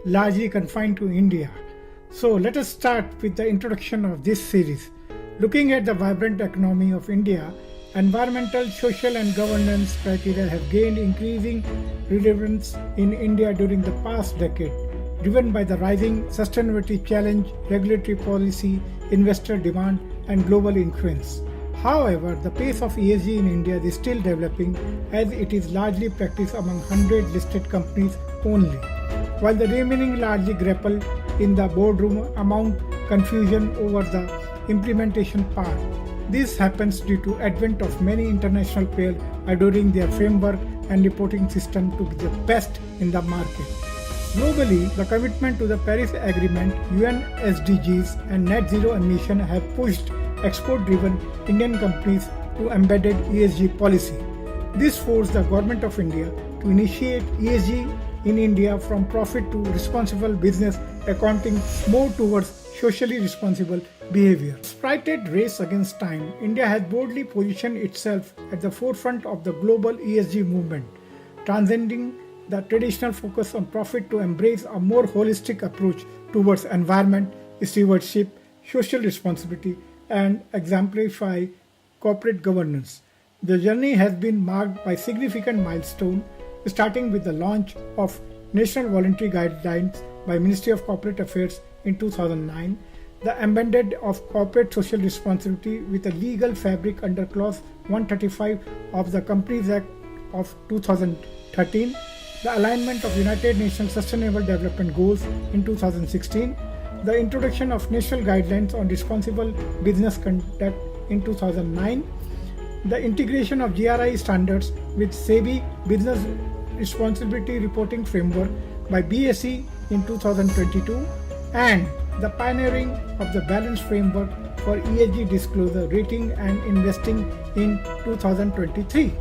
largely confined to India. So let us start with the introduction of this series. Looking at the vibrant economy of India, environmental, social and governance criteria have gained increasing relevance in India during the past decade, driven by the rising sustainability challenge, regulatory policy, investor demand and global influence. However, the pace of ESG in India is still developing as it is largely practiced among 100 listed companies only, while the remaining largely grapple in the boardroom amount confusion over the implementation part. This happens due to advent of many international players adopting their framework and reporting system to be the best in the market. Globally, the commitment to the Paris Agreement, UN SDGs and net zero emission have pushed export-driven Indian companies to embedded ESG policy. This forced the Government of India to initiate ESG in India from profit to responsible business, accounting more towards socially responsible behavior. Spirited race against time, India has boldly positioned itself at the forefront of the global ESG movement, transcending the traditional focus on profit to embrace a more holistic approach towards environment, stewardship, social responsibility, and exemplify corporate governance. The journey has been marked by significant milestones, starting with the launch of National Voluntary Guidelines by Ministry of Corporate Affairs in 2009, the embedded of corporate social responsibility with a legal fabric under Clause 135 of the Companies Act of 2013, the alignment of United Nations Sustainable Development Goals in 2016, the introduction of National Guidelines on Responsible Business Conduct in 2009, the integration of GRI standards with SEBI Business Responsibility Reporting Framework by BSE in 2022, and the pioneering of the Balanced Framework for ESG Disclosure, Rating and Investing in 2023.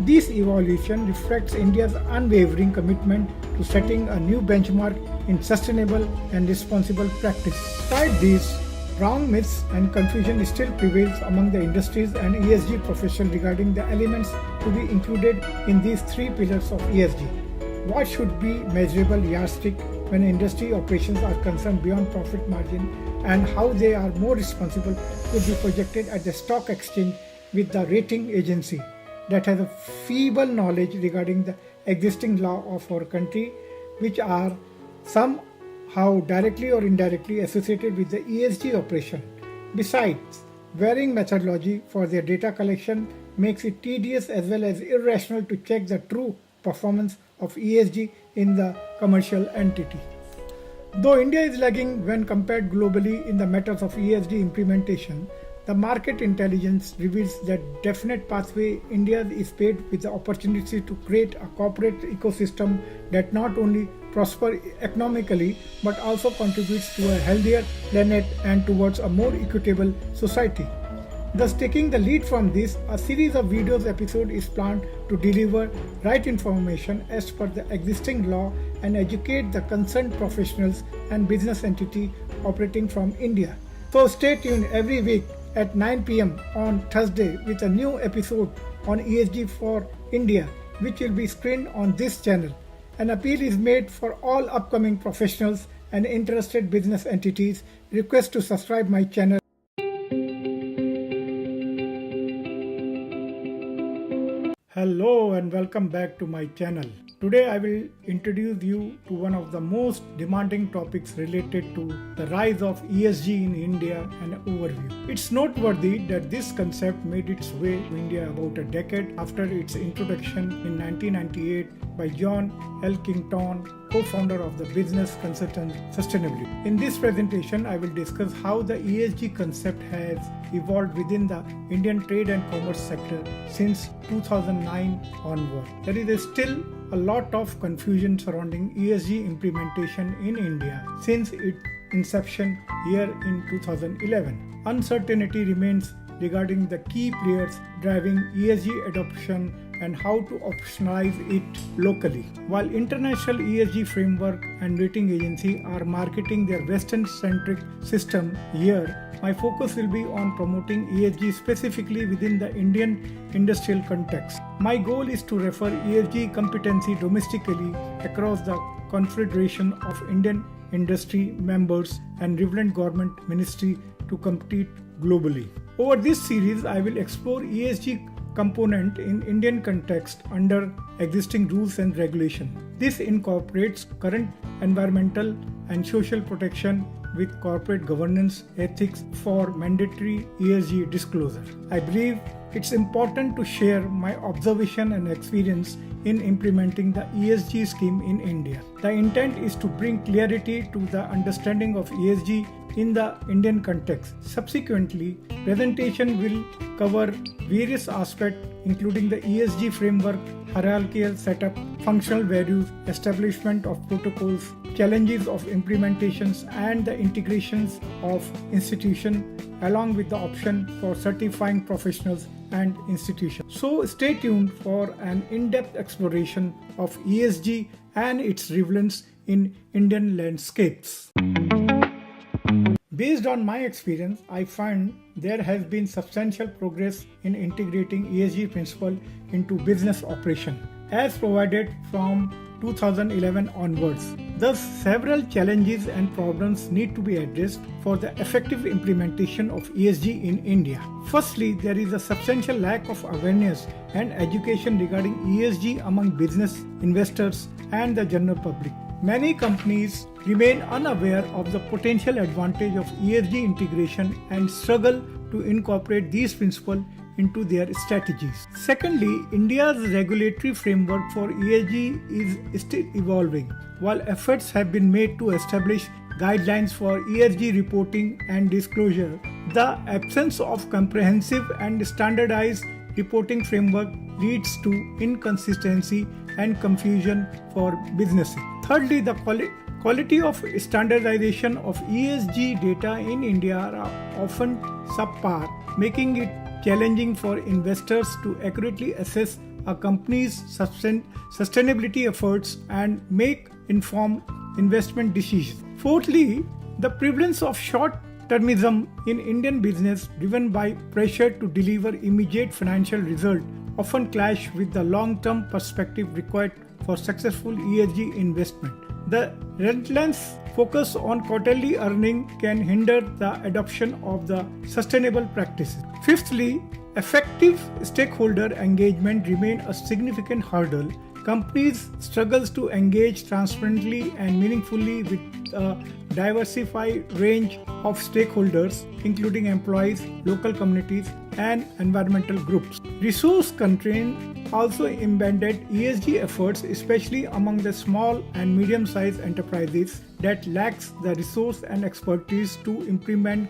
This evolution reflects India's unwavering commitment to setting a new benchmark in sustainable and responsible practice. Despite these, wrong myths and confusion still prevails among the industries and ESG profession regarding the elements to be included in these three pillars of ESG. What should be measurable yardstick when industry operations are concerned beyond profit margin, and how they are more responsible could be projected at the stock exchange with the rating agency that has a feeble knowledge regarding the existing law of our country, which are somehow directly or indirectly associated with the ESG operation. Besides, varying methodology for their data collection makes it tedious as well as irrational to check the true performance of ESG in the commercial entity. Though India is lagging when compared globally in the matters of ESG implementation, the market intelligence reveals that definite pathway India is paved with the opportunity to create a corporate ecosystem that not only prosper economically but also contributes to a healthier planet and towards a more equitable society. Thus, taking the lead from this, a series of videos episode is planned to deliver right information as per the existing law and educate the concerned professionals and business entity operating from India. So stay tuned every week at 9 p.m. on Thursday with a new episode on ESG for India, which will be screened on this channel. An appeal is made for all upcoming professionals and interested business entities. Request to subscribe my channel. Hello and welcome back to my channel. Today I will introduce you to one of the most demanding topics related to the rise of ESG in India and overview. It's noteworthy that this concept made its way to India about a decade after its introduction in 1998 by John Elkington, co-founder of the business consultant Sustainability. In this presentation, I will discuss how the ESG concept has evolved within the Indian trade and commerce sector since 2009 onward. There is still a lot of confusion surrounding ESG implementation in India since its inception here in 2011. Uncertainty remains regarding the key players driving ESG adoption and how to operationalize it locally. While international ESG framework and rating agencies are marketing their Western-centric system here, my focus will be on promoting ESG specifically within the Indian industrial context. My goal is to refer ESG competency domestically across the Confederation of Indian Industry members and relevant government ministry to compete globally. Over this series, I will explore ESG component in Indian context under existing rules and regulation. This incorporates current environmental and social protection with corporate governance ethics for mandatory ESG disclosure. I believe it's important to share my observation and experience in implementing the ESG scheme in India. The intent is to bring clarity to the understanding of ESG in the Indian context. Subsequently, presentation will cover various aspects including the ESG framework, hierarchical setup, functional values, establishment of protocols, challenges of implementations and the integrations of institutions along with the option for certifying professionals and institutions. So stay tuned for an in-depth exploration of ESG and its relevance in Indian landscapes. Based on my experience, I find there has been substantial progress in integrating ESG principle into business operation as provided from 2011 onwards. Thus, several challenges and problems need to be addressed for the effective implementation of ESG in India. Firstly, there is a substantial lack of awareness and education regarding ESG among business, investors, and the general public. Many companies remain unaware of the potential advantage of ESG integration and struggle to incorporate these principles into their strategies. Secondly, India's regulatory framework for ESG is still evolving. While efforts have been made to establish guidelines for ESG reporting and disclosure, the absence of comprehensive and standardized reporting framework leads to inconsistency and confusion for businesses. Thirdly, the quality of standardization of ESG data in India are often subpar, making it challenging for investors to accurately assess a company's sustainability efforts and make informed investment decisions. Fourthly, the prevalence of short-termism in Indian business driven by pressure to deliver immediate financial results often clash with the long-term perspective required for successful ESG investment. The relentless focus on quarterly earning can hinder the adoption of the sustainable practices. Fifthly, effective stakeholder engagement remains a significant hurdle. Companies struggle to engage transparently and meaningfully with a diversified range of stakeholders, including employees, local communities, and environmental groups. Resource constraints also impeded ESG efforts, especially among the small and medium-sized enterprises that lacks the resource and expertise to implement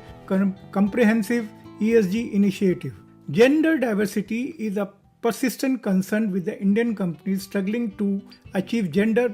comprehensive ESG initiatives. Gender diversity is a persistent concern with the Indian companies struggling to achieve gender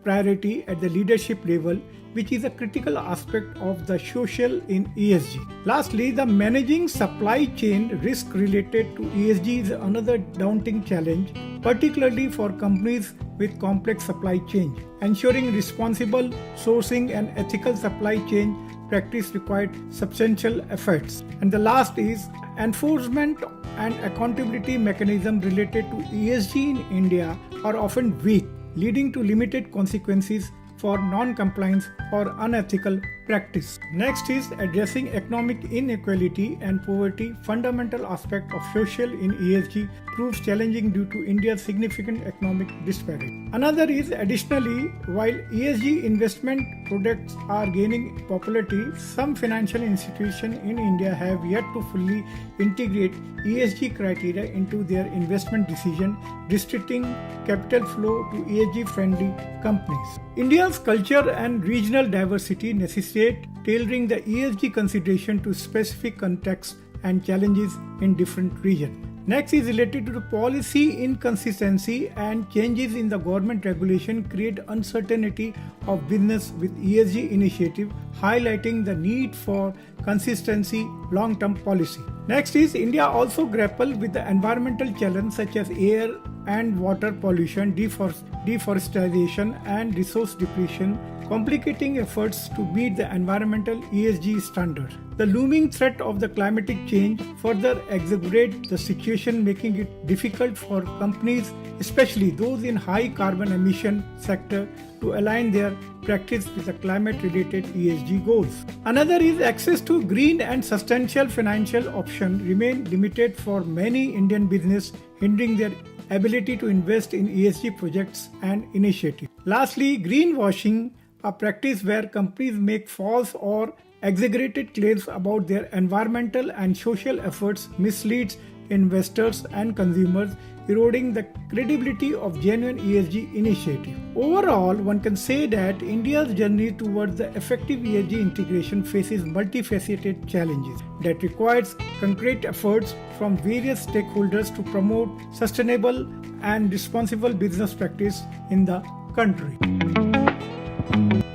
parity at the leadership level, which is a critical aspect of the social in ESG. Lastly, the managing supply chain risk related to ESG is another daunting challenge, particularly for companies with complex supply chain. Ensuring responsible sourcing and ethical supply chain practice required substantial efforts. And the last is enforcement and accountability mechanisms related to ESG in India are often weak, leading to limited consequences for non-compliance or unethical practice. Next is addressing economic inequality and poverty. Fundamental aspect of social in ESG proves challenging due to India's significant economic disparity. Another is additionally, while ESG investment products are gaining popularity, some financial institutions in India have yet to fully integrate ESG criteria into their investment decision, restricting capital flow to ESG-friendly companies. India's culture and regional diversity necessitate tailoring the ESG consideration to specific contexts and challenges in different regions. Next is related to the policy inconsistency and changes in the government regulation create uncertainty of business with ESG initiative, highlighting the need for consistency long-term policy. Next is India also grapple with the environmental challenges such as air and water pollution, deforestation and resource depletion, complicating efforts to meet the environmental ESG standard. The looming threat of the climatic change further exacerbates the situation, making it difficult for companies, especially those in high carbon emission sector, to align their practice with the climate-related ESG goals. Another is access to green and substantial financial options remain limited for many Indian business, hindering their ability to invest in ESG projects and initiatives. Lastly, greenwashing, a practice where companies make false or exaggerated claims about their environmental and social efforts, misleads investors and consumers, eroding the credibility of genuine ESG initiatives. Overall, one can say that India's journey towards the effective ESG integration faces multifaceted challenges that requires concrete efforts from various stakeholders to promote sustainable and responsible business practice in the country.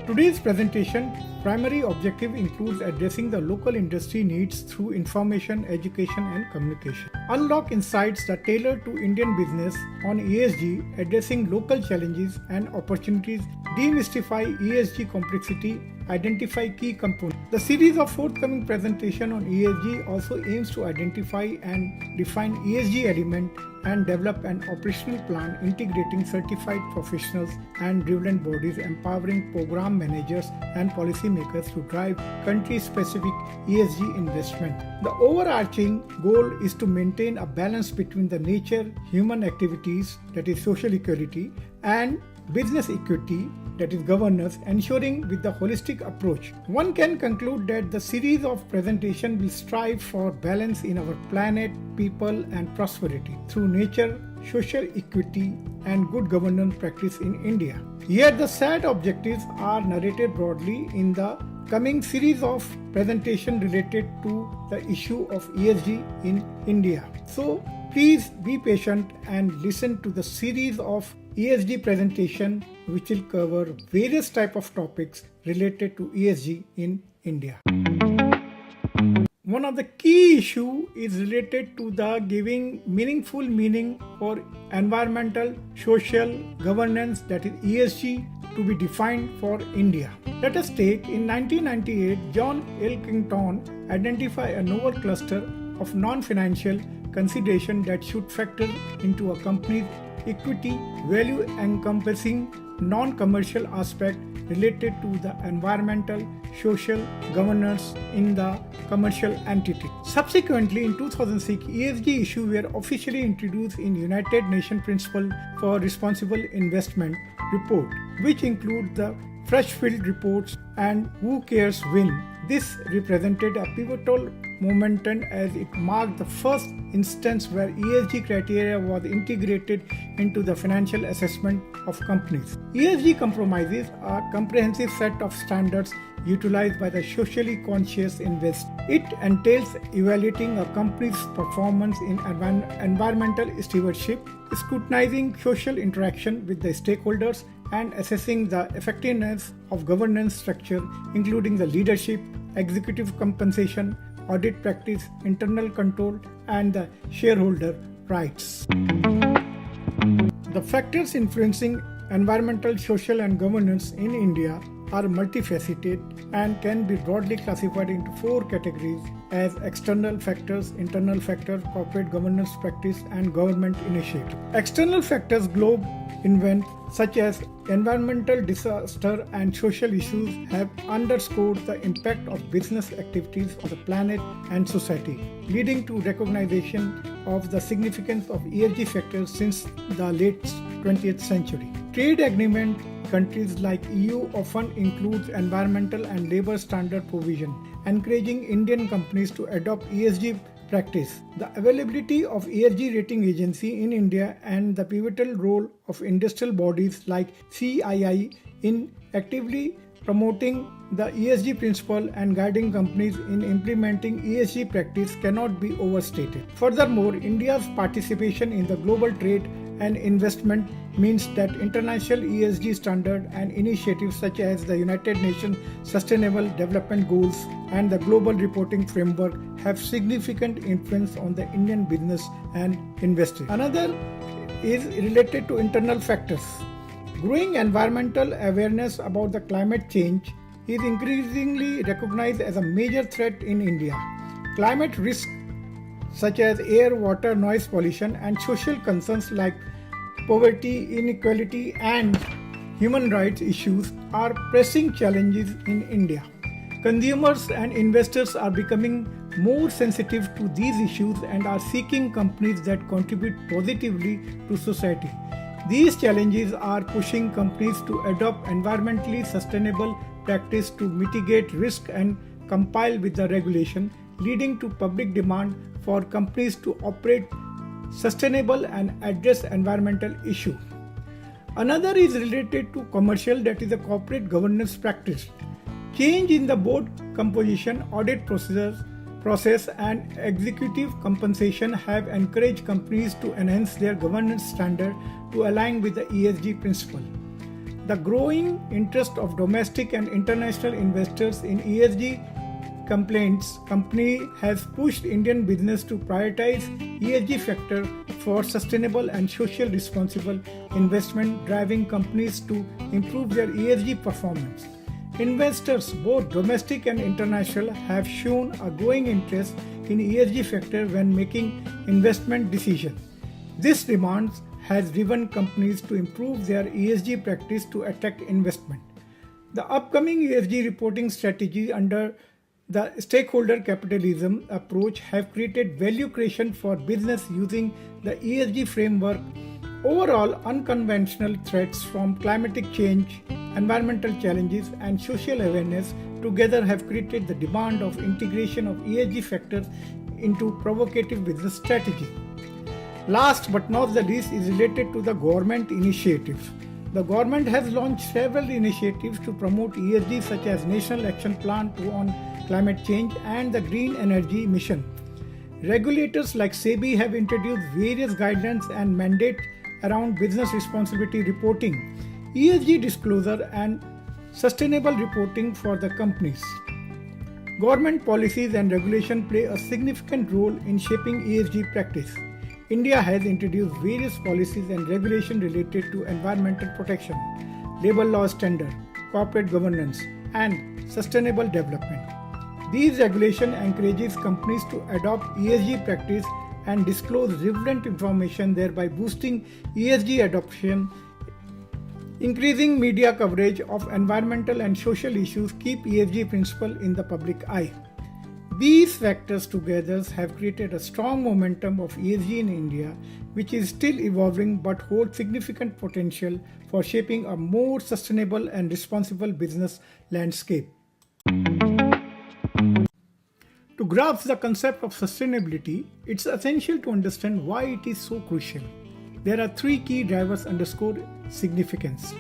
Today's presentation primary objective includes addressing the local industry needs through information, education and communication. Unlock insights that tailor to Indian business on ESG, addressing local challenges and opportunities, demystify ESG complexity, identify key components. The series of forthcoming presentation on ESG also aims to identify and define ESG elements and develop an operational plan integrating certified professionals and relevant bodies, empowering program managers and policymakers to drive country-specific ESG investment. The overarching goal is to maintain a balance between the nature, human activities, that is social equality, and business equity, that is governance, ensuring with the holistic approach. One can conclude that the series of presentation will strive for balance in our planet, people and prosperity through nature, social equity and good governance practice in India. Here the set objectives are narrated broadly in the coming series of presentation related to the issue of ESG in India. So please be patient and listen to the series of ESG presentation which will cover various type of topics related to ESG in India. One of the key issue is related to the giving meaningful meaning for environmental, social governance, that is ESG, to be defined for India. Let us take in 1998, John Elkington identified a novel cluster of non-financial consideration that should factor into a company's equity value, encompassing non-commercial aspect related to the environmental, social governance in the commercial entity. Subsequently, in 2006, ESG issues were officially introduced in United Nations Principles for Responsible Investment report, which include the Fresh Field reports and Who Cares Win. This represented a pivotal momentum as it marked the first instance where ESG criteria was integrated into the financial assessment of companies. ESG comprises a comprehensive set of standards utilized by the socially conscious investor. It entails evaluating a company's performance in environmental stewardship, scrutinizing social interaction with the stakeholders, and assessing the effectiveness of governance structure, including the leadership, executive compensation, audit practice, internal control, and the shareholder rights. The factors influencing environmental, social, and governance in India are multifaceted and can be broadly classified into four categories as external factors, internal factors, corporate governance practice, and government initiative. External factors global events such as environmental disaster and social issues have underscored the impact of business activities on the planet and society, leading to recognition of the significance of ESG factors since the late 20th century. Trade agreement countries like EU often includes environmental and labor standard provision, encouraging Indian companies to adopt ESG practice. The availability of ESG rating agency in India and the pivotal role of industrial bodies like CII in actively promoting the ESG principle and guiding companies in implementing ESG practice cannot be overstated. Furthermore, India's participation in the global trade and investment means that international ESG standard and initiatives such as the United Nations Sustainable Development Goals and the Global Reporting Framework have significant influence on the Indian business and investing. Another is related to internal factors. Growing environmental awareness about the climate change is increasingly recognized as a major threat in India. Climate risks such as air, water, noise pollution, and social concerns like poverty, inequality, and human rights issues are pressing challenges in India. Consumers and investors are becoming more sensitive to these issues and are seeking companies that contribute positively to society. These challenges are pushing companies to adopt environmentally sustainable practice to mitigate risk and comply with the regulation, leading to public demand for companies to operate sustainable and address environmental issues. Another is related to commercial, that is a corporate governance practice. Change in the board composition, audit process and executive compensation have encouraged companies to enhance their governance standard to align with the ESG principle. The growing interest of domestic and international investors in ESG compliance company has pushed Indian business to prioritize ESG factor for sustainable and social responsible investment, driving companies to improve their ESG performance. Investors, both domestic and international, have shown a growing interest in ESG factor when making investment decisions. This demand has driven companies to improve their ESG practice to attract investment. The upcoming ESG reporting strategy under the stakeholder capitalism approach have created value creation for business using the ESG framework. Overall, unconventional threats from climatic change, environmental challenges, and social awareness together have created the demand of integration of ESG factors into provocative business strategies. Last but not the least is related to the government initiatives. The government has launched several initiatives to promote ESG, such as National Action Plan on Climate Change and the Green Energy Mission. Regulators like SEBI have introduced various guidelines and mandates around business responsibility reporting, ESG disclosure, and sustainable reporting for the companies. Government policies and regulation play a significant role in shaping ESG practice. India has introduced various policies and regulations related to environmental protection, labor law standard, corporate governance, and sustainable development. These regulations encourages companies to adopt ESG practice and disclose relevant information, thereby boosting ESG adoption. Increasing media coverage of environmental and social issues keep ESG principle in the public eye. These factors together have created a strong momentum of ESG in India, which is still evolving but holds significant potential for shaping a more sustainable and responsible business landscape. To grasp the concept of sustainability, it's essential to understand why it is so crucial. There are three key drivers underscore significance.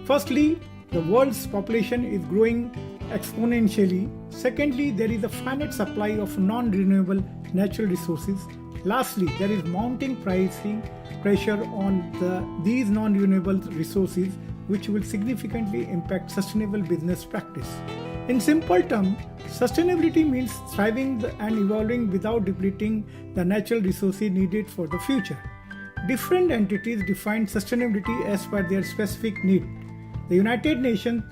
Firstly, the world's population is growing exponentially. Secondly, there is a finite supply of non-renewable natural resources. Lastly, there is mounting pricing pressure on these non-renewable resources, which will significantly impact sustainable business practice. In simple terms, sustainability means thriving and evolving without depleting the natural resources needed for the future. Different entities define sustainability as per their specific need. The United Nations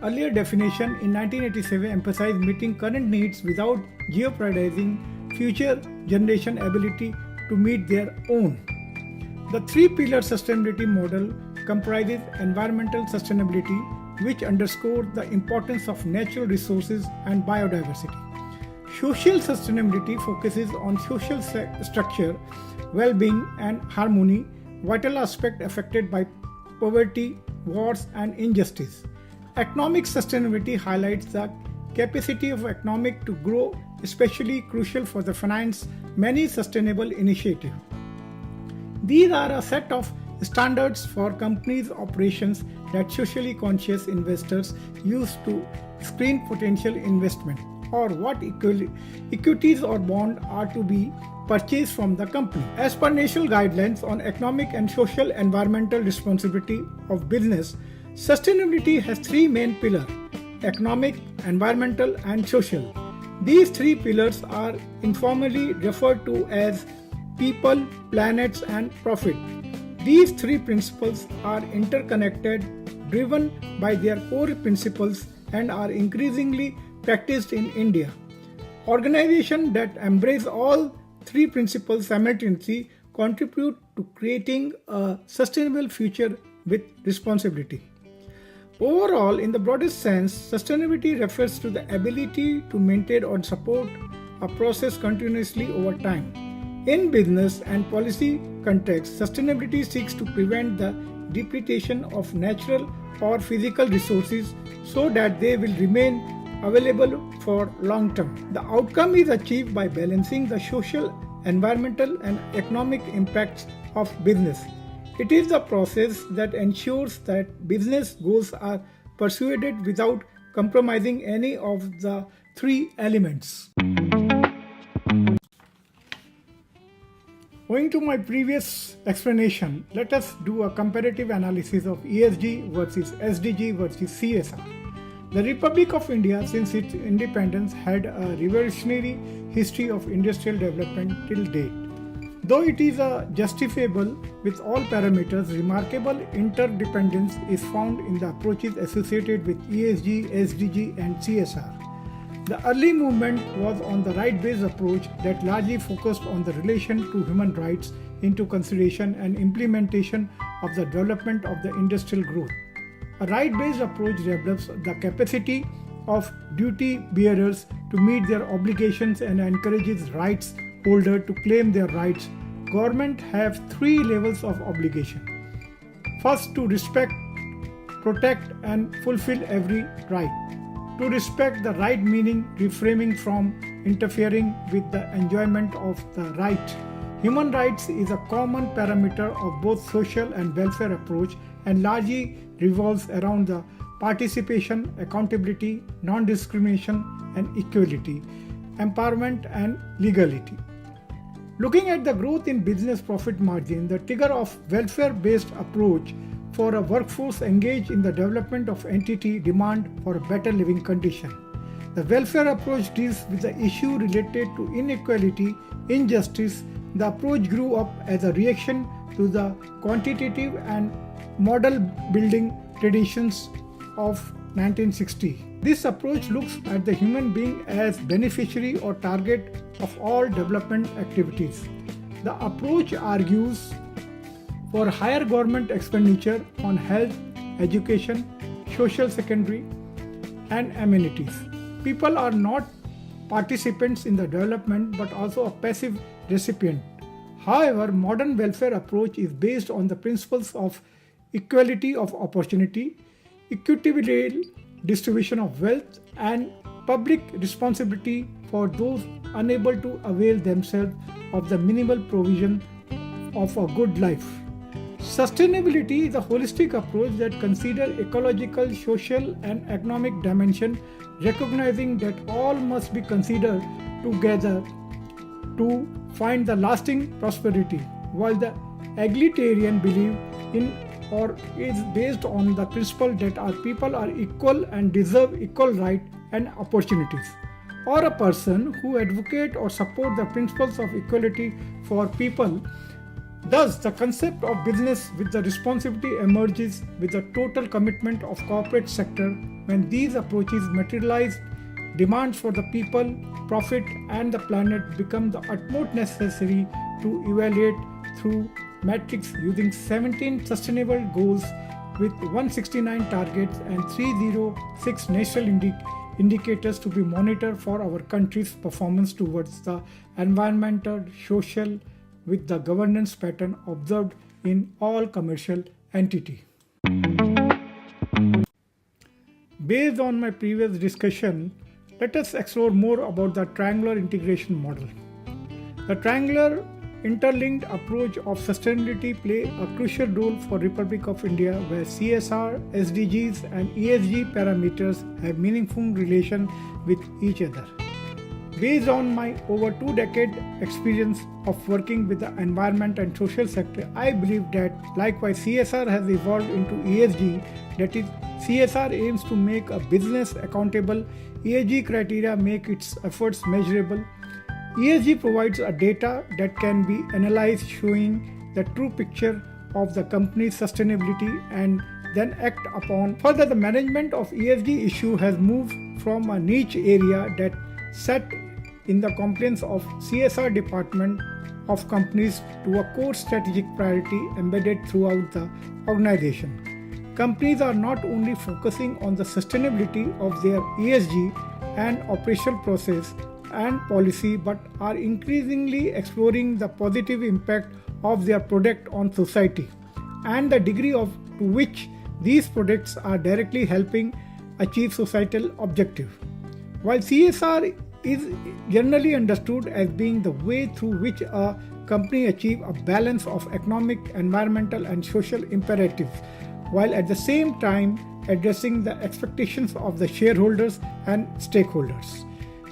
earlier definition in 1987 emphasized meeting current needs without jeopardizing future generation ability to meet their own. The three-pillar sustainability model comprises environmental sustainability, which underscores the importance of natural resources and biodiversity. Social sustainability focuses on social structure, well-being, and harmony, vital aspects affected by poverty, wars, and injustice. Economic sustainability highlights the capacity of economic to grow, especially crucial for the finance many sustainable initiatives. These are a set of standards for companies' operations that socially conscious investors use to screen potential investment, or what equities or bonds are to be purchased from the company. As per national guidelines on economic and social environmental responsibility of business, sustainability has three main pillars: economic, environmental, and social. These three pillars are informally referred to as people, planets, and profit. These three principles are interconnected, driven by their core principles, and are increasingly practiced in India. Organizations that embrace all three principles simultaneously contribute to creating a sustainable future with responsibility. Overall, in the broadest sense, sustainability refers to the ability to maintain or support a process continuously over time. In business and policy contexts, sustainability seeks to prevent the depletion of natural or physical resources so that they will remain available for long term. The outcome is achieved by balancing the social, environmental, and economic impacts of business. It is the process that ensures that business goals are pursued without compromising any of the three elements. Going to my previous explanation, let us do a comparative analysis of ESG versus SDG versus CSR. The Republic of India, since its independence, had a revolutionary history of industrial development till date. Though it is justifiable with all parameters, remarkable interdependence is found in the approaches associated with ESG, SDG, and CSR. The early movement was on the right-based approach that largely focused on the relation to human rights into consideration and implementation of the development of the industrial growth. A right-based approach develops the capacity of duty bearers to meet their obligations and encourages rights holders to claim their rights. Government have three levels of obligation. First, to respect, protect, and fulfill every right. To respect the right meaning refraining from interfering with the enjoyment of the right. Human rights is a common parameter of both social and welfare approach and largely revolves around the participation, accountability, non-discrimination, and equality, empowerment, and legality. Looking at the growth in business profit margin, the trigger of welfare-based approach for a workforce engaged in the development of entity demand for a better living condition. The welfare approach deals with the issue related to inequality, injustice. The approach grew up as a reaction to the quantitative and model building traditions of 1960. This approach looks at the human being as beneficiary or target of all development activities. The approach argues for higher government expenditure on health, education, social secondary, and amenities. People are not participants in the development but also a passive recipient. However, modern welfare approach is based on the principles of equality of opportunity, equitable distribution of wealth, and public responsibility for those unable to avail themselves of the minimal provision of a good life. Sustainability is a holistic approach that considers ecological, social, and economic dimension, recognizing that all must be considered together to find the lasting prosperity, while the egalitarian belief in or is based on the principle that our people are equal and deserve equal rights and opportunities, or a person who advocate or support the principles of equality for people. Thus, the concept of business with the responsibility emerges with the total commitment of corporate sector. When these approaches materialize, demands for the people, profit, and the planet become the utmost necessary to evaluate through metrics using 17 sustainable goals with 169 targets and 306 national indicators to be monitored for our country's performance towards the environmental, social, with the governance pattern observed in all commercial entity. Based on my previous discussion, let us explore more about the triangular integration model. The triangular interlinked approach of sustainability play a crucial role for Republic of India, where CSR, SDGs, and ESG parameters have meaningful relation with each other. Based on my over 2-decade experience of working with the environment and social sector, I believe that likewise CSR has evolved into ESG, that is, CSR aims to make a business accountable, ESG criteria make its efforts measurable. ESG provides a data that can be analyzed, showing the true picture of the company's sustainability and then act upon. Further, the management of ESG issue has moved from a niche area that sat in the compliance of CSR department of companies to a core strategic priority embedded throughout the organization. Companies are not only focusing on the sustainability of their ESG and operational process and policy, but are increasingly exploring the positive impact of their product on society and the degree to which these products are directly helping achieve societal objective. While CSR is generally understood as being the way through which a company achieves a balance of economic, environmental, and social imperatives, while at the same time addressing the expectations of the shareholders and stakeholders.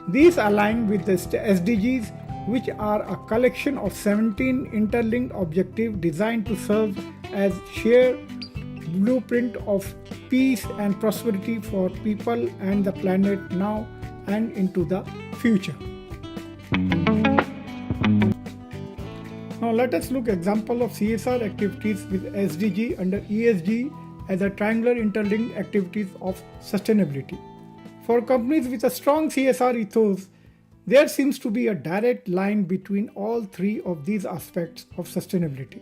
These align with the SDGs, which are a collection of 17 interlinked objectives designed to serve as shared blueprint of peace and prosperity for people and the planet now and into the future. Now let us look example of CSR activities with SDG under ESG as a triangular interlinked activities of sustainability. For companies with a strong CSR ethos, there seems to be a direct line between all three of these aspects of sustainability.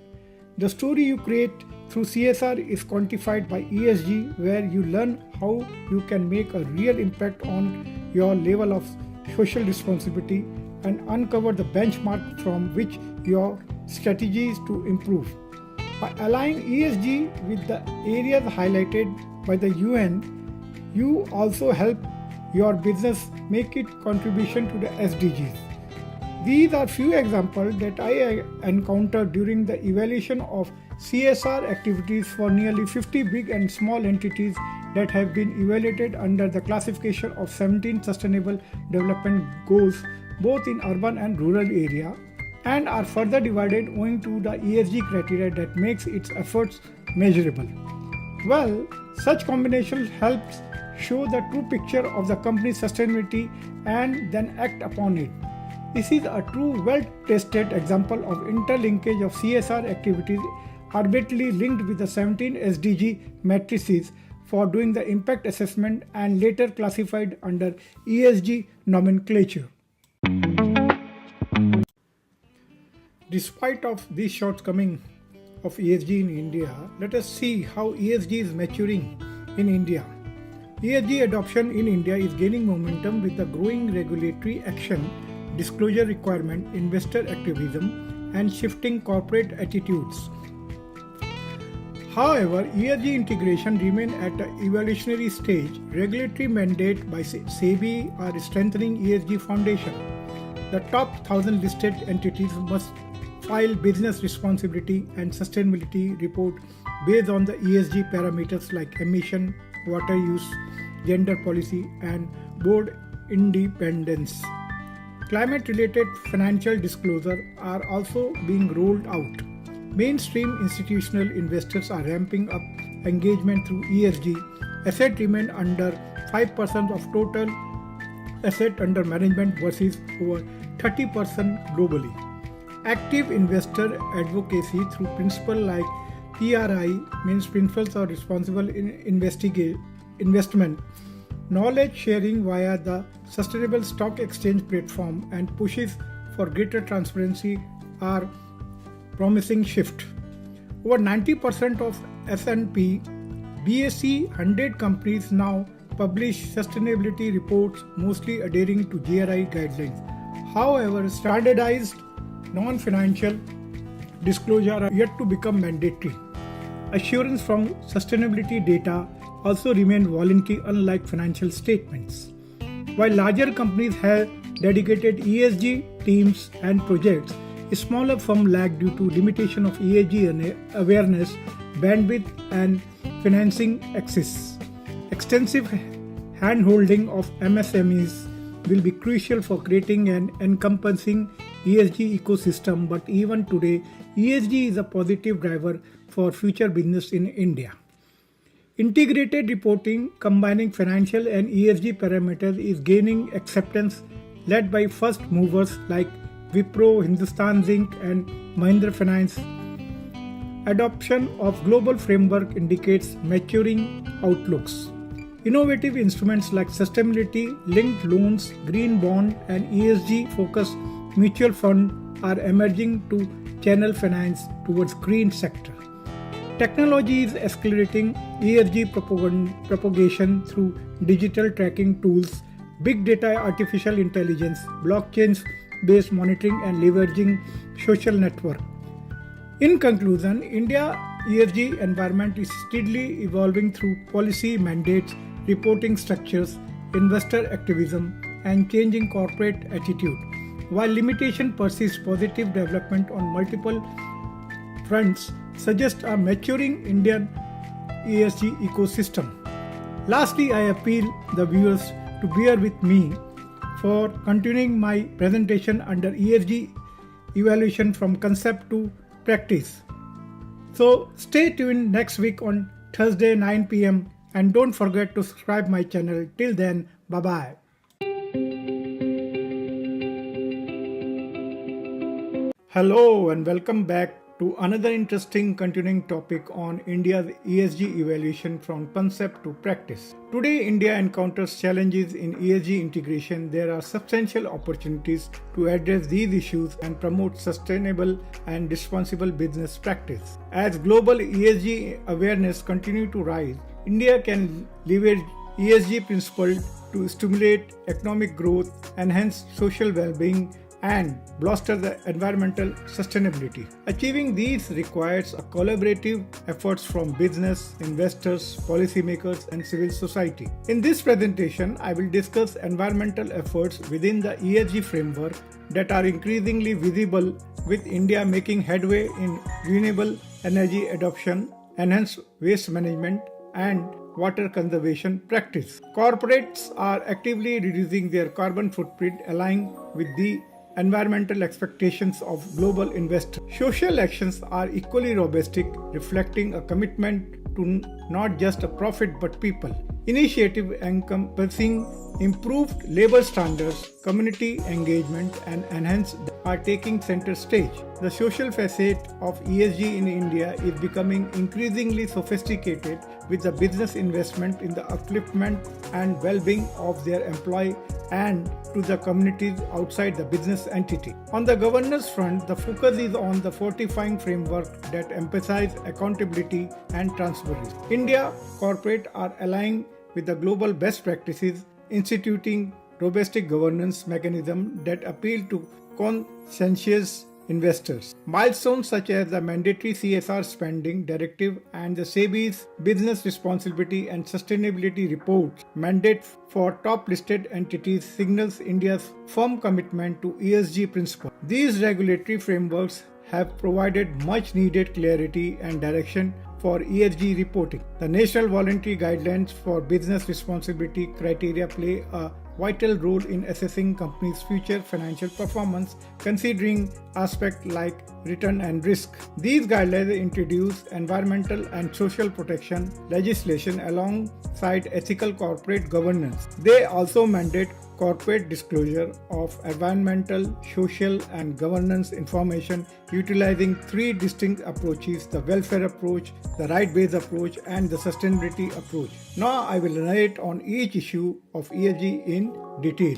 The story you create through CSR is quantified by ESG, where you learn how you can make a real impact on your level of social responsibility and uncover the benchmark from which your strategies to improve. By aligning ESG with the areas highlighted by the UN, you also help your business make its contribution to the SDGs. These are few examples that I encountered during the evaluation of CSR activities for nearly 50 big and small entities that have been evaluated under the classification of 17 Sustainable Development Goals both in urban and rural area, and are further divided owing to the ESG criteria that makes its efforts measurable. Well, such combination helps show the true picture of the company's sustainability and then act upon it. This is a true well-tested example of interlinkage of CSR activities arbitrarily linked with the 17 SDG matrices for doing the impact assessment and later classified under ESG nomenclature. Despite of these shortcomings of ESG in India, let us see how ESG is maturing in India. ESG adoption in India is gaining momentum with the growing regulatory action, disclosure requirement, investor activism, and shifting corporate attitudes. However, ESG integration remains at an evolutionary stage. Regulatory mandate by SEBI are strengthening ESG foundation. The top 1,000 listed entities must file business responsibility and sustainability report based on the ESG parameters like emission, water use, gender policy, and board independence. Climate-related financial disclosures are also being rolled out. Mainstream institutional investors are ramping up engagement through ESG. Assets remain under 5% of total asset under management versus over 30% globally. Active investor advocacy through principles like PRI means principles of responsible investment, knowledge sharing via the Sustainable Stock Exchange platform, and pushes for greater transparency are promising shift. Over 90% of S&P BSE 100 companies now publish sustainability reports, mostly adhering to GRI guidelines. However, standardized non-financial disclosure are yet to become mandatory. Assurance from sustainability data also remain voluntary, unlike financial statements. While larger companies have dedicated ESG teams and projects, smaller firms lag due to limitation of ESG awareness, bandwidth, and financing access. Extensive hand-holding of MSMEs will be crucial for creating an encompassing ESG ecosystem, but even today, ESG is a positive driver for future business in India. Integrated reporting combining financial and ESG parameters is gaining acceptance, led by first movers like Wipro, Hindustan Zinc, and Mahindra Finance. Adoption of global framework indicates maturing outlooks. Innovative instruments like sustainability linked loans, green bond, and ESG focused mutual fund are emerging to channel finance towards green sector. Technology is accelerating ESG propagation through digital tracking tools, big data, artificial intelligence, blockchain-based monitoring, and leveraging social network. In conclusion, India ESG environment is steadily evolving through policy mandates, reporting structures, investor activism, and changing corporate attitude. While limitation persists, positive development on multiple fronts suggest a maturing Indian ESG ecosystem. Lastly, I appeal the viewers to bear with me for continuing my presentation under ESG evaluation from concept to practice. So stay tuned next week on Thursday 9 p.m. and don't forget to subscribe my channel. Till then, bye-bye. Hello and welcome back to another interesting continuing topic on India's ESG evaluation from concept to practice. Today, India encounters challenges in ESG integration. There are substantial opportunities to address these issues and promote sustainable and responsible business practice. As global ESG awareness continues to rise, India can leverage ESG principles to stimulate economic growth, enhance social well-being, and bolster the environmental sustainability. Achieving these requires a collaborative efforts from business, investors, policymakers, and civil society. In this presentation, I will discuss environmental efforts within the ESG framework that are increasingly visible, with India making headway in renewable energy adoption, enhanced waste management, and water conservation practice. Corporates are actively reducing their carbon footprint, aligning with the environmental expectations of global investors. Social actions are equally robust, reflecting a commitment to not just a profit but people. Initiative encompassing improved labor standards, community engagement, and enhanced are taking center stage. The social facet of ESG in India is becoming increasingly sophisticated, with the business investment in the upliftment and well-being of their employees and to the communities outside the business entity. On the governance front, the focus is on the fortifying framework that emphasizes accountability and transparency. India corporates are aligning with the global best practices, instituting robust governance mechanisms that appeal to conscientious investors. Milestones such as the mandatory CSR spending directive and the SEBI's business responsibility and sustainability report mandate for top listed entities signals India's firm commitment to ESG principles. These regulatory frameworks have provided much needed clarity and direction for ESG reporting. The national voluntary guidelines for business responsibility criteria play a vital role in assessing companies' future financial performance, considering aspects like return and risk. These guidelines introduce environmental and social protection legislation alongside ethical corporate governance. They also mandate corporate disclosure of environmental, social, and governance information utilizing three distinct approaches: the welfare approach, the right-based approach, and the sustainability approach. Now I will narrate on each issue of ESG in detail.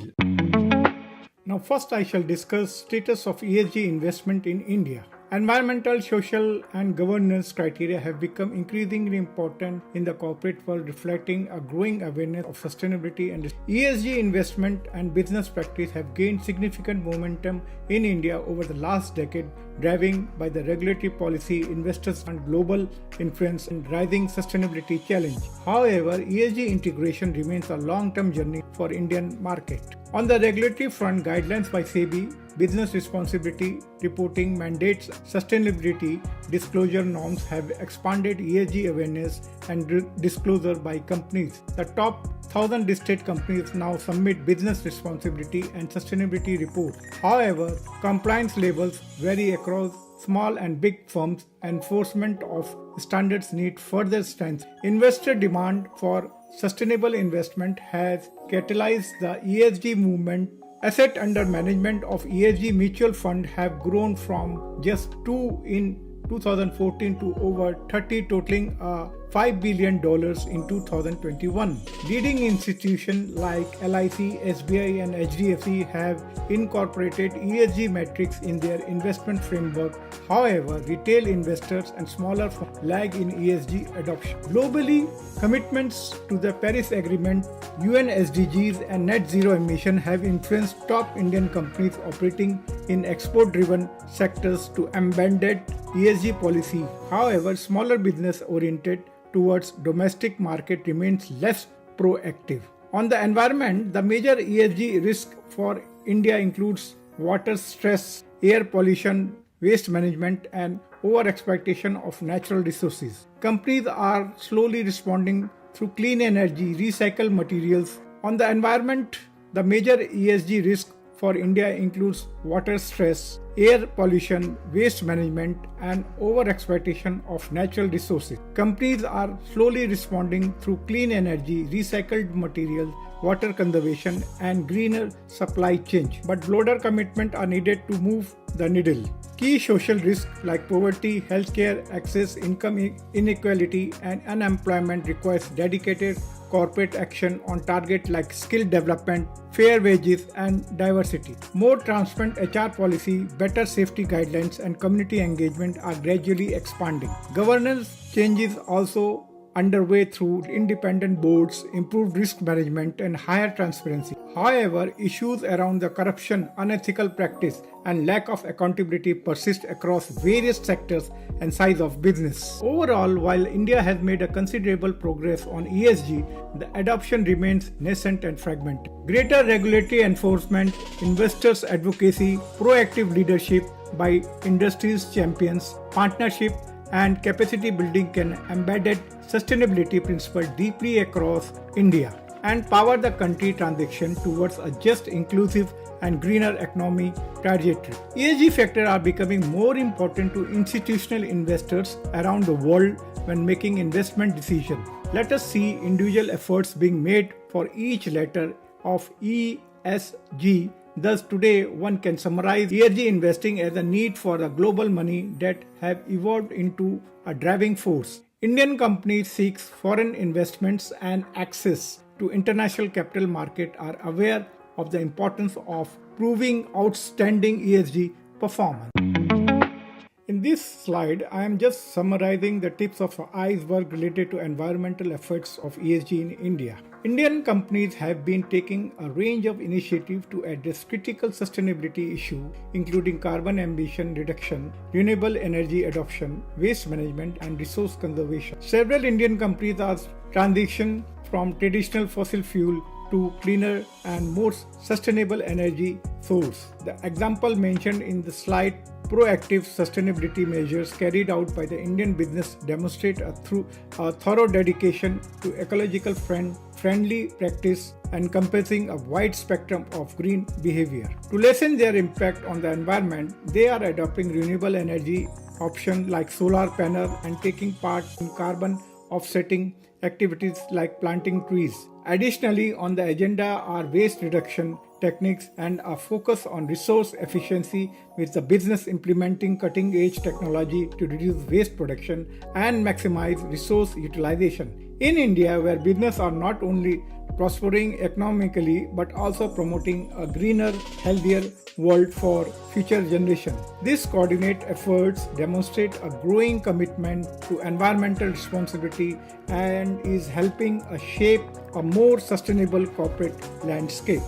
Now first I shall discuss status of ESG investment in India. Environmental, social, and governance criteria have become increasingly important in the corporate world, reflecting a growing awareness of sustainability and ESG investment and business practice have gained significant momentum in India over the last decade, driven by the regulatory policy, investors, and global influence and rising sustainability challenge. However, ESG integration remains a long-term journey for Indian market. On the regulatory front, guidelines by SEBI, business responsibility reporting mandates, sustainability disclosure norms have expanded ESG awareness and disclosure by companies. The top 1,000 listed companies now submit business responsibility and sustainability reports. However, compliance levels vary across small and big firms. Enforcement of standards need further strength. Investor demand for sustainable investment has catalyzed the ESG movement. Assets under management of ESG mutual fund have grown from just 2 in 2014 to over 30, totaling $5 billion in 2021. Leading institutions like LIC, SBI and HDFC have incorporated ESG metrics in their investment framework. However, retail investors and smaller firms lag in ESG adoption. Globally, commitments to the Paris Agreement, UN SDGs and net zero emission have influenced top Indian companies operating in export-driven sectors to embedded ESG policy. However, smaller business oriented towards domestic market remains less proactive. On the environment, the major ESG risk for India includes water stress, air pollution, waste management and over-exploitation of natural resources. Companies are slowly responding through clean energy, recycled materials. On the environment, the major ESG risk for India includes water stress, air pollution, waste management, and over-exploitation of natural resources. Companies are slowly responding through clean energy, recycled materials, water conservation, and greener supply chain. But broader commitment are needed to move the needle. Key social risks like poverty, healthcare access, income inequality, and unemployment requires dedicated corporate action on targets like skill development, fair wages, and diversity. More transparent HR policy, better safety guidelines, and community engagement are gradually expanding. Governance changes also underway through independent boards, improved risk management, and higher transparency. However, issues around the corruption, unethical practice, and lack of accountability persist across various sectors and size of business. Overall, while India has made a considerable progress on ESG, the adoption remains nascent and fragmented. Greater regulatory enforcement, investors' advocacy, proactive leadership by industry's champions, partnership, and capacity building can embed sustainability principles deeply across India and power the country transition towards a just, inclusive, and greener economy trajectory. ESG factors are becoming more important to institutional investors around the world when making investment decisions. Let us see individual efforts being made for each letter of ESG. Thus, today one can summarize ESG investing as a need for the global money that have evolved into a driving force. Indian companies seek foreign investments and access to international capital market are aware of the importance of proving outstanding ESG performance. In this slide, I am just summarizing the tips of iceberg related to environmental efforts of ESG in India. Indian companies have been taking a range of initiatives to address critical sustainability issues, including carbon emission reduction, renewable energy adoption, waste management, and resource conservation. Several Indian companies are transitioning from traditional fossil fuel to cleaner and more sustainable energy source. The example mentioned in the slide, proactive sustainability measures carried out by the Indian business demonstrate a thorough dedication to ecological friendly practice encompassing a wide spectrum of green behavior. To lessen their impact on the environment, they are adopting renewable energy options like solar panel and taking part in carbon offsetting activities like planting trees. Additionally, on the agenda are waste reduction techniques and a focus on resource efficiency, with the business implementing cutting-edge technology to reduce waste production and maximize resource utilization. In India, where business are not only prospering economically but also promoting a greener, healthier world for future generations. These coordinate efforts demonstrate a growing commitment to environmental responsibility and is helping shape a more sustainable corporate landscape.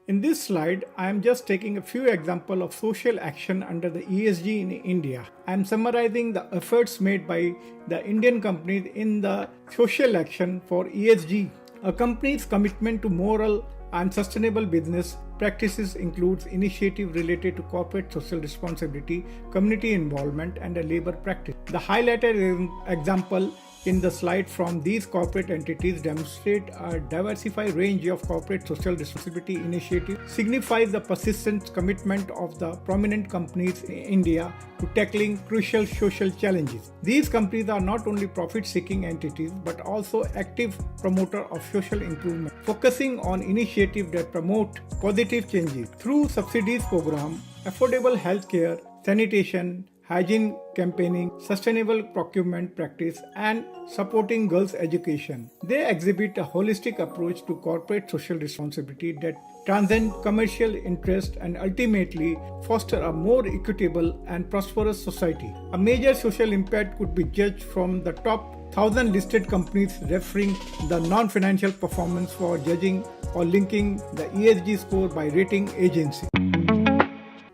In this slide, I am just taking a few examples of social action under the ESG in India. I am summarizing the efforts made by the Indian companies in the social action for ESG. A company's commitment to moral and sustainable business practices includes initiatives related to corporate social responsibility, community involvement, and a labor practice. The highlighted example in the slide from these corporate entities demonstrate a diversified range of corporate social responsibility initiatives, signifies the persistent commitment of the prominent companies in India to tackling crucial social challenges. These companies are not only profit-seeking entities but also active promoters of social improvement, focusing on initiatives that promote positive changes through subsidies program, affordable healthcare, sanitation, hygiene campaigning, sustainable procurement practice, and supporting girls' education. They exhibit a holistic approach to corporate social responsibility that transcend commercial interest and ultimately foster a more equitable and prosperous society. A major social impact could be judged from the top 1,000 listed companies referring the non-financial performance for judging or linking the ESG score by rating agency.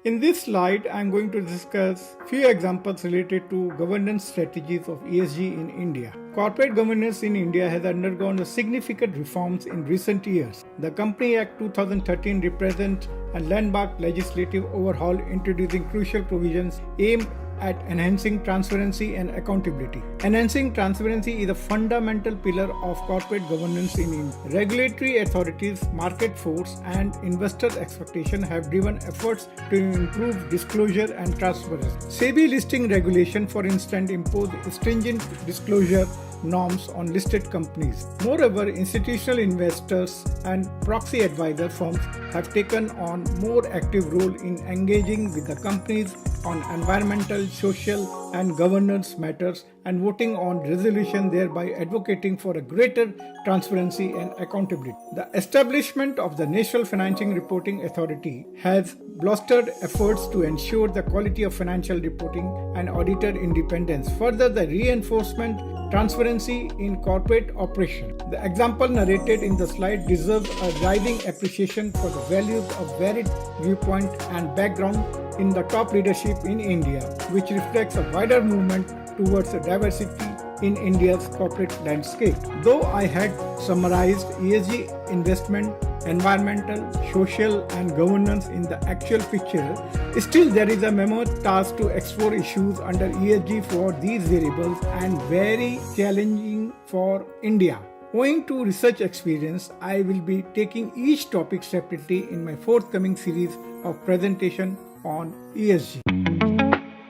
In this slide, I am going to discuss few examples related to governance strategies of ESG in India. Corporate governance in India has undergone significant reforms in recent years. The Company Act 2013 represents a landmark legislative overhaul introducing crucial provisions aimed at enhancing transparency and accountability. Enhancing transparency is a fundamental pillar of corporate governance in India. Regulatory authorities, market force, and investor expectation have driven efforts to improve disclosure and transparency. SEBI listing regulation, for instance, imposed stringent disclosure norms on listed companies. Moreover, institutional investors and proxy advisor firms have taken on more active role in engaging with the companies on environmental, social, and governance matters and voting on resolution, thereby advocating for a greater transparency and accountability. The establishment of the National Financial Reporting Authority has bolstered efforts to ensure the quality of financial reporting and auditor independence. Further, the reinforcement transparency in corporate operation. The example narrated in the slide deserves a rising appreciation for the values of varied viewpoint and background in the top leadership in India, which reflects a wider movement towards diversity in India's corporate landscape. Though I had summarized ESG investment, environmental, social, and governance in the actual picture, still there is a mammoth task to explore issues under ESG for these variables and very challenging for India. Owing to research experience, I will be taking each topic separately in my forthcoming series of presentation on ESG.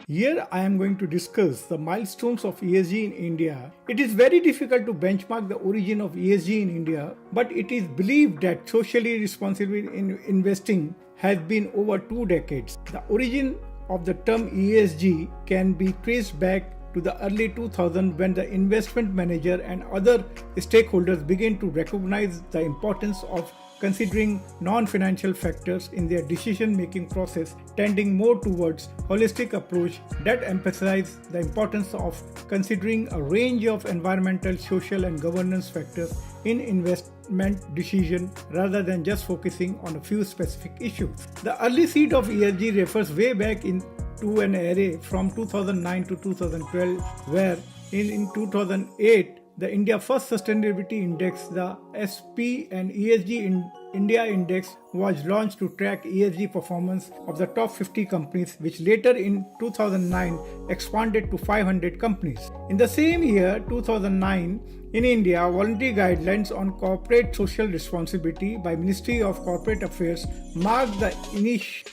Here I am going to discuss the milestones of ESG in India. It is very difficult to benchmark the origin of ESG in India, but it is believed that socially responsible investing has been over 2 decades. The origin of the term ESG can be traced back to the early 2000s when the investment manager and other stakeholders began to recognize the importance of considering non-financial factors in their decision-making process, tending more towards holistic approach that emphasize the importance of considering a range of environmental, social, and governance factors in investment decision rather than just focusing on a few specific issues. The early seed of ESG refers way back to an array from 2009 to 2012, where in 2008, the India First Sustainability Index, the SP and ESG India Index, was launched to track ESG performance of the top 50 companies, which later in 2009 expanded to 500 companies. In the same year, 2009, in India, voluntary guidelines on corporate social responsibility by Ministry of Corporate Affairs marked the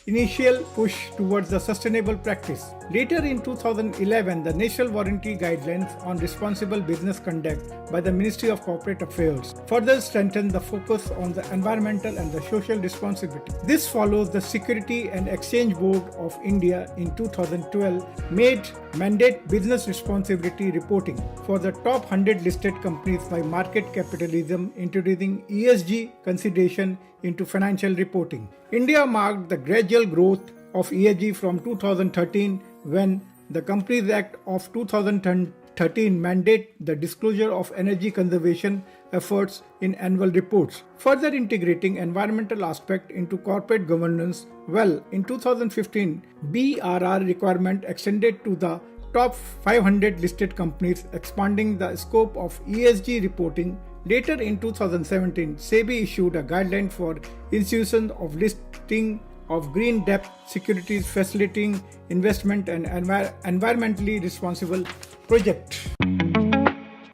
initial push towards the sustainable practice. Later in 2011, the National Voluntary Guidelines on Responsible Business Conduct by the Ministry of Corporate Affairs further strengthened the focus on the environmental and the social responsibility. This follows the Security and Exchange Board of India in 2012 made mandate business responsibility reporting for the top 100 listed companies by market capitalism, introducing ESG consideration into financial reporting. India marked the gradual growth of ESG from 2013 when the Companies Act of 2013 mandate the disclosure of energy conservation efforts in annual reports, further integrating environmental aspect into corporate governance. Well, in 2015, BRSR requirement extended to the top 500 listed companies, expanding the scope of ESG reporting. Later in 2017, SEBI issued a guideline for institutions of listing of green debt securities facilitating investment and environmentally responsible projects.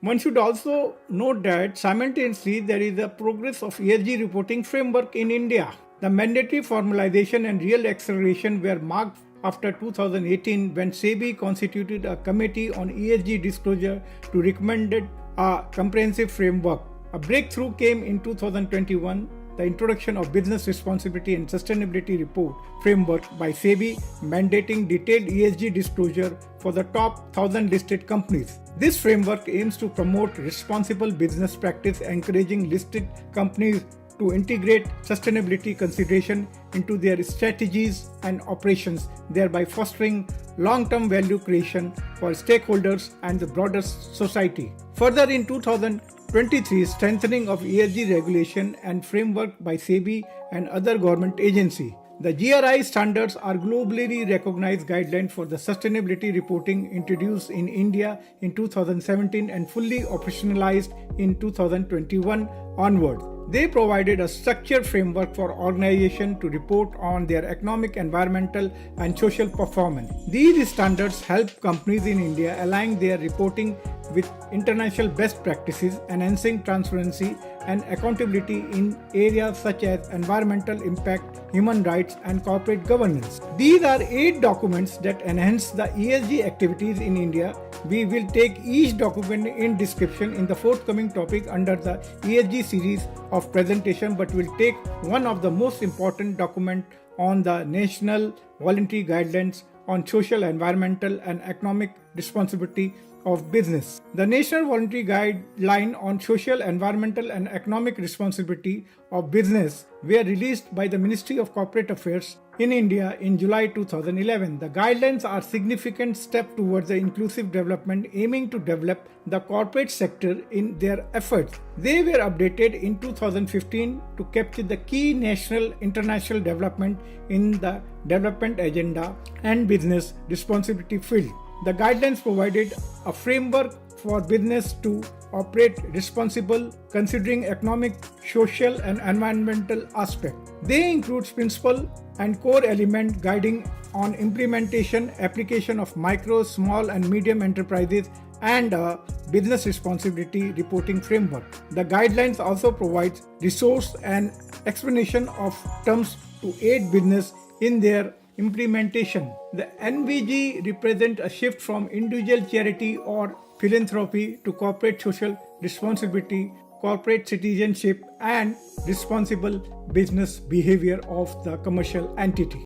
One should also note that simultaneously there is a progress of ESG reporting framework in India. The mandatory formalization and real acceleration were marked after 2018 when SEBI constituted a committee on ESG disclosure to recommend a comprehensive framework. A breakthrough came in 2021 the introduction of Business Responsibility and Sustainability Report framework by SEBI, mandating detailed ESG disclosure for the top 1,000 listed companies. This framework aims to promote responsible business practice, encouraging listed companies to integrate sustainability consideration into their strategies and operations, thereby fostering long-term value creation for stakeholders and the broader society. Further, in 2023, strengthening of ESG regulation and framework by SEBI and other government agencies. The GRI standards are globally recognized guidelines for the sustainability reporting introduced in India in 2017 and fully operationalized in 2021 onward. They provided a structured framework for organizations to report on their economic, environmental, and social performance. These standards help companies in India align their reporting with international best practices, enhancing transparency and accountability in areas such as environmental impact, human rights, and corporate governance. These are 8 documents that enhance the ESG activities in India. We will take each document in description in the forthcoming topic under the ESG series of presentation, but will take one of the most important document on the National Voluntary Guidelines on Social, Environmental, and Economic Responsibility of Business. The National Voluntary Guideline on Social, Environmental, and Economic Responsibility of Business were released by the Ministry of Corporate Affairs in India in July 2011. The guidelines are a significant step towards the inclusive development, aiming to develop the corporate sector in their efforts. They were updated in 2015 to capture the key national international development in the development agenda and business responsibility field. The guidelines provided a framework for business to operate responsible, considering economic, social, and environmental aspects. They include principles and core elements guiding on implementation, application of micro, small, and medium enterprises, and a business responsibility reporting framework. The guidelines also provide resource and explanation of terms to aid business in their implementation. The NVG represents a shift from individual charity or philanthropy to corporate social responsibility, corporate citizenship, and responsible business behavior of the commercial entity.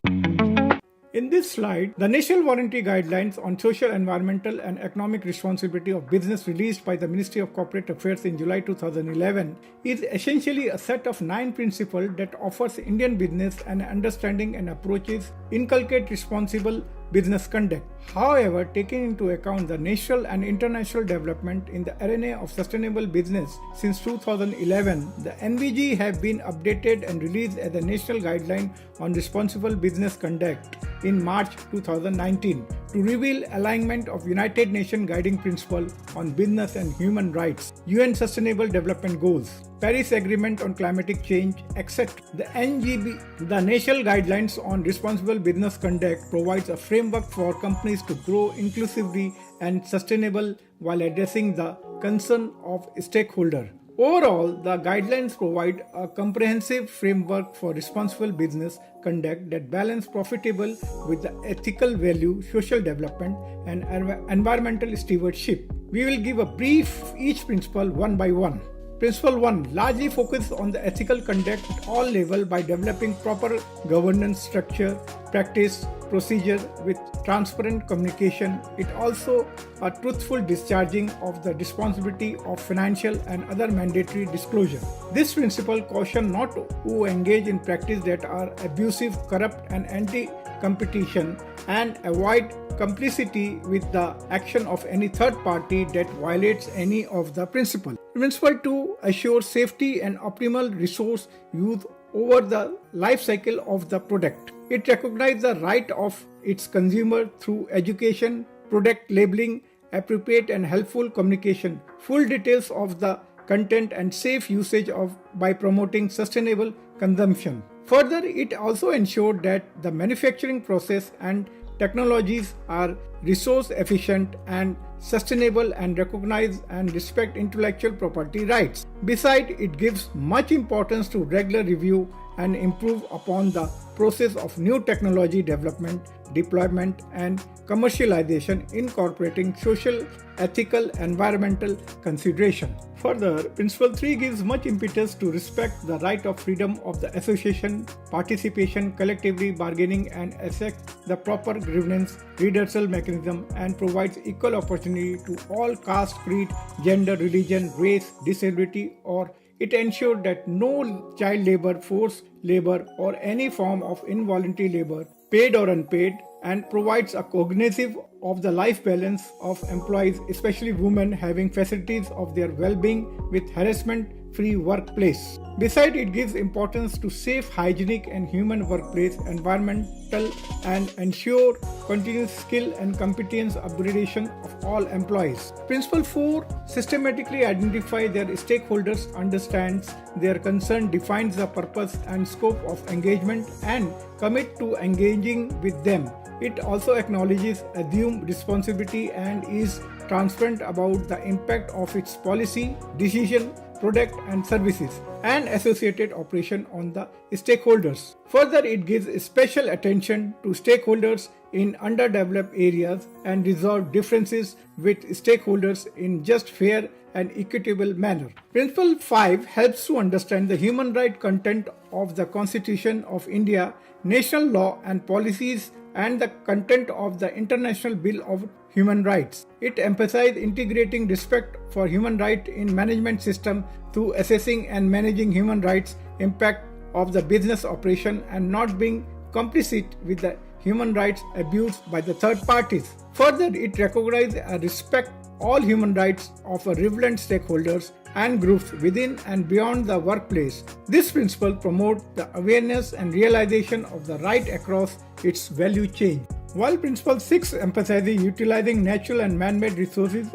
In this slide, the National Voluntary Guidelines on Social, Environmental, and Economic Responsibility of Business released by the Ministry of Corporate Affairs in July 2011 is essentially a set of 9 principles that offers Indian business an understanding and approaches inculcate responsible business conduct. However, taking into account the national and international development in the arena of sustainable business since 2011, the NVG have been updated and released as a national guideline on responsible business conduct in March 2019 to reveal alignment of United Nations Guiding Principle on Business and Human Rights, UN Sustainable Development Goals, Paris Agreement on Climatic Change, etc. The NGB, the National Guidelines on Responsible Business Conduct, provides a framework for companies to grow inclusively and sustainable while addressing the concern of stakeholders. Overall, the guidelines provide a comprehensive framework for responsible business conduct that balance profitable with the ethical value, social development, and environmental stewardship. We will give a brief of each principle one by one. Principle 1 largely focuses on the ethical conduct at all levels by developing proper governance structure, practice, procedure with transparent communication. It also a truthful discharging of the responsibility of financial and other mandatory disclosure. This principle cautions not to engage in practices that are abusive, corrupt, and anti-competition, and avoid complicity with the action of any third party that violates any of the principles. Principle 2 assures safety and optimal resource use over the life cycle of the product. It recognizes the right of its consumer through education, product labeling, appropriate and helpful communication, full details of the content, and safe usage of by promoting sustainable consumption. Further, it also ensured that the manufacturing process and technologies are resource efficient and sustainable and recognize and respect intellectual property rights. Besides, it gives much importance to regular review and improve upon the process of new technology development, deployment, and commercialization, incorporating social, ethical, environmental consideration. Further, Principle 3 gives much impetus to respect the right of freedom of the association, participation, collectively bargaining, and accept the proper grievance redressal mechanism, and provides equal opportunity to all caste, creed, gender, religion, race, disability, or it ensures that no child labor, forced labor, or any form of involuntary labor, paid or unpaid, and provides a cognitive of the life balance of employees, especially women, having facilities of their well-being with harassment-free workplace. Besides, it gives importance to safe, hygienic, and human workplace environmental and ensure continuous skill and competence upgradation of all employees. Principle 4 systematically identify their stakeholders, understands their concern, defines the purpose and scope of engagement, and commit to engaging with them. It also acknowledges assumed responsibility and is transparent about the impact of its policy, decision, product and services, and associated operation on the stakeholders. Further, it gives special attention to stakeholders in underdeveloped areas and resolve differences with stakeholders in just, fair, and equitable manner. Principle 5 helps to understand the human right content of the Constitution of India, national law and policies, and the content of the International Bill of Human Rights. It emphasizes integrating respect for human rights in management system through assessing and managing human rights impact of the business operation and not being complicit with the human rights abuse by the third parties. Further, it recognizes and respects all human rights of relevant stakeholders and groups within and beyond the workplace. This principle promotes the awareness and realization of the right across its value chain. While Principle 6 emphasizes utilizing natural and man-made resources.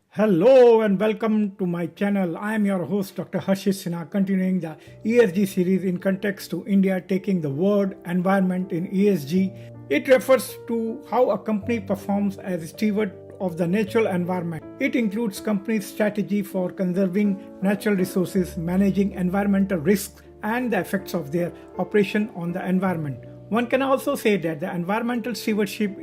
Hello and welcome to my channel. I am your host Dr. Harshit Sinha, continuing the ESG series in context to India, taking the word environment in ESG. It refers to how a company performs as steward of the natural environment. It includes company's strategy for conserving natural resources, managing environmental risks, and the effects of their operation on the environment. One can also say that the environmental stewardship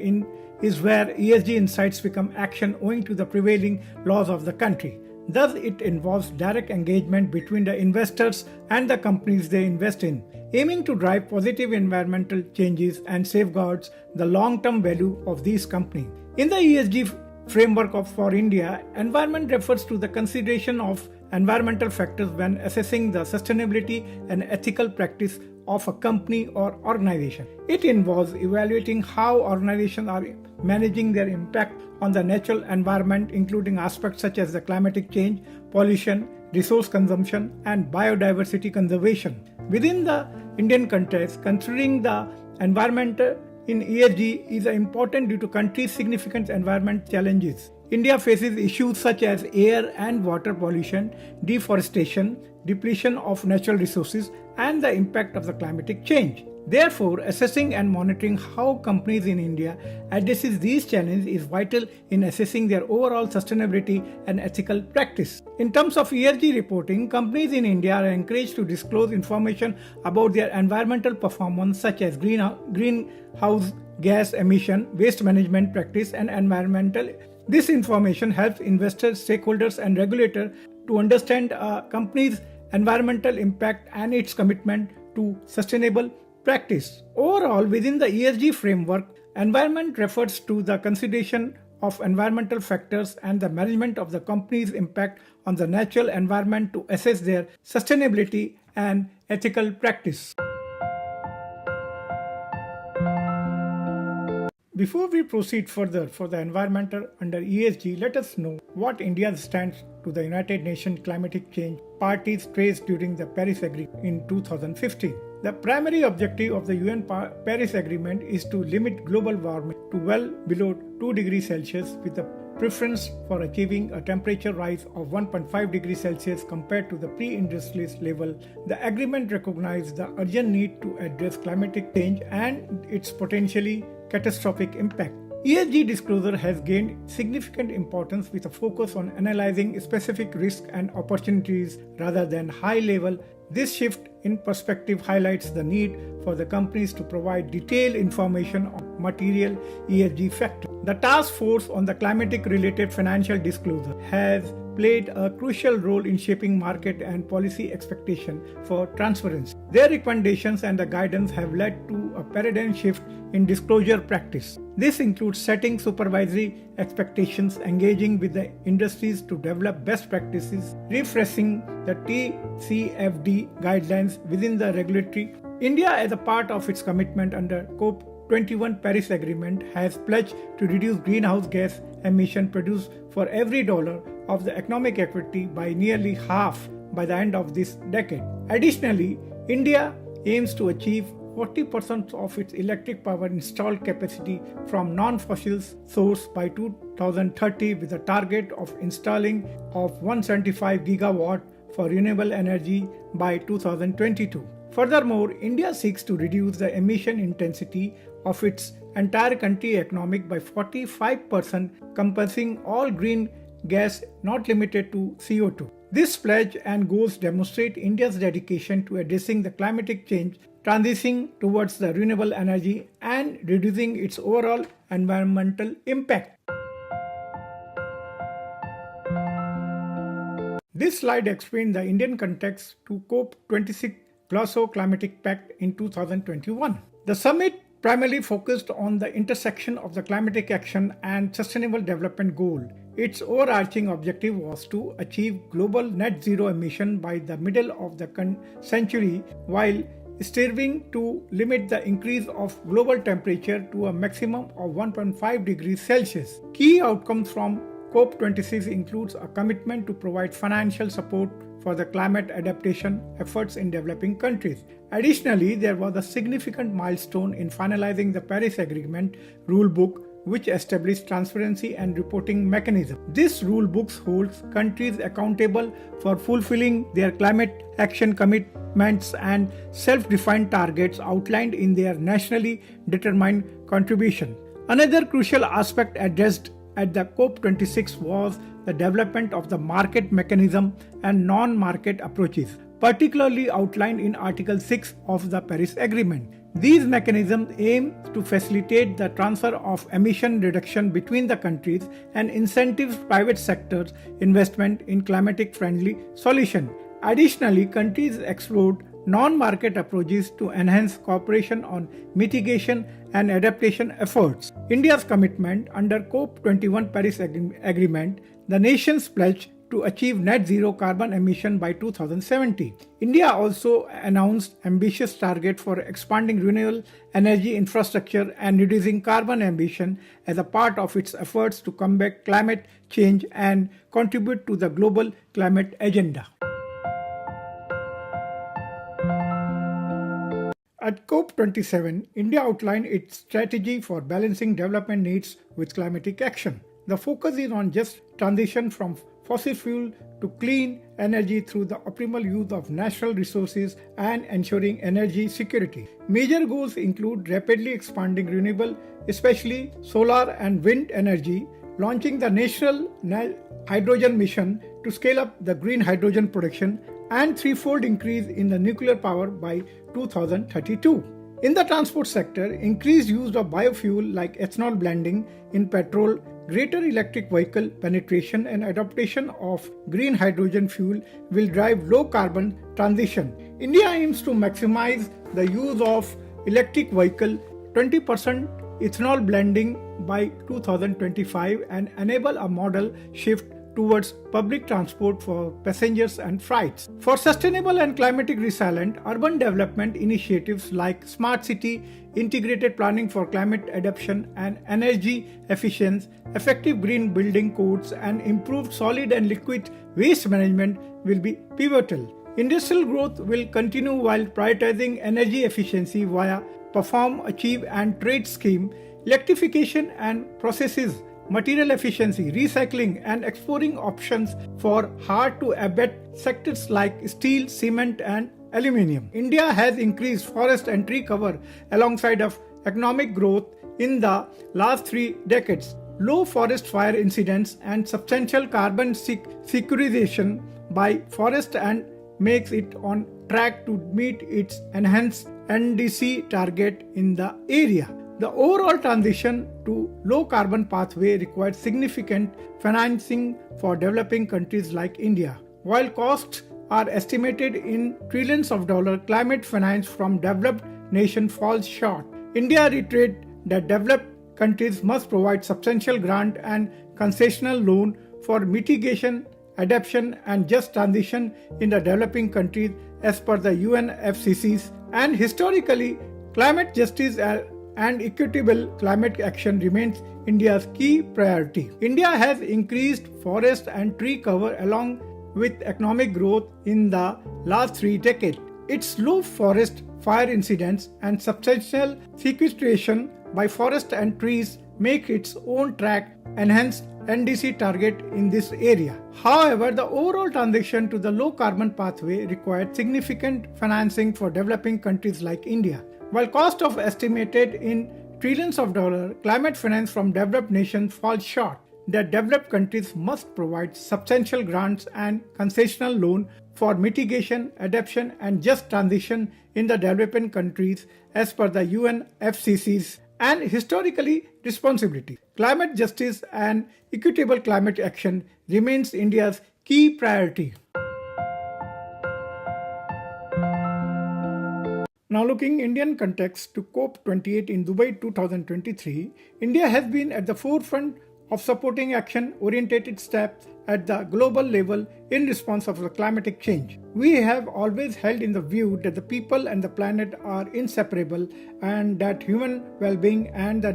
is where ESG insights become action owing to the prevailing laws of the country. Thus, it involves direct engagement between the investors and the companies they invest in, aiming to drive positive environmental changes and safeguards the long-term value of these companies. In the ESG framework for India, environment refers to the consideration of environmental factors when assessing the sustainability and ethical practice of a company or organization. It involves evaluating how organizations are managing their impact on the natural environment, including aspects such as the climatic change, pollution, resource consumption, and biodiversity conservation. Within the Indian context, considering the environment in ESG is important due to country's significant environment challenges. India faces issues such as air and water pollution, deforestation, depletion of natural resources, and the impact of the climatic change. Therefore, assessing and monitoring how companies in India addresses these challenges is vital in assessing their overall sustainability and ethical practice. In terms of ESG reporting, companies in India are encouraged to disclose information about their environmental performance such as greenhouse gas emission, waste management practice, and environmental. This information helps investors, stakeholders, and regulators to understand a company's environmental impact and its commitment to sustainable practice. Overall, within the ESG framework, environment refers to the consideration of environmental factors and the management of the company's impact on the natural environment to assess their sustainability and ethical practice. Before we proceed further for the environmental under ESG, let us know what India's stance to the United Nations climate change parties traced during the Paris Agreement in 2015. The primary objective of the UN Paris Agreement is to limit global warming to well below 2 degrees Celsius with a preference for achieving a temperature rise of 1.5 degrees Celsius compared to the pre-industrialist level. The agreement recognizes the urgent need to address climatic change and its potentially catastrophic impact. ESG disclosure has gained significant importance with a focus on analyzing specific risks and opportunities rather than high-level This shift in perspective highlights the need for the companies to provide detailed information on material ESG factors. The Task Force on the Climatic-Related Financial Disclosure has played a crucial role in shaping market and policy expectation for transparency. Their recommendations and the guidance have led to a paradigm shift in disclosure practice. This includes setting supervisory expectations, engaging with the industries to develop best practices, refreshing the TCFD guidelines within the regulatory. India, as a part of its commitment under COP21 Paris Agreement, has pledged to reduce greenhouse gas emission produced for every dollar of the economic activity by nearly half by the end of this decade. Additionally, India aims to achieve 40% of its electric power installed capacity from non-fossil source by 2030, with a target of installing of 175 gigawatt for renewable energy by 2022. Furthermore, India seeks to reduce the emission intensity of its entire country economic by 45%, encompassing all green gas not limited to CO2. This pledge and goals demonstrate India's dedication to addressing the climatic change, transitioning towards the renewable energy, and reducing its overall environmental impact. This slide explains the Indian context to COP26 Glasgow Climatic Pact in 2021. The summit primarily focused on the intersection of the climatic action and sustainable development goal. Its overarching objective was to achieve global net zero emission by the middle of the century, while striving to limit the increase of global temperature to a maximum of 1.5 degrees Celsius. Key outcomes from COP26 includes a commitment to provide financial support for the climate adaptation efforts in developing countries. Additionally, there was a significant milestone in finalizing the Paris Agreement rulebook, which established transparency and reporting mechanism. This rulebook holds countries accountable for fulfilling their climate action commitments and self-defined targets outlined in their nationally determined contribution. Another crucial aspect addressed at the COP26 was the development of the market mechanism and non-market approaches, particularly outlined in Article 6 of the Paris Agreement. These mechanisms aim to facilitate the transfer of emission reduction between the countries and incentives private sector's investment in climatic-friendly solutions. Additionally, countries explored non-market approaches to enhance cooperation on mitigation and adaptation efforts. India's commitment under COP21 Paris Agreement, the nations pledged to achieve net zero carbon emission by 2070. India also announced ambitious targets for expanding renewable energy infrastructure and reducing carbon emission as a part of its efforts to combat climate change and contribute to the global climate agenda. At COP27, India outlined its strategy for balancing development needs with climatic action. The focus is on just transition from fossil fuel to clean energy through the optimal use of natural resources and ensuring energy security. Major goals include rapidly expanding renewable, especially solar and wind energy, launching the national hydrogen mission to scale up the green hydrogen production, and threefold increase in the nuclear power by 2032. In the transport sector, increased use of biofuel like ethanol blending in petrol, greater electric vehicle penetration, and adoption of green hydrogen fuel will drive low carbon transition. India aims to maximize the use of electric vehicle, 20% ethanol blending by 2025, and enable a model shift towards public transport for passengers and freights. For sustainable and climatic resilient urban development initiatives like smart city, integrated planning for climate adaptation and energy efficiency, effective green building codes, and improved solid and liquid waste management will be pivotal. Industrial growth will continue while prioritizing energy efficiency via perform, achieve, and trade scheme, electrification and processes, material efficiency, recycling, and exploring options for hard-to-abate sectors like steel, cement, and aluminium. India has increased forest and tree cover alongside of economic growth in the last 3 decades. Low forest fire incidents and substantial carbon sequestration by forest and makes it on track to meet its enhanced NDC target in the area. The overall transition to low carbon pathway requires significant financing for developing countries like India. While costs are estimated in trillions of dollars, climate finance from developed nations falls short. India reiterated that developed countries must provide substantial grant and concessional loan for mitigation, adaptation and just transition in the developing countries as per the UNFCCC. And historically, climate justice and equitable climate action remains India's key priority. India has increased forest and tree cover along with economic growth in the last 3 decades. Its low forest fire incidents and substantial sequestration by forest and trees make its own track enhanced NDC target in this area. However, the overall transition to the low carbon pathway required significant financing for developing countries like India. While cost of estimated in trillions of dollars, climate finance from developed nations falls short. The developed countries must provide substantial grants and concessional loan for mitigation, adaptation and just transition in the developing countries as per the UNFCCC and historically responsibility. Climate justice and equitable climate action remains India's key priority. Now looking Indian context to COP28 in Dubai 2023, India has been at the forefront of supporting action-oriented steps at the global level in response of the climatic change. We have always held in the view that the people and the planet are inseparable and that human well-being and the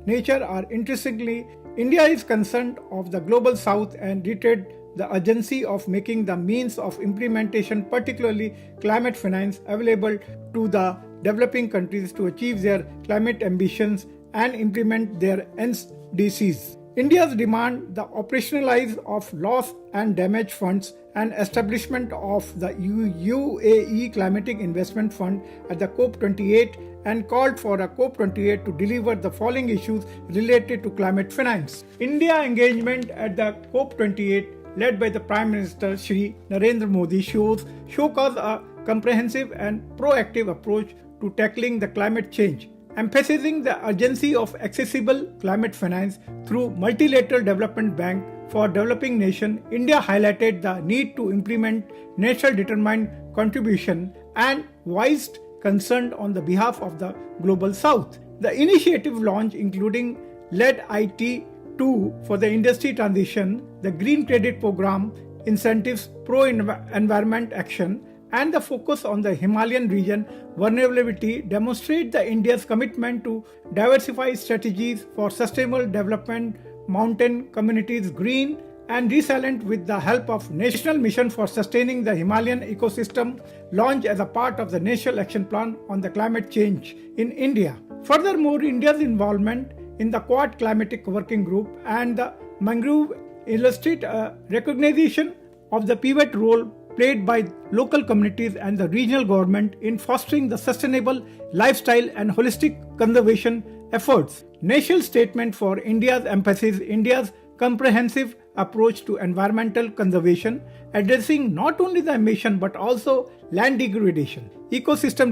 nature are intrinsically. India is concerned of the global south and reiterated the urgency of making the means of implementation, particularly climate finance, available to the developing countries to achieve their climate ambitions and implement their NDCs. India's demand the operationalize of loss and damage funds and establishment of the UAE Climatic Investment Fund at the COP28 and called for a COP28 to deliver the following issues related to climate finance. India engagement at the COP28 led by the Prime Minister Shri Narendra Modi showcase a comprehensive and proactive approach to tackling the climate change, emphasizing the urgency of accessible climate finance through multilateral development bank for developing nations. India highlighted the need to implement national determined contribution and voiced concern on the behalf of the global south. The initiative launched including LED IT2 for the industry transition, the Green Credit Program, incentives pro-environment action, and the focus on the Himalayan region vulnerability demonstrate the India's commitment to diversify strategies for sustainable development, mountain communities green and resilient with the help of National Mission for Sustaining the Himalayan Ecosystem launched as a part of the National Action Plan on the Climate Change in India. Furthermore, India's involvement in the Quad Climatic Working Group and the Mangrove illustrate a recognition of the pivot role played by local communities and the regional government in fostering the sustainable lifestyle and holistic conservation efforts. National statement for India's emphasis India's comprehensive approach to environmental conservation, addressing not only the emission but also land degradation, ecosystem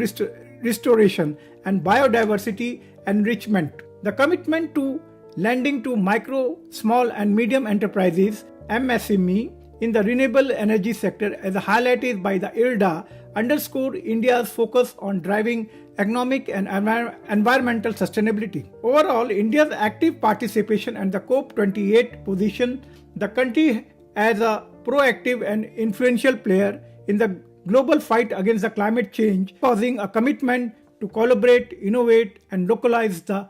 restoration and biodiversity enrichment. The commitment to lending to micro, small and medium enterprises MSME in the renewable energy sector as highlighted by the IRDA underscore India's focus on driving economic and environmental sustainability. Overall, India's active participation and the COP28 position the country as a proactive and influential player in the global fight against the climate change, causing a commitment to collaborate, innovate and localize the.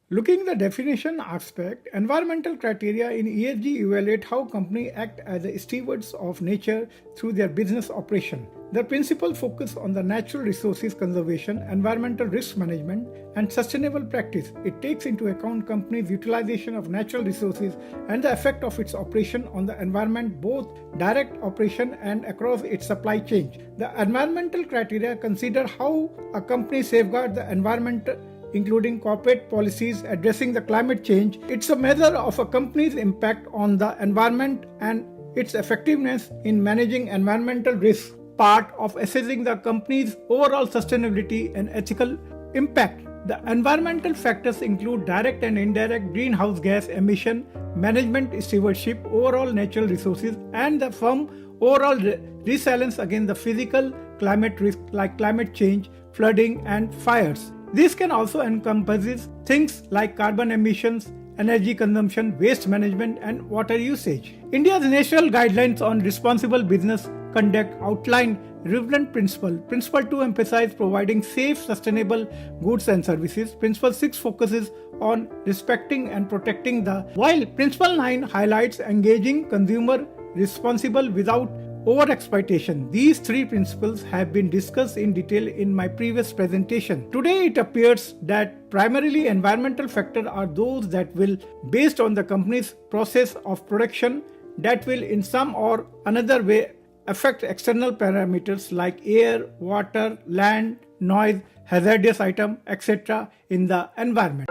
Looking at the definition aspect, environmental criteria in ESG evaluate how companies act as stewards of nature through their business operation. Their principal focus on the natural resources conservation, environmental risk management, and sustainable practice. It takes into account companies' utilization of natural resources and the effect of its operation on the environment, both direct operation and across its supply chain. The environmental criteria consider how a company safeguards the environment, including corporate policies addressing the climate change. It's a measure of a company's impact on the environment and its effectiveness in managing environmental risks, part of assessing the company's overall sustainability and ethical impact. The environmental factors include direct and indirect greenhouse gas emission, management stewardship, overall natural resources, and the firm overall resilience against the physical climate risk like climate change, flooding, and fires. This can also encompass things like carbon emissions, energy consumption, waste management, and water usage. India's national guidelines on responsible business conduct outline relevant principle. Principle 2 emphasizes providing safe, sustainable goods and services. Principle 6 focuses on respecting and protecting while Principle 9 highlights engaging consumer responsible without over-exploitation. These three principles have been discussed in detail in my previous presentation. Today it appears that primarily environmental factors are those that will, based on the company's process of production, that will in some or another way affect external parameters like air, water, land, noise, hazardous item, etc. in the environment.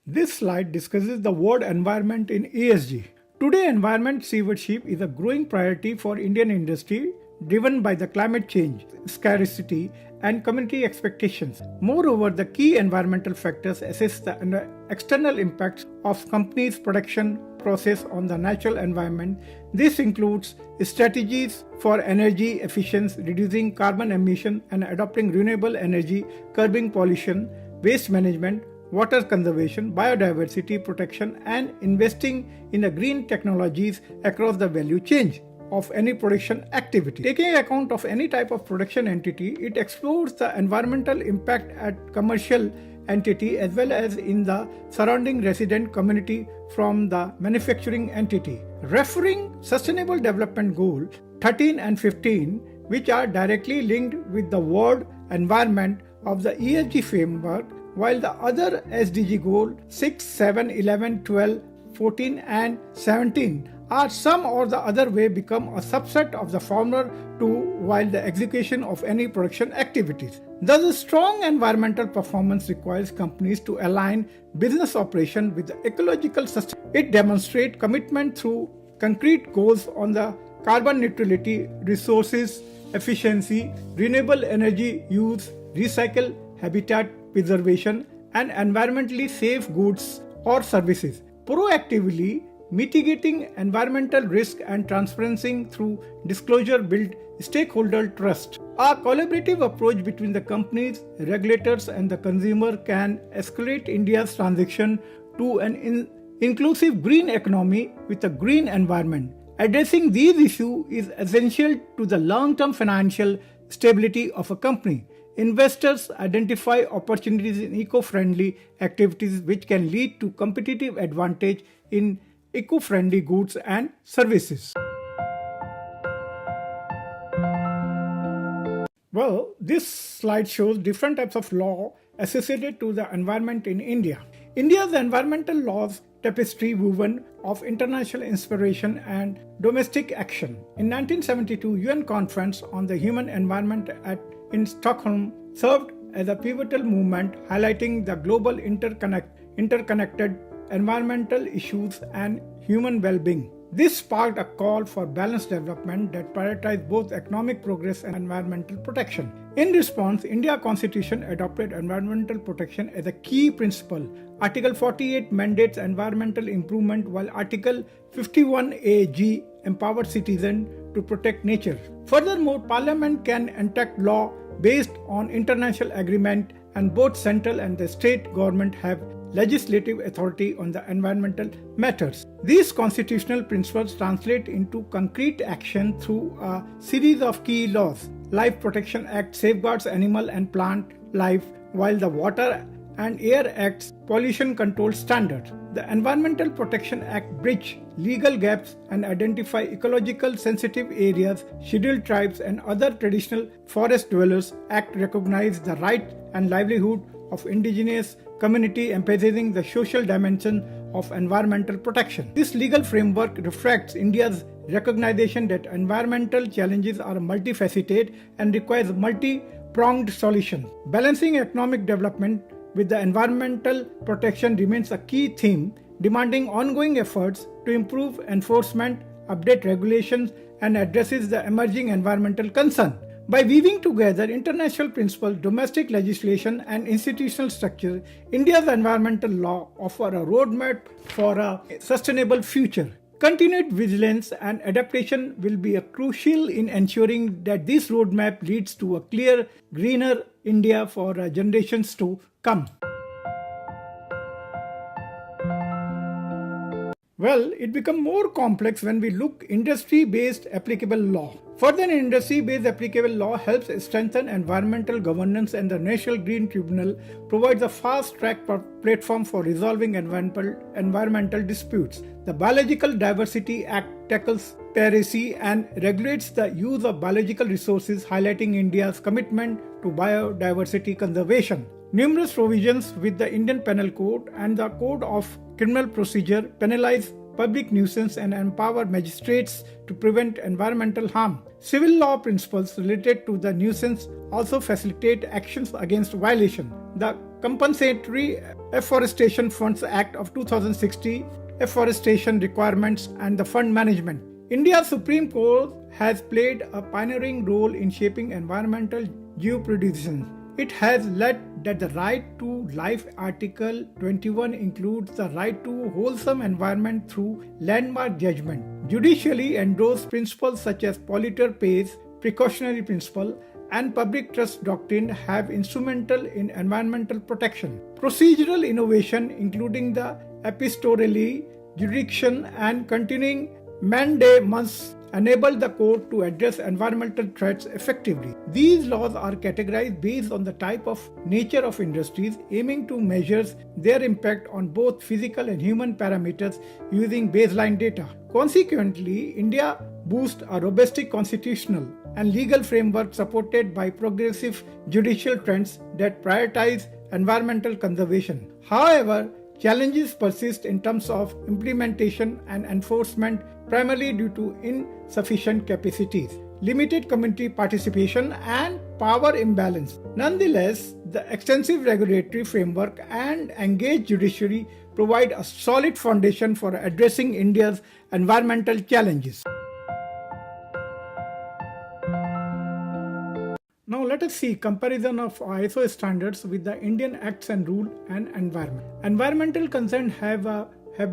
This slide discusses the word environment in ESG. Today, environment stewardship is a growing priority for Indian industry, driven by the climate change, scarcity, and community expectations. Moreover, the key environmental factors assess the external impacts of companies' production process on the natural environment. This includes strategies for energy efficiency, reducing carbon emission, and adopting renewable energy, curbing pollution, waste management, water conservation, biodiversity protection, and investing in the green technologies across the value chain of any production activity. Taking account of any type of production entity, it explores the environmental impact at commercial entity as well as in the surrounding resident community from the manufacturing entity. Referring Sustainable Development Goal 13 and 15, which are directly linked with the word environment of the ESG framework, while the other SDG goal 6, 7, 11, 12, 14 and 17 are some or the other way become a subset of the former two while the execution of any production activities. Thus, a strong environmental performance requires companies to align business operation with the ecological sustainability. It demonstrates commitment through concrete goals on the carbon neutrality, resources efficiency, renewable energy use, recycle, habitat preservation, and environmentally safe goods or services. Proactively mitigating environmental risk and transparency through disclosure build stakeholder trust. A collaborative approach between the companies, regulators, and the consumer can accelerate India's transition to an inclusive green economy with a green environment. Addressing these issues is essential to the long-term financial stability of a company. Investors identify opportunities in eco-friendly activities which can lead to competitive advantage in eco-friendly goods and services. Well, this slide shows different types of law associated to the environment in India. India's environmental laws tapestry woven of international inspiration and domestic action. In 1972, UN Conference on the Human Environment in Stockholm served as a pivotal movement highlighting the global interconnected environmental issues and human well-being. This sparked a call for balanced development that prioritized both economic progress and environmental protection. In response, India Constitution adopted environmental protection as a key principle. Article 48 mandates environmental improvement, while Article 51AG empowers citizens to protect nature. Furthermore, Parliament can enact law based on international agreement, and both central and the state government have legislative authority on the environmental matters. These constitutional principles translate into concrete action through a series of key laws. Life Protection Act safeguards animal and plant life, while the Water and Air Act's pollution control standards. The Environmental Protection Act bridge legal gaps and identify ecological sensitive areas. Scheduled tribes and other traditional forest dwellers act recognize the right and livelihood of indigenous community, emphasizing the social dimension of environmental protection. This legal framework reflects India's recognition that environmental challenges are multifaceted and requires multi-pronged solutions. Balancing economic development with the environmental protection remains a key theme. demanding ongoing efforts to improve enforcement, update regulations, and addresses the emerging environmental concern. By weaving together international principles, domestic legislation, and institutional structure, India's environmental law offer a roadmap for a sustainable future. Continued vigilance and adaptation will be crucial in ensuring that this roadmap leads to a clear, greener India for generations to come. Well, it becomes more complex when we look industry-based applicable law. Further, industry-based applicable law helps strengthen environmental governance, and the National Green Tribunal provides a fast-track platform for resolving environmental disputes. The Biological Diversity Act tackles piracy and regulates the use of biological resources, highlighting India's commitment to biodiversity conservation. Numerous provisions with the Indian Penal Code and the Code of Criminal Procedure penalize public nuisance and empower magistrates to prevent environmental harm. Civil law principles related to the nuisance also facilitate actions against violation. The Compensatory Afforestation Funds Act of 2016, afforestation requirements, and the fund management. India's Supreme Court has played a pioneering role in shaping environmental jurisprudence. It has led that the right to life Article 21 includes the right to wholesome environment through landmark judgment. Judicially endorsed principles such as polluter pays, precautionary principle, and public trust doctrine have instrumental in environmental protection. Procedural innovation, including the epistolary jurisdiction and continuing mandamus, enable the court to address environmental threats effectively. These laws are categorized based on the type of nature of industries, aiming to measure their impact on both physical and human parameters using baseline data. Consequently, India boasts a robust constitutional and legal framework supported by progressive judicial trends that prioritize environmental conservation. However, challenges persist in terms of implementation and enforcement, primarily due to insufficient capacities, limited community participation, and power imbalance. Nonetheless, the extensive regulatory framework and engaged judiciary provide a solid foundation for addressing India's environmental challenges. Now let us see comparison of ISO standards with the Indian Acts and Rules and environment. Environmental concerns have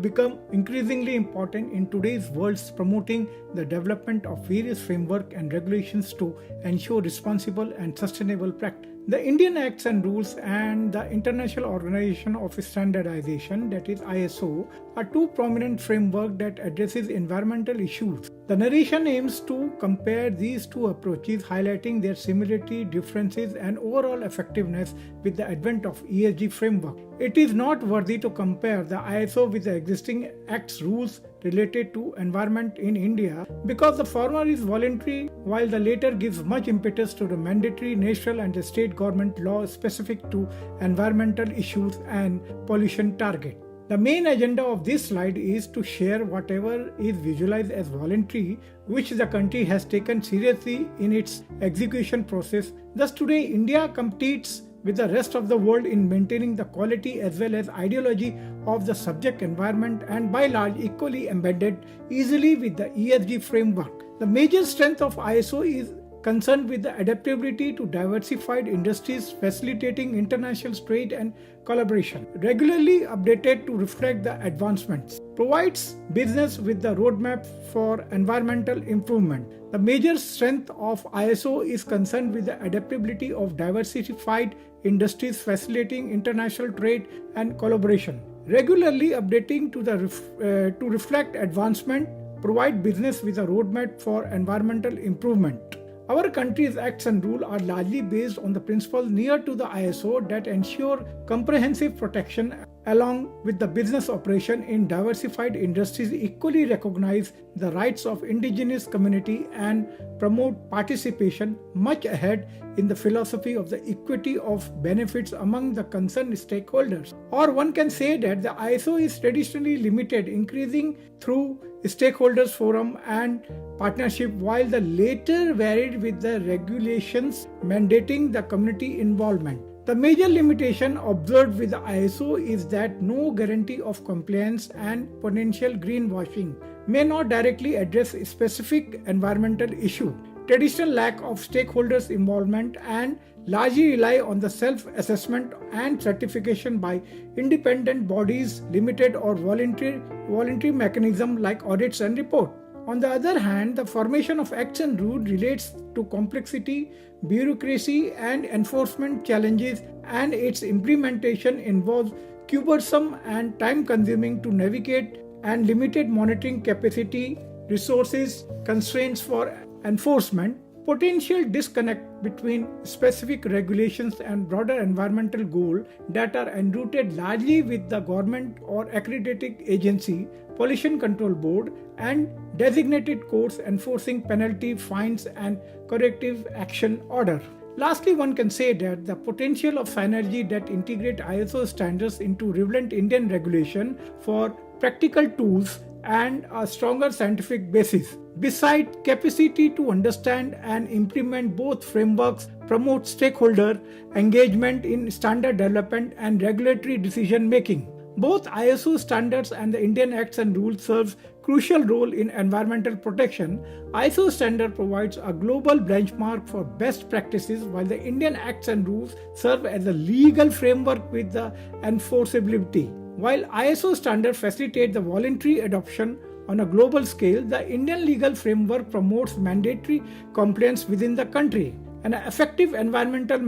become increasingly important in today's world, promoting the development of various frameworks and regulations to ensure responsible and sustainable practice. The Indian Acts and Rules and the International Organization of Standardization, that is ISO, are two prominent frameworks that addresses environmental issues. The narration aims to compare these two approaches, highlighting their similarity, differences, and overall effectiveness with the advent of ESG framework. It is noteworthy to compare the ISO with the existing Acts rules related to environment in India because the former is voluntary while the latter gives much impetus to the mandatory national and the state government laws specific to environmental issues and pollution target. The main agenda of this slide is to share whatever is visualized as voluntary, which the country has taken seriously in its execution process. Thus today India competes with the rest of the world in maintaining the quality as well as ideology of the subject environment, and by large equally embedded easily with the ESG framework. The major strength of ISO is concerned with the adaptability to diversified industries, facilitating international trade and collaboration, regularly updated to reflect the advancements, provides business with the roadmap for environmental improvement. The major strength of ISO is concerned with the adaptability of diversified industries, facilitating international trade and collaboration, regularly updating to reflect advancement, provide business with a roadmap for environmental improvement. Our country's acts and rules are largely based on the principles near to the ISO that ensure comprehensive protection along with the business operation in diversified industries, equally recognize the rights of indigenous community and promote participation much ahead in the philosophy of the equity of benefits among the concerned stakeholders. Or one can say that the ISO is traditionally limited, increasing through stakeholders forum and partnership, while the later varied with the regulations mandating the community involvement. The major limitation observed with the ISO is that no guarantee of compliance and potential greenwashing may not directly address a specific environmental issue. Traditional lack of stakeholders' involvement and largely rely on the self-assessment and certification by independent bodies, limited or voluntary mechanisms like audits and report. On the other hand, the formation of acts and rules relates to complexity, bureaucracy, and enforcement challenges, and its implementation involves cumbersome and time-consuming to navigate and limited monitoring capacity, resources, constraints for enforcement, potential disconnect between specific regulations and broader environmental goals that are enrooted largely with the government or accrediting agency, pollution control board, and designated courts enforcing penalty, fines, and corrective action order. Lastly, one can say that the potential of synergy that integrate ISO standards into relevant Indian regulation for practical tools and a stronger scientific basis. Besides, capacity to understand and implement both frameworks promote stakeholder engagement in standard development and regulatory decision making. Both ISO standards and the Indian Acts and Rules serve crucial role in environmental protection. ISO standard provides a global benchmark for best practices, while the Indian Acts and Rules serve as a legal framework with the enforceability. While ISO standards facilitate the voluntary adoption on a global scale, the Indian legal framework promotes mandatory compliance within the country. An effective environmental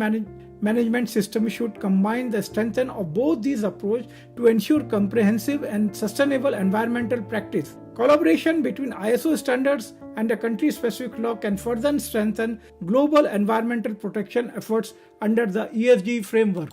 management system should combine the strength of both these approaches to ensure comprehensive and sustainable environmental practice. Collaboration between ISO standards and the country-specific law can further strengthen global environmental protection efforts under the ESG framework.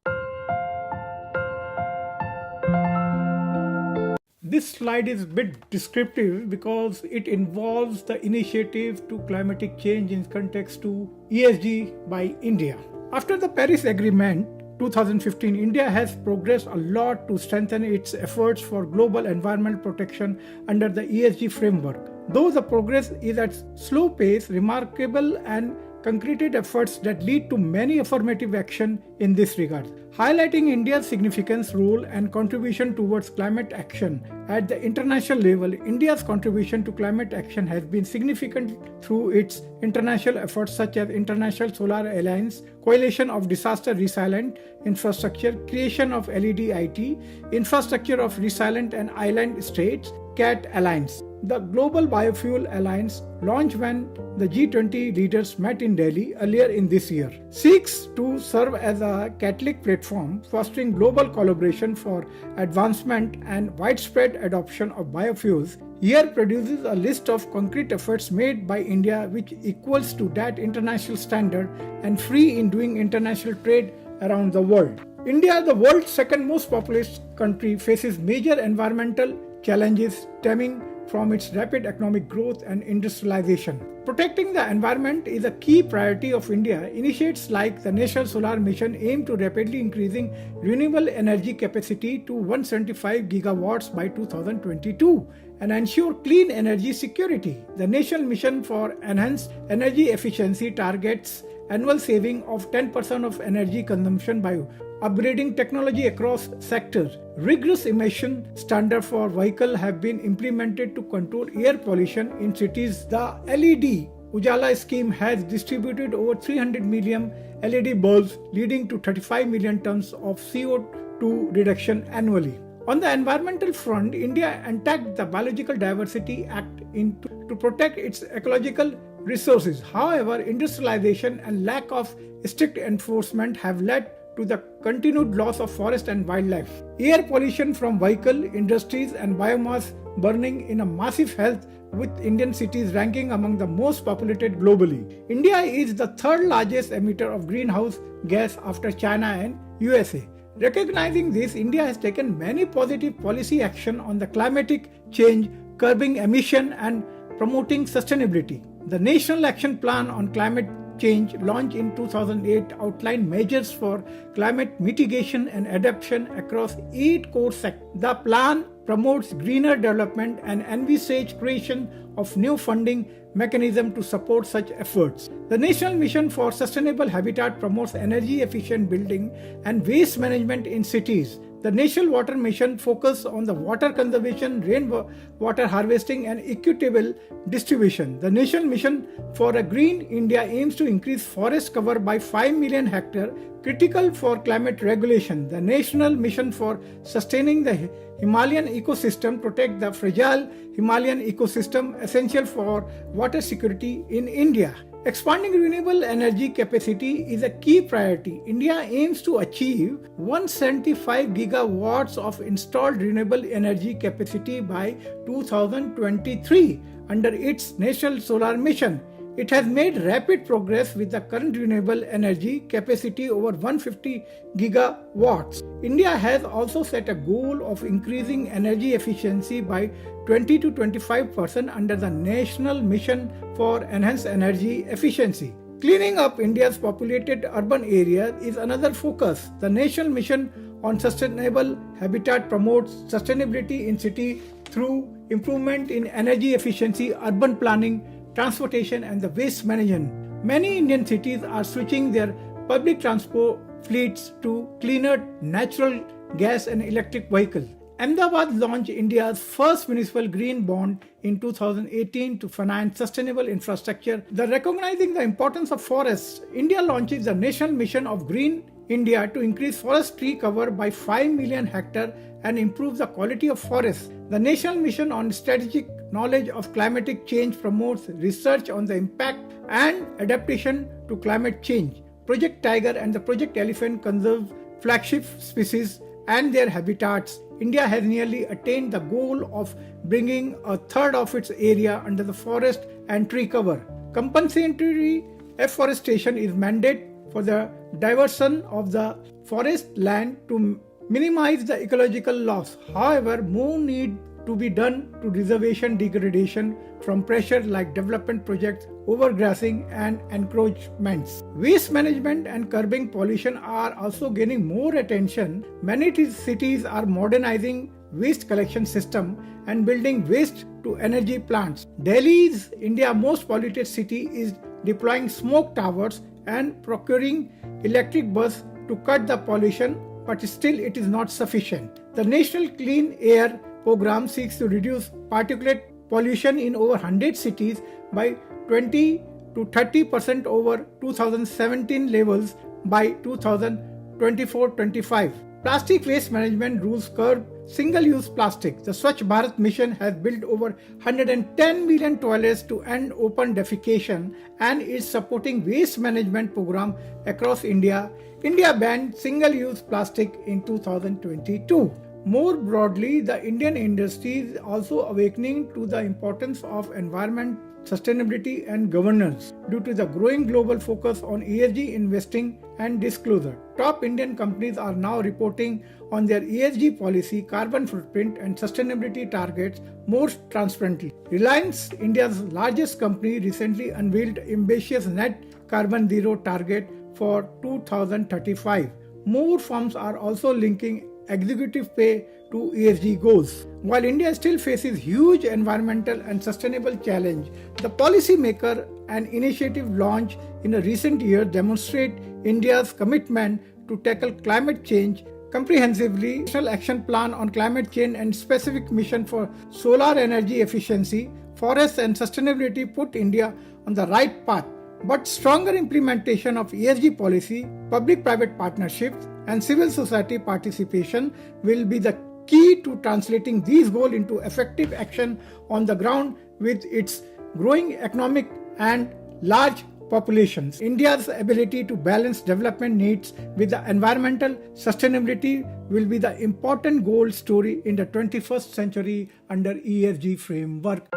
This slide is a bit descriptive because it involves the initiative to climatic change in context to ESG by India. After the Paris Agreement 2015, India has progressed a lot to strengthen its efforts for global environmental protection under the ESG framework. Though the progress is at slow pace, remarkable and concreted efforts that lead to many affirmative action in this regard, highlighting India's significant role and contribution towards climate action. At the international level, India's contribution to climate action has been significant through its international efforts such as International Solar Alliance, Coalition of Disaster Resilient Infrastructure, creation of LED-IT, Infrastructure of Resilient and Island States, CAT Alliance. The Global Biofuel Alliance, launched when the G20 leaders met in Delhi earlier in this year, seeks to serve as a catalytic platform fostering global collaboration for advancement and widespread adoption of biofuels. Here produces a list of concrete efforts made by India which equals to that international standard and free in doing international trade around the world. India, the world's second most populous country, faces major environmental challenges stemming from its rapid economic growth and industrialization. Protecting the environment is a key priority of India. Initiatives like the National Solar Mission aim to rapidly increasing renewable energy capacity to 175 gigawatts by 2022 and ensure clean energy security. The National Mission for Enhanced Energy Efficiency targets annual saving of 10% of energy consumption by upgrading technology across sectors. Rigorous emission standards for vehicles have been implemented to control air pollution in cities. The LED Ujala scheme has distributed over 300 million LED bulbs, leading to 35 million tons of CO2 reduction annually. On the environmental front, India enacted the Biological Diversity Act to protect its ecological resources. However, industrialization and lack of strict enforcement have led to the continued loss of forest and wildlife. Air pollution from vehicle, industries and biomass burning in a massive health, with Indian cities ranking among the most populated globally. India is the third largest emitter of greenhouse gas after China and USA. Recognizing this, India has taken many positive policy action on the climatic change, curbing emission and promoting sustainability. The National Action Plan on Climate Change, launched in 2008, outlined measures for climate mitigation and adaptation across 8 core sectors. The plan promotes greener development and envisages creation of new funding mechanism to support such efforts. The National Mission for Sustainable Habitat promotes energy efficient building and waste management in cities. The National Water Mission focuses on the water conservation, rainwater harvesting and equitable distribution. The National Mission for a Green India aims to increase forest cover by 5 million hectares, critical for climate regulation. The National Mission for Sustaining the Himalayan Ecosystem protect the fragile Himalayan ecosystem essential for water security in India. Expanding renewable energy capacity is a key priority. India aims to achieve 175 gigawatts of installed renewable energy capacity by 2023 under its National Solar Mission. It has made rapid progress with the current renewable energy capacity over 150 gigawatts. India has also set a goal of increasing energy efficiency by 20 to 25% under the National Mission for Enhanced Energy Efficiency. Cleaning up India's populated urban areas is another focus. The National Mission on Sustainable Habitat promotes sustainability in cities through improvement in energy efficiency, urban planning, transportation and the waste management. Many Indian cities are switching their public transport fleets to cleaner natural gas and electric vehicles. Ahmedabad launched India's first municipal green bond in 2018 to finance sustainable infrastructure. Recognizing the importance of forests, India launches the National Mission of Green India to increase forest tree cover by 5 million hectares and improve the quality of forests. The National Mission on Strategic Knowledge of Climatic Change promotes research on the impact and adaptation to climate change. Project Tiger and the Project Elephant conserve flagship species and their habitats. India has nearly attained the goal of bringing a third of its area under the forest and tree cover. Compensatory afforestation is mandated for the diversion of the forest land to minimize the ecological loss. However, more need to be done to reservation degradation from pressure like development projects, overgrazing and encroachments. Waste management and curbing pollution are also gaining more attention. Many cities are modernizing waste collection system and building waste to energy plants. Delhi's India's most polluted city is deploying smoke towers and procuring electric bus to cut the pollution, but still it is not sufficient. The National Clean Air Program seeks to reduce particulate pollution in over 100 cities by 20 to 30% over 2017 levels by 2024-25. Plastic waste management rules curb single-use plastic. The Swachh Bharat mission has built over 110 million toilets to end open defecation and is supporting waste management program across India. India banned single-use plastic in 2022. More broadly, the Indian industry is also awakening to the importance of environment, sustainability and governance due to the growing global focus on ESG investing and disclosure. Top Indian companies are now reporting on their ESG policy, carbon footprint and sustainability targets more transparently. Reliance, India's largest company, recently unveiled ambitious net carbon zero target for 2035. More firms are also linking executive pay to ESG goals. While India still faces huge environmental and sustainable challenge, the policymaker and initiative launched in a recent year demonstrate India's commitment to tackle climate change comprehensively. National Action Plan on Climate Change and specific mission for solar energy efficiency, forests and sustainability put India on the right path. But stronger implementation of ESG policy, public-private partnerships and civil society participation will be the key to translating these goals into effective action on the ground with its growing economic and large populations. India's ability to balance development needs with the environmental sustainability will be the important goal story in the 21st century under ESG framework.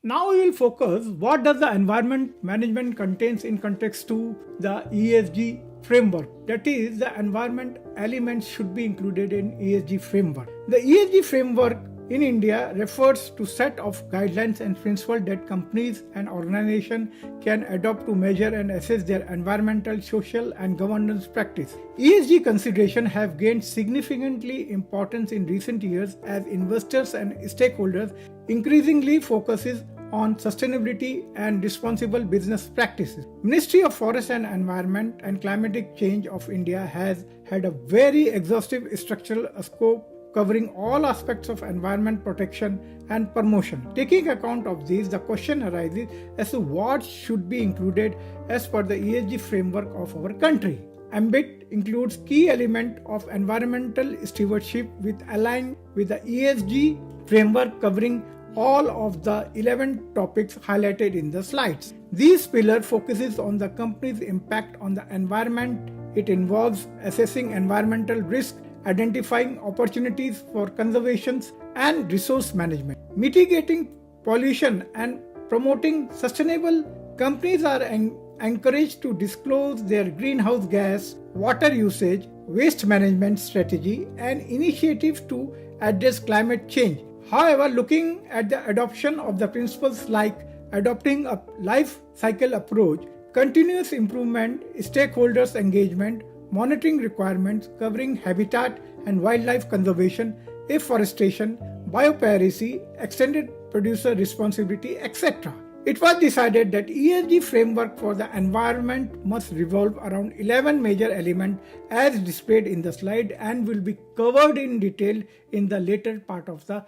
Now we will focus what does the environment management contains in context to the ESG framework. That is, the environment elements should be included in ESG framework. The ESG framework in India refers to set of guidelines and principles that companies and organizations can adopt to measure and assess their environmental, social and governance practice. ESG considerations have gained significantly importance in recent years as investors and stakeholders increasingly focuses on sustainability and responsible business practices. Ministry of Forest and Environment and Climatic Change of India has had a very exhaustive structural scope covering all aspects of environment protection and promotion. Taking account of this, the question arises as to what should be included as per the ESG framework of our country. Ambit includes key element of environmental stewardship with aligned with the ESG framework covering all of the 11 topics highlighted in the slides. These pillars focuses on the company's impact on the environment. It involves assessing environmental risk, identifying opportunities for conservation and resource management, mitigating pollution and promoting sustainable. Companies are encouraged to disclose their greenhouse gas, water usage, waste management strategy and initiatives to address climate change. However, looking at the adoption of the principles like adopting a life cycle approach, continuous improvement, stakeholders engagement, monitoring requirements covering habitat and wildlife conservation, afforestation, biopiracy, extended producer responsibility, etc. It was decided that ESG framework for the environment must revolve around 11 major elements as displayed in the slide and will be covered in detail in the later part of the.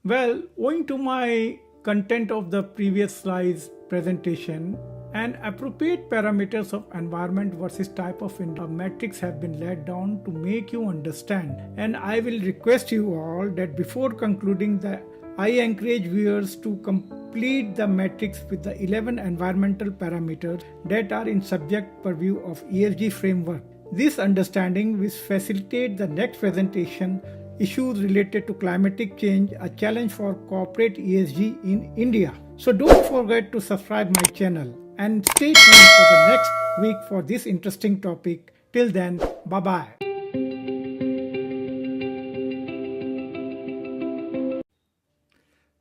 Well, owing to my content of the previous slide's presentation, and appropriate parameters of environment versus type of metrics have been laid down to make you understand. And I will request you all that before concluding I encourage viewers to complete the metrics with the 11 environmental parameters that are in subject purview of ESG framework. This understanding will facilitate the next presentation, issues related to climatic change, a challenge for corporate ESG in India. So don't forget to subscribe my channel and stay tuned for the next week for this interesting topic. Till then, bye-bye.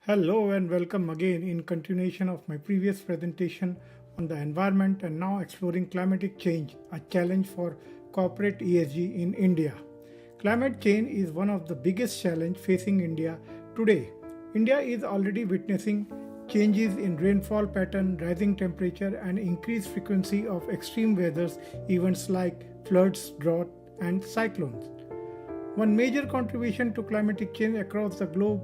Hello and welcome again in continuation of my previous presentation on the environment and now exploring climatic change, a challenge for corporate ESG in India. Climate change is one of the biggest challenges facing India today. India is already witnessing changes in rainfall pattern, rising temperature and increased frequency of extreme weather events like floods, drought and cyclones. One major contribution to climatic change across the globe,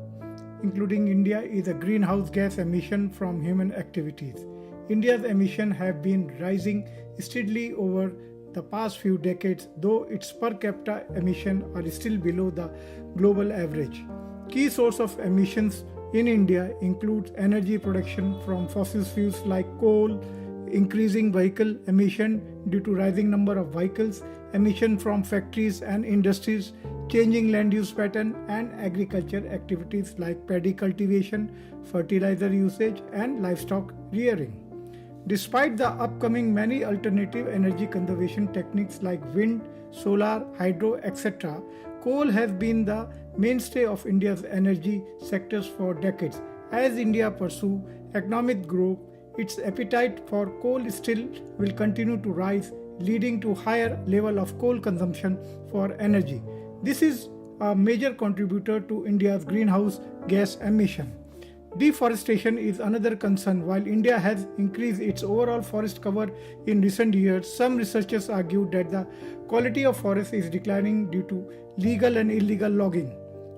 including India, is the greenhouse gas emission from human activities. India's emissions have been rising steadily over the past few decades, though its per capita emissions are still below the global average. Key sources of emissions in India includes energy production from fossil fuels like coal, increasing vehicle emission due to rising number of vehicles, emission from factories and industries, changing land use pattern and agriculture activities like paddy cultivation, fertilizer usage and livestock rearing. Despite the upcoming many alternative energy conservation techniques like wind, solar, hydro, etc., coal has been the mainstay of India's energy sectors for decades. As India pursues economic growth, its appetite for coal still will continue to rise, leading to higher level of coal consumption for energy. This is a major contributor to India's greenhouse gas emission. Deforestation is another concern. While India has increased its overall forest cover in recent years, some researchers argue that the quality of forest is declining due to legal and illegal logging.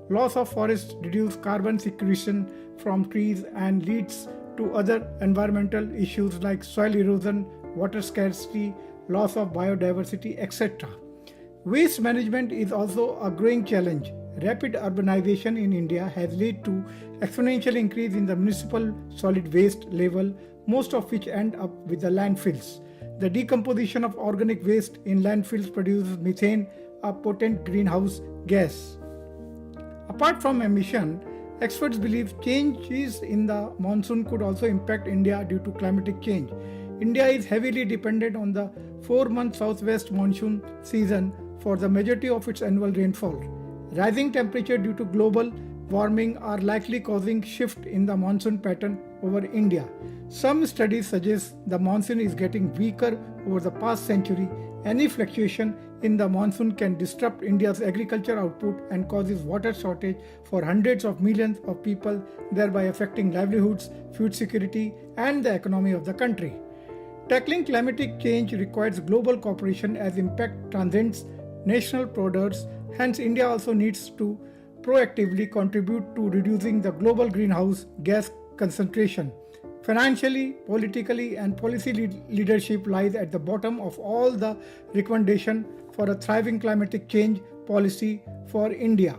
Loss of forest reduces carbon sequestration from trees and leads to other environmental issues like soil erosion, water scarcity, loss of biodiversity, etc. Waste management is also a growing challenge. Rapid urbanization in India has led to exponential increase in the municipal solid waste level, most of which end up with the landfills. The decomposition of organic waste in landfills produces methane, a potent greenhouse gas. Apart from emission, experts believe changes in the monsoon could also impact India due to climatic change. India is heavily dependent on the 4-month southwest monsoon season for the majority of its annual rainfall. Rising temperature due to global warming are likely causing shift in the monsoon pattern over India. Some studies suggest the monsoon is getting weaker over the past century. Any fluctuation in the monsoon can disrupt India's agriculture output and causes water shortage for hundreds of millions of people, thereby affecting livelihoods, food security, and the economy of the country. Tackling climatic change requires global cooperation as impact transcends national borders. Hence, India also needs to proactively contribute to reducing the global greenhouse gas concentration. Financially, politically, and policy leadership lies at the bottom of all the recommendation for a thriving climatic change policy for India.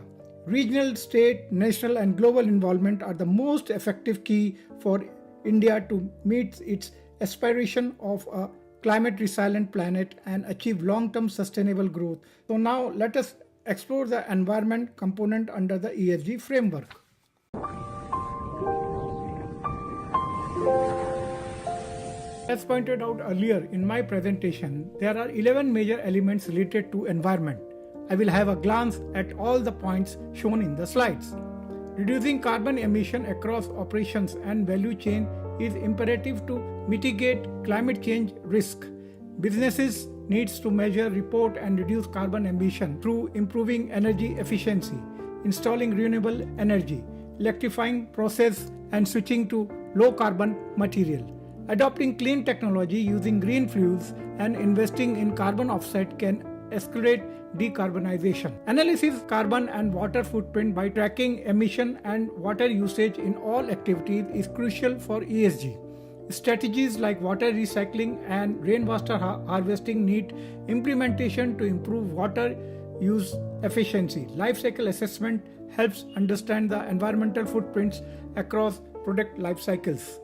Regional, state, national, and global involvement are the most effective key for India to meet its aspiration of a climate resilient planet and achieve long-term sustainable growth. So now let us explore the environment component under the ESG framework. As pointed out earlier in my presentation, there are 11 major elements related to environment. I will have a glance at all the points shown in the slides. Reducing carbon emission across operations and value chain is imperative to mitigate climate change risk. Businesses needs to measure, report, and reduce carbon emission through improving energy efficiency, installing renewable energy, electrifying process, and switching to low carbon material. Adopting clean technology using green fuels and investing in carbon offset can accelerate decarbonization. Analysis carbon and water footprint by tracking emission and water usage in all activities is crucial for ESG. Strategies like water recycling and rainwater harvesting need implementation to improve water use efficiency. Life cycle assessment helps understand the environmental footprints across product life cycles.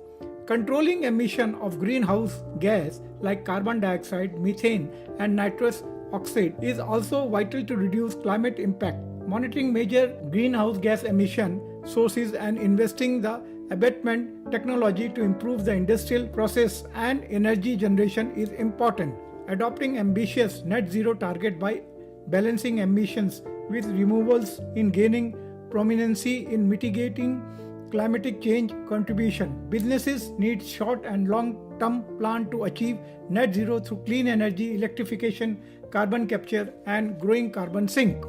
Controlling emission of greenhouse gas like carbon dioxide, methane, and nitrous oxide is also vital to reduce climate impact. Monitoring major greenhouse gas emission sources and investing the abatement technology to improve the industrial process and energy generation is important. Adopting ambitious net zero target by balancing emissions with removals in gaining prominency in mitigating climatic change contribution. Businesses need short and long-term plan to achieve net zero through clean energy, electrification, carbon capture, and growing carbon sink.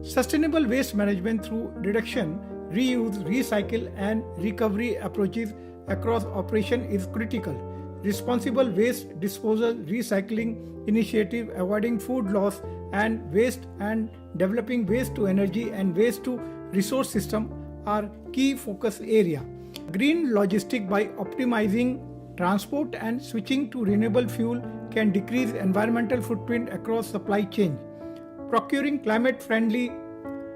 Sustainable waste management through reduction, reuse, recycle, and recovery approaches across operation is critical. Responsible waste disposal, recycling initiative, avoiding food loss and waste, and developing waste to energy and waste to resource system are key focus area. Green logistic by optimizing transport and switching to renewable fuel can decrease environmental footprint across supply chain. Procuring climate-friendly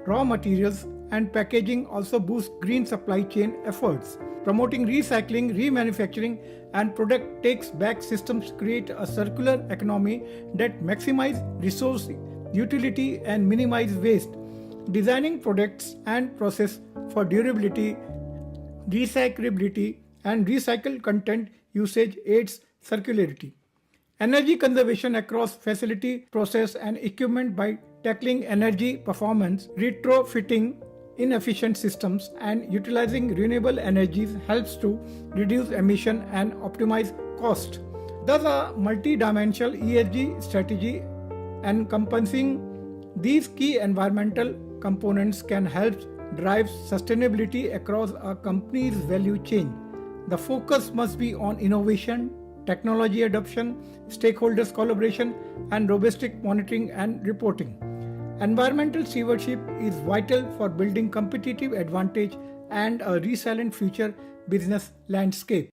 raw materials and packaging also boosts green supply chain efforts. Promoting recycling, remanufacturing, and product takes back systems create a circular economy that maximize resource utility and minimize waste. Designing products and process for durability, recyclability, and recycled content usage aids circularity. Energy conservation across facility, process, and equipment by tackling energy performance, retrofitting inefficient systems, and utilizing renewable energies helps to reduce emission and optimize cost. Thus, a multi-dimensional ESG strategy encompassing these key environmental components can help drive sustainability across a company's value chain. The focus must be on innovation, technology adoption, stakeholders collaboration, and robust monitoring and reporting. Environmental stewardship is vital for building competitive advantage and a resilient future business landscape.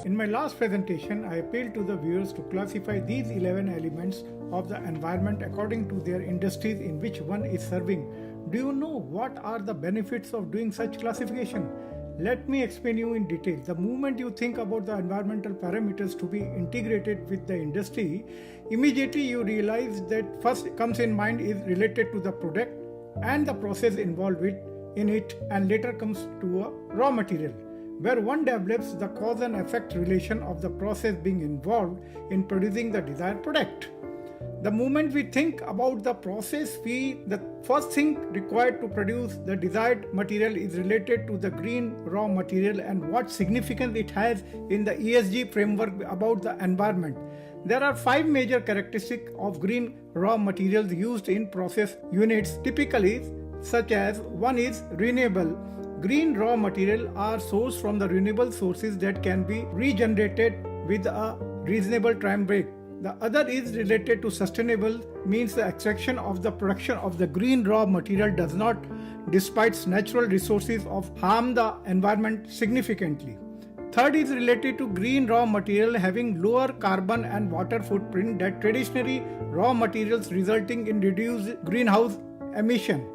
In my last presentation, I appealed to the viewers to classify these 11 elements of the environment according to their industries in which one is serving. Do you know what are the benefits of doing such classification? Let me explain you in detail. The moment you think about the environmental parameters to be integrated with the industry, immediately you realize that first comes in mind is related to the product and the process involved in it, and later comes to a raw material. where one develops the cause and effect relation of the process being involved in producing the desired product. The moment we think about the process, the first thing required to produce the desired material is related to the green raw material and what significance it has in the ESG framework about the environment. There are 5 major characteristics of green raw materials used in process units typically, such as one is renewable. Green raw material are sourced from the renewable sources that can be regenerated with a reasonable time break. The other is related to sustainable, means the extraction of the production of the green raw material does not, despite natural resources, harm the environment significantly. Third is related to green raw material having lower carbon and water footprint than traditionally raw materials, resulting in reduced greenhouse emission.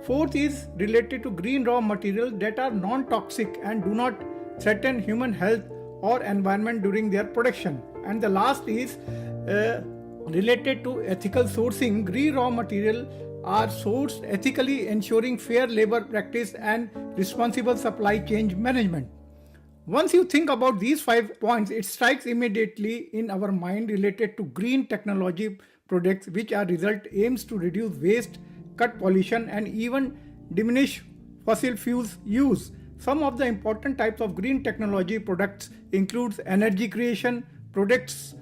Fourth is related to green raw materials that are non-toxic and do not threaten human health or environment during their production. And the last is related to ethical sourcing. Green raw material are sourced ethically, ensuring fair labor practice and responsible supply chain management. Once you think about these 5 points, it strikes immediately in our mind related to green technology products, which are result aims to reduce waste, cut pollution, and even diminish fossil fuels use. Some of the important types of green technology products includes energy creation products,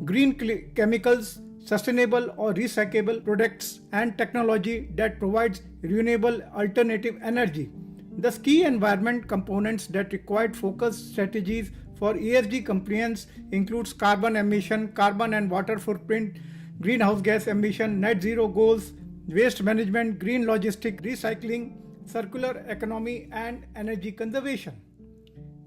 green chemicals, sustainable or recyclable products, and technology that provides renewable alternative energy. The key environment components that require focused strategies for ESG compliance includes carbon emission, carbon and water footprint, greenhouse gas emission, net zero goals, waste management, green logistics, recycling, circular economy, and energy conservation.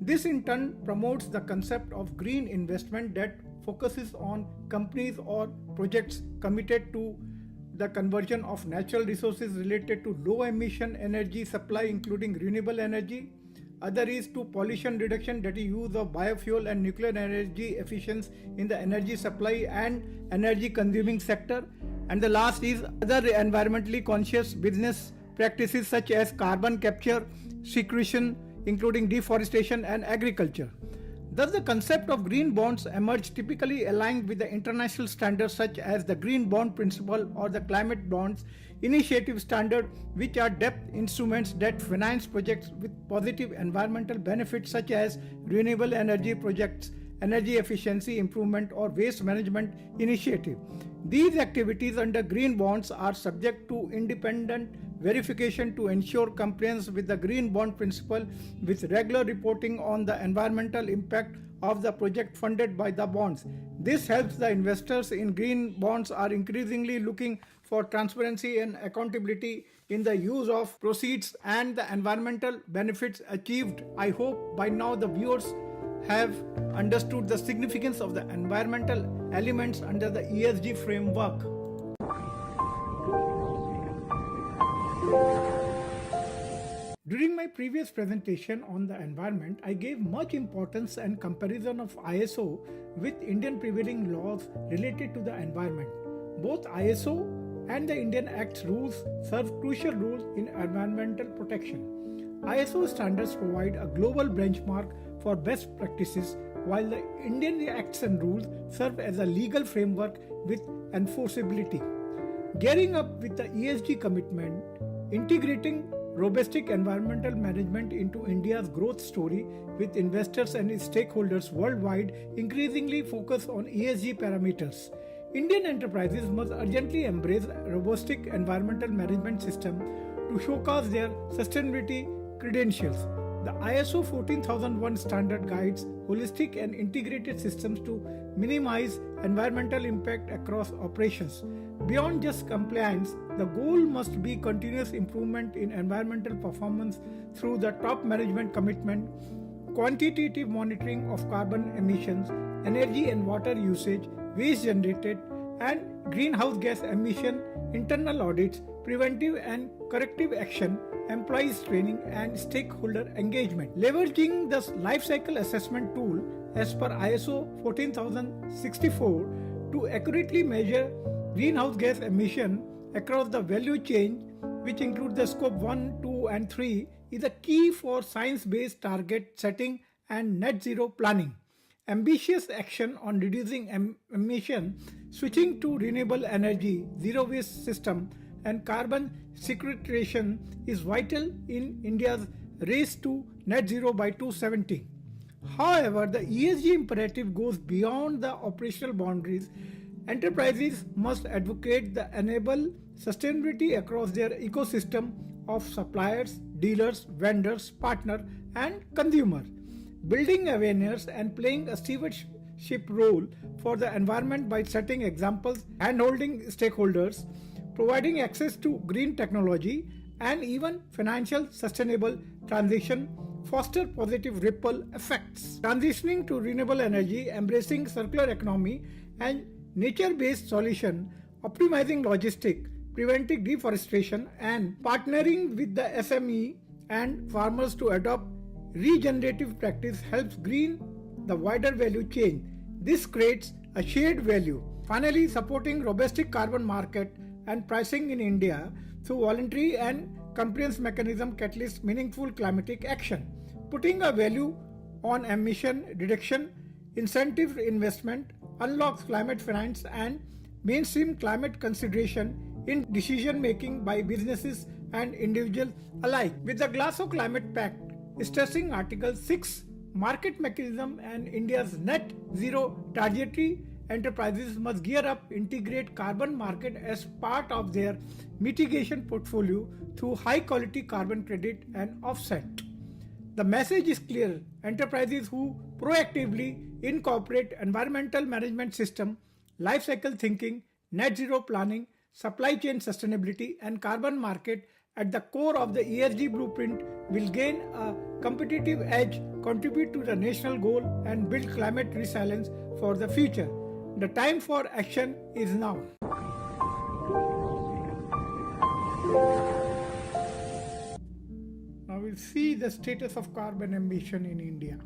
This in turn promotes the concept of green investment that focuses on companies or projects committed to the conversion of natural resources related to low emission energy supply, including renewable energy. Other is to pollution reduction, that is use of biofuel and nuclear energy efficiency in the energy supply and energy consuming sector. And the last is other environmentally conscious business practices such as carbon capture, sequestration, including deforestation and agriculture. Thus, the concept of green bonds emerged typically aligned with the international standards such as the Green Bond Principle or the Climate Bonds Initiative Standard, which are debt instruments that finance projects with positive environmental benefits such as renewable energy projects, energy efficiency improvement, or waste management initiative. These activities under green bonds are subject to independent verification to ensure compliance with the Green Bond Principle, with regular reporting on the environmental impact of the project funded by the bonds. This helps the investors in green bonds are increasingly looking for transparency and accountability in the use of proceeds and the environmental benefits achieved. I hope by now the viewers have understood the significance of the environmental elements under the ESG framework. During my previous presentation on the environment, I gave much importance and comparison of ISO with Indian prevailing laws related to the environment. Both ISO and the Indian Act's rules serve crucial roles in environmental protection. ISO standards provide a global benchmark for best practices, while the Indian Acts and rules serve as a legal framework with enforceability. Gearing up with the ESG commitment, integrating robust environmental management into India's growth story with investors and stakeholders worldwide increasingly focus on ESG parameters. Indian enterprises must urgently embrace a robust environmental management system to showcase their sustainability credentials. The ISO 14001 standard guides holistic and integrated systems to minimize environmental impact across operations. Beyond just compliance, the goal must be continuous improvement in environmental performance through the top management commitment, quantitative monitoring of carbon emissions, energy and water usage, waste generated, and greenhouse gas emission, internal audits, preventive and corrective action, employees training, and stakeholder engagement. Leveraging the life cycle assessment tool as per ISO 14064 to accurately measure greenhouse gas emission across the value chain, which include the scope 1, 2, and 3, is a key for science-based target setting and net zero planning. Ambitious action on reducing emission, switching to renewable energy, zero waste system, and carbon sequestration is vital in India's race to net zero by 2070. However, the ESG imperative goes beyond the operational boundaries. Enterprises must advocate the enable sustainability across their ecosystem of suppliers, dealers, vendors, partners, and consumers. Building awareness and playing a stewardship role for the environment by setting examples and holding stakeholders, providing access to green technology, and even financial sustainable transition foster positive ripple effects. Transitioning to renewable energy, embracing circular economy and nature-based solution, optimizing logistics, preventing deforestation, and partnering with the SME and farmers to adopt regenerative practice helps green the wider value chain. This creates a shared value. Finally, supporting robust carbon market and pricing in India through voluntary and compliance mechanism catalysts meaningful climatic action. Putting a value on emission reduction, incentive investment, unlocks climate finance and mainstream climate consideration in decision making by businesses and individuals alike. With the Glasgow Climate Pact stressing Article 6 market mechanism and India's net zero trajectory, enterprises must gear up, integrate carbon market as part of their mitigation portfolio through high quality carbon credit and offset. The message is clear. Enterprises who proactively incorporate environmental management system, life cycle thinking, net zero planning, supply chain sustainability, and carbon market at the core of the ESG blueprint will gain a competitive edge, contribute to the national goal, and build climate resilience for the future. The time for action is now. Now we'll see the status of carbon emission in India.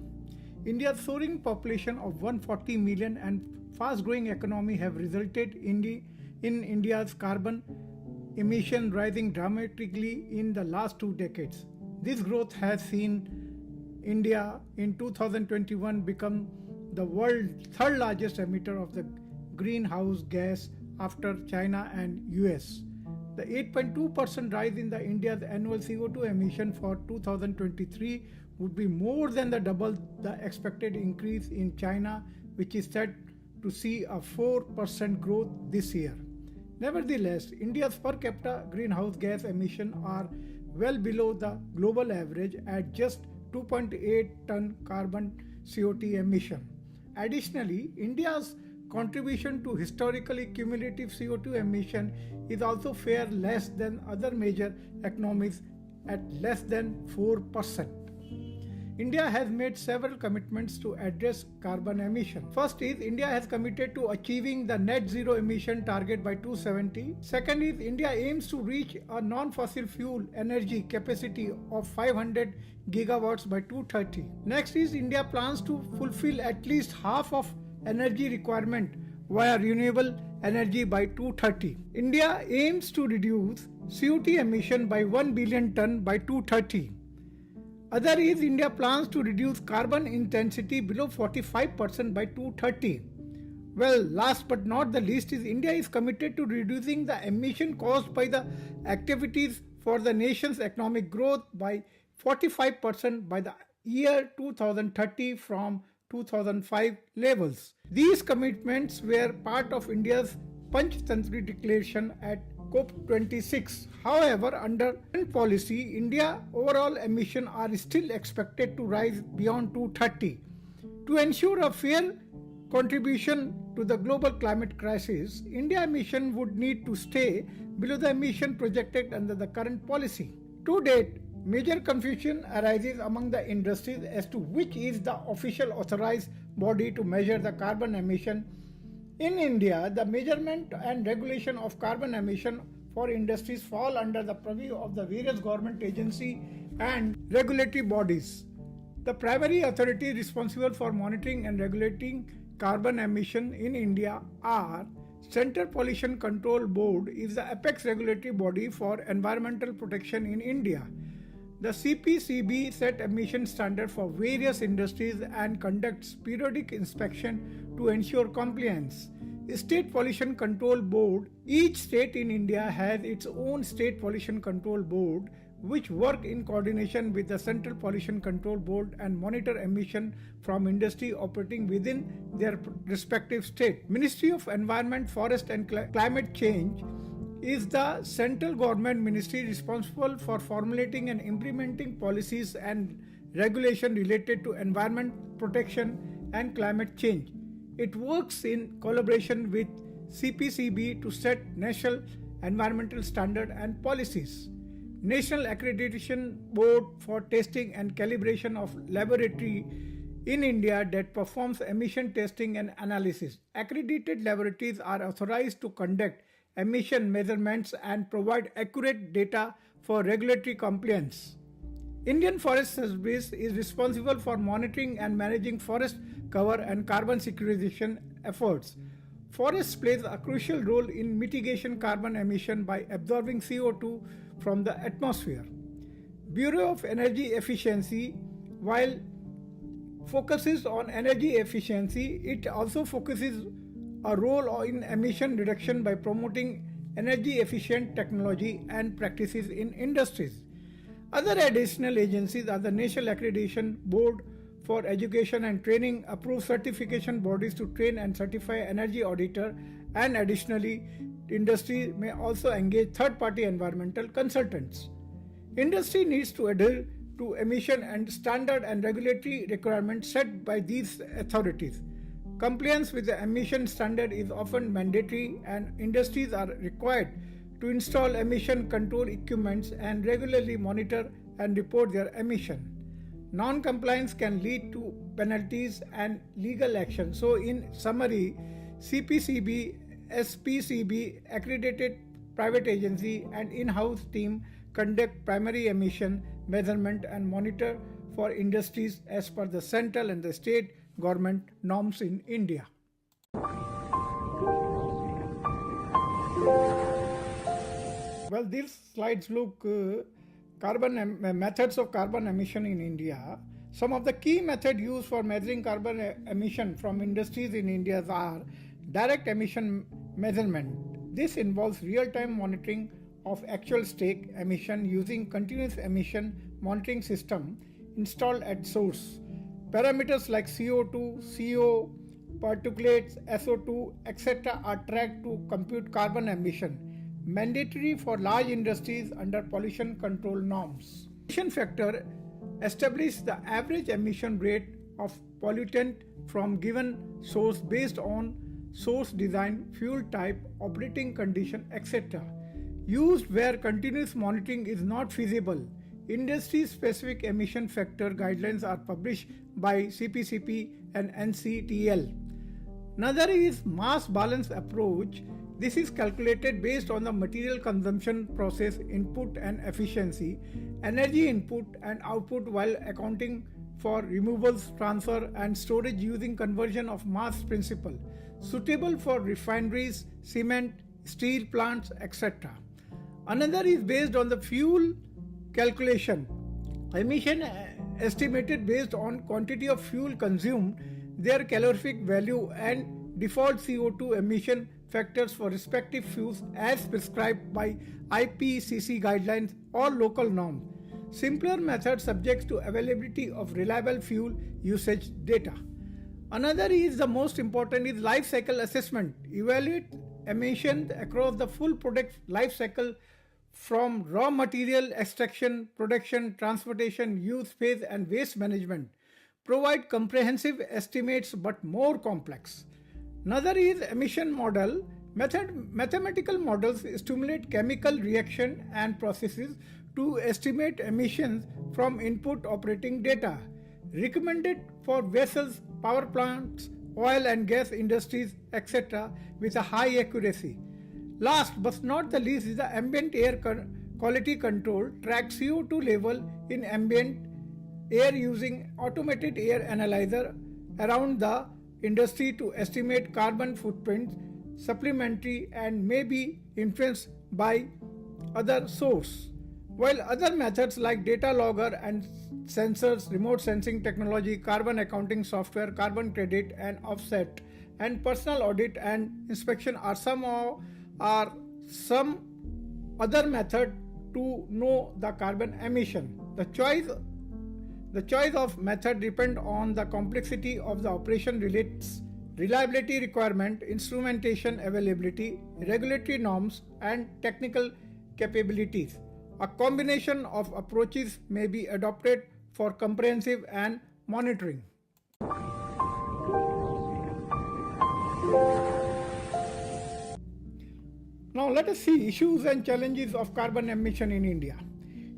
India's soaring population of 140 million and fast-growing economy have resulted in India's carbon emission rising dramatically in the last 2 decades. This growth has seen India in 2021 become the world's third largest emitter of the greenhouse gas after China and US. The 8.2% rise in the India's annual CO2 emission for 2023 would be more than the double the expected increase in China, which is set to see a 4% growth this year. Nevertheless, India's per capita greenhouse gas emissions are well below the global average at just 2.8 ton carbon CO2 emission. Additionally, India's contribution to historically cumulative CO2 emission is also far less than other major economies at less than 4%. India has made several commitments to address carbon emission. First is India has committed to achieving the net zero emission target by 2070. Second is India aims to reach a non-fossil fuel energy capacity of 500 gigawatts by 2030. Next is India plans to fulfill at least half of energy requirement via renewable energy by 2030. India aims to reduce CO2 emission by 1 billion ton by 2030. Other is India plans to reduce carbon intensity below 45% by 2030. Well, last but not the least is India is committed to reducing the emission caused by the activities for the nation's economic growth by 45% by the year 2030 from 2005 levels. These commitments were part of India's Panchtantra declaration at COP26. However, under current policy, India overall emissions are still expected to rise beyond 2030. To ensure a fair contribution to the global climate crisis, India emission would need to stay below the emission projected under the current policy. To date, major confusion arises among the industries as to which is the official authorized body to measure the carbon emission. In India, the measurement and regulation of carbon emission for industries fall under the purview of the various government agencies and regulatory bodies. The primary authority responsible for monitoring and regulating carbon emission in India are Central Pollution Control Board is the apex regulatory body for environmental protection in India. The CPCB set emission standards for various industries and conducts periodic inspection to ensure compliance. State Pollution Control Board. Each state in India has its own State Pollution Control Board, which work in coordination with the Central Pollution Control Board and monitor emission from industry operating within their respective state. Ministry of Environment, Forest and Climate Change is the central government ministry responsible for formulating and implementing policies and regulation related to environment protection and climate change. It works in collaboration with CPCB to set national environmental standard and policies. National Accreditation Board for Testing and Calibration of Laboratory in India that performs emission testing and analysis. Accredited laboratories are authorized to conduct emission measurements and provide accurate data for regulatory compliance. Indian Forest Service is responsible for monitoring and managing forest cover and carbon sequestration efforts. Forests plays a crucial role in mitigation carbon emission by absorbing CO2 from the atmosphere. Bureau of Energy Efficiency, while focuses on energy efficiency, it also focuses a role in emission reduction by promoting energy efficient technology and practices in industries. Other additional agencies are the National Accreditation Board for Education and Training, approved certification bodies to train and certify energy auditor, and additionally, industry may also engage third-party environmental consultants. Industry needs to adhere to emission and standard and regulatory requirements set by these authorities. Compliance with the emission standard is often mandatory, and industries are required to install emission control equipments and regularly monitor and report their emission. Non-compliance can lead to penalties and legal action. So in summary, CPCB, SPCB, accredited private agency and in-house team conduct primary emission measurement and monitor for industries as per the central and the state government norms in India. Well, these slides look methods of carbon emission in India. Some of the key methods used for measuring carbon emission from industries in India are direct emission measurement. This involves real-time monitoring of actual stake emission using continuous emission monitoring system installed at source. Parameters like CO2, CO, particulates, SO2, etc. are tracked to compute carbon emission. Mandatory for large industries under pollution control norms. Emission factor establishes the average emission rate of pollutant from given source based on source design, fuel type, operating condition, etc. Used where continuous monitoring is not feasible. Industry-specific emission factor guidelines are published by CPCP and NCTL. Another is mass balance approach. This is calculated based on the material consumption process input and efficiency, energy input and output while accounting for removals, transfer and storage using conversion of mass principle, suitable for refineries, cement, steel plants, etc. Another is based on the fuel calculation. Emission estimated based on quantity of fuel consumed, their calorific value and default CO2 emission factors for respective fuels as prescribed by IPCC guidelines or local norms. Simpler method subject to availability of reliable fuel usage data. Another is the most important is life cycle assessment. Evaluate emissions across the full product life cycle from raw material extraction, production, transportation, use phase and waste management. Provide comprehensive estimates but more complex. Another is emission model. Mathematical models stimulate chemical reaction and processes to estimate emissions from input operating data. Recommended for vessels, power plants, oil and gas industries, etc. with a high accuracy. Last but not the least is the ambient air quality control. Track CO2 level in ambient air using automated air analyzer around the industry to estimate carbon footprints, supplementary and may be influenced by other source. While other methods like data logger and sensors, remote sensing technology, carbon accounting software, carbon credit and offset, and personal audit and inspection are some other method to know the carbon emission. The choice of method depend on the complexity of the operation, relates reliability requirement, instrumentation availability, regulatory norms, and technical capabilities. A combination of approaches may be adopted for comprehensive and monitoring. Now let us see issues and challenges of carbon emission in India.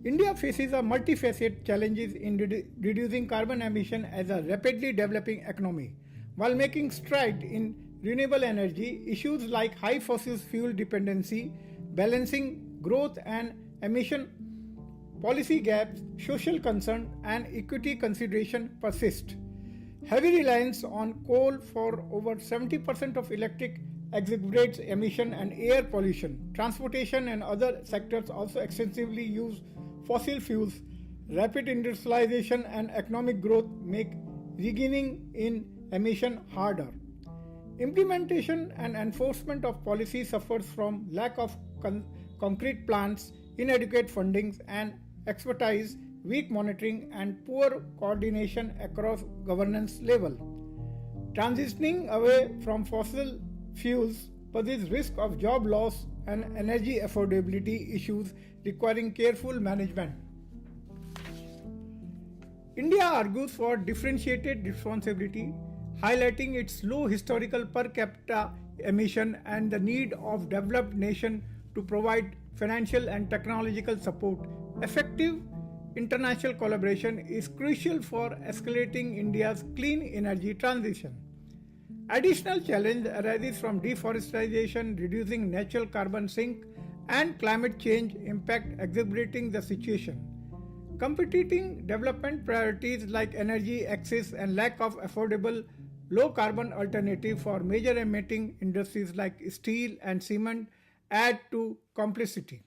India faces a multifaceted challenges in reducing carbon emission as a rapidly developing economy. While making strides in renewable energy, issues like high fossil fuel dependency, balancing growth and emission policy gaps, social concern, and equity consideration persist. Heavy reliance on coal for over 70% of electric exacerbates emission and air pollution. Transportation and other sectors also extensively use fossil fuels. Rapid industrialization and economic growth make regaining in emission harder. Implementation and enforcement of policy suffers from lack of concrete plans, inadequate funding and expertise, weak monitoring, and poor coordination across governance level. Transitioning away from fossil fuels poses risk of job loss and energy affordability issues requiring careful management. India argues for differentiated responsibility, highlighting its low historical per capita emission and the need of developed nations to provide financial and technological support. Effective international collaboration is crucial for escalating India's clean energy transition. Additional challenge arises from deforestation, reducing natural carbon sink, and climate change impact exacerbating the situation. Competing development priorities like energy access and lack of affordable low carbon alternative for major emitting industries like steel and cement add to complexity.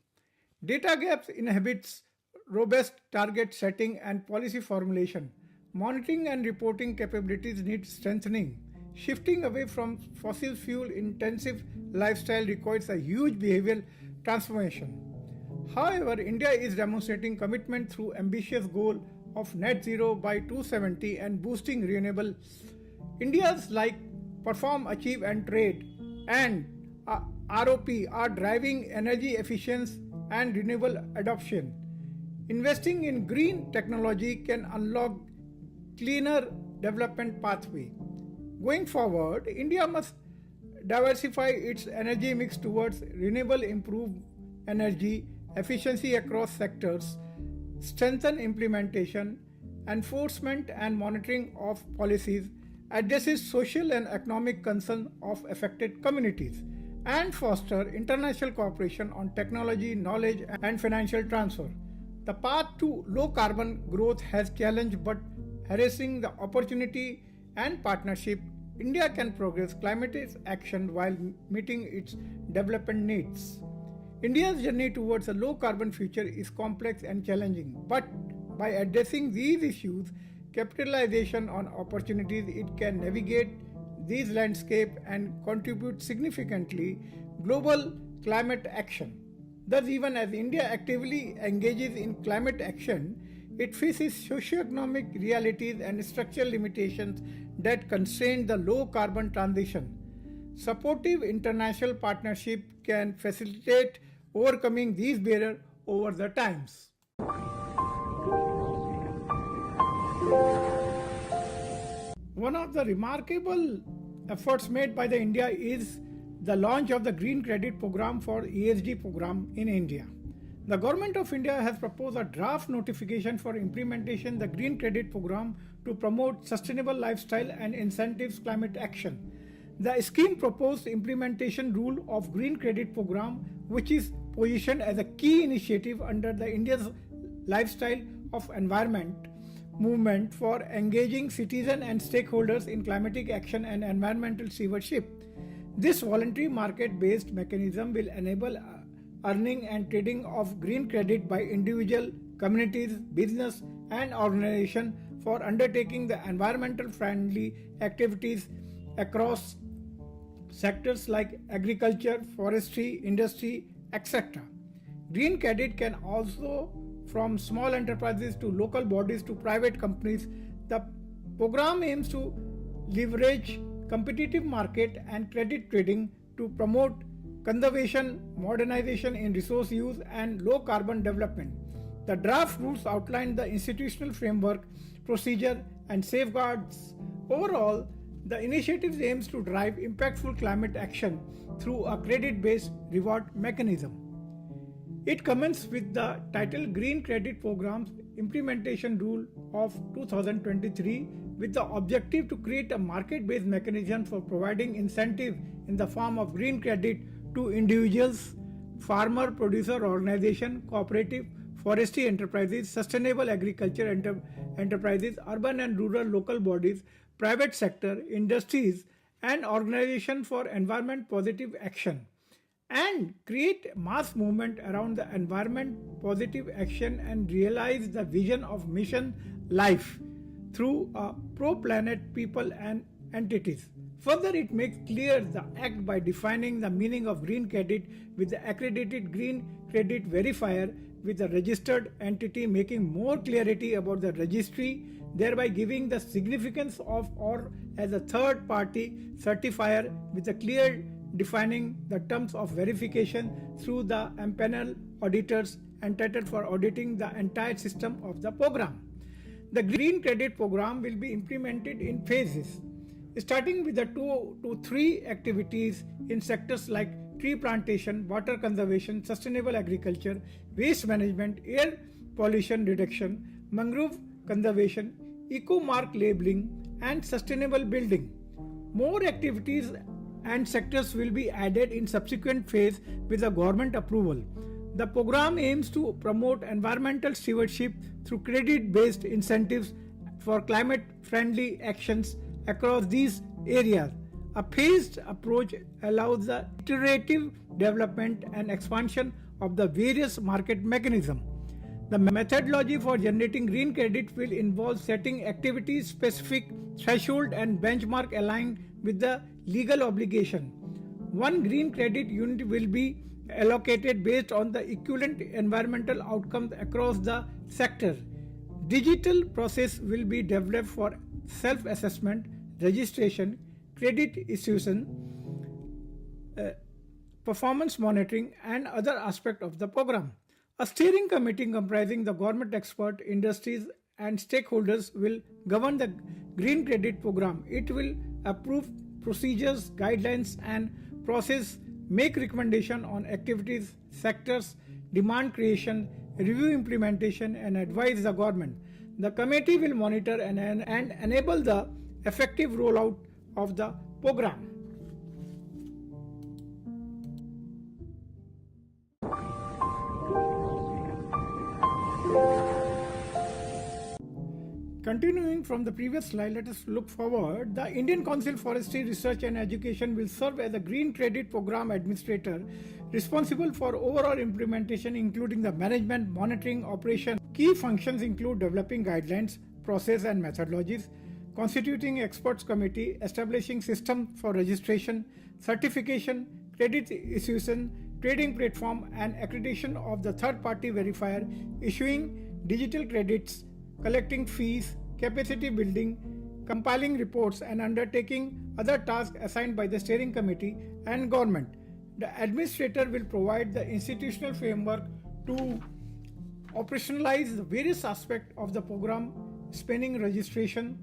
Data gaps inhibits robust target setting and policy formulation. Monitoring and reporting capabilities need strengthening. Shifting away from fossil fuel intensive lifestyle requires a huge behavioral transformation. However, India is demonstrating commitment through ambitious goal of net zero by 2070 and boosting renewable. India's like perform, achieve and trade and ROP are driving energy efficiency and renewable adoption. Investing in green technology can unlock cleaner development pathway. Going forward, India must diversify its energy mix towards renewable, improve energy efficiency across sectors, strengthen implementation, enforcement and monitoring of policies, addresses social and economic concerns of affected communities, and foster international cooperation on technology, knowledge, and financial transfer. The path to low carbon growth has challenged but harassing the opportunity and partnership. India can progress climate action while meeting its development needs. India's journey towards a low carbon future is complex and challenging, but by addressing these issues, capitalization on opportunities, it can navigate these landscape and contribute significantly global climate action. Thus, even as India actively engages in climate action, it faces socio-economic realities and structural limitations that constrain the low carbon transition. Supportive international partnership can facilitate overcoming these barriers over the times. One of the remarkable efforts made by the India is the launch of the Green Credit Program for ESG program in India. The Government of India has proposed a draft notification for implementation the Green Credit Program to promote sustainable lifestyle and incentives climate action. The scheme proposed implementation rule of Green Credit Program, which is positioned as a key initiative under the India's lifestyle of environment movement for engaging citizens and stakeholders in climatic action and environmental stewardship. This voluntary market-based mechanism will enable earning and trading of green credit by individual, communities, business and organizations for undertaking the environmental friendly activities across sectors like agriculture, forestry, industry, etc. Green credit can also from small enterprises to local bodies to private companies. The program aims to leverage competitive market and credit trading to promote conservation, modernization in resource use and low carbon development. The draft rules outline the institutional framework, procedure and safeguards. Overall, the initiative aims to drive impactful climate action through a credit-based reward mechanism. It commences with the title Green Credit Program's Implementation Rule of 2023 with the objective to create a market-based mechanism for providing incentive in the form of green credit to individuals, farmer producer organization, cooperative, forestry enterprises, sustainable agriculture enterprises, urban and rural local bodies, private sector, industries and organization for environment positive action, and create mass movement around the environment positive action and realize the vision of mission life through a pro-planet people and entities. Further, it makes clear the act by defining the meaning of green credit with the accredited green credit verifier with a registered entity, making more clarity about the registry, thereby giving the significance of or as a third party certifier with a clear defining the terms of verification through the panel auditors entitled for auditing the entire system of the program. The Green Credit Program will be implemented in phases, starting with the 2 to 3 activities in sectors like tree plantation, water conservation, sustainable agriculture, waste management, air pollution reduction, mangrove conservation, eco-mark labeling, and sustainable building. More activities and sectors will be added in subsequent phase with the government approval. The program aims to promote environmental stewardship through credit-based incentives for climate-friendly actions across these areas. A phased approach allows the iterative development and expansion of the various market mechanisms. The methodology for generating green credit will involve setting activity-specific threshold and benchmark aligned with the legal obligation. One green credit unit will be allocated based on the equivalent environmental outcomes across the sector. Digital process will be developed for self-assessment, registration, credit issuance, performance monitoring and other aspects of the program. A steering committee comprising the government expert, industries and stakeholders will govern the green credit program. It will approve procedures, guidelines and process, make recommendation on activities, sectors, demand creation, review implementation and advise the government. The committee will monitor and enable the effective rollout of the program. Continuing from the previous slide, let us look forward. The Indian Council Forestry Research and Education will serve as a Green Credit Program Administrator responsible for overall implementation including the management, monitoring, operation. Key functions include developing guidelines, process and methodologies, constituting experts committee, establishing system for registration, certification, credit issuance, trading platform and accreditation of the third party verifier, issuing digital credits, collecting fees, capacity building, compiling reports and undertaking other tasks assigned by the steering committee and government. The administrator will provide the institutional framework to operationalize the various aspects of the program spanning registration,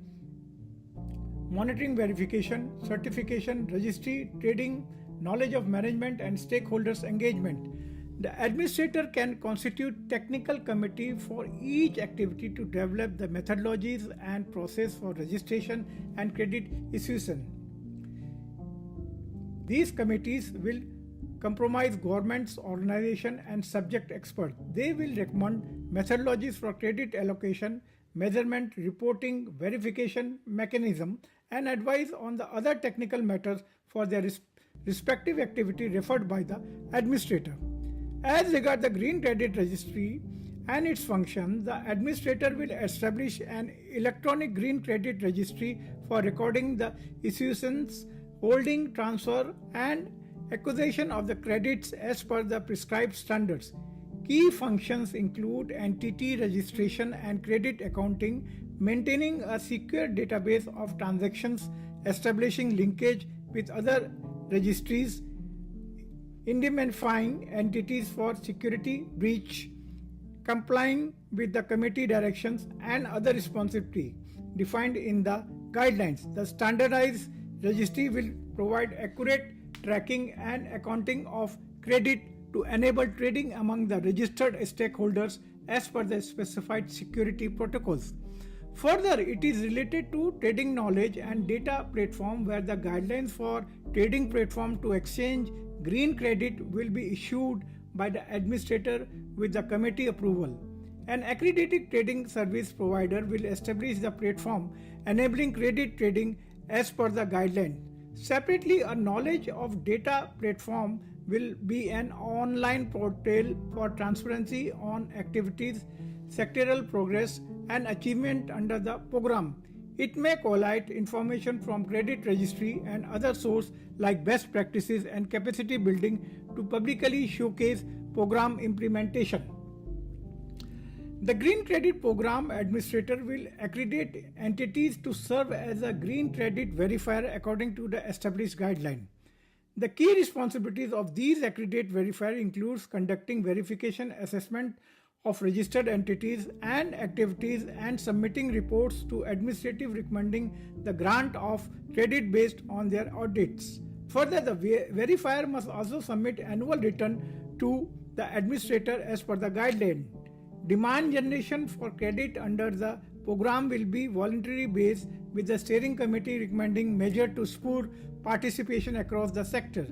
monitoring, verification, certification, registry, trading, knowledge of management and stakeholders engagement. The administrator can constitute technical committee for each activity to develop the methodologies and process for registration and credit issuance. These committees will comprise governments, organization and subject experts. They will recommend methodologies for credit allocation, measurement, reporting, verification mechanism and advise on the other technical matters for their respective activity referred by the administrator. As regards the Green Credit Registry and its function, the administrator will establish an electronic Green Credit Registry for recording the issuance, holding, transfer, and acquisition of the credits as per the prescribed standards. Key functions include entity registration and credit accounting, maintaining a secure database of transactions, establishing linkage with other registries, indemnifying entities for security breach, complying with the committee directions and other responsibility defined in the guidelines. The standardized registry will provide accurate tracking and accounting of credit to enable trading among the registered stakeholders as per the specified security protocols. Further, it is related to trading knowledge and data platform where the guidelines for trading platform to exchange green credit will be issued by the administrator with the committee approval. An accredited trading service provider will establish the platform enabling credit trading as per the guideline. Separately, a knowledge of data platform will be an online portal for transparency on activities, sectoral progress, and achievement under the program. It may collate information from credit registry and other sources like best practices and capacity building to publicly showcase program implementation. The Green Credit Program Administrator will accredit entities to serve as a Green Credit Verifier according to the established guideline. The key responsibilities of these accredited verifiers includes conducting verification assessment of registered entities and activities and submitting reports to administrative recommending the grant of credit based on their audits. Further, the verifier must also submit annual return to the administrator as per the guideline. Demand generation for credit under the program will be voluntary based with the steering committee recommending measure to spur participation across the sector.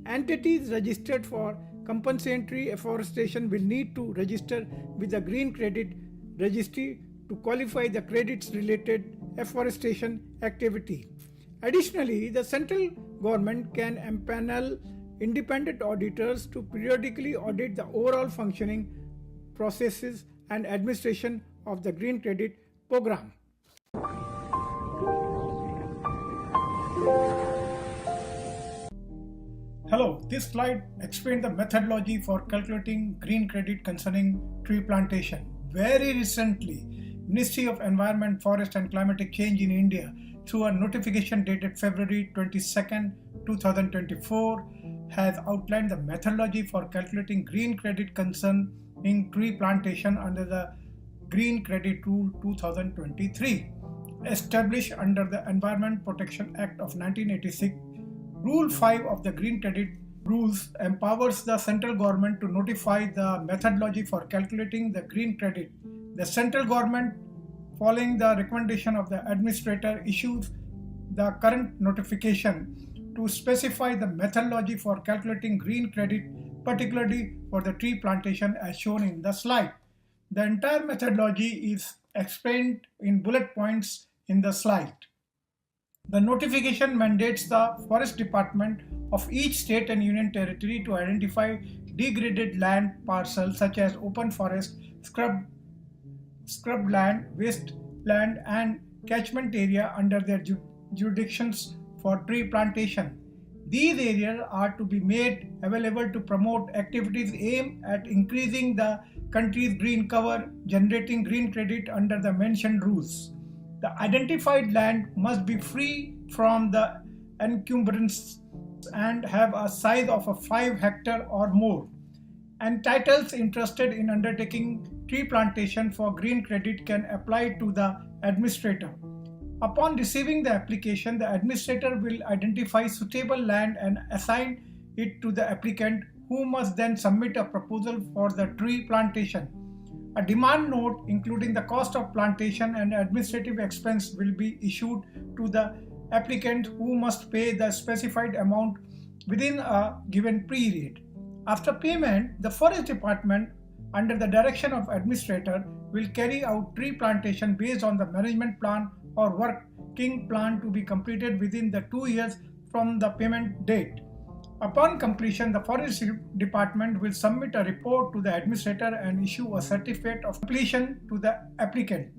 Entities registered for compensatory afforestation will need to register with the Green Credit Registry to qualify the credits related afforestation activity. Additionally, the central government can empanel independent auditors to periodically audit the overall functioning, processes, and administration of the Green Credit Program. Hello, this slide explains the methodology for calculating green credit concerning tree plantation. Very recently, Ministry of Environment, Forest and Climatic Change in India, through a notification dated February 22nd, 2024, has outlined the methodology for calculating green credit concerning tree plantation under the Green Credit Rule 2023, established under the Environment Protection Act of 1986. Rule 5 of the Green Credit Rules empowers the central government to notify the methodology for calculating the green credit. The central government, following the recommendation of the administrator, issues the current notification to specify the methodology for calculating green credit, particularly for the tree plantation as shown in the slide. The entire methodology is explained in bullet points in the slide. The notification mandates the Forest Department of each state and union territory to identify degraded land parcels such as open forest, scrub land, waste land, and catchment area under their jurisdictions for tree plantation. These areas are to be made available to promote activities aimed at increasing the country's green cover, generating green credit under the mentioned rules. The identified land must be free from the encumbrance and have a size of a 5 hectare or more. Entitles interested in undertaking tree plantation for green credit can apply to the administrator. Upon receiving the application, the administrator will identify suitable land and assign it to the applicant, who must then submit a proposal for the tree plantation. A demand note including the cost of plantation and administrative expense will be issued to the applicant, who must pay the specified amount within a given period. After payment, the Forest Department, under the direction of administrator, will carry out tree plantation based on the management plan or working plan to be completed within the 2 years from the payment date. Upon completion, the Forest Department will submit a report to the administrator and issue a certificate of completion to the applicant.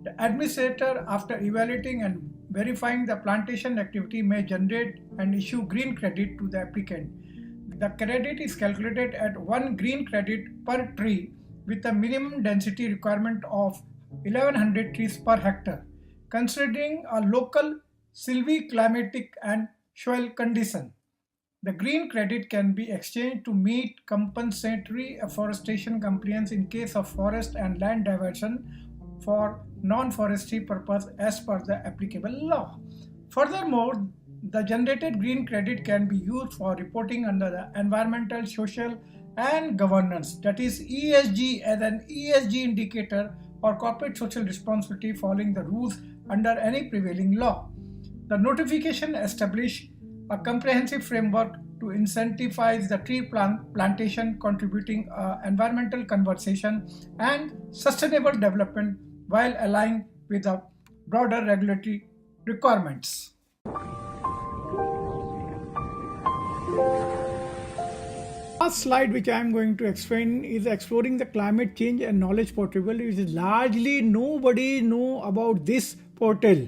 The administrator, after evaluating and verifying the plantation activity, may generate and issue green credit to the applicant. The credit is calculated at 1 green credit per tree with a minimum density requirement of 1100 trees per hectare, considering a local sylviclimatic and soil condition. The green credit can be exchanged to meet compensatory afforestation compliance in case of forest and land diversion for non-forestry purpose as per the applicable law. Furthermore, the generated green credit can be used for reporting under the environmental, social and governance, that is ESG, as an ESG indicator or corporate social responsibility following the rules under any prevailing law. The notification established a comprehensive framework to incentivize the tree plantation, contributing environmental conservation and sustainable development while aligning with the broader regulatory requirements. Last slide which I am going to explain is exploring the climate change and knowledge portal, which is largely nobody know about this portal.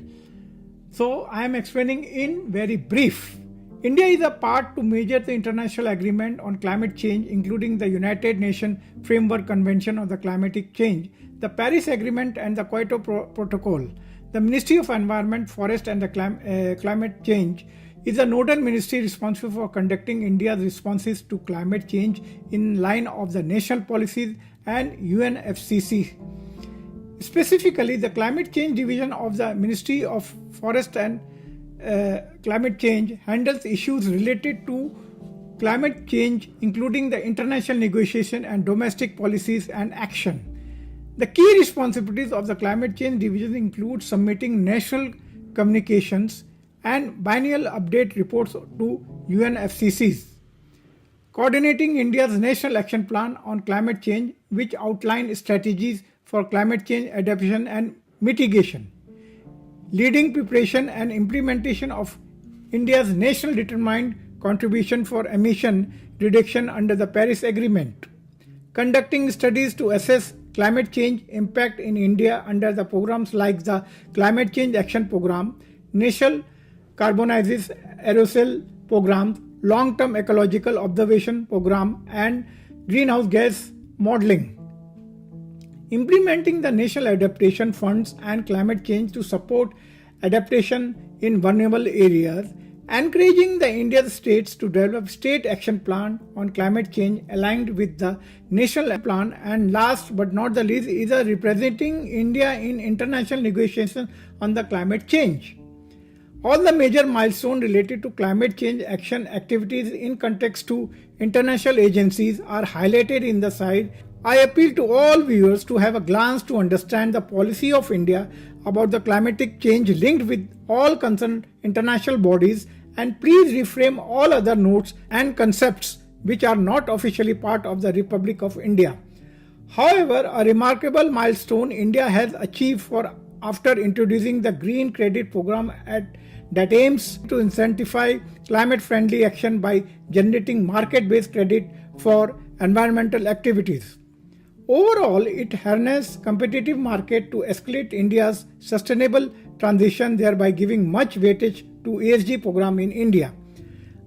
So I am explaining in very brief. India is a part to measure the international agreement on climate change, including the United Nations Framework Convention on the Climatic Change, the Paris Agreement and the Kyoto Protocol. The Ministry of Environment, Forest and the Climate Change is the nodal ministry responsible for conducting India's responses to climate change in line of the national policies and UNFCCC. Specifically, the Climate Change Division of the Ministry of Forest and Climate Change handles issues related to climate change, including the international negotiation and domestic policies and action. The key responsibilities of the Climate Change Division include submitting national communications and biennial update reports to UNFCCC, coordinating India's National Action Plan on Climate Change, which outlines strategies for climate change adaptation and mitigation, leading preparation and implementation of India's national determined contribution for emission reduction under the Paris Agreement, conducting studies to assess climate change impact in India under the programs like the Climate Change Action Program, National Carbonizes Aerosol Program, Long-Term Ecological Observation Program, and Greenhouse Gas Modeling. Implementing the National Adaptation Funds and climate change to support adaptation in vulnerable areas, encouraging the Indian states to develop state action plan on climate change aligned with the national plan, and last but not the least is representing India in international negotiations on the climate change. All the major milestones related to climate change action activities in context to international agencies are highlighted in the slide. I appeal to all viewers to have a glance to understand the policy of India about the climatic change linked with all concerned international bodies, and please reframe all other notes and concepts which are not officially part of the Republic of India. However, a remarkable milestone India has achieved after introducing the Green Credit Program that aims to incentivize climate-friendly action by generating market-based credit for environmental activities. Overall, it harnesses competitive market to escalate India's sustainable transition, thereby giving much weightage to ESG program in India.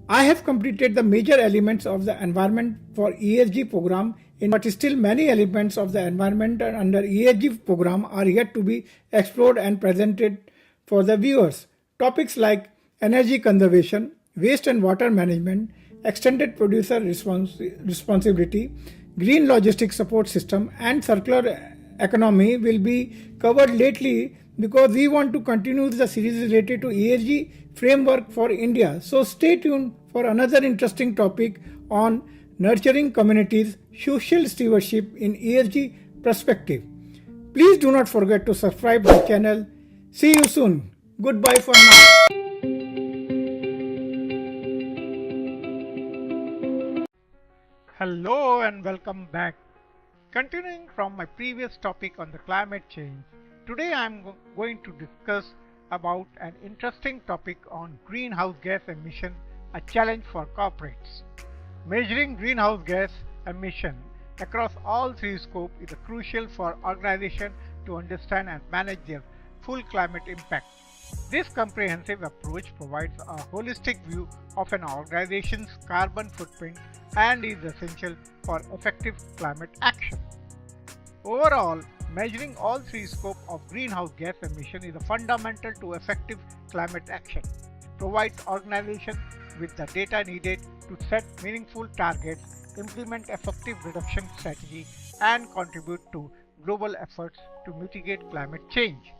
I have completed the major elements of the environment for ESG program, but still many elements of the environment under ESG program are yet to be explored and presented for the viewers. Topics like energy conservation, waste and water management, extended producer responsibility, green logistics support system and circular economy will be covered lately, because we want to continue the series related to ESG framework for India. So stay tuned for another interesting topic on nurturing communities, social stewardship in ESG perspective. Please do not forget to subscribe the channel. See you soon. Goodbye for now. Hello and welcome back. Continuing from my previous topic on the climate change, today I am going to discuss about an interesting topic on greenhouse gas emission a challenge for corporates. Measuring greenhouse gas emission across all three scopes is crucial for organizations to understand and manage their full climate impact. This comprehensive approach provides a holistic view of an organization's carbon footprint and is essential for effective climate action. Overall, measuring all three scopes of greenhouse gas emission is fundamental to effective climate action. It provides organizations with the data needed to set meaningful targets, implement effective reduction strategies, and contribute to global efforts to mitigate climate change.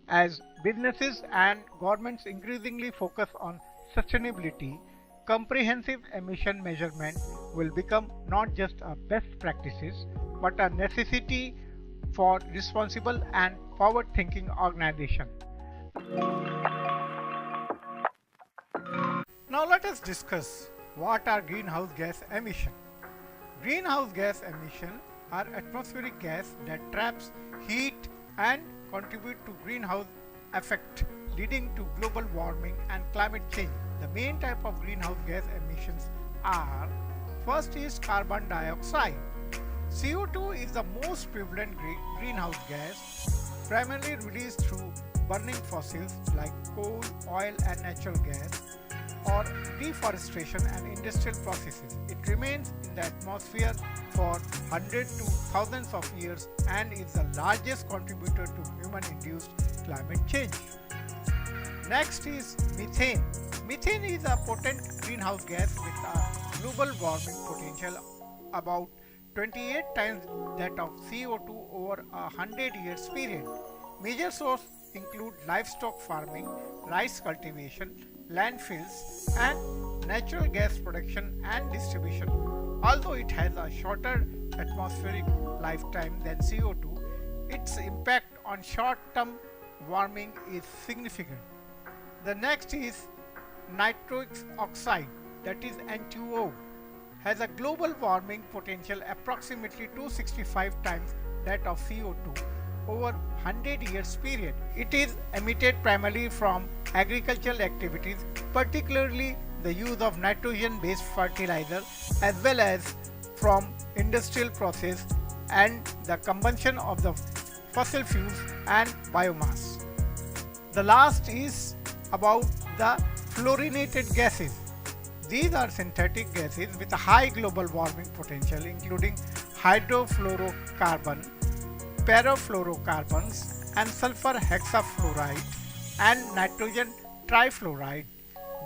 As businesses and governments increasingly focus on sustainability, comprehensive emission measurement will become not just a best practices but a necessity for responsible and forward-thinking organizations. Now let us discuss what are greenhouse gas emissions. Greenhouse gas emissions are atmospheric gas that traps heat and contribute to greenhouse effect, leading to global warming and climate change. The main type of greenhouse gas emissions are: first is carbon dioxide. CO2 is the most prevalent greenhouse gas, primarily released through burning fossils like coal, oil and natural gas, or deforestation and industrial processes. It remains in the atmosphere for hundreds to thousands of years and is the largest contributor to human-induced climate change. Next is methane. Methane is a potent greenhouse gas with a global warming potential about 28 times that of CO2 over a 100 years period. Major sources include livestock farming, rice cultivation, landfills, and natural gas production and distribution. Although it has a shorter atmospheric lifetime than CO2, its impact on short-term warming is significant. The next is nitric oxide, that is N2O, has a global warming potential approximately 265 times that of CO2 over 100 years period. It is emitted primarily from agricultural activities, particularly the use of nitrogen-based fertilizer, as well as from industrial process and the combustion of the fossil fuels and biomass. The last is about the fluorinated gases. These are synthetic gases with a high global warming potential, including hydrofluorocarbon, perfluorocarbons, and sulfur hexafluoride and nitrogen trifluoride.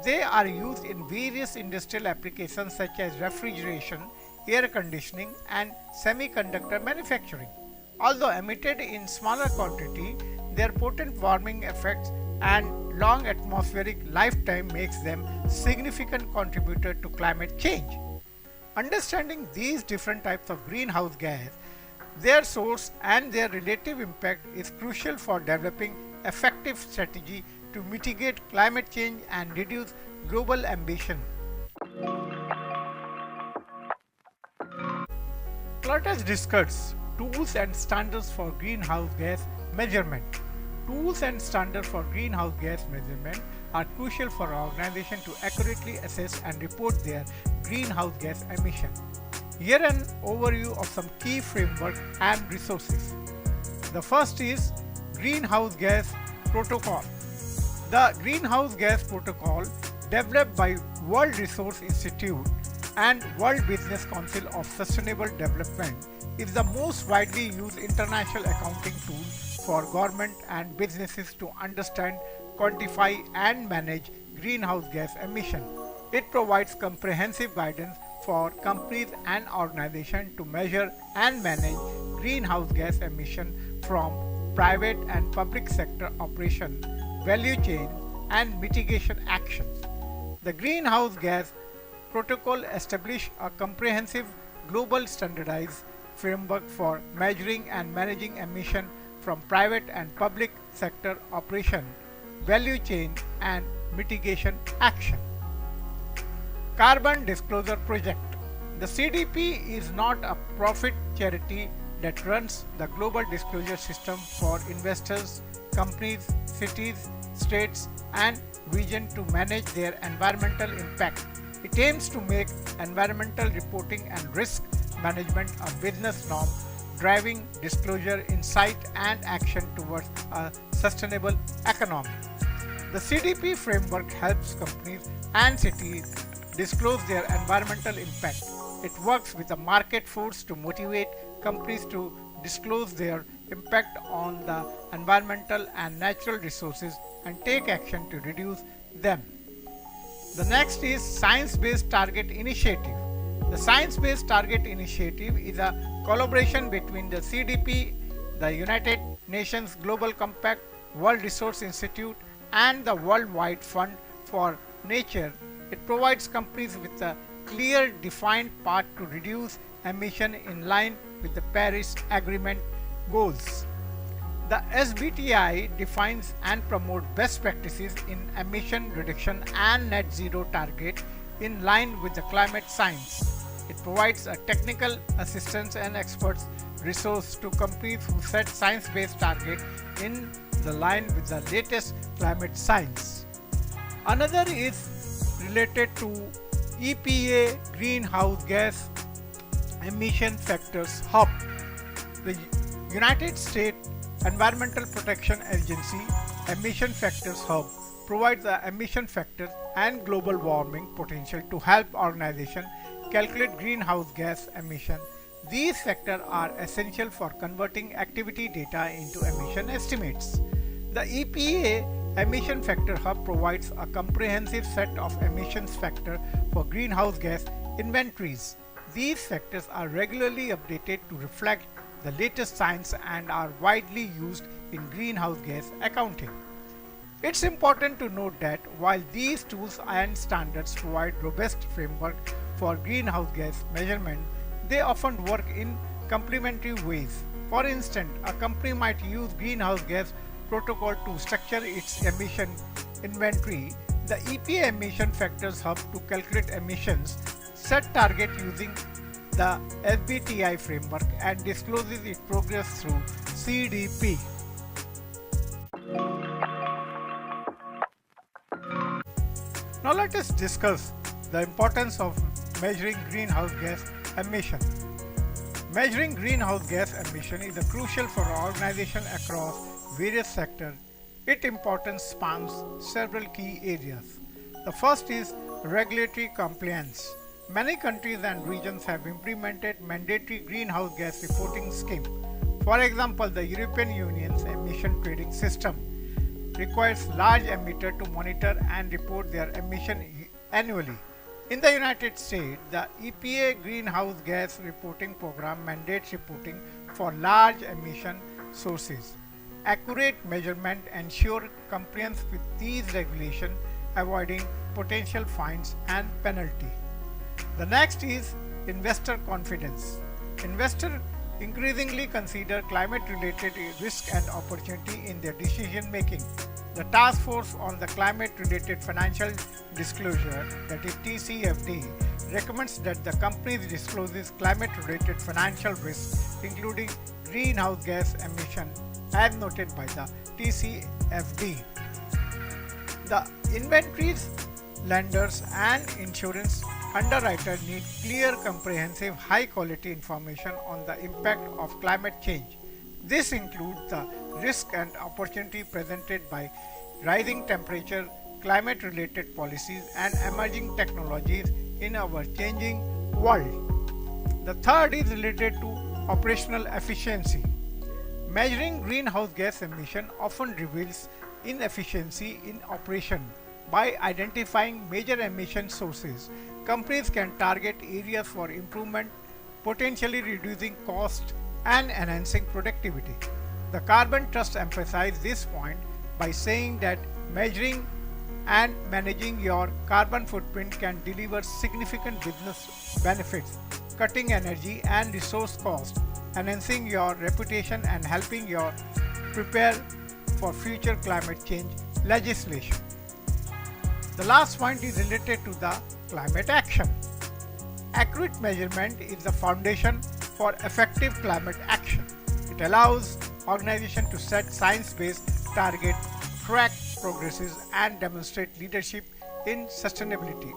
They are used in various industrial applications such as refrigeration, air conditioning, and semiconductor manufacturing. Although emitted in smaller quantity, their potent warming effects and long atmospheric lifetime makes them significant contributor to climate change. Understanding these different types of greenhouse gas, their source and their relative impact is crucial for developing effective strategy to mitigate climate change and reduce global ambition. Let us discuss tools and standards for greenhouse gas measurement. Tools and standards for greenhouse gas measurement are crucial for organizations to accurately assess and report their greenhouse gas emissions. Here an overview of some key framework and resources. The first is Greenhouse Gas Protocol. The Greenhouse Gas Protocol, developed by World Resources Institute and World Business Council of Sustainable Development, is the most widely used international accounting tool for government and businesses to understand, quantify and manage greenhouse gas emissions. It provides comprehensive guidance for companies and organizations to measure and manage greenhouse gas emissions from private and public sector operation, value chain, and mitigation actions. The Greenhouse Gas Protocol established a comprehensive global standardized framework for measuring and managing emissions from private and public sector operation, value chain, and mitigation action. Carbon Disclosure Project. The CDP is not a profit charity that runs the global disclosure system for investors, companies, cities, states, and regions to manage their environmental impact. It aims to make environmental reporting and risk management a business norm, driving disclosure, insight, and action towards a sustainable economy. The CDP framework helps companies and cities disclose their environmental impact. It works with the market force to motivate companies to disclose their impact on the environmental and natural resources and take action to reduce them. The next is Science-Based Target Initiative. The Science-Based Target Initiative is a collaboration between the CDP, the United Nations Global Compact, World Resource Institute, and the Worldwide Fund for Nature. It provides companies with a clear defined path to reduce emission in line with the Paris Agreement goals. The SBTi defines and promotes best practices in emission reduction and net zero target in line with the climate science. It provides a technical assistance and experts resource to companies who set science-based targets in the line with the latest climate science. Another is related to EPA Greenhouse Gas Emission Factors Hub. The United States Environmental Protection Agency Emission Factors Hub provides the emission factors and global warming potential to help organizations calculate greenhouse gas emission. These factors are essential for converting activity data into emission estimates. The EPA Emission Factor Hub provides a comprehensive set of emissions factors for greenhouse gas inventories. These factors are regularly updated to reflect the latest science and are widely used in greenhouse gas accounting. It's important to note that while these tools and standards provide robust framework for greenhouse gas measurement, they often work in complementary ways. For instance, a company might use greenhouse gas protocol to structure its emission inventory. The EPA Emission Factors Hub to calculate emissions, set target using the SBTi framework, and discloses its progress through CDP. Now let us discuss the importance of measuring greenhouse gas emission. Measuring greenhouse gas emission is crucial for organizations across various sectors. Its importance spans several key areas. The first is regulatory compliance. Many countries and regions have implemented mandatory greenhouse gas reporting scheme. For example, the European Union's emission trading system requires large emitters to monitor and report their emission annually. In the United States, the EPA Greenhouse Gas Reporting Program mandates reporting for large emission sources. Accurate measurement ensures compliance with these regulations, avoiding potential fines and penalties. The next is investor confidence. Investors increasingly consider climate-related risk and opportunity in their decision-making. The Task Force on the Climate-Related Financial Disclosure, that is TCFD, recommends that the companies discloses climate-related financial risks, including greenhouse gas emission, as noted by the TCFD. The inventories, lenders, and insurance underwriters need clear, comprehensive, high-quality information on the impact of climate change. This includes the risk and opportunity presented by rising temperature, climate-related policies, and emerging technologies in our changing world. The third is related to operational efficiency. Measuring greenhouse gas emission often reveals inefficiency in operation. By identifying major emission sources, companies can target areas for improvement, potentially reducing cost and enhancing productivity. The Carbon Trust emphasizes this point by saying that measuring and managing your carbon footprint can deliver significant business benefits, cutting energy and resource costs, enhancing your reputation, and helping you prepare for future climate change legislation. The last point is related to the climate action. Accurate measurement is the foundation for effective climate action. It allows organizations to set science-based target, track progresses, and demonstrate leadership in sustainability.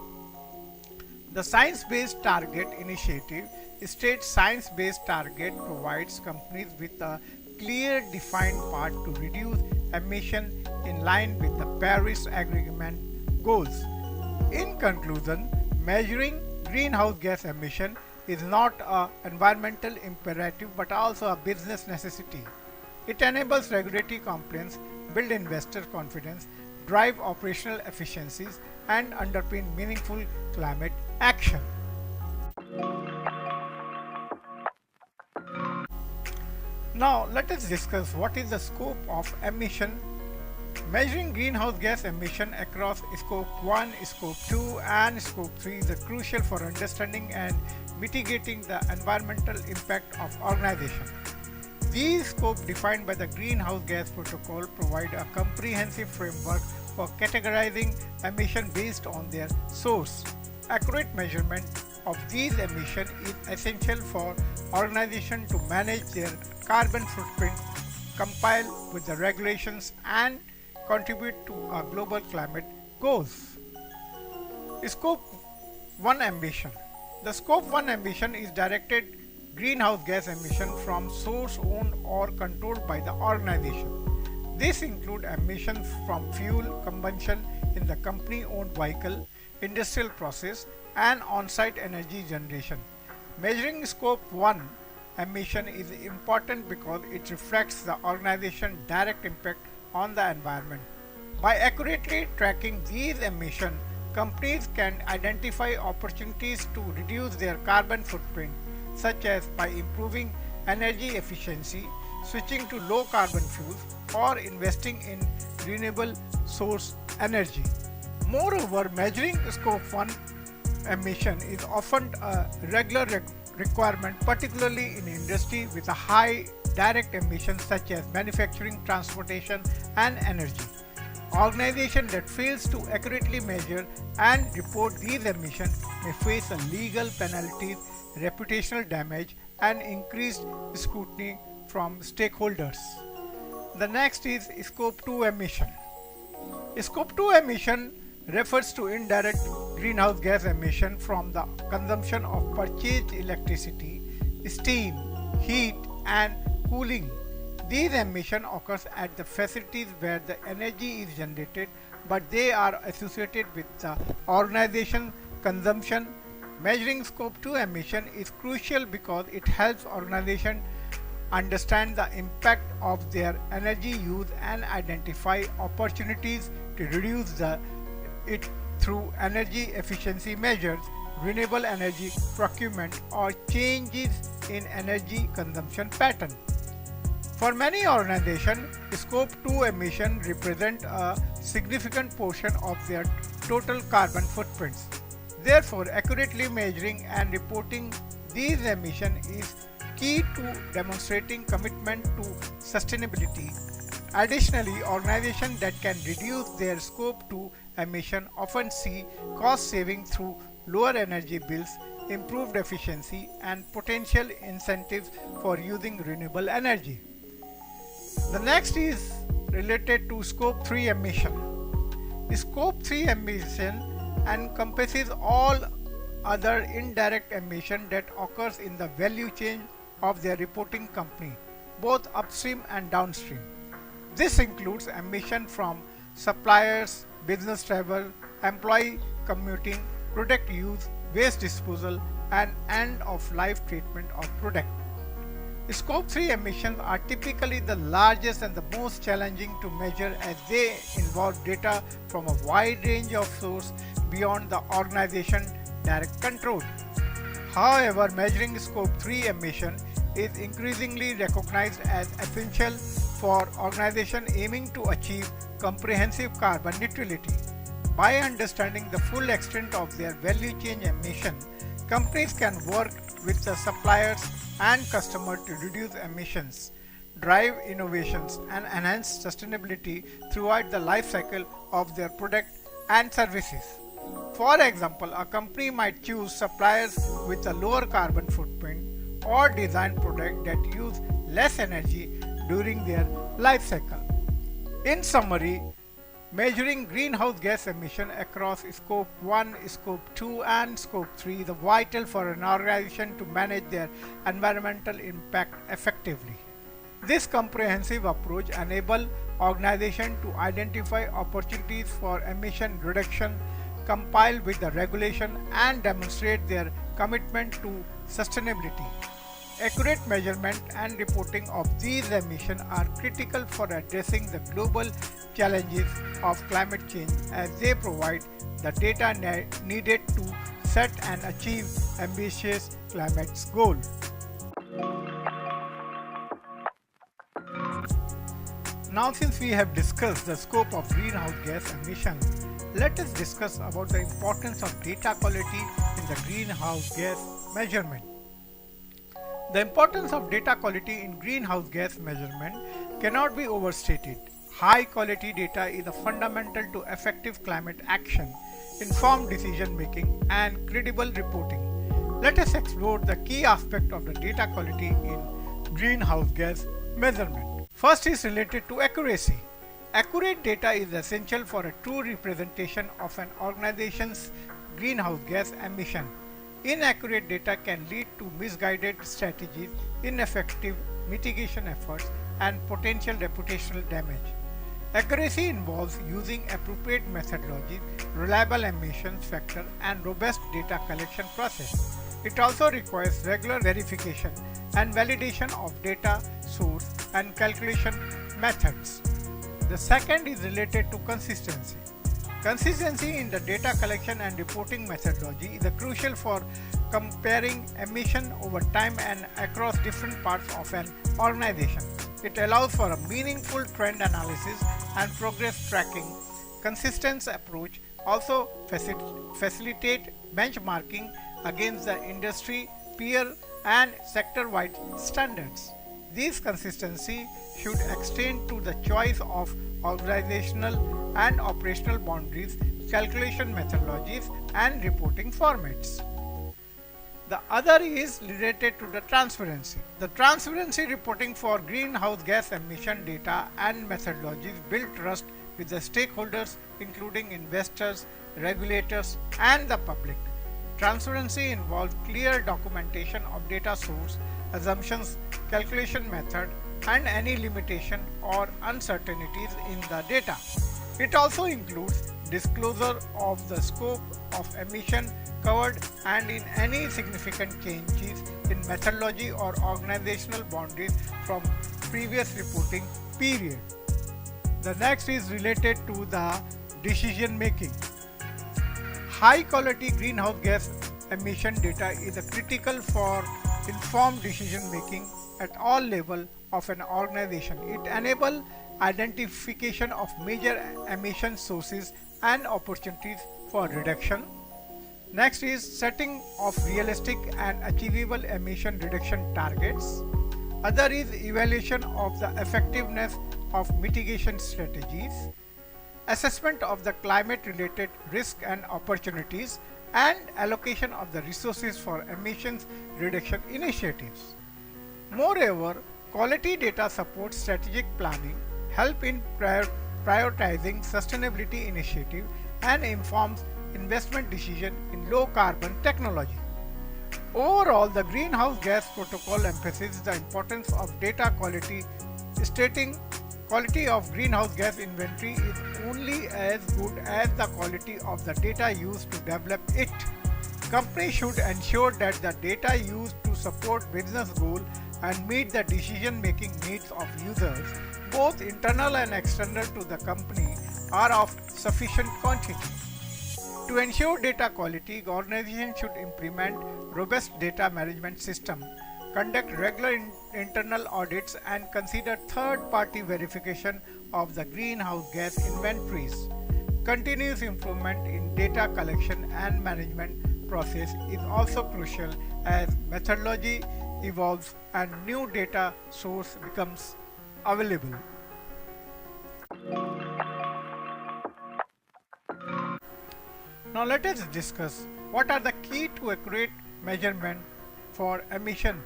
The Science-Based Target Initiative states science-based target provides companies with a clear defined path to reduce emission in line with the Paris Agreement goals. In conclusion, measuring greenhouse gas emission is not an environmental imperative but also a business necessity. It enables regulatory compliance, build investor confidence, drive operational efficiencies, and underpin meaningful climate action. Now let us discuss what is the scope of emission. Measuring greenhouse gas emission across Scope 1, Scope 2 and Scope 3 is crucial for understanding and mitigating the environmental impact of organization. These scopes defined by the Greenhouse Gas Protocol provide a comprehensive framework for categorizing emission based on their source. Accurate measurement of these emissions is essential for organizations to manage their carbon footprint, comply with the regulations, and contribute to our global climate goals. Scope 1 emission. The Scope 1 emission is directed greenhouse gas emission from source owned or controlled by the organization. This includes emissions from fuel combustion in the company owned vehicle, industrial process, and on-site energy generation. Measuring Scope 1 emission is important because it reflects the organization's direct impact on the environment. By accurately tracking these emissions, companies can identify opportunities to reduce their carbon footprint, such as by improving energy efficiency, switching to low carbon fuels, or investing in renewable source energy. Moreover, measuring Scope 1 emission is often a regular requirement, particularly in industry with a high direct emissions such as manufacturing, transportation, and energy. Organizations that fails to accurately measure and report these emissions may face a legal penalties, reputational damage, and increased scrutiny from stakeholders. The next is Scope 2 emission. Scope 2 emission refers to indirect greenhouse gas emission from the consumption of purchased electricity, steam, heat, and cooling. These emissions occur at the facilities where the energy is generated, but they are associated with the organization consumption. Measuring Scope 2 emission is crucial because it helps organizations understand the impact of their energy use and identify opportunities to reduce it through energy efficiency measures, renewable energy procurement, or changes in energy consumption pattern. For many organizations, Scope 2 emissions represent a significant portion of their total carbon footprints. Therefore, accurately measuring and reporting these emissions is key to demonstrating commitment to sustainability. Additionally, organizations that can reduce their Scope 2 emission often see cost saving through lower energy bills, improved efficiency, and potential incentives for using renewable energy. The next is related to Scope 3 emission. Scope 3 emission encompasses all other indirect emission that occurs in the value chain of their reporting company, both upstream and downstream. This includes emission from suppliers, business travel, employee commuting, product use, waste disposal, and end-of-life treatment of product. Scope 3 emissions are typically the largest and the most challenging to measure as they involve data from a wide range of sources beyond the organization's direct control. However, measuring Scope 3 emission is increasingly recognized as essential for organizations aiming to achieve comprehensive carbon neutrality. By understanding the full extent of their value chain emission, companies can work with the suppliers and customers to reduce emissions, drive innovations, and enhance sustainability throughout the life cycle of their product and services. For example, a company might choose suppliers with a lower carbon footprint or design products that use less energy during their life cycle. In summary, measuring greenhouse gas emission across Scope 1, Scope 2 and Scope 3 is vital for an organization to manage their environmental impact effectively. This comprehensive approach enables organizations to identify opportunities for emission reduction, comply with the regulation and demonstrate their commitment to sustainability. Accurate measurement and reporting of these emissions are critical for addressing the global challenges of climate change, as they provide the data needed to set and achieve ambitious climate goals. Now, since we have discussed the scope of greenhouse gas emissions, let us discuss about the importance of data quality in the greenhouse gas measurement. The importance of data quality in greenhouse gas measurement cannot be overstated. High quality data is fundamental to effective climate action, informed decision making, and credible reporting. Let us explore the key aspects of the data quality in greenhouse gas measurement. First is related to accuracy. Accurate data is essential for a true representation of an organization's greenhouse gas emission. Inaccurate data can lead to misguided strategies, ineffective mitigation efforts, and potential reputational damage. Accuracy involves using appropriate methodology, reliable emissions factor, and robust data collection process. It also requires regular verification and validation of data source and calculation methods. The second is related to consistency. Consistency in the data collection and reporting methodology is crucial for comparing emission over time and across different parts of an organization. It allows for a meaningful trend analysis and progress tracking. Consistent approach also facilitate benchmarking against the industry, peer and sector-wide standards. This consistency should extend to the choice of organizational and operational boundaries, calculation methodologies, and reporting formats. The other is related to the transparency. The transparency reporting for greenhouse gas emission data and methodologies build trust with the stakeholders, including investors, regulators, and the public. Transparency involves clear documentation of data source, assumptions, calculation method, and any limitation or uncertainties in the data. It also includes disclosure of the scope of emission covered and in any significant changes in methodology or organizational boundaries from previous reporting period. The next is related to the decision making. High quality greenhouse gas emission data is critical for informed decision making at all levels of an organization. It enables identification of major emission sources and opportunities for reduction. Next is setting of realistic and achievable emission reduction targets. Other is evaluation of the effectiveness of mitigation strategies, assessment of the climate related risk and opportunities, and allocation of the resources for emissions reduction initiatives. Moreover, quality data supports strategic planning, help in prioritizing sustainability initiatives, and informs investment decision in low carbon technology. Overall, the Greenhouse Gas Protocol emphasizes the importance of data quality, stating quality of greenhouse gas inventory is only as good as the quality of the data used to develop it. Companies should ensure that the data used to support business goals and meet the decision-making needs of users, both internal and external to the company, are of sufficient quantity. To ensure data quality, organizations should implement robust data management system, conduct regular internal audits, and consider third-party verification of the greenhouse gas inventories. Continuous improvement in data collection and management process is also crucial as methodology evolves and new data source becomes available. Now let us discuss what are the key to accurate measurement for emission.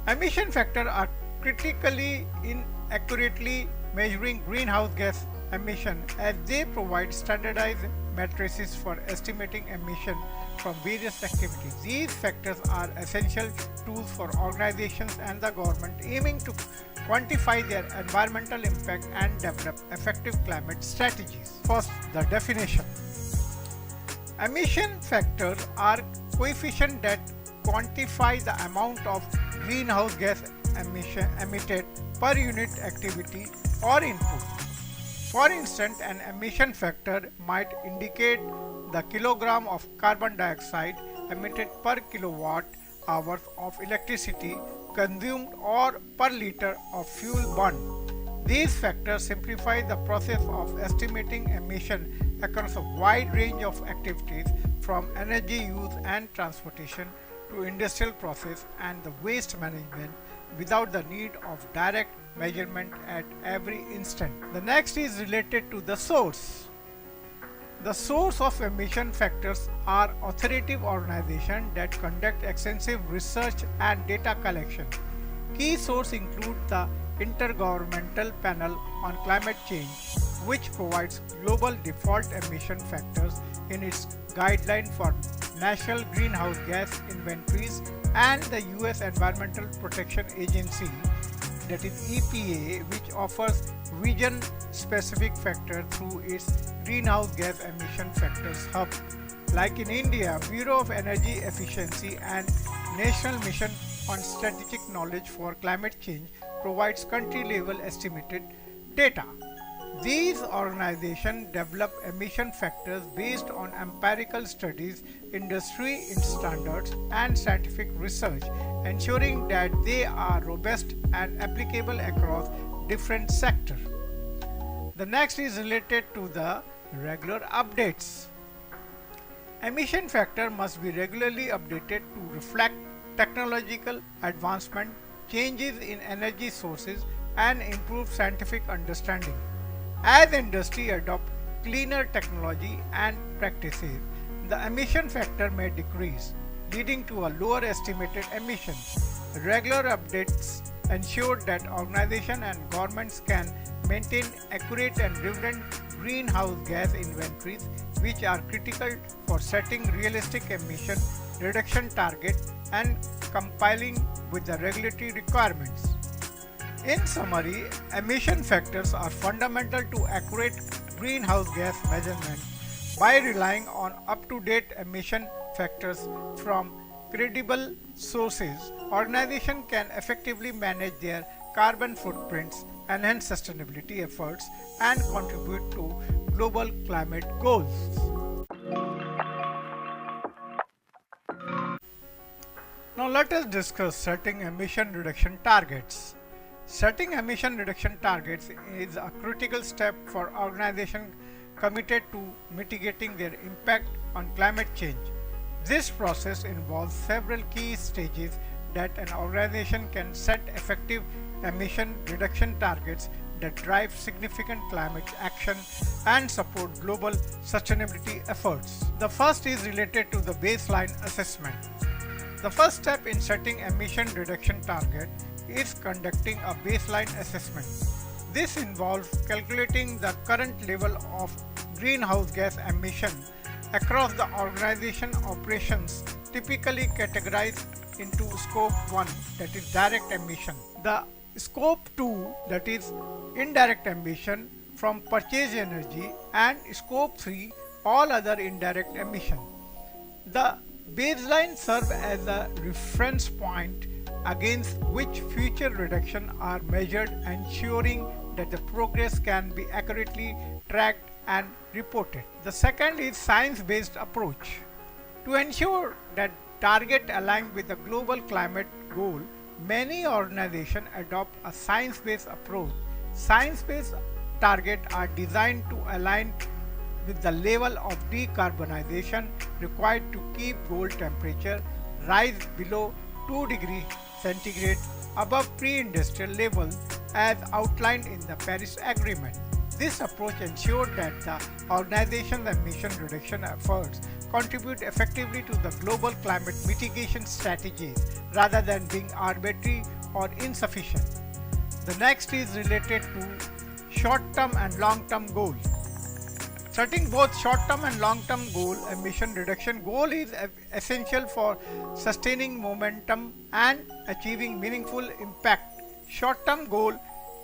Emission factors are critically inaccurately measuring greenhouse gas emission, as they provide standardized matrices for estimating emission from various activities. These factors are essential tools for organizations and the government aiming to quantify their environmental impact and develop effective climate strategies. First, the definition. Emission factors are coefficients that quantify the amount of greenhouse gas emission emitted per unit activity or input. For instance, an emission factor might indicate the kilogram of carbon dioxide emitted per kilowatt hours of electricity consumed or per liter of fuel burned. These factors simplify the process of estimating emission across a wide range of activities, from energy use and transportation to industrial process and the waste management, without the need of direct measurement at every instant. The next is related to the source. The source of emission factors are authoritative organizations that conduct extensive research and data collection. Key sources include the Intergovernmental Panel on Climate Change, which provides global default emission factors in its guideline for national greenhouse gas inventories, and the US Environmental Protection Agency, that is EPA, which offers region-specific factors through its greenhouse gas emission factors hub. Like in India, Bureau of Energy Efficiency and National Mission on Strategic Knowledge for Climate Change provides country-level estimated data. These organizations develop emission factors based on empirical studies, industry standards, and scientific research, ensuring that they are robust and applicable across different sectors. The next is related to the regular updates. Emission factor must be regularly updated to reflect technological advancement, changes in energy sources, and improved scientific understanding. As industry adopts cleaner technology and practices, the emission factor may decrease, leading to a lower estimated emission. Regular updates ensure that organizations and governments can maintain accurate and relevant greenhouse gas inventories, which are critical for setting realistic emission reduction targets and complying with the regulatory requirements. In summary, emission factors are fundamental to accurate greenhouse gas measurement. By relying on up-to-date emission factors from credible sources, organizations can effectively manage their carbon footprints, enhance sustainability efforts, and contribute to global climate goals. Now let us discuss setting emission reduction targets. Setting emission reduction targets is a critical step for organizations committed to mitigating their impact on climate change. This process involves several key stages that an organization can set effective emission reduction targets that drive significant climate action and support global sustainability efforts. The first is related to the baseline assessment. The first step in setting emission reduction target is conducting a baseline assessment. This involves calculating the current level of greenhouse gas emission across the organization operations, typically categorized into Scope 1, that is direct emission, the Scope 2, that is indirect emission from purchased energy, and Scope 3, all other indirect emission. The baseline serves as a reference point against which future reductions are measured, ensuring that the progress can be accurately tracked and reported. The second is science-based approach. To ensure that target align with the global climate goal, many organizations adopt a science-based approach. Science-based targets are designed to align with the level of decarbonization required to keep goal temperature rise below 2 degrees centigrade above pre-industrial levels as outlined in the Paris Agreement. This approach ensures that the organization's emission reduction efforts contribute effectively to the global climate mitigation strategies rather than being arbitrary or insufficient. The next is related to short-term and long-term goals. Setting both short-term and long-term goal, emission reduction goal is essential for sustaining momentum and achieving meaningful impact. Short-term goal,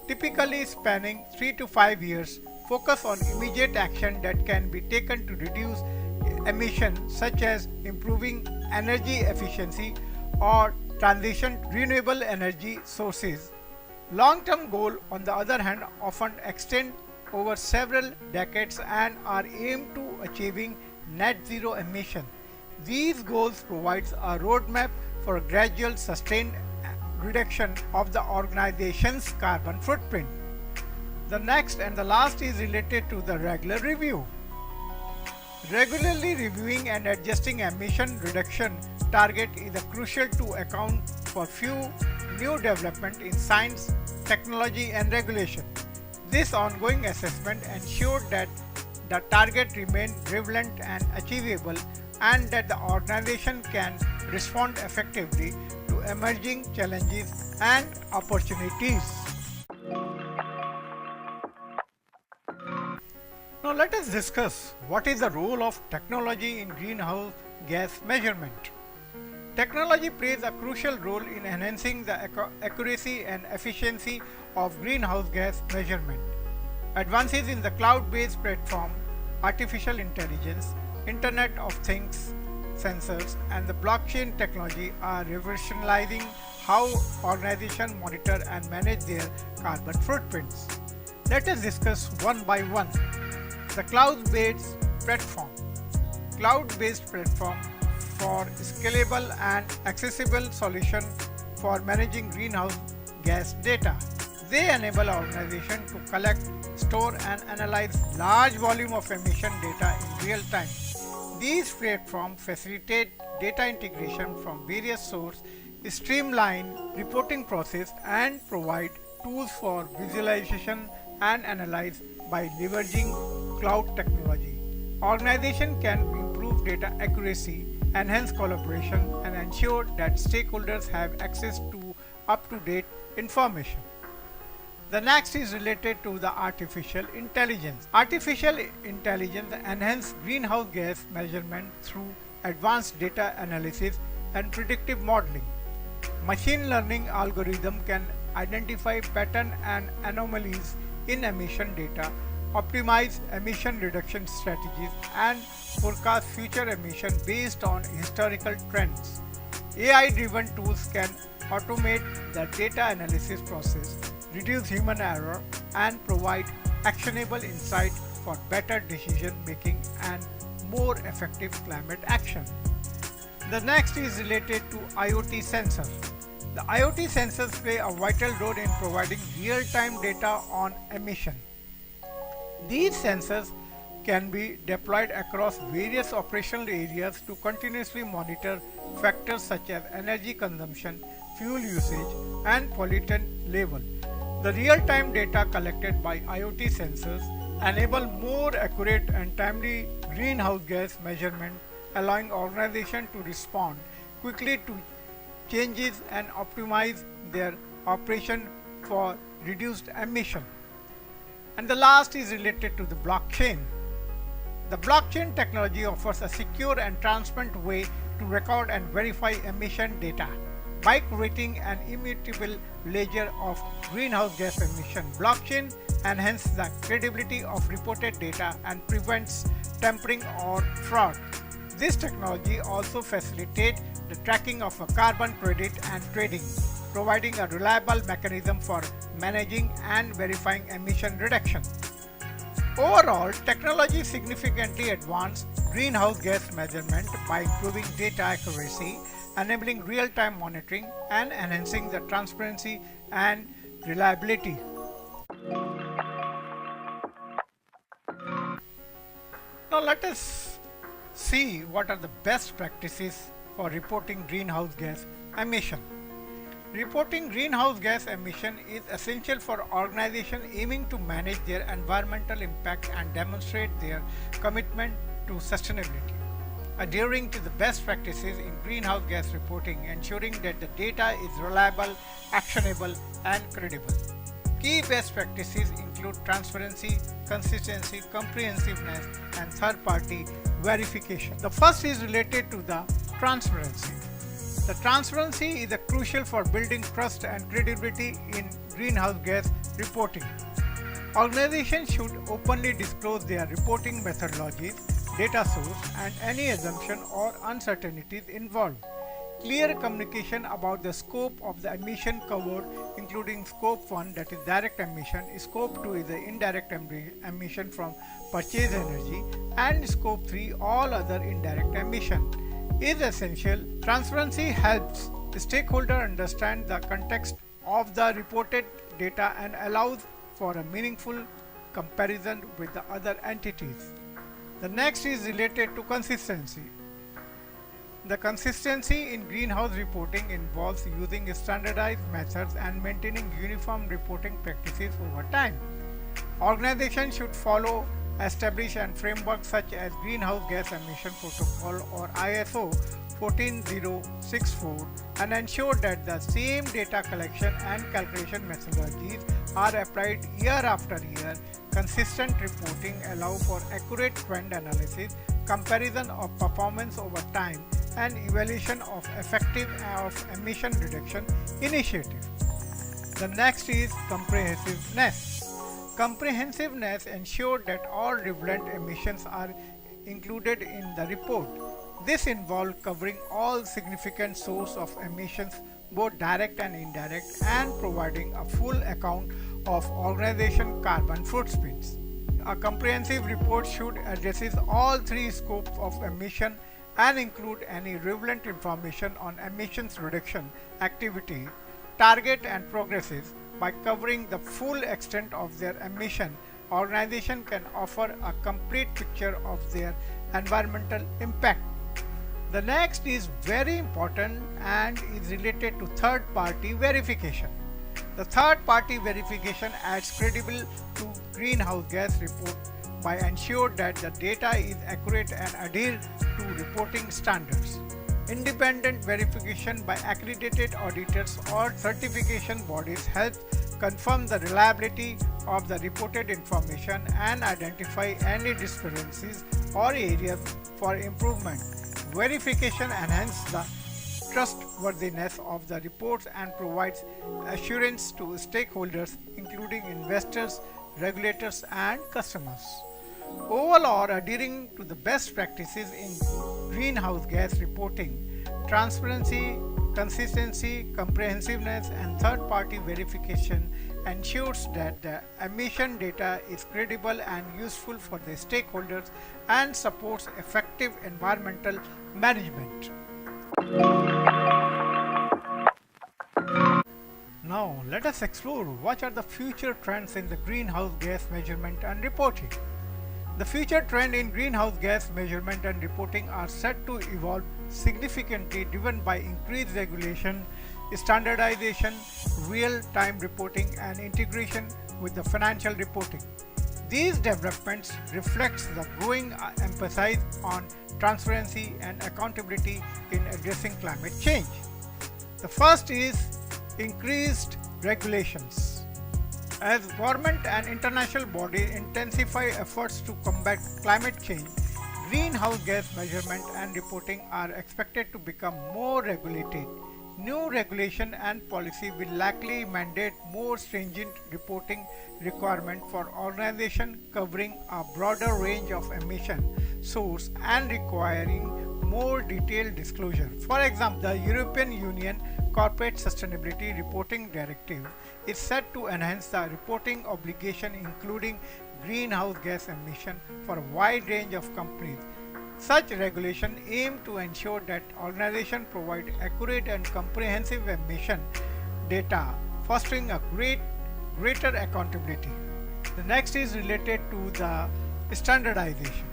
typically spanning 3 to 5 years, focus on immediate action that can be taken to reduce emissions, such as improving energy efficiency or transition to renewable energy sources. Long-term goals, on the other hand, often extend over several decades and are aimed to achieving net zero emission. These goals provide a roadmap for a gradual sustained reduction of the organization's carbon footprint. The next and the last is related to the regular review. Regularly reviewing and adjusting emission reduction target is crucial to account for few new development in science, technology and regulation. This ongoing assessment ensures that the target remains relevant and achievable, and that the organization can respond effectively to emerging challenges and opportunities. Now let us discuss what is the role of technology in greenhouse gas measurement. Technology plays a crucial role in enhancing the accuracy and efficiency of greenhouse gas measurement. Advances in the cloud-based platform, artificial intelligence, Internet of Things, sensors, and the blockchain technology are revolutionizing how organizations monitor and manage their carbon footprints. Let us discuss one by one. The cloud-based platform. Cloud-based platform for scalable and accessible solution for managing greenhouse gas data. They enable organizations to collect, store and analyze large volume of emission data in real time. These platforms facilitate data integration from various sources, streamline reporting process and provide tools for visualization and analysis by leveraging cloud technology. Organizations can improve data accuracy, enhance collaboration and ensure that stakeholders have access to up-to-date information. The next is related to the artificial intelligence. Artificial intelligence enhances greenhouse gas measurement through advanced data analysis and predictive modeling. Machine learning algorithms can identify patterns and anomalies in emission data, optimize emission reduction strategies, and forecast future emissions based on historical trends. AI-driven tools can automate the data analysis process, reduce human error, and provide actionable insight for better decision making and more effective climate action. The next is related to IoT sensors. The IoT sensors play a vital role in providing real-time data on emission. These sensors can be deployed across various operational areas to continuously monitor factors such as energy consumption, fuel usage, and pollutant level. The real-time data collected by IoT sensors enable more accurate and timely greenhouse gas measurement, allowing organizations to respond quickly to changes and optimize their operation for reduced emission. And the last is related to the blockchain. The blockchain technology offers a secure and transparent way to record and verify emission data. By creating an immutable ledger of greenhouse gas emission, blockchain enhances the credibility of reported data and prevents tampering or fraud. This technology also facilitates the tracking of a carbon credit and trading, providing a reliable mechanism for managing and verifying emission reduction. Overall, technology significantly advanced greenhouse gas measurement by improving data accuracy, enabling real-time monitoring, and enhancing the transparency and reliability. Now let us see what are the best practices for reporting greenhouse gas emission. Reporting greenhouse gas emission is essential for organizations aiming to manage their environmental impact and demonstrate their commitment to sustainability. Adhering to the best practices in greenhouse gas reporting, ensuring that the data is reliable, actionable, and credible. Key best practices include transparency, consistency, comprehensiveness, and third-party verification. The first is related to the transparency. The transparency is crucial for building trust and credibility in greenhouse gas reporting. Organizations should openly disclose their reporting methodologies, data source, and any assumption or uncertainties involved. Clear communication about the scope of the emission covered, including scope 1, that is direct emission, scope 2 is the indirect emission from purchased energy, and scope 3 all other indirect emission, is essential. Transparency helps stakeholders understand the context of the reported data and allows for a meaningful comparison with the other entities. The next is related to consistency. The consistency in greenhouse reporting involves using standardized methods and maintaining uniform reporting practices over time. Organizations should follow established and frameworks such as Greenhouse Gas Emission Protocol or ISO 14064 and ensure that the same data collection and calculation methodologies are applied year after year. Consistent reporting allows for accurate trend analysis, comparison of performance over time, and evaluation of effectiveness of emission reduction initiatives. The next is comprehensiveness. Comprehensiveness ensures that all relevant emissions are included in the report. This involves covering all significant sources of emissions, both direct and indirect, and providing a full account of organization carbon footprints. A comprehensive report should address all three scopes of emission and include any relevant information on emissions reduction activity, target and progresses. By covering the full extent of their emission, organization can offer a complete picture of their environmental impact. The next is very important and is related to third-party verification. The third-party verification adds credibility to greenhouse gas report by ensuring that the data is accurate and adhere to reporting standards. Independent verification by accredited auditors or certification bodies helps confirm the reliability of the reported information and identify any discrepancies or areas for improvement. Verification enhances the trustworthiness of the reports and provides assurance to stakeholders, including investors, regulators, and customers. Overall, adhering to the best practices in greenhouse gas reporting, transparency, consistency, comprehensiveness, and third-party verification ensures that the emission data is credible and useful for the stakeholders and supports effective environmental management. Now, let us explore what are the future trends in the greenhouse gas measurement and reporting. The future trend in greenhouse gas measurement and reporting are set to evolve significantly, driven by increased regulation, standardization, real-time reporting, and integration with the financial reporting. These developments reflect the growing emphasis on transparency and accountability in addressing climate change. The first is increased regulations. As government and international bodies intensify efforts to combat climate change, greenhouse gas measurement and reporting are expected to become more regulated. New regulation and policy will likely mandate more stringent reporting requirements for organizations covering a broader range of emission sources and requiring more detailed disclosure. For example, the European Union Corporate Sustainability Reporting Directive is set to enhance the reporting obligation, including greenhouse gas emission, for a wide range of companies. Such regulations aim to ensure that organizations provide accurate and comprehensive emission data, fostering a greater accountability. The next is related to the standardization.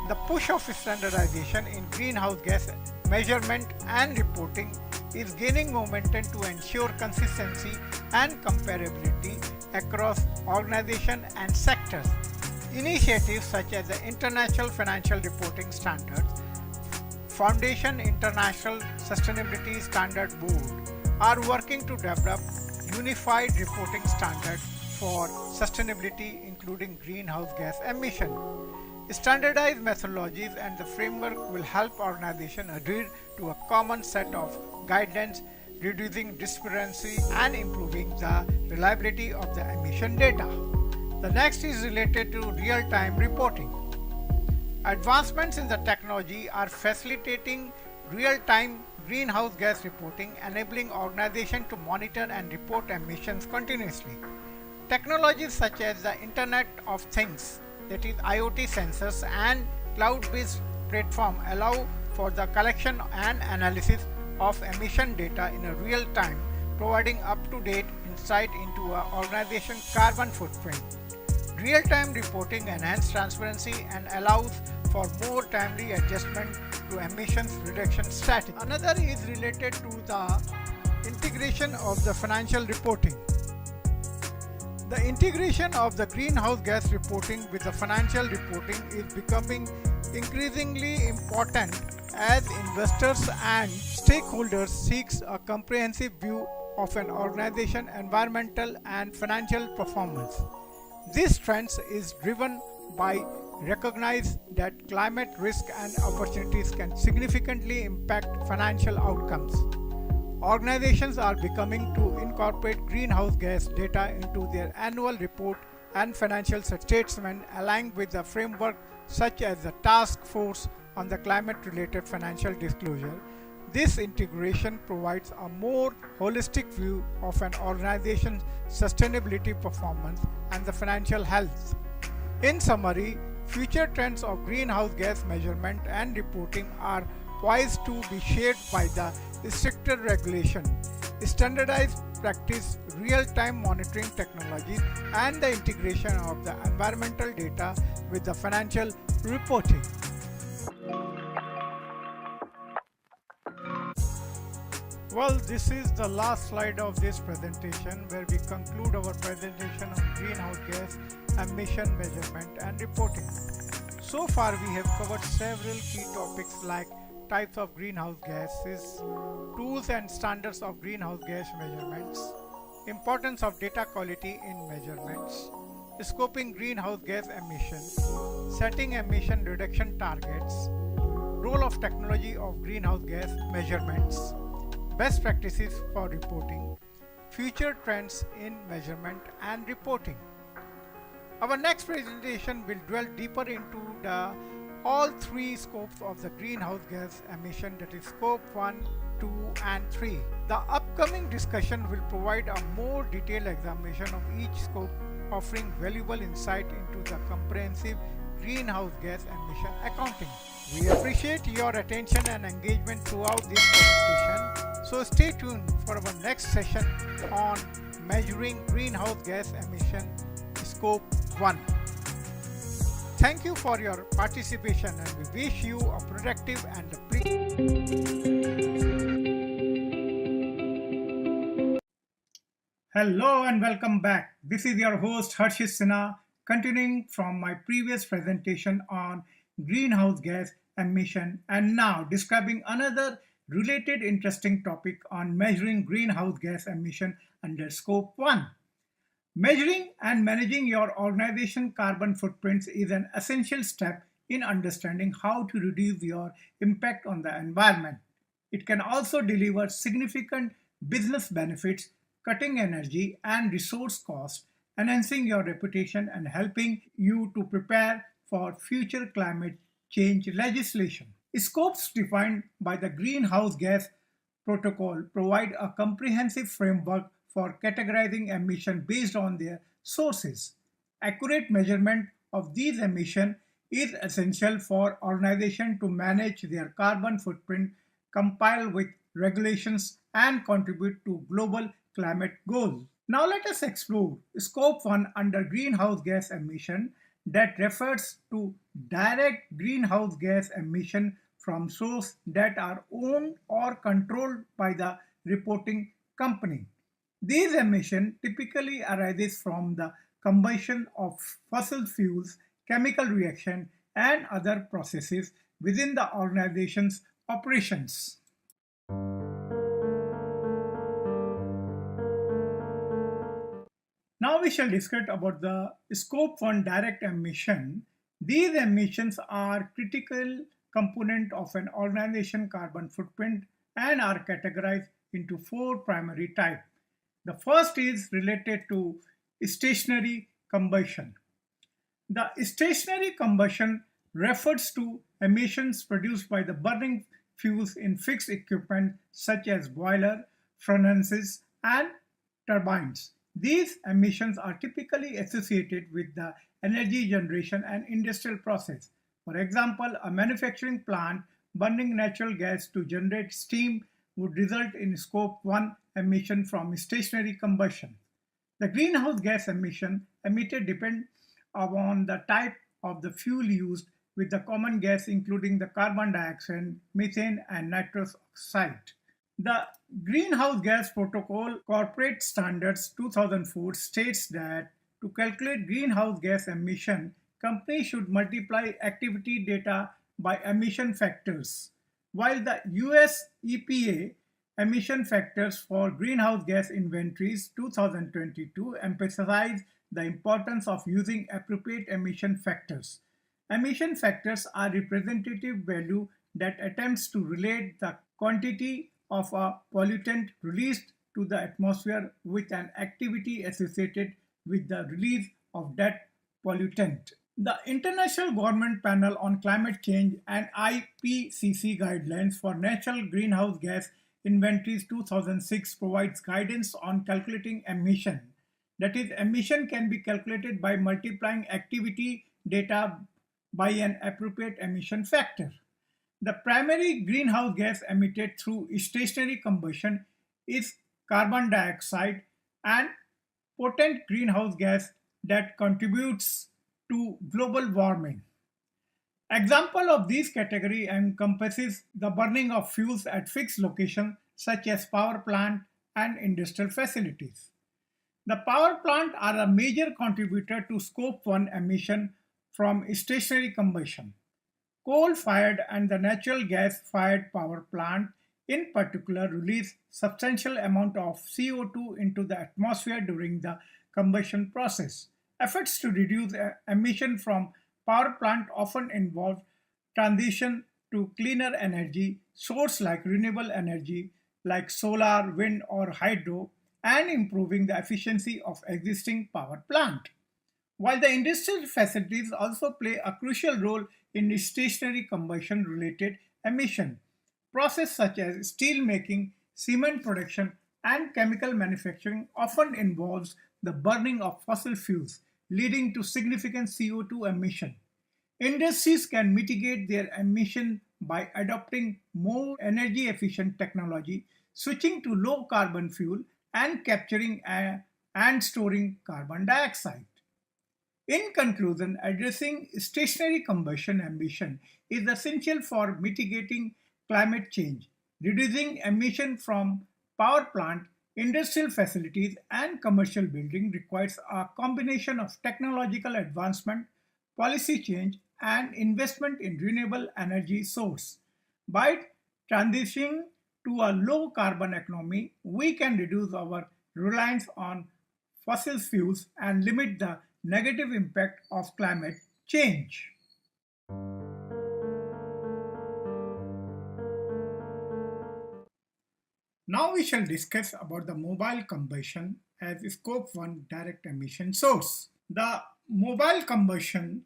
The push of standardization in greenhouse gas measurement and reporting is gaining momentum to ensure consistency and comparability across organizations and sectors. Initiatives such as the International Financial Reporting Standards, Foundation International Sustainability Standard Board are working to develop unified reporting standard for sustainability, including greenhouse gas emission. Standardized methodologies and the framework will help organizations adhere to a common set of guidelines, reducing discrepancy and improving the reliability of the emission data. The next is related to real-time reporting. Advancements in the technology are facilitating real-time greenhouse gas reporting, enabling organizations to monitor and report emissions continuously. Technologies such as the Internet of Things, that is IoT sensors, and cloud-based platform allow for the collection and analysis of emission data in a real time, providing up-to-date insight into an organization's carbon footprint. Real-time reporting enhances transparency and allows for more timely adjustment to emissions reduction strategy. Another is related to the integration of the financial reporting. The integration of the greenhouse gas reporting with the financial reporting is becoming increasingly important as investors and stakeholders seek a comprehensive view of an organization's environmental and financial performance. This trend is driven by recognize that climate risk and opportunities can significantly impact financial outcomes. Organizations are beginning to incorporate greenhouse gas data into their annual report and financial statement, aligned with the framework such as the Task Force on the Climate-Related Financial Disclosure. This integration provides a more holistic view of an organization's sustainability performance and the financial health. In summary, future trends of greenhouse gas measurement and reporting are poised to be shaped by the stricter regulation, standardized practice, real-time monitoring technologies, and the integration of the environmental data with the financial reporting. Well, this is the last slide of this presentation, where we conclude our presentation on greenhouse gas emission measurement and reporting. So far we have covered several key topics like types of greenhouse gases, tools and standards of greenhouse gas measurements, importance of data quality in measurements, scoping greenhouse gas emissions, setting emission reduction targets, role of technology of greenhouse gas measurements, best practices for reporting, future trends in measurement and reporting. Our next presentation will dwell deeper into all three scopes of the greenhouse gas emission, that is scope 1, 2 and 3. The upcoming discussion will provide a more detailed examination of each scope, offering valuable insight into the comprehensive greenhouse gas emission accounting. We appreciate your attention and engagement throughout this presentation. So stay tuned for our next session on measuring greenhouse gas emission scope 1. Thank you for your participation, and we wish you a productive and Hello and welcome back. This is your host Harshit Sinha, continuing from my previous presentation on greenhouse gas emission, and now describing another related interesting topic on measuring greenhouse gas emission under scope 1. Measuring and managing your organization carbon footprints is an essential step in understanding how to reduce your impact on the environment. It can also deliver significant business benefits, cutting energy and resource costs, enhancing your reputation, and helping you to prepare for future climate change legislation. Scopes defined by the Greenhouse Gas Protocol provide a comprehensive framework for categorizing emissions based on their sources. Accurate measurement of these emissions is essential for organizations to manage their carbon footprint, comply with regulations, and contribute to global climate goals. Now let us explore Scope 1 under greenhouse gas emission, that refers to direct greenhouse gas emission from sources that are owned or controlled by the reporting company. These emissions typically arise from the combustion of fossil fuels, chemical reaction, and other processes within the organization's operations. we shall discuss about the scope 1 direct emission. These emissions are critical component of an organization carbon footprint and are categorized into four primary types. The first is related to stationary combustion. The stationary combustion refers to emissions produced by the burning fuels in fixed equipment such as boiler, furnaces, and turbines. These emissions are typically associated with the energy generation and industrial process. For example, a manufacturing plant burning natural gas to generate steam would result in scope 1 emission from stationary combustion. The greenhouse gas emission emitted depend upon the type of the fuel used, with the common gas including the carbon dioxide, methane, and nitrous oxide. The Greenhouse Gas Protocol Corporate Standards 2004 states that to calculate greenhouse gas emission, companies should multiply activity data by emission factors, while the US EPA emission factors for greenhouse gas inventories 2022 emphasize the importance of using appropriate emission factors. Emission factors are representative value that attempts to relate the quantity of a pollutant released to the atmosphere with an activity associated with the release of that pollutant. The International Government Panel on Climate Change and IPCC guidelines for natural greenhouse gas inventories 2006 provides guidance on calculating emission. That is, emission can be calculated by multiplying activity data by an appropriate emission factor. The primary greenhouse gas emitted through stationary combustion is carbon dioxide, and potent greenhouse gas that contributes to global warming. Example of this category encompasses the burning of fuels at fixed locations such as power plant and industrial facilities. The power plant are a major contributor to scope 1 emission from stationary combustion. Coal-fired and the natural gas-fired power plant in particular release substantial amount of CO2 into the atmosphere during the combustion process. Efforts to reduce emission from power plant often involve transition to cleaner energy source like renewable energy like solar, wind or hydro, and improving the efficiency of existing power plant. While the industrial facilities also play a crucial role in stationary combustion related emission, processes such as steel making, cement production, and chemical manufacturing often involves the burning of fossil fuels, leading to significant CO2 emission. Industries can mitigate their emission by adopting more energy efficient technology, switching to low carbon fuel, and capturing and storing carbon dioxide. In conclusion, addressing stationary combustion emission is essential for mitigating climate change. Reducing emission from power plant, industrial facilities, and commercial building requires a combination of technological advancement, policy change, and investment in renewable energy source. By transitioning to a low carbon economy, we can reduce our reliance on fossil fuels and limit the negative impact of climate change. Now we shall discuss about the mobile combustion as scope 1 direct emission source. The mobile combustion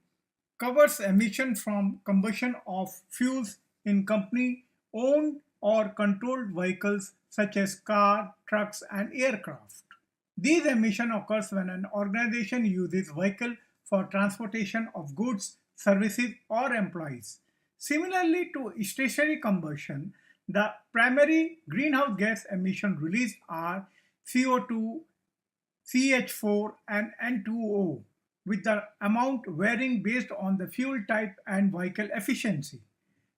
covers emission from combustion of fuels in company owned or controlled vehicles such as car, trucks, and aircraft. These emission occurs when an organization uses vehicle for transportation of goods, services, or employees. Similarly to stationary combustion, the primary greenhouse gas emission released are CO2, CH4, and N2O, with the amount varying based on the fuel type and vehicle efficiency.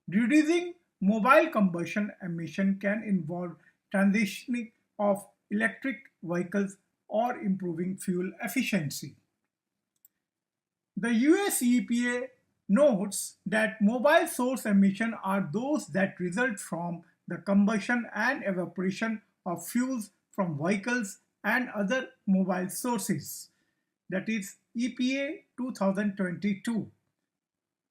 Reducing mobile combustion emission can involve transitioning of electric vehicles or improving fuel efficiency. The US EPA notes that mobile source emissions are those that result from the combustion and evaporation of fuels from vehicles and other mobile sources. that is EPA 2022.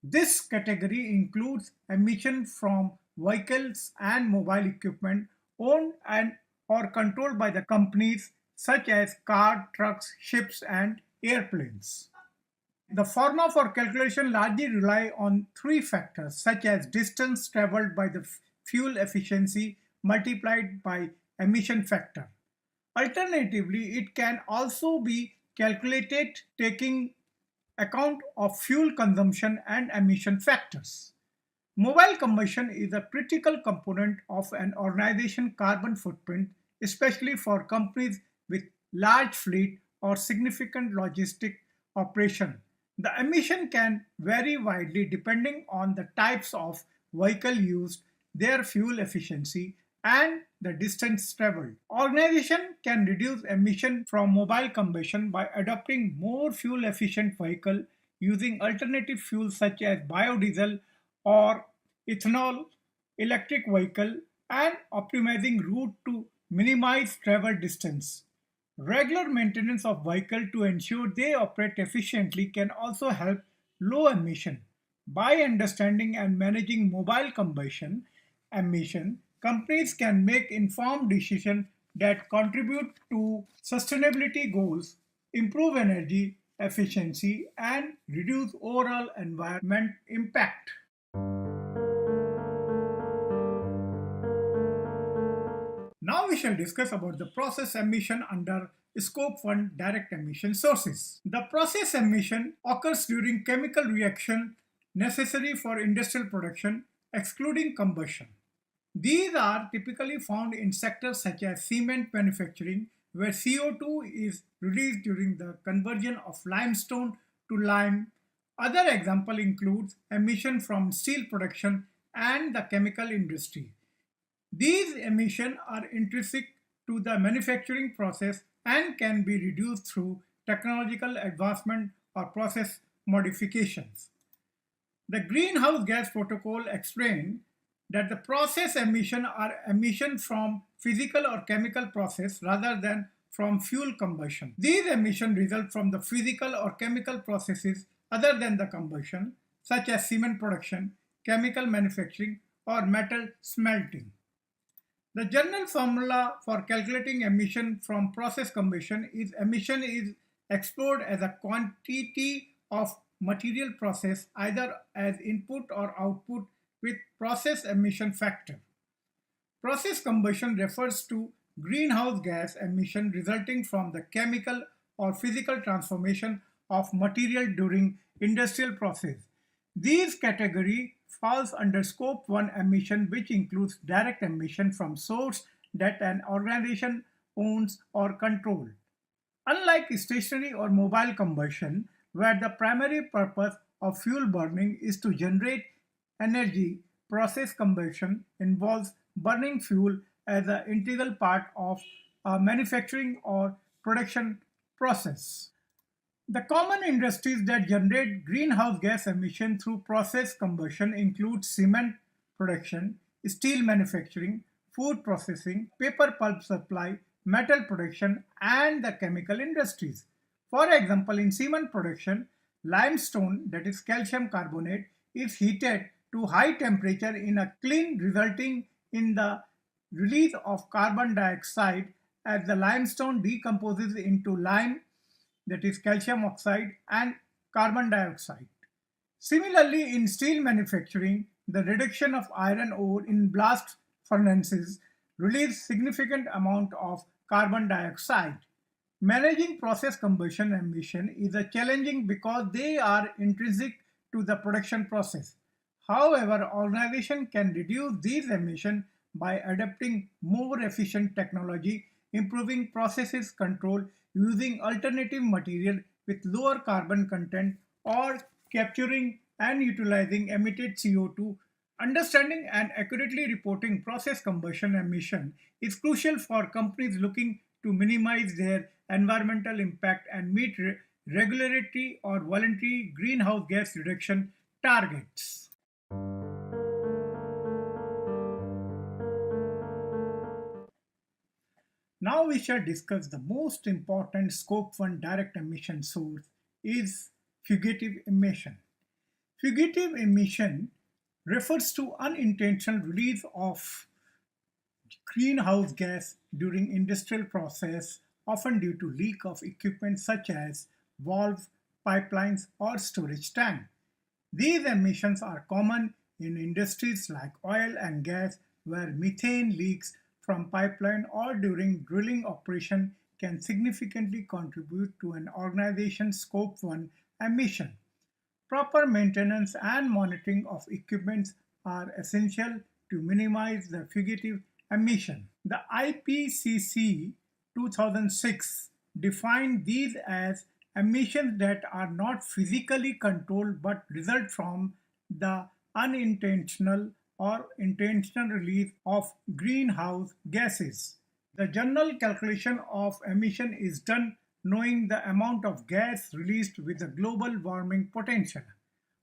This category includes emissions from vehicles and mobile equipment owned and or controlled by the companies such as cars, trucks, ships, and airplanes. The formula for calculation largely rely on three factors such as distance traveled by the fuel efficiency multiplied by emission factor. Alternatively, it can also be calculated taking account of fuel consumption and emission factors. Mobile combustion is a critical component of an organization's carbon footprint, especially for companies with large fleet or significant logistic operation. The emission can vary widely depending on the types of vehicle used, their fuel efficiency, and the distance traveled. Organization can reduce emission from mobile combustion by adopting more fuel efficient vehicle using alternative fuels such as biodiesel or ethanol, electric vehicle, and optimizing route to minimize travel distance. Regular maintenance of vehicle to ensure they operate efficiently can also help low emission. By understanding and managing mobile combustion emission, companies can make informed decisions that contribute to sustainability goals, improve energy efficiency, and reduce overall environment impact. Now we shall discuss about the process emission under Scope 1 direct emission sources. The process emission occurs during chemical reaction necessary for industrial production, excluding combustion. These are typically found in sectors such as cement manufacturing, where CO2 is released during the conversion of limestone to lime. Other example includes emission from steel production and the chemical industry. These emissions are intrinsic to the manufacturing process and can be reduced through technological advancement or process modifications. The Greenhouse Gas Protocol explained that the process emission are emissions from physical or chemical process rather than from fuel combustion. These emissions result from the physical or chemical processes other than the combustion, such as cement production, chemical manufacturing, or metal smelting. The general formula for calculating emission from process combustion is emission is explored as a quantity of material process either as input or output with process emission factor. Process combustion refers to greenhouse gas emission resulting from the chemical or physical transformation of material during industrial process. These category falls under scope 1 emission, which includes direct emission from source that an organization owns or controls. Unlike stationary or mobile combustion, where the primary purpose of fuel burning is to generate energy, process combustion involves burning fuel as an integral part of a manufacturing or production process. The common industries that generate greenhouse gas emission through process combustion include cement production, steel manufacturing, food processing, paper pulp supply, metal production, and the chemical industries. For example, in cement production, limestone, that is calcium carbonate, is heated to high temperature in a kiln, resulting in the release of carbon dioxide as the limestone decomposes into lime, that is calcium oxide, and carbon dioxide. Similarly, in steel manufacturing, the reduction of iron ore in blast furnaces release significant amount of carbon dioxide. Managing process combustion emission is a challenging because they are intrinsic to the production process. However, organization can reduce these emissions by adopting more efficient technology, improving processes control, using alternative material with lower carbon content, or capturing and utilizing emitted CO2. Understanding and accurately reporting process combustion emission is crucial for companies looking to minimize their environmental impact and meet regulatory or voluntary greenhouse gas reduction targets. Now we shall discuss the most important Scope 1 direct emission source is fugitive emission. Fugitive emission refers to unintentional release of greenhouse gas during industrial process, often due to leak of equipment such as valves, pipelines, or storage tank. These emissions are common in industries like oil and gas, where methane leaks from pipeline or during drilling operation can significantly contribute to an organization's Scope 1 emission. Proper maintenance and monitoring of equipment are essential to minimize the fugitive emission. The IPCC 2006 defined these as emissions that are not physically controlled but result from the unintentional or intentional release of greenhouse gases. The general calculation of emission is done knowing the amount of gas released with the global warming potential.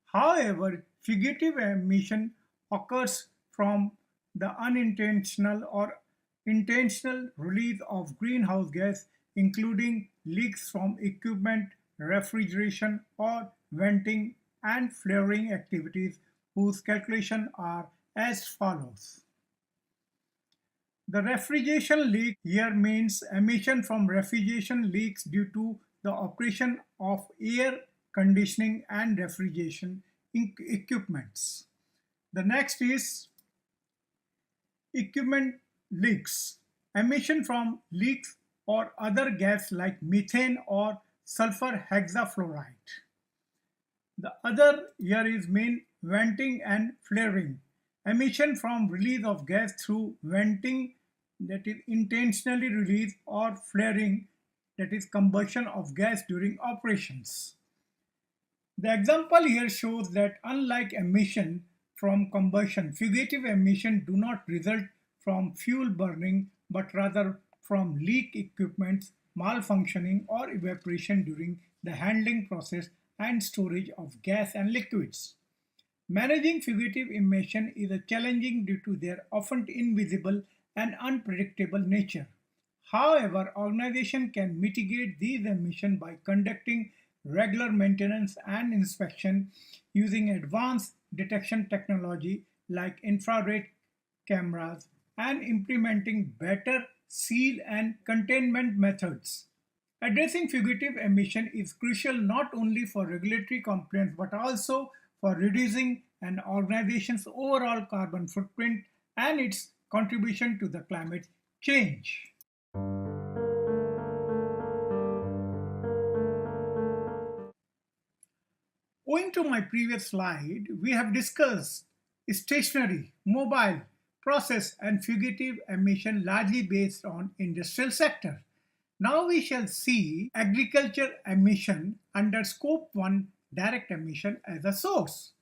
However, fugitive emission occurs from the unintentional or intentional release of greenhouse gas, including leaks from equipment, refrigeration, or venting and flaring activities, whose calculations are as follows. The refrigeration leak here means emission from refrigeration leaks due to the operation of air conditioning and refrigeration equipments. The next is equipment leaks. Emission from leaks or other gas like methane or sulfur hexafluoride. The other here is main venting and flaring. Emission from release of gas through venting, that is intentionally released, or flaring, that is combustion of gas during operations. The example here shows that unlike emission from combustion, fugitive emission do not result from fuel burning but rather from leak equipment malfunctioning or evaporation during the handling process and storage of gas and liquids. Managing fugitive emission is challenging due to their often invisible and unpredictable nature. However, organizations can mitigate these emissions by conducting regular maintenance and inspection using advanced detection technology like infrared cameras and implementing better seal and containment methods. Addressing fugitive emission is crucial not only for regulatory compliance but also for reducing an organization's overall carbon footprint and its contribution to the climate change. Owing to my previous slide, we have discussed stationary, mobile, process and fugitive emission largely based on industrial sector. Now we shall see agriculture emission under Scope 1 direct emission as a source.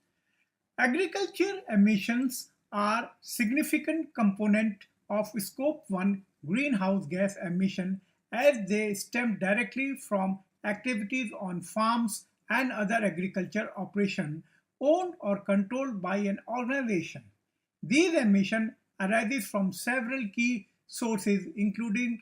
Agriculture emissions are significant component of Scope 1 greenhouse gas emission as they stem directly from activities on farms and other agriculture operations owned or controlled by an organization. These emissions arise from several key sources including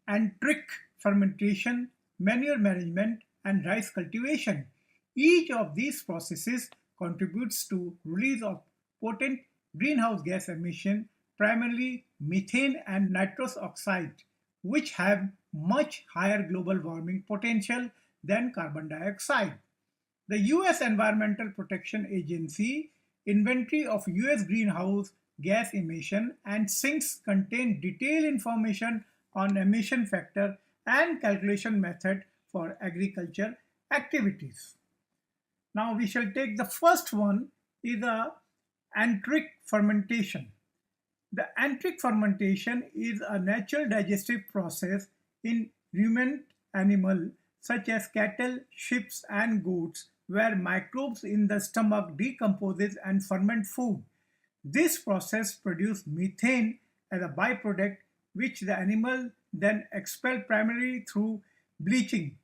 anaerobic fermentation, manure management, and rice cultivation. Each of these processes contributes to release of potent greenhouse gas emission, primarily methane and nitrous oxide, which have much higher global warming potential than carbon dioxide. The US Environmental Protection Agency inventory of US greenhouse gas emission and sinks contain detailed information on emission factor and calculation method for agriculture activities. Now we shall take the first one is the anaerobic fermentation. The anaerobic fermentation is a natural digestive process in ruminant animals such as cattle, sheep and goats where microbes in the stomach decomposes and ferment food. This process produces methane as a byproduct which the animal then expel primarily through bleaching.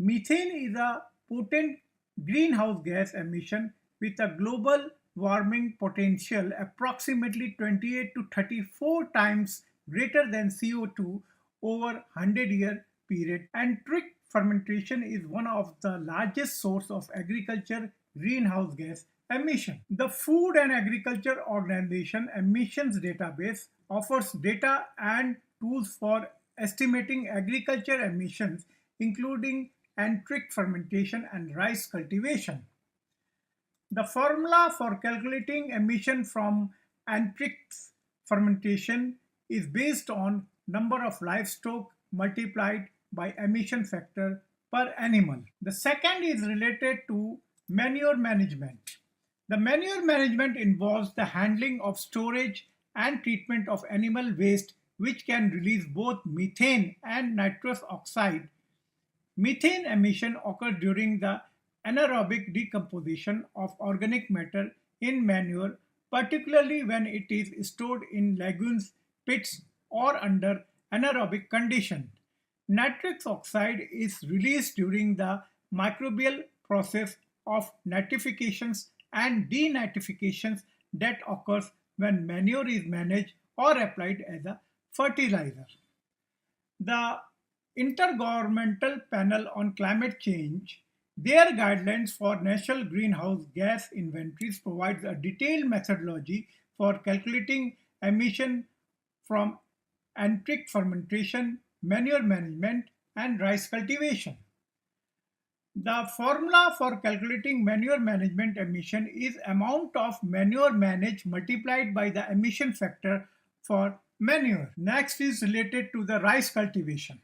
Methane is a potent greenhouse gas emission with a global warming potential approximately 28 to 34 times greater than CO2 over 100-year period, and trick fermentation is one of the largest source of agriculture greenhouse gas emission. The Food and Agriculture Organization Emissions Database offers data and tools for estimating agriculture emissions, including enteric fermentation and rice cultivation. The formula for calculating emission from enteric fermentation is based on number of livestock multiplied by emission factor per animal. The second is related to manure management. The manure management involves the handling of storage and treatment of animal waste, which can release both methane and nitrous oxide. Methane emission occurs during the anaerobic decomposition of organic matter in manure, particularly when it is stored in lagoons, pits, or under anaerobic conditions. Nitrous oxide is released during the microbial process of nitrifications and denitrifications that occurs when manure is managed or applied as a fertilizer. The Intergovernmental Panel on Climate Change, their guidelines for national greenhouse gas inventories provides a detailed methodology for calculating emission from enteric fermentation, manure management, and rice cultivation. The formula for calculating manure management emission is amount of manure managed multiplied by the emission factor for manure. Next is related to the rice cultivation.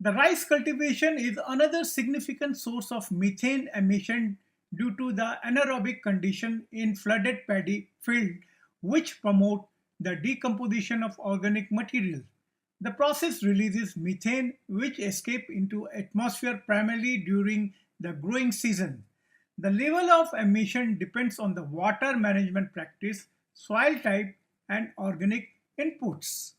The rice cultivation is another significant source of methane emission due to the anaerobic condition in flooded paddy field, which promote the decomposition of organic material. The process releases methane, which escape into atmosphere primarily during the growing season. The level of emission depends on the water management practice, soil type, and organic inputs.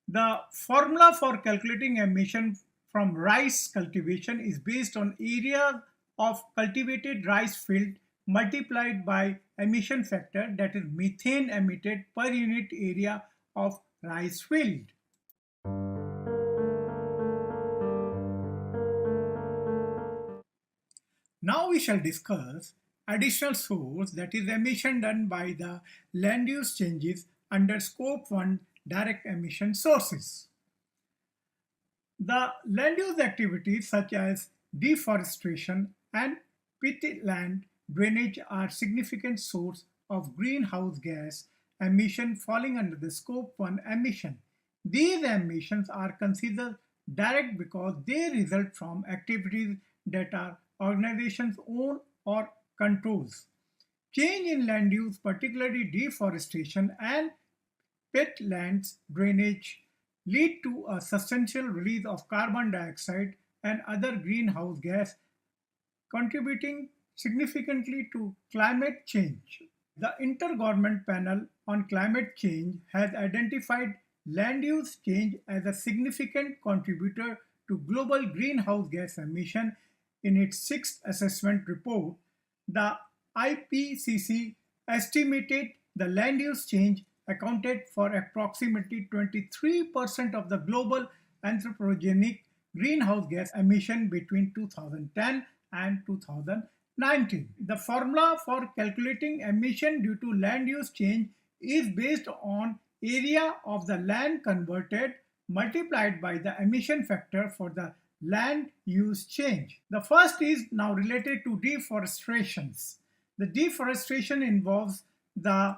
The formula for calculating emission from rice cultivation is based on area of cultivated rice field multiplied by emission factor, that is methane emitted per unit area of rice field. Now we shall discuss additional source, that is emission done by the land use changes under scope 1 direct emission sources. The land use activities such as deforestation and peatland drainage are significant source of greenhouse gas emission falling under the scope 1 emission. These emissions are considered direct because they result from activities that are organizations own or controls. Change in land use, particularly deforestation and peatlands drainage, lead to a substantial release of carbon dioxide and other greenhouse gas, contributing significantly to climate change. The Intergovernmental Panel on Climate Change has identified land use change as a significant contributor to global greenhouse gas emission in its sixth assessment report. The IPCC estimated the land use change accounted for approximately 23% of the global anthropogenic greenhouse gas emission between 2010 and 2019. The formula for calculating emission due to land use change is based on area of the land converted multiplied by the emission factor for the land use change. The first is now related to deforestation. The deforestation involves the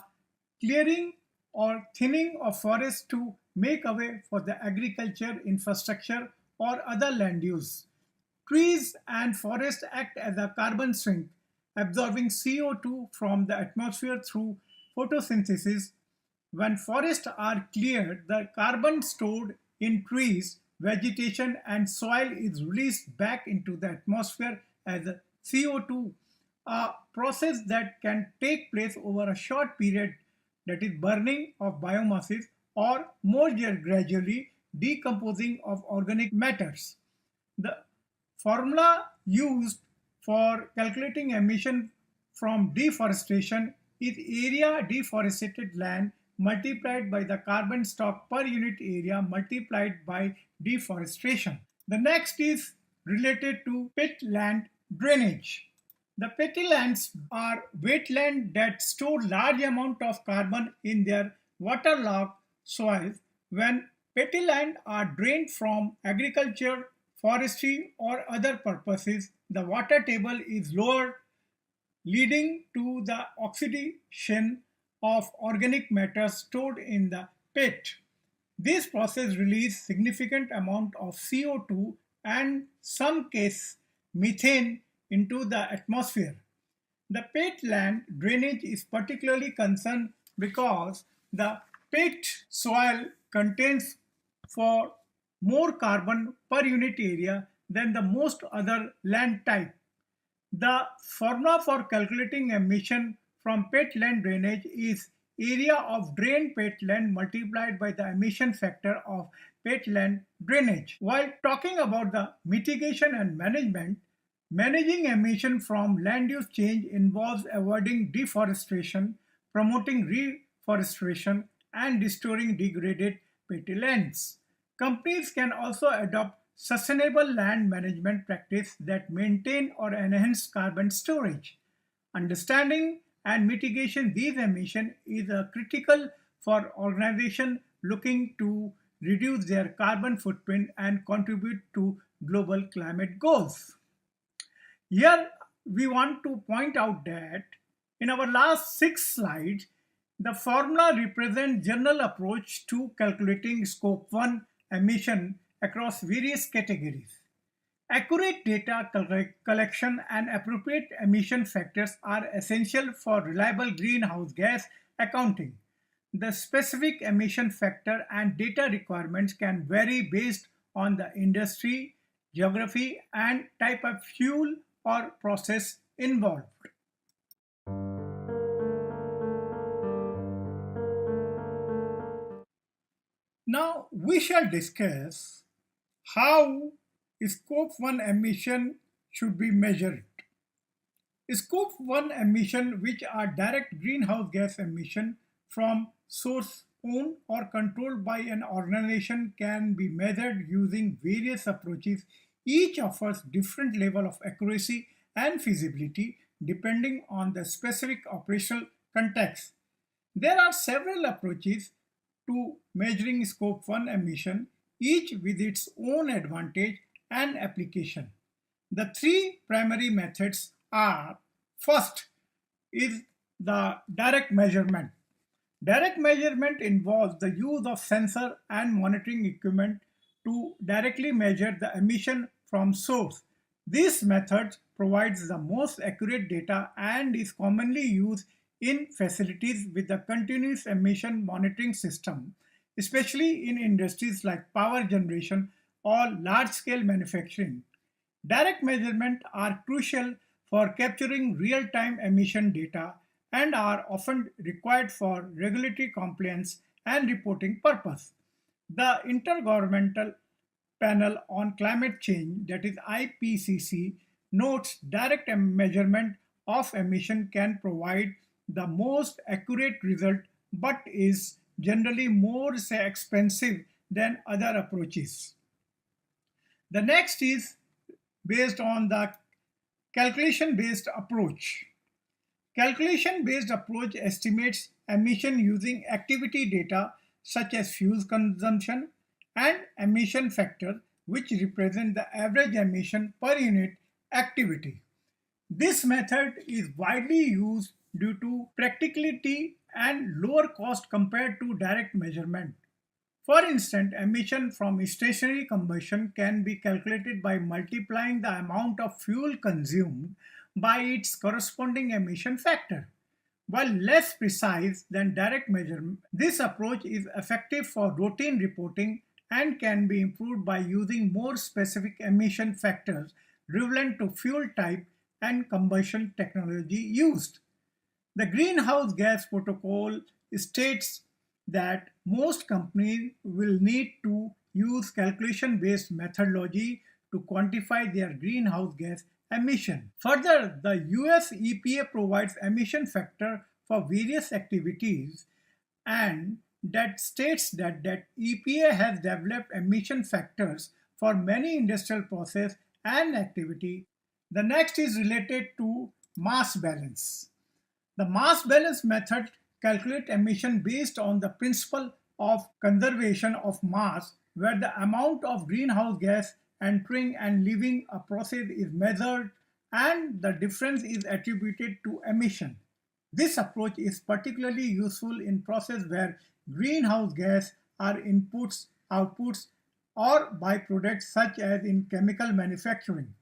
clearing or thinning of forests to make way for the agriculture, infrastructure, or other land use. Trees and forests act as a carbon sink, absorbing CO2 from the atmosphere through photosynthesis. When forests are cleared, the carbon stored in trees, vegetation, and soil is released back into the atmosphere as CO2, a process that can take place over a short period, that is burning of biomasses or more gradually decomposing of organic matters. The formula used for calculating emission from deforestation is area deforested land multiplied by the carbon stock per unit area multiplied by deforestation. The next is related to peatland drainage. The peatlands are wetlands that store large amount of carbon in their waterlogged soils. When peatlands are drained from agriculture, forestry, or other purposes, the water table is lowered, leading to the oxidation of organic matter stored in the peat. This process releases significant amount of CO2 and some case methane into the atmosphere. The peatland drainage is particularly concerned because the peat soil contains for more carbon per unit area than the most other land type. The formula for calculating emission from peatland drainage is area of drained peatland multiplied by the emission factor of peatland drainage. While talking about the mitigation and management, managing emission from land use change involves avoiding deforestation, promoting reforestation, and restoring degraded peatlands. Companies can also adopt sustainable land management practices that maintain or enhance carbon storage. Understanding and mitigation these emissions is critical for organizations looking to reduce their carbon footprint and contribute to global climate goals. Here we want to point out that in our last 6 slides, the formula represents general approach to calculating scope 1 emission across various categories. Accurate data collection and appropriate emission factors are essential for reliable greenhouse gas accounting. The specific emission factor and data requirements can vary based on the industry, geography, and type of fuel or process involved. Now we shall discuss how scope 1 emission should be measured. Scope 1 emission, which are direct greenhouse gas emission from source owned or controlled by an organization, can be measured using various approaches. Each offers different level of accuracy and feasibility depending on the specific operational context. There are several approaches to measuring scope 1 emission, each with its own advantage and application. The three primary methods are: first is the direct measurement. Direct measurement involves the use of sensor and monitoring equipment to directly measure the emission from source. This method provides the most accurate data and is commonly used in facilities with the continuous emission monitoring system, especially in industries like power generation or large-scale manufacturing. Direct measurements are crucial for capturing real-time emission data and are often required for regulatory compliance and reporting purpose. The Intergovernmental Panel on Climate Change, that is IPCC, notes direct measurement of emission can provide the most accurate result but is generally more expensive than other approaches. The next is based on the calculation-based approach. Calculation-based approach estimates emission using activity data such as fuel consumption and emission factor, which represent the average emission per unit activity. This method is widely used due to practicality and lower cost compared to direct measurement. For instance, emission from stationary combustion can be calculated by multiplying the amount of fuel consumed by its corresponding emission factor. While less precise than direct measurement, this approach is effective for routine reporting and can be improved by using more specific emission factors relevant to fuel type and combustion technology used. The Greenhouse Gas Protocol states that most companies will need to use calculation-based methodology to quantify their greenhouse gas emission. Further, the US EPA provides emission factor for various activities and that states that EPA has developed emission factors for many industrial process and activity. The next is related to mass balance. The mass balance method calculates emission based on the principle of conservation of mass, where the amount of greenhouse gas entering and leaving a process is measured and the difference is attributed to emission. This approach is particularly useful in processes where greenhouse gas are inputs, outputs, or byproducts such as in chemical manufacturing.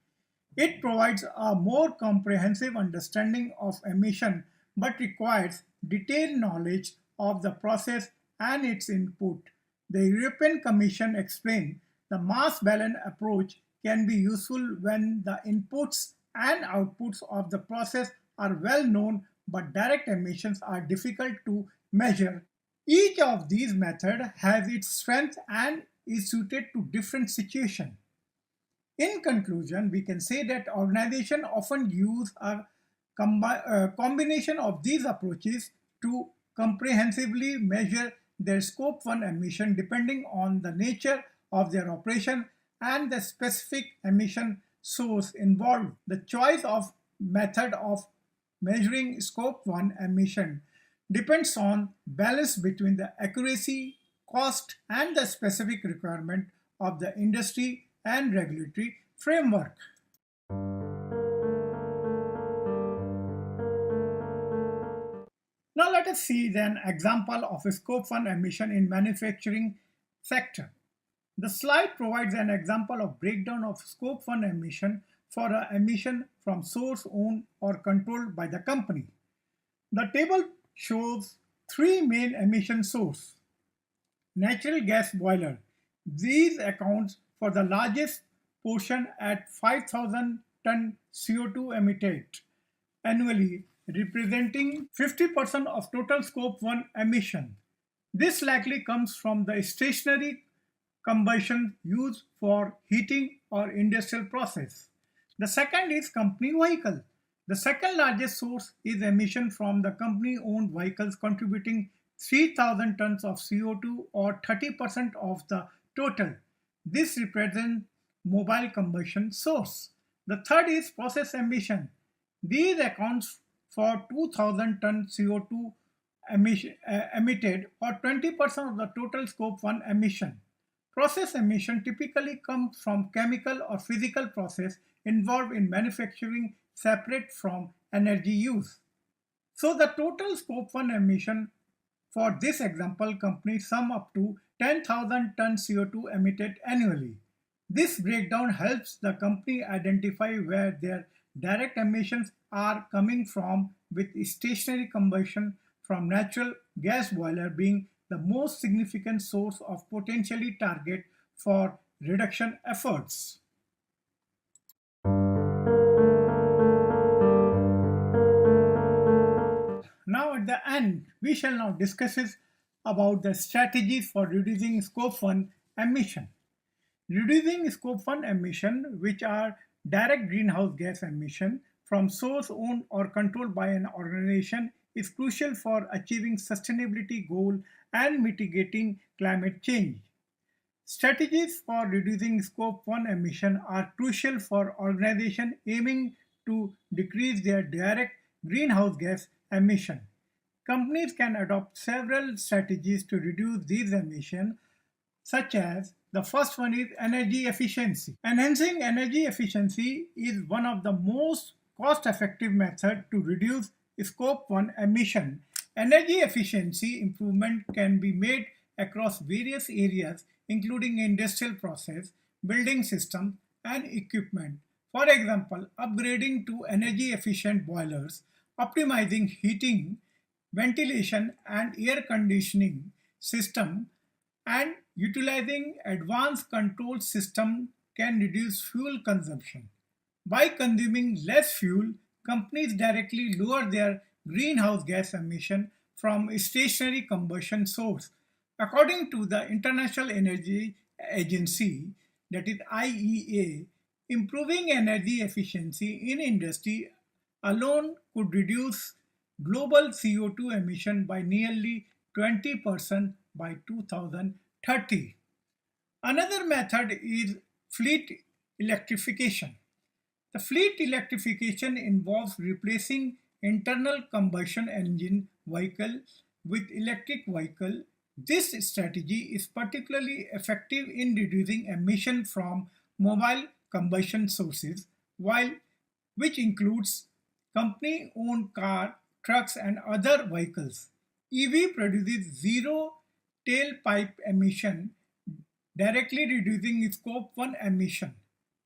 It provides a more comprehensive understanding of emission but requires detailed knowledge of the process and its input. The European Commission explained the mass balance approach can be useful when the inputs and outputs of the process are well known but direct emissions are difficult to measure. Each of these methods has its strength and is suited to different situations. In conclusion, we can say that organizations often use a combination of these approaches to comprehensively measure their scope 1 emission depending on the nature of their operation and the specific emission source involved. The choice of method of measuring scope 1 emission depends on balance between the accuracy, cost, and the specific requirement of the industry and regulatory framework. Now let us see an example of a scope 1 emission in manufacturing sector. The slide provides an example of breakdown of scope 1 emission for an emission from source owned or controlled by the company. The table shows three main emission sources. Natural gas boiler. These accounts for the largest portion at 5,000 ton CO2 emitted annually, representing 50% of total scope 1 emission. This likely comes from the stationary combustion used for heating or industrial process. The second is company vehicle. The second largest source is emission from the company owned vehicles, contributing 3,000 tons of CO2 or 30% of the total. This represents mobile combustion source. The third is process emission. These accounts for 2,000 ton CO2 emitted or 20% of the total scope 1 emission. Process emission typically come from chemical or physical process involved in manufacturing separate from energy use. So the total scope 1 emission for this example company sum up to 10,000 ton CO2 emitted annually. This breakdown helps the company identify where their direct emissions are coming from, with stationary combustion from natural gas boiler being the most significant source of potentially target for reduction efforts. Now at the end, we shall now discuss about the strategies for reducing scope 1 emission. Reducing scope 1 emission, which are direct greenhouse gas emission from source owned or controlled by an organization, is crucial for achieving sustainability goal and mitigating climate change. Strategies for reducing scope 1 emission are crucial for organizations aiming to decrease their direct greenhouse gas emission. Companies can adopt several strategies to reduce these emissions, such as the first one is energy efficiency. Enhancing energy efficiency is one of the most cost-effective methods to reduce scope 1 emission. Energy efficiency improvement can be made across various areas, including industrial process, building systems, and equipment. For example, upgrading to energy efficient boilers, optimizing heating, ventilation, and air conditioning system, and utilizing advanced control system can reduce fuel consumption. By consuming less fuel, companies directly lower their greenhouse gas emission from a stationary combustion source. According to the International Energy Agency, that is IEA, improving energy efficiency in industry alone could reduce global CO2 emission by nearly 20% by 2030. Another method is fleet electrification. The fleet electrification involves replacing internal combustion engine vehicle with electric vehicle. This strategy is particularly effective in reducing emission from mobile combustion sources, which includes company-owned car, trucks, and other vehicles. EV produces zero tailpipe emission, directly reducing Scope 1 emission.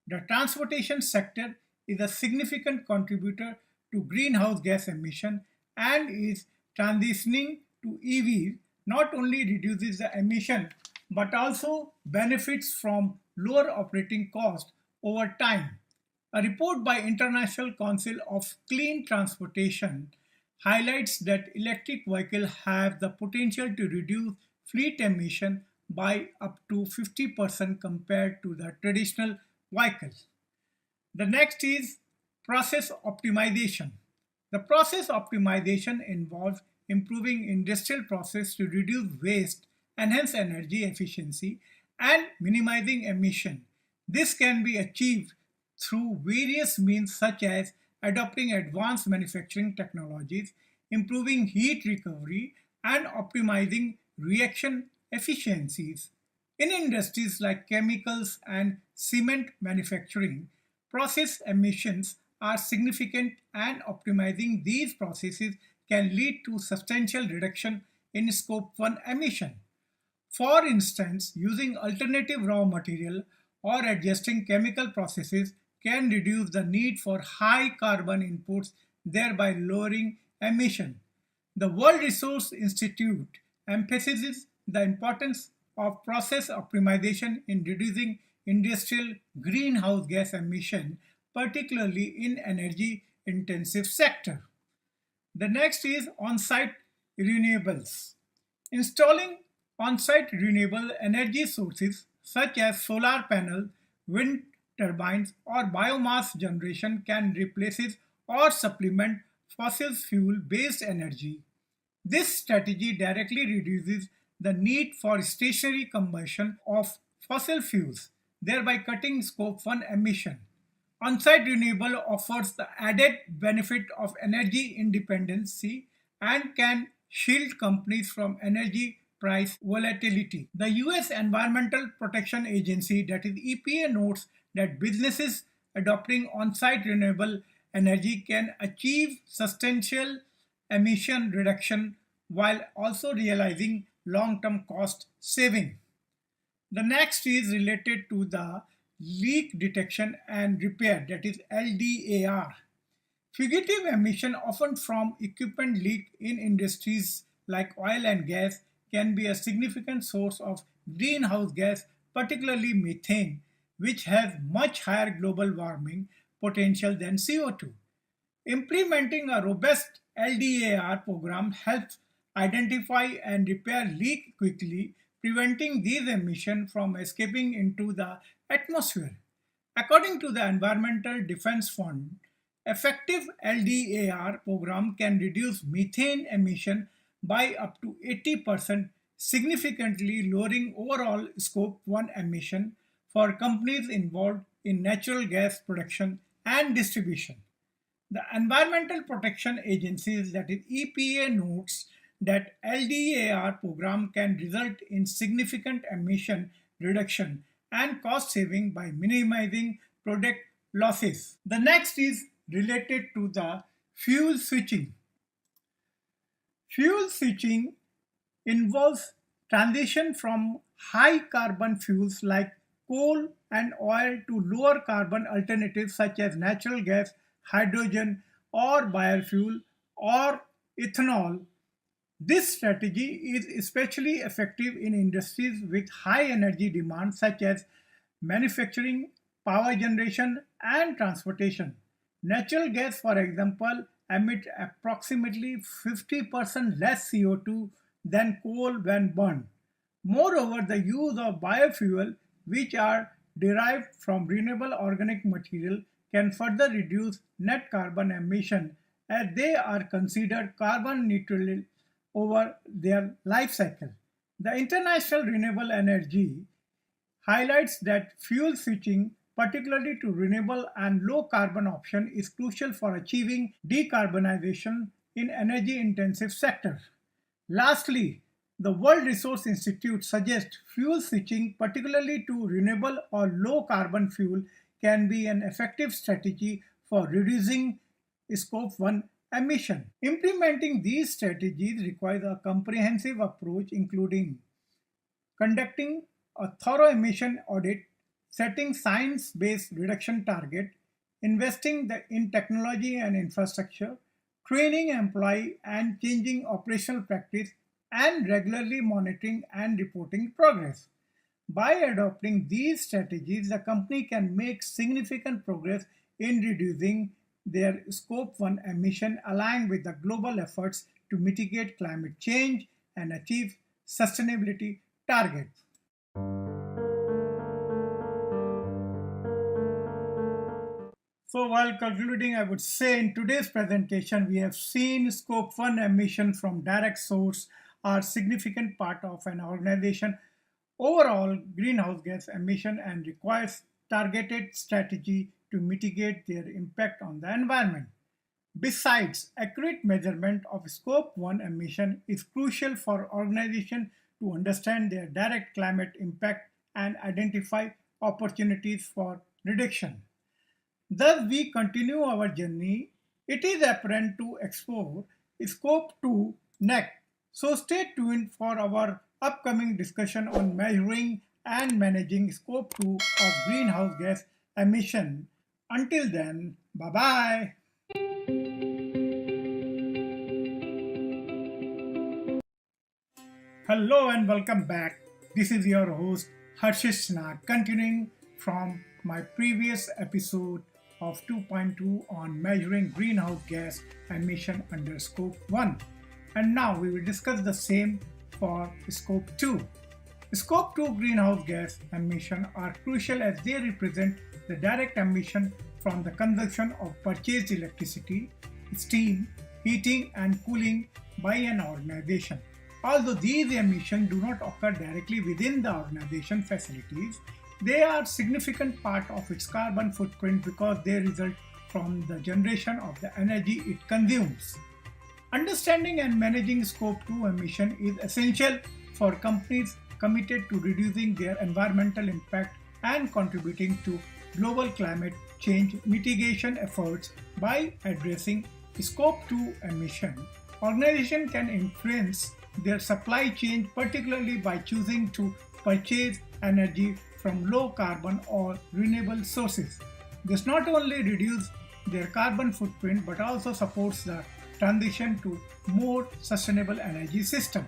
The transportation sector is a significant contributor to greenhouse gas emission and is transitioning to EVs not only reduces the emission but also benefits from lower operating costs over time. A report by International Council of Clean Transportation highlights that electric vehicles have the potential to reduce fleet emission by up to 50% compared to the traditional vehicles. The next is process optimization. The process optimization involves improving industrial process to reduce waste, enhance energy efficiency, and minimizing emission. This can be achieved through various means such as adopting advanced manufacturing technologies, improving heat recovery, and optimizing reaction efficiencies. In industries like chemicals and cement manufacturing, process emissions are significant and optimizing these processes can lead to substantial reduction in Scope 1 emission. For instance, using alternative raw material or adjusting chemical processes can reduce the need for high carbon inputs, thereby lowering emission. The World Resources Institute emphasizes the importance of process optimization in reducing industrial greenhouse gas emission, particularly in energy intensive sector. The next is on-site renewables. Installing on-site renewable energy sources such as solar panels, wind turbines, or biomass generation can replace or supplement fossil fuel-based energy. This strategy directly reduces the need for stationary combustion of fossil fuels, thereby cutting Scope 1 emission. On-site renewable offers the added benefit of energy independency and can shield companies from energy price volatility. The US Environmental Protection Agency, that is EPA, notes that businesses adopting on-site renewable energy can achieve substantial emission reduction while also realizing long-term cost saving. The next is related to the leak detection and repair, that is LDAR. Fugitive emission, often from equipment leak in industries like oil and gas, can be a significant source of greenhouse gas, particularly methane, which has much higher global warming potential than CO2. Implementing a robust LDAR program helps identify and repair leaks quickly, preventing these emissions from escaping into the atmosphere. According to the Environmental Defense Fund, effective LDAR program can reduce methane emission by up to 80%, significantly lowering overall Scope 1 emission for companies involved in natural gas production and distribution. The Environmental Protection Agency, that is EPA, notes that LDAR program can result in significant emission reduction and cost saving by minimizing product losses. The next is related to the fuel switching. Fuel switching involves transition from high carbon fuels like coal and oil to lower carbon alternatives such as natural gas, hydrogen, or biofuel or ethanol. This strategy is especially effective in industries with high energy demand such as manufacturing, power generation, and transportation. Natural gas, for example, emits approximately 50% less CO2 than coal when burned. Moreover, the use of biofuel, which are derived from renewable organic material, can further reduce net carbon emission as they are considered carbon neutral over their life cycle. The International Renewable Energy highlights that fuel switching, particularly to renewable and low carbon option, is crucial for achieving decarbonization in energy intensive sectors. Lastly, the World Resource Institute suggests fuel switching, particularly to renewable or low carbon fuel, can be an effective strategy for reducing Scope 1 emission. Implementing these strategies requires a comprehensive approach, including conducting a thorough emission audit, setting science-based reduction target, investing in technology and infrastructure, training employee and changing operational practice, and regularly monitoring and reporting progress. By adopting these strategies, the company can make significant progress in reducing their Scope 1 emission, aligned with the global efforts to mitigate climate change and achieve sustainability targets. So while concluding, I would say in today's presentation, we have seen Scope 1 emission from direct source are significant part of an organization overall greenhouse gas emission and requires targeted strategy to mitigate their impact on the environment. Besides, accurate measurement of Scope 1 emission is crucial for organizations to understand their direct climate impact and identify opportunities for reduction. Thus, we continue our journey. It is apparent to explore Scope 2 next. So stay tuned for our upcoming discussion on measuring and managing Scope 2 of greenhouse gas emission. Until then, bye-bye. Hello and welcome back. This is your host Harshish Nag, continuing from my previous episode of 2.2 on measuring greenhouse gas emission under Scope 1. And now we will discuss the same for Scope 2. Scope 2 greenhouse gas emission are crucial as they represent the direct emission from the consumption of purchased electricity, steam, heating and cooling by an organization. Although these emissions do not occur directly within the organization facilities, they are a significant part of its carbon footprint because they result from the generation of the energy it consumes. Understanding and managing Scope 2 emission is essential for companies committed to reducing their environmental impact and contributing to global climate change mitigation efforts. By addressing Scope 2 emission, organizations can influence their supply chain, particularly by choosing to purchase energy from low carbon or renewable sources. This not only reduces their carbon footprint but also supports the transition to more sustainable energy system.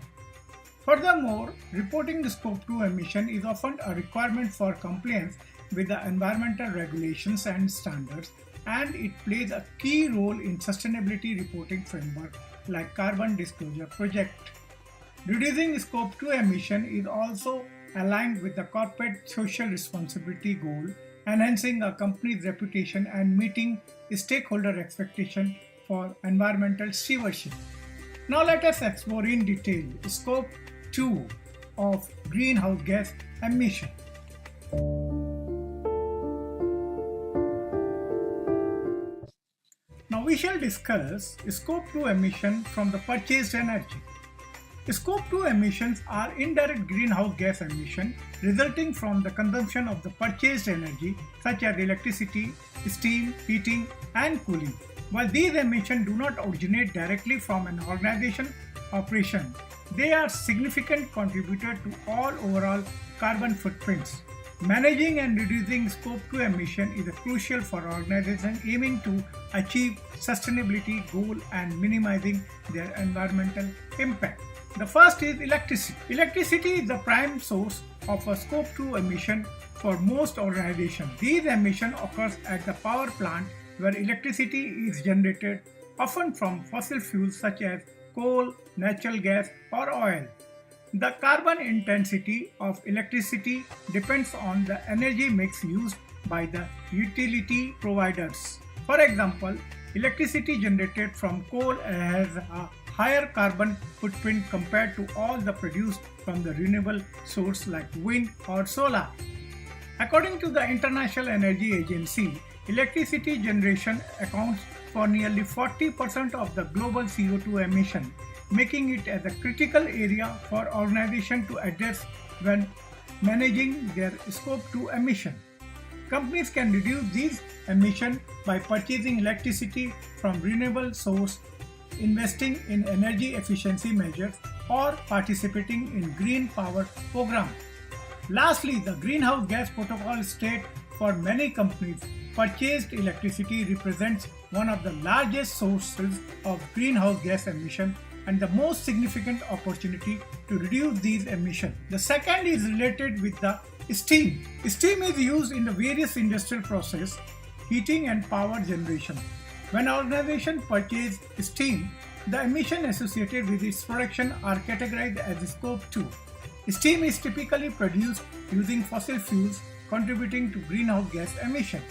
Furthermore, reporting the Scope 2 emission is often a requirement for compliance with the environmental regulations and standards, and it plays a key role in sustainability reporting framework like Carbon Disclosure Project. Reducing Scope 2 emission is also aligned with the corporate social responsibility goal, enhancing a company's reputation and meeting stakeholder expectations for environmental stewardship. Now let us explore in detail Scope 2 of greenhouse gas emission. Now we shall discuss Scope 2 emission from the purchased energy. Scope 2 emissions are indirect greenhouse gas emissions resulting from the consumption of the purchased energy such as electricity, steam, heating and cooling. While these emissions do not originate directly from an organization operation, they are significant contributors to all overall carbon footprints. Managing and reducing Scope 2 emission is crucial for organizations aiming to achieve sustainability goals and minimizing their environmental impact. The first is electricity. Electricity is the prime source of a Scope 2 emission for most organizations. These emissions occur at the power plant where electricity is generated, often from fossil fuels such as coal, natural gas or oil. The carbon intensity of electricity depends on the energy mix used by the utility providers. For example, electricity generated from coal has a higher carbon footprint compared to all the produced from the renewable source like wind or solar. According to the International Energy Agency, electricity generation accounts for nearly 40% of the global CO2 emission, making it as a critical area for organizations to address when managing their Scope 2 emission. Companies can reduce these emissions by purchasing electricity from renewable sources, investing in energy efficiency measures, or participating in green power programs. Lastly, the greenhouse gas protocol states for many companies, purchased electricity represents one of the largest sources of greenhouse gas emission and the most significant opportunity to reduce these emissions. The second is related with the steam. Steam is used in the various industrial processes, heating and power generation. When organizations purchase steam, the emissions associated with its production are categorized as Scope 2. Steam is typically produced using fossil fuels, contributing to greenhouse gas emissions.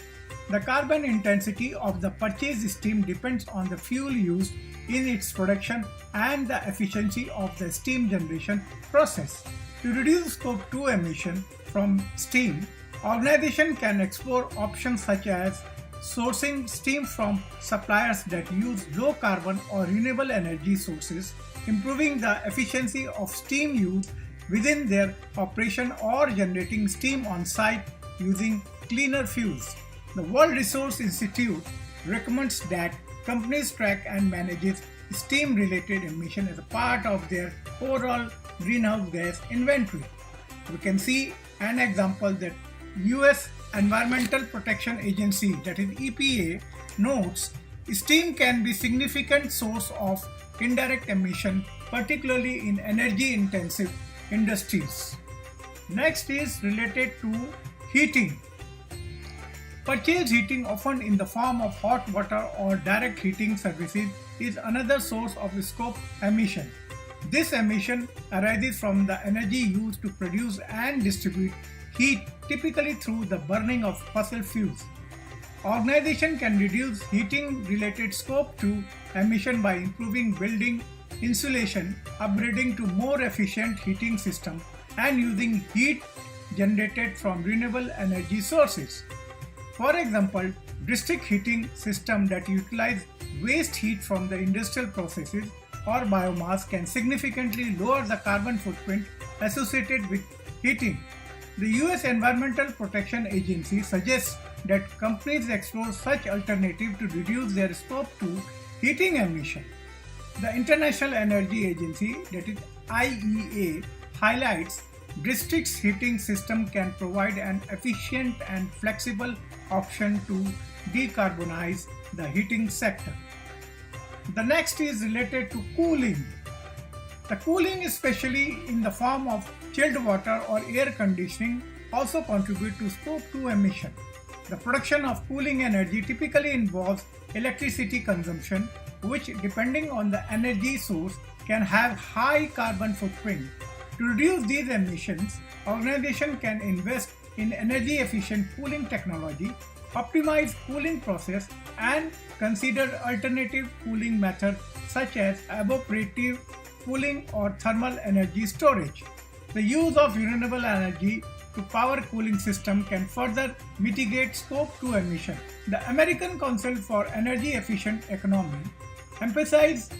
The carbon intensity of the purchased steam depends on the fuel used in its production and the efficiency of the steam generation process. To reduce Scope 2 emission from steam, organizations can explore options such as sourcing steam from suppliers that use low carbon or renewable energy sources, improving the efficiency of steam use within their operation, or generating steam on site using cleaner fuels. The World Resources Institute recommends that companies track and manage steam-related emission as a part of their overall greenhouse gas inventory. We can see an example that US Environmental Protection Agency, that is EPA, notes steam can be a significant source of indirect emission, particularly in energy-intensive industries. Next is related to heating. Purchased heating, often in the form of hot water or direct heating services, is another source of scope emission. This emission arises from the energy used to produce and distribute heat, typically through the burning of fossil fuels. Organizations can reduce heating-related Scope 2 emission by improving building insulation, upgrading to more efficient heating systems, and using heat generated from renewable energy sources. For example, district heating systems that utilize waste heat from the industrial processes or biomass can significantly lower the carbon footprint associated with heating. The US Environmental Protection Agency suggests that companies explore such alternatives to reduce their Scope 2 heating emission. The International Energy Agency, that is IEA, highlights district heating system can provide an efficient and flexible option to decarbonize the heating sector. The next is related to cooling. The cooling, especially in the form of chilled water or air conditioning, also contribute to Scope 2 emission. The production of cooling energy typically involves electricity consumption, which, depending on the energy source, can have high carbon footprint. To reduce these emissions, organizations can invest in energy efficient cooling technology, optimize cooling process, and consider alternative cooling methods such as evaporative cooling or thermal energy storage. The use of renewable energy to power cooling system can further mitigate Scope 2 emission. The American Council for Energy Efficient Economy emphasizes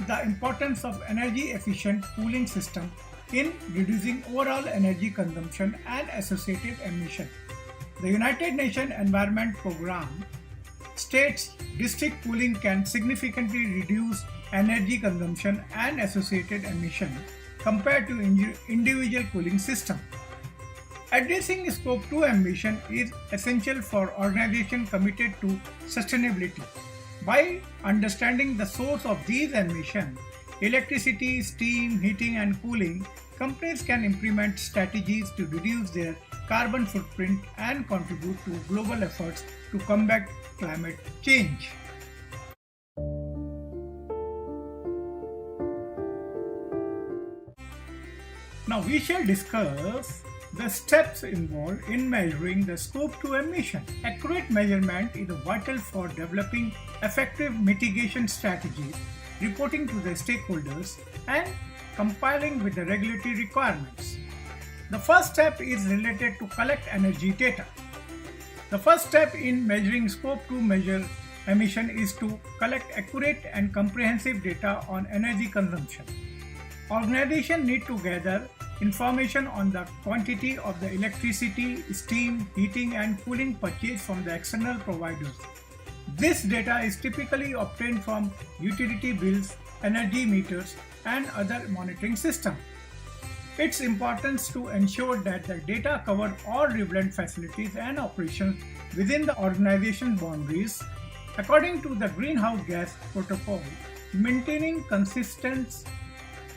the importance of energy efficient cooling system in reducing overall energy consumption and associated emission. The United Nations Environment Programme states district cooling can significantly reduce energy consumption and associated emission compared to individual cooling system. Addressing Scope 2 emission is essential for organizations committed to sustainability. By understanding the source of these emissions, electricity, steam, heating and cooling, companies can implement strategies to reduce their carbon footprint and contribute to global efforts to combat climate change. Now we shall discuss The steps involved in measuring the Scope 2 emission. Accurate measurement is vital for developing effective mitigation strategies, reporting to the stakeholders, and compiling with the regulatory requirements. The first step is related to collect energy data. The first step in measuring Scope 2 measure emission is to collect accurate and comprehensive data on energy consumption. Organizations need to gather information on the quantity of the electricity, steam, heating and cooling purchased from the external providers. This data is typically obtained from utility bills, energy meters and other monitoring systems. Its importance to ensure that the data cover all relevant facilities and operations within the organization boundaries. According to the Greenhouse Gas Protocol, maintaining consistent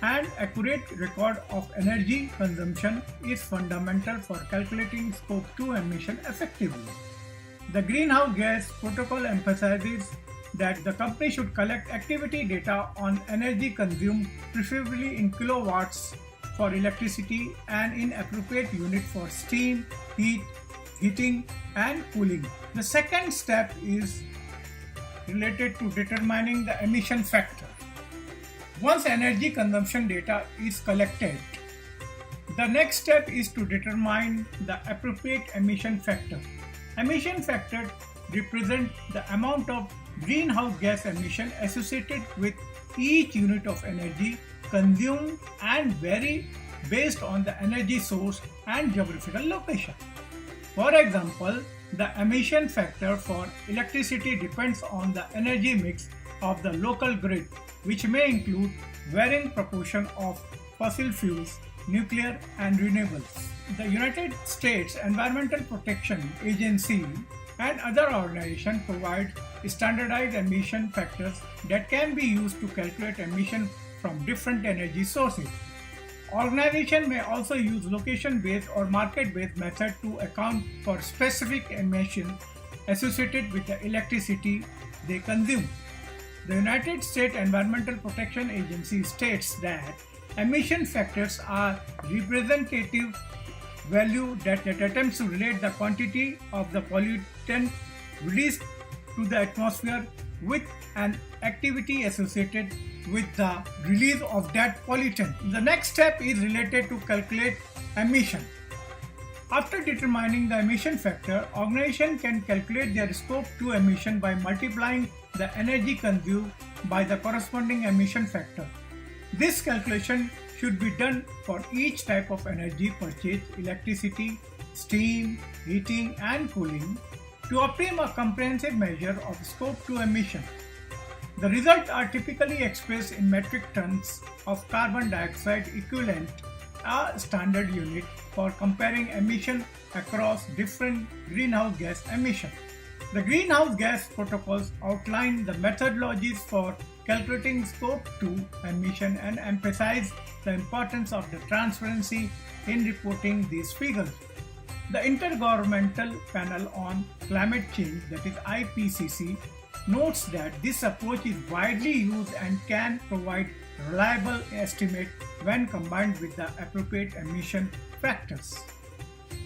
and accurate record of energy consumption is fundamental for calculating Scope 2 emission effectively. The Greenhouse Gas Protocol emphasizes that the company should collect activity data on energy consumed, preferably in kilowatts for electricity and in appropriate unit for steam, heating and cooling. The second step is related to determining the emission factor. Once energy consumption data is collected, the next step is to determine the appropriate emission factor. Emission factor represent the amount of greenhouse gas emission associated with each unit of energy consumed and vary based on the energy source and geographical location. For example, the emission factor for electricity depends on the energy mix of the local grid, which may include varying proportion of fossil fuels, nuclear and renewables. The United States Environmental Protection Agency and other organizations provide standardized emission factors that can be used to calculate emission from different energy sources. Organizations may also use location-based or market-based methods to account for specific emissions associated with the electricity they consume. The United States Environmental Protection Agency states that emission factors are representative value that attempts to relate the quantity of the pollutant released to the atmosphere with an activity associated with the release of that pollutant. The next step is related to calculate emission. After determining the emission factor, organization can calculate their Scope 2 emission by multiplying the energy consumed by the corresponding emission factor. This calculation should be done for each type of energy purchased, electricity, steam, heating and cooling, to obtain a comprehensive measure of Scope 2 emission. The results are typically expressed in metric tons of carbon dioxide equivalent, a standard unit for comparing emission across different greenhouse gas emissions. The Greenhouse Gas Protocols outline the methodologies for calculating Scope 2 emission and emphasize the importance of the transparency in reporting these figures. The Intergovernmental Panel on Climate Change, that is IPCC, notes that this approach is widely used and can provide reliable estimate when combined with the appropriate emission factors.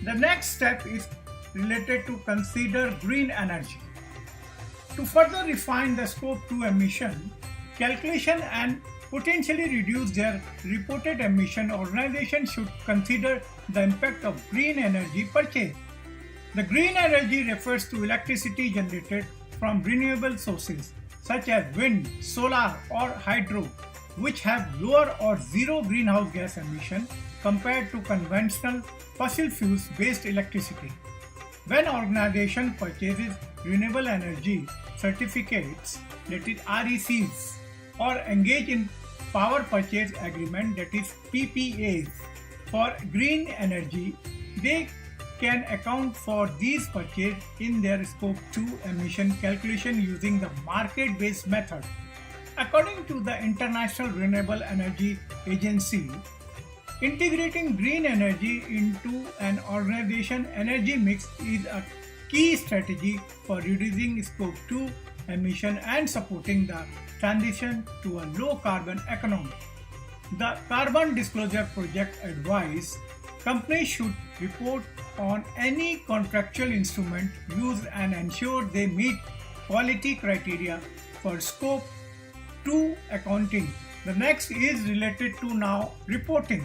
The next step is related to consider green energy. To further refine the Scope 2 emission calculation and potentially reduce their reported emission, organizations should consider the impact of green energy purchase. The green energy refers to electricity generated from renewable sources such as wind, solar or hydro, which have lower or zero greenhouse gas emission compared to conventional fossil fuels based electricity. When organization purchases renewable energy certificates, that is RECs, or engage in power purchase agreement, that is PPAs, for green energy, they can account for these purchases in their Scope 2 emission calculation using the market-based method. According to the International Renewable Energy Agency, integrating green energy into an organization energy mix is a key strategy for reducing Scope 2 emission and supporting the transition to a low carbon economy. The Carbon Disclosure Project advises Companies should report on any contractual instrument used and ensure they meet quality criteria for Scope 2 accounting. The next is related to now reporting.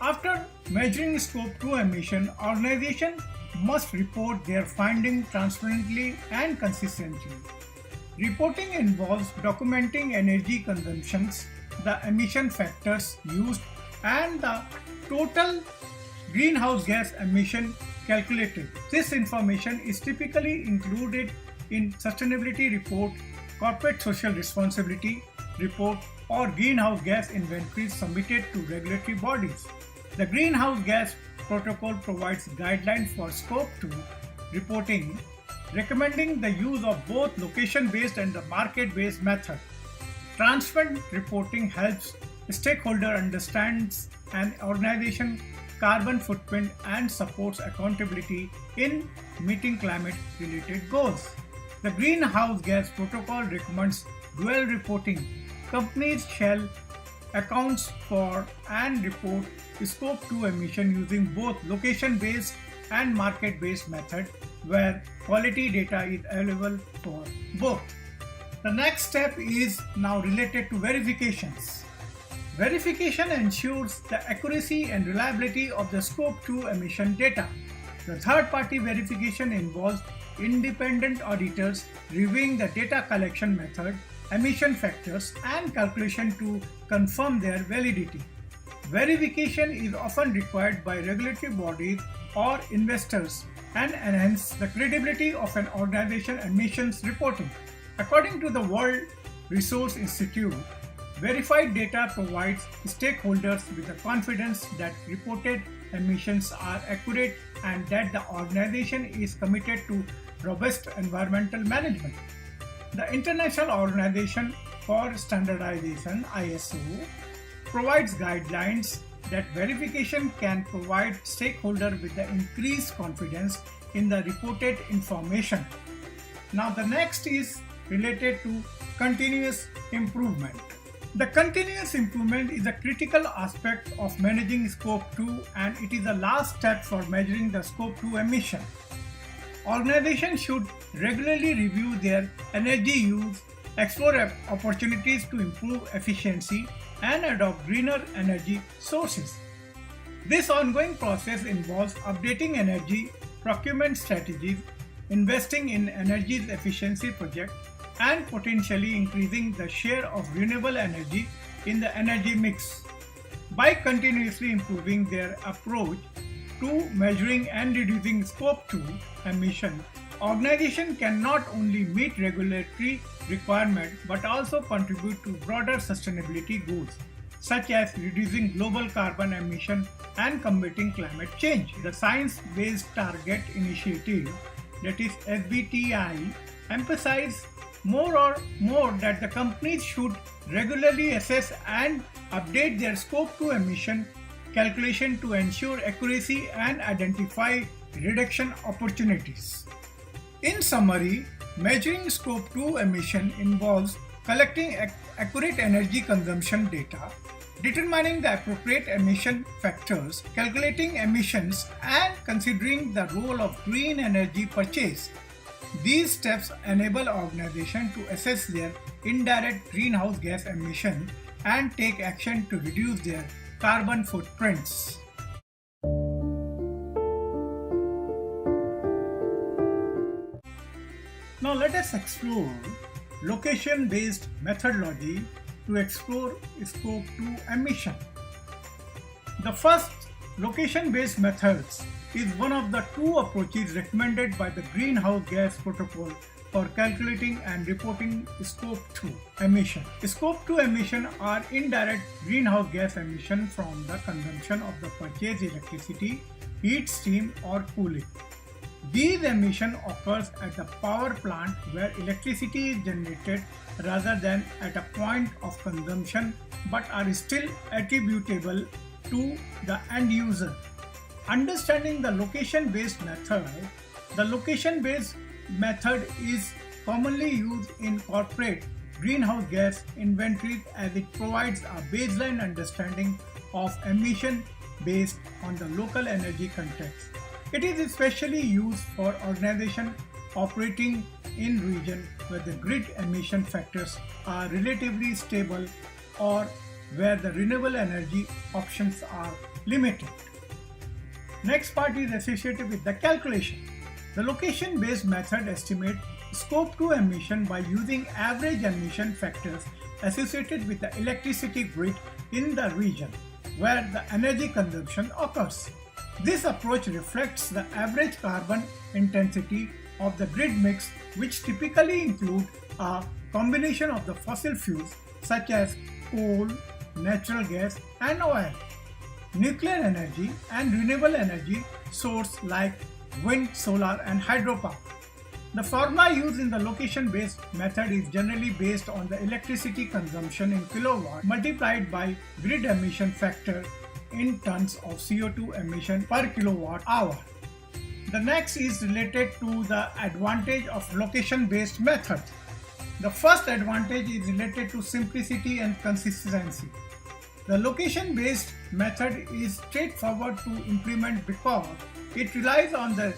After measuring Scope 2 emission, organizations must report their findings transparently and consistently. Reporting involves documenting energy consumptions, the emission factors used, and the total greenhouse gas emission calculated. This information is typically included in sustainability report, corporate social responsibility report, or greenhouse gas inventories submitted to regulatory bodies. The Greenhouse Gas Protocol provides guidelines for Scope 2 reporting, recommending the use of both location-based and the market-based method. Transparent reporting helps stakeholder understands an organization carbon footprint and supports accountability in meeting climate-related goals. The Greenhouse Gas Protocol recommends dual reporting. Companies shall account for and report Scope 2 emission using both location-based and market-based method where quality data is available for both. The next step is now related to verifications. Verification ensures the accuracy and reliability of the Scope 2 emission data. The third-party verification involves independent auditors reviewing the data collection method, emission factors, and calculation to confirm their validity. Verification is often required by regulatory bodies or investors and enhance the credibility of an organization's emissions reporting. According to the World Resources Institute, verified data provides stakeholders with the confidence that reported emissions are accurate and that the organization is committed to robust environmental management. The International Organization for Standardization (ISO) provides guidelines that verification can provide stakeholders with the increased confidence in the reported information. Now the next is related to continuous improvement. The continuous improvement is a critical aspect of managing Scope 2 and it is the last step for measuring the Scope 2 emission. Organizations should regularly review their energy use, explore opportunities to improve efficiency, and adopt greener energy sources. This ongoing process involves updating energy procurement strategies, investing in energy efficiency projects, and potentially increasing the share of renewable energy in the energy mix. By continuously improving their approach to measuring and reducing Scope 2 emission, organizations can not only meet regulatory requirements but also contribute to broader sustainability goals, such as reducing global carbon emission and combating climate change. The Science Based Target Initiative, that is SBTi, emphasizes more that the companies should regularly assess and update their Scope 2 emission calculation to ensure accuracy and identify reduction opportunities. In summary, measuring Scope 2 emission involves collecting accurate energy consumption data, determining the appropriate emission factors, calculating emissions, and considering the role of green energy purchase. These steps enable organizations to assess their indirect greenhouse gas emission and take action to reduce their carbon footprints. Now let us explore location-based methodology to explore Scope 2 emission. The first, location-based methods, is one of the two approaches recommended by the Greenhouse Gas Protocol for calculating and reporting Scope 2 emission. Scope 2 emission are indirect greenhouse gas emission from the consumption of the purchased electricity, heat, steam, or cooling. These emissions occurs at the power plant where electricity is generated rather than at a point of consumption but are still attributable to the end user. Understanding the location-based method, the location-based method is commonly used in corporate greenhouse gas inventories as it provides a baseline understanding of emission based on the local energy context. It is especially used for organizations operating in regions where the grid emission factors are relatively stable or where the renewable energy options are limited. Next part is associated with the calculation. The location-based method estimates Scope 2 emission by using average emission factors associated with the electricity grid in the region where the energy consumption occurs. This approach reflects the average carbon intensity of the grid mix, which typically include a combination of the fossil fuels such as coal, natural gas and oil, nuclear energy and renewable energy source like wind, solar and hydropower. The formula used in the location-based method is generally based on the electricity consumption in kilowatt multiplied by grid emission factor in tons of CO2 emission per kilowatt hour. The next is related to the advantage of location-based method. The first advantage is related to simplicity and consistency. The location-based method is straightforward to implement because it relies on the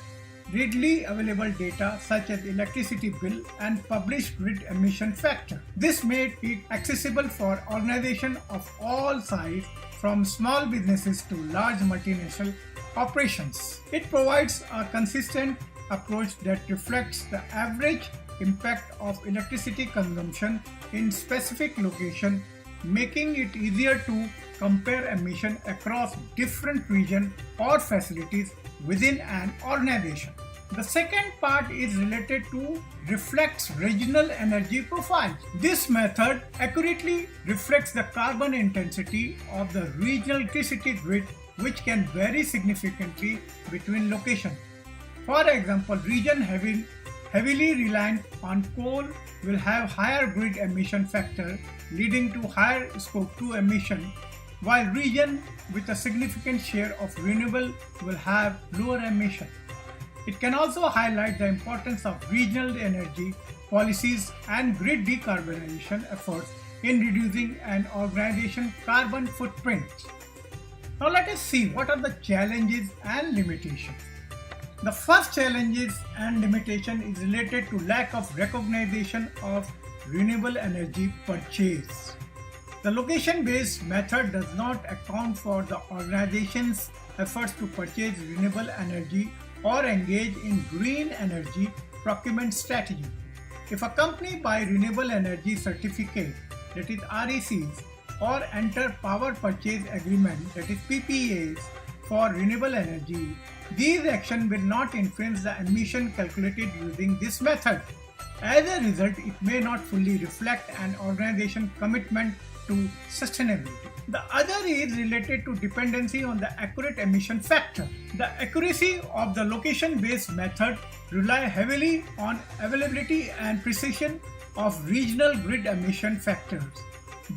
readily available data such as electricity bill and published grid emission factor. This made it accessible for organizations of all sizes from small businesses to large multinational operations. It provides a consistent approach that reflects the average impact of electricity consumption in specific location, making it easier to compare emission across different regions or facilities within an organization. The second part is related to reflects regional energy profiles. This method accurately reflects the carbon intensity of the regional electricity grid, which can vary significantly between locations. For example, region heavily reliant on coal will have higher grid emission factor, leading to higher Scope 2 emission, while region with a significant share of renewable will have lower emission. It can also highlight the importance of regional energy policies and grid decarbonization efforts in reducing an organization's carbon footprint. Now let us see what are the challenges and limitations. The first challenges and limitation is related to lack of recognition of renewable energy purchase. The location-based method does not account for the organization's efforts to purchase renewable energy or engage in green energy procurement strategy. If a company buys renewable energy certificate, that is RECs, or enter power purchase agreement, that is PPAs, for renewable energy, these actions will not influence the emission calculated using this method. As a result, it may not fully reflect an organization's commitment to sustainability. The other is related to dependency on the accurate emission factor. The accuracy of the location-based method rely heavily on availability and precision of regional grid emission factors.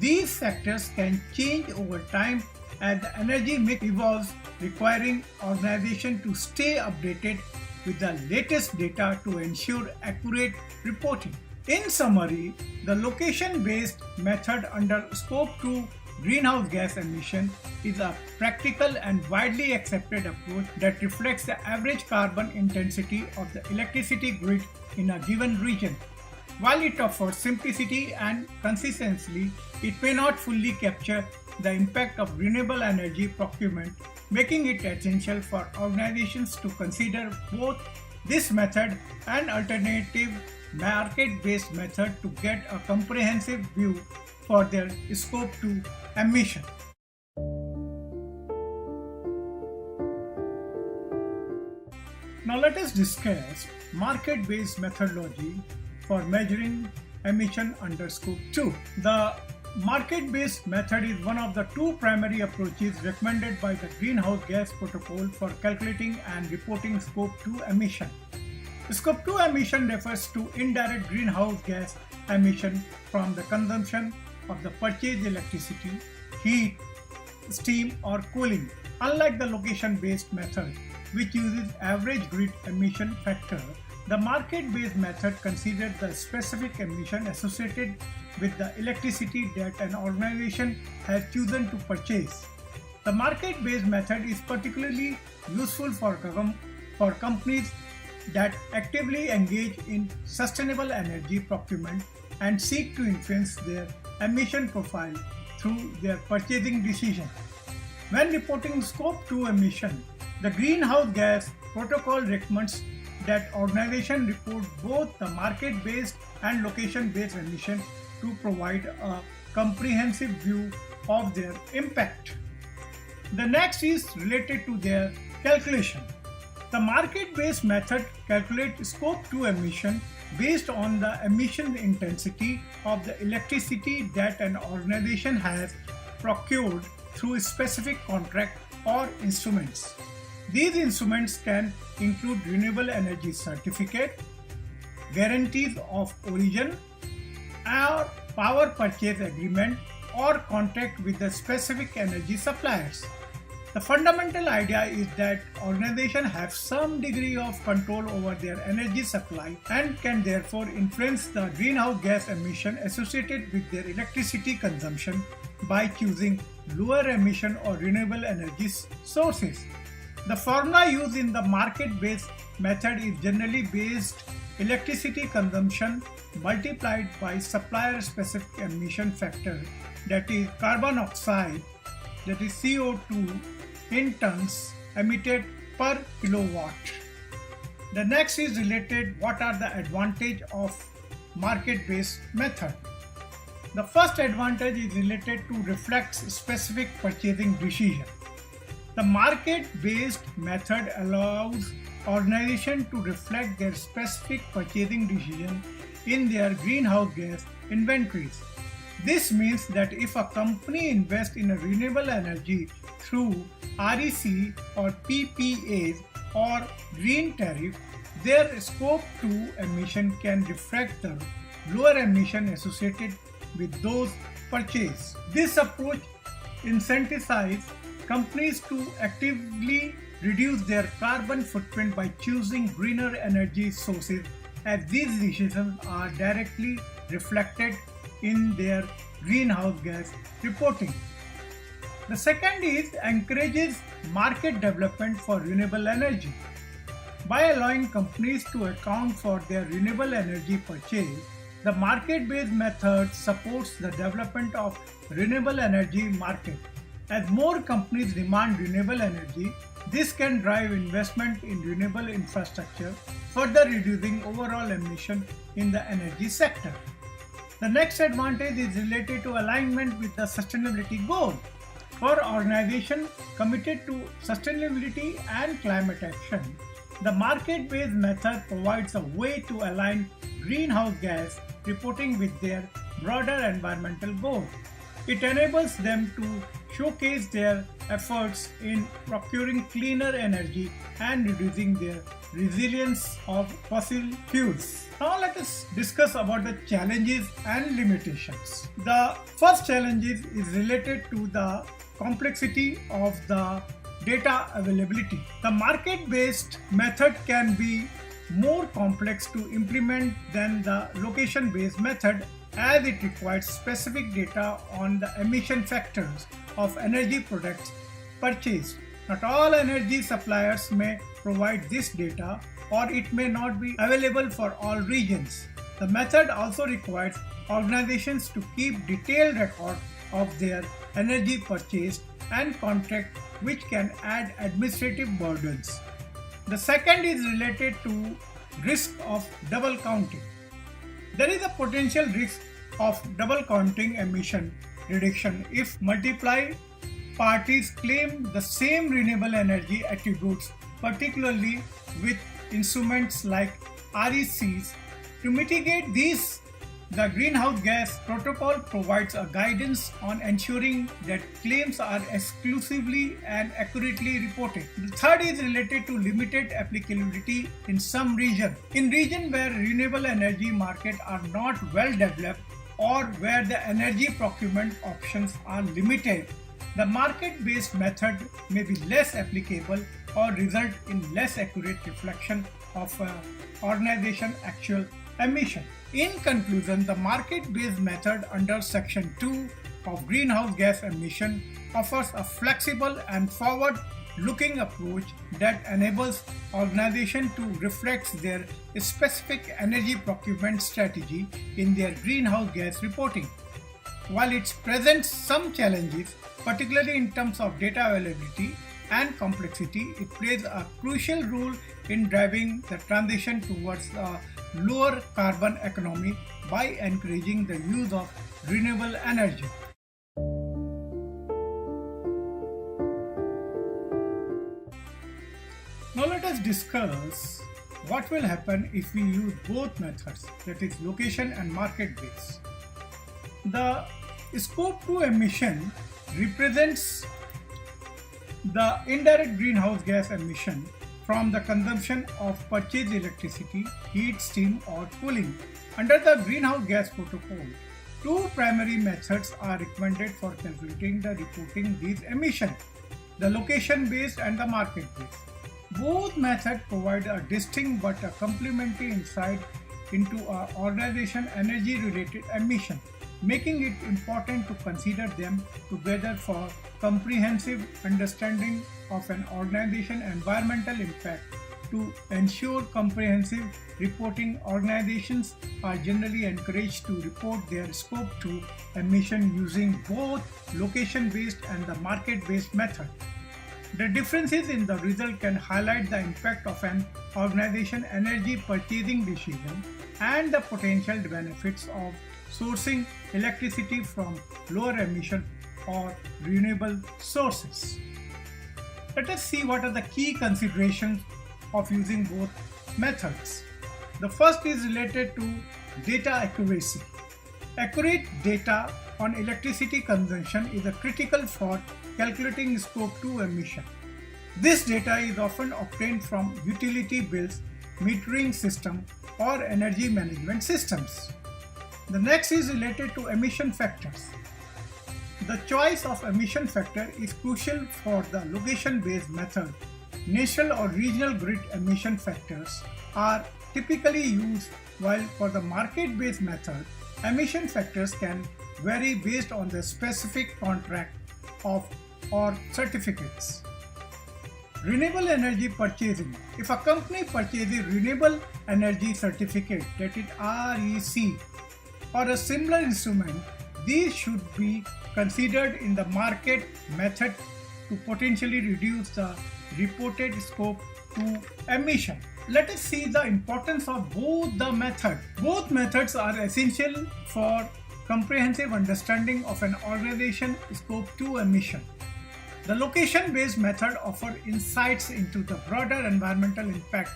These factors can change over time as the energy mix evolves, requiring organizations to stay updated with the latest data to ensure accurate reporting. In summary, the location-based method under Scope 2 greenhouse gas emission is a practical and widely accepted approach that reflects the average carbon intensity of the electricity grid in a given region. While it offers simplicity and consistency, it may not fully capture the impact of renewable energy procurement, making it essential for organizations to consider both this method and alternative market-based method to get a comprehensive view for their Scope 2 emission. Now let us discuss market-based methodology for measuring emission under Scope 2. The market-based method is one of the two primary approaches recommended by the Greenhouse Gas Protocol for calculating and reporting Scope 2 emission. Scope 2 emission refers to indirect greenhouse gas emission from the consumption of the purchased electricity, heat, steam or cooling. Unlike the location-based method, which uses average grid emission factor, the market-based method considers the specific emission associated with the electricity that an organization has chosen to purchase. The market-based method is particularly useful for companies that actively engage in sustainable energy procurement and seek to influence their emission profile through their purchasing decisions. When reporting Scope 2 emission, the Greenhouse Gas Protocol recommends that organizations report both the market-based and location-based emission to provide a comprehensive view of their impact. The next is related to their calculation. The market-based method calculates Scope 2 emission based on the emission intensity of the electricity that an organization has procured through a specific contract or instruments. These instruments can include renewable energy certificate, guarantees of origin, or power purchase agreement or contract with the specific energy suppliers. The fundamental idea is that organizations have some degree of control over their energy supply and can therefore influence the greenhouse gas emission associated with their electricity consumption by choosing lower emission or renewable energy sources. The formula used in the market-based method is generally based electricity consumption multiplied by supplier-specific emission factor, that is carbon oxide, that is CO2 in tons emitted per kilowatt. The next is related what are the advantages of market-based method. The first advantage is related to reflects specific purchasing decision. The market-based method allows organizations to reflect their specific purchasing decision in their greenhouse gas inventories. This means that if a company invests in a renewable energy through REC or PPAs or green tariff, their Scope 2 emission can reflect the lower emission associated with those purchases. This approach incentivizes companies to actively reduce their carbon footprint by choosing greener energy sources, as these decisions are directly reflected in their greenhouse gas reporting. The second is encourages market development for renewable energy. By allowing companies to account for their renewable energy purchase, the market-based method supports the development of renewable energy market. As more companies demand renewable energy, this can drive investment in renewable infrastructure, further reducing overall emission in the energy sector. The next advantage is related to alignment with the sustainability goal. For organizations committed to sustainability and climate action, the market-based method provides a way to align greenhouse gas reporting with their broader environmental goals. It enables them to showcase their efforts in procuring cleaner energy and reducing their resilience of fossil fuels. Now let us discuss about the challenges and limitations. The first challenge is related to the complexity of the data availability. The market-based method can be more complex to implement than the location-based method, as it requires specific data on the emission factors of energy products purchased. Not all energy suppliers may provide this data, or it may not be available for all regions. The method also requires organizations to keep detailed record of their energy purchased and contract, which can add administrative burdens. The second is related to risk of double counting. There is a potential risk of double counting emission reduction if multiple parties claim the same renewable energy attributes, particularly with instruments like RECs. To mitigate these, the Greenhouse Gas Protocol provides a guidance on ensuring that claims are exclusively and accurately reported. The third is related to limited applicability in some regions. In regions where renewable energy markets are not well developed or where the energy procurement options are limited, the market-based method may be less applicable or result in less accurate reflection of organization's actual emission. In conclusion, the market-based method under Section 2 of greenhouse gas emission offers a flexible and forward-looking approach that enables organizations to reflect their specific energy procurement strategy in their greenhouse gas reporting. While it presents some challenges, particularly in terms of data availability and complexity, it plays a crucial role in driving the transition towards a lower carbon economy by encouraging the use of renewable energy. Now let us discuss what will happen if we use both methods, that is location and market base. The Scope 2 emission represents the indirect greenhouse gas emission from the consumption of purchased electricity, heat, steam or cooling. Under the greenhouse gas protocol, two primary methods are recommended for calculating the reporting these emissions, the location based and the market based. Both methods provide a distinct but a complementary insight into an organization's energy related emission, making it important to consider them together for comprehensive understanding of an organization's environmental impact. To ensure comprehensive reporting, organizations are generally encouraged to report their Scope 2 emission using both location-based and the market-based method. The differences in the result can highlight the impact of an organization's energy purchasing decision and the potential benefits of sourcing electricity from lower emission or renewable sources. Let us see what are the key considerations of using both methods. The first is related to data accuracy. Accurate data on electricity consumption is critical for calculating Scope 2 emission. This data is often obtained from utility bills, metering system or energy management systems. The next is related to emission factors. The choice of emission factor is crucial for the location-based method. National or regional grid emission factors are typically used, while for the market-based method, emission factors can vary based on the specific contract or certificates. Renewable energy purchasing. If a company purchases renewable energy certificate, that is REC, or a similar instrument, these should be considered in the market method to potentially reduce the reported Scope 2 emission. Let us see the importance of both the methods. Both methods are essential for comprehensive understanding of an organization's Scope 2 emission. The location-based method offers insights into the broader environmental impact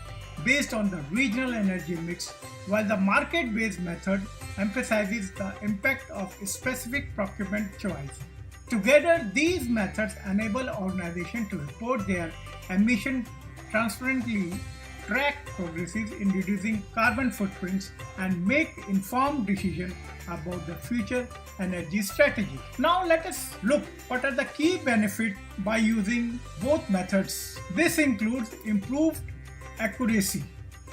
based on the regional energy mix, while the market-based method emphasizes the impact of a specific procurement choice. Together, these methods enable organizations to report their emission transparently, track progress in reducing carbon footprints, and make informed decisions about the future energy strategy. Now let us look what are the key benefits by using both methods. This includes improved accuracy.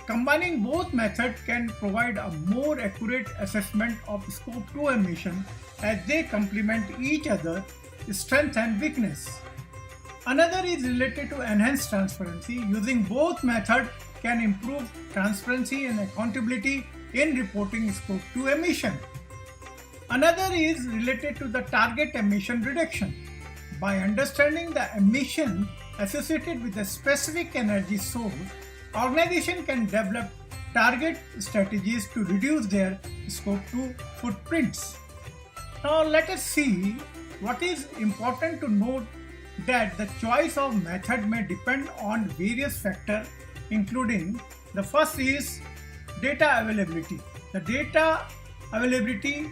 Combining both methods can provide a more accurate assessment of Scope 2 emission as they complement each other's strength and weakness. Another is related to enhanced transparency. Using both methods can improve transparency and accountability in reporting Scope 2 emission. Another is related to the target emission reduction. By understanding the emission associated with a specific energy source, organizations can develop target strategies to reduce their Scope 2 footprints. Now let us see what is important to note, that the choice of method may depend on various factors, including the first is data availability. The data availability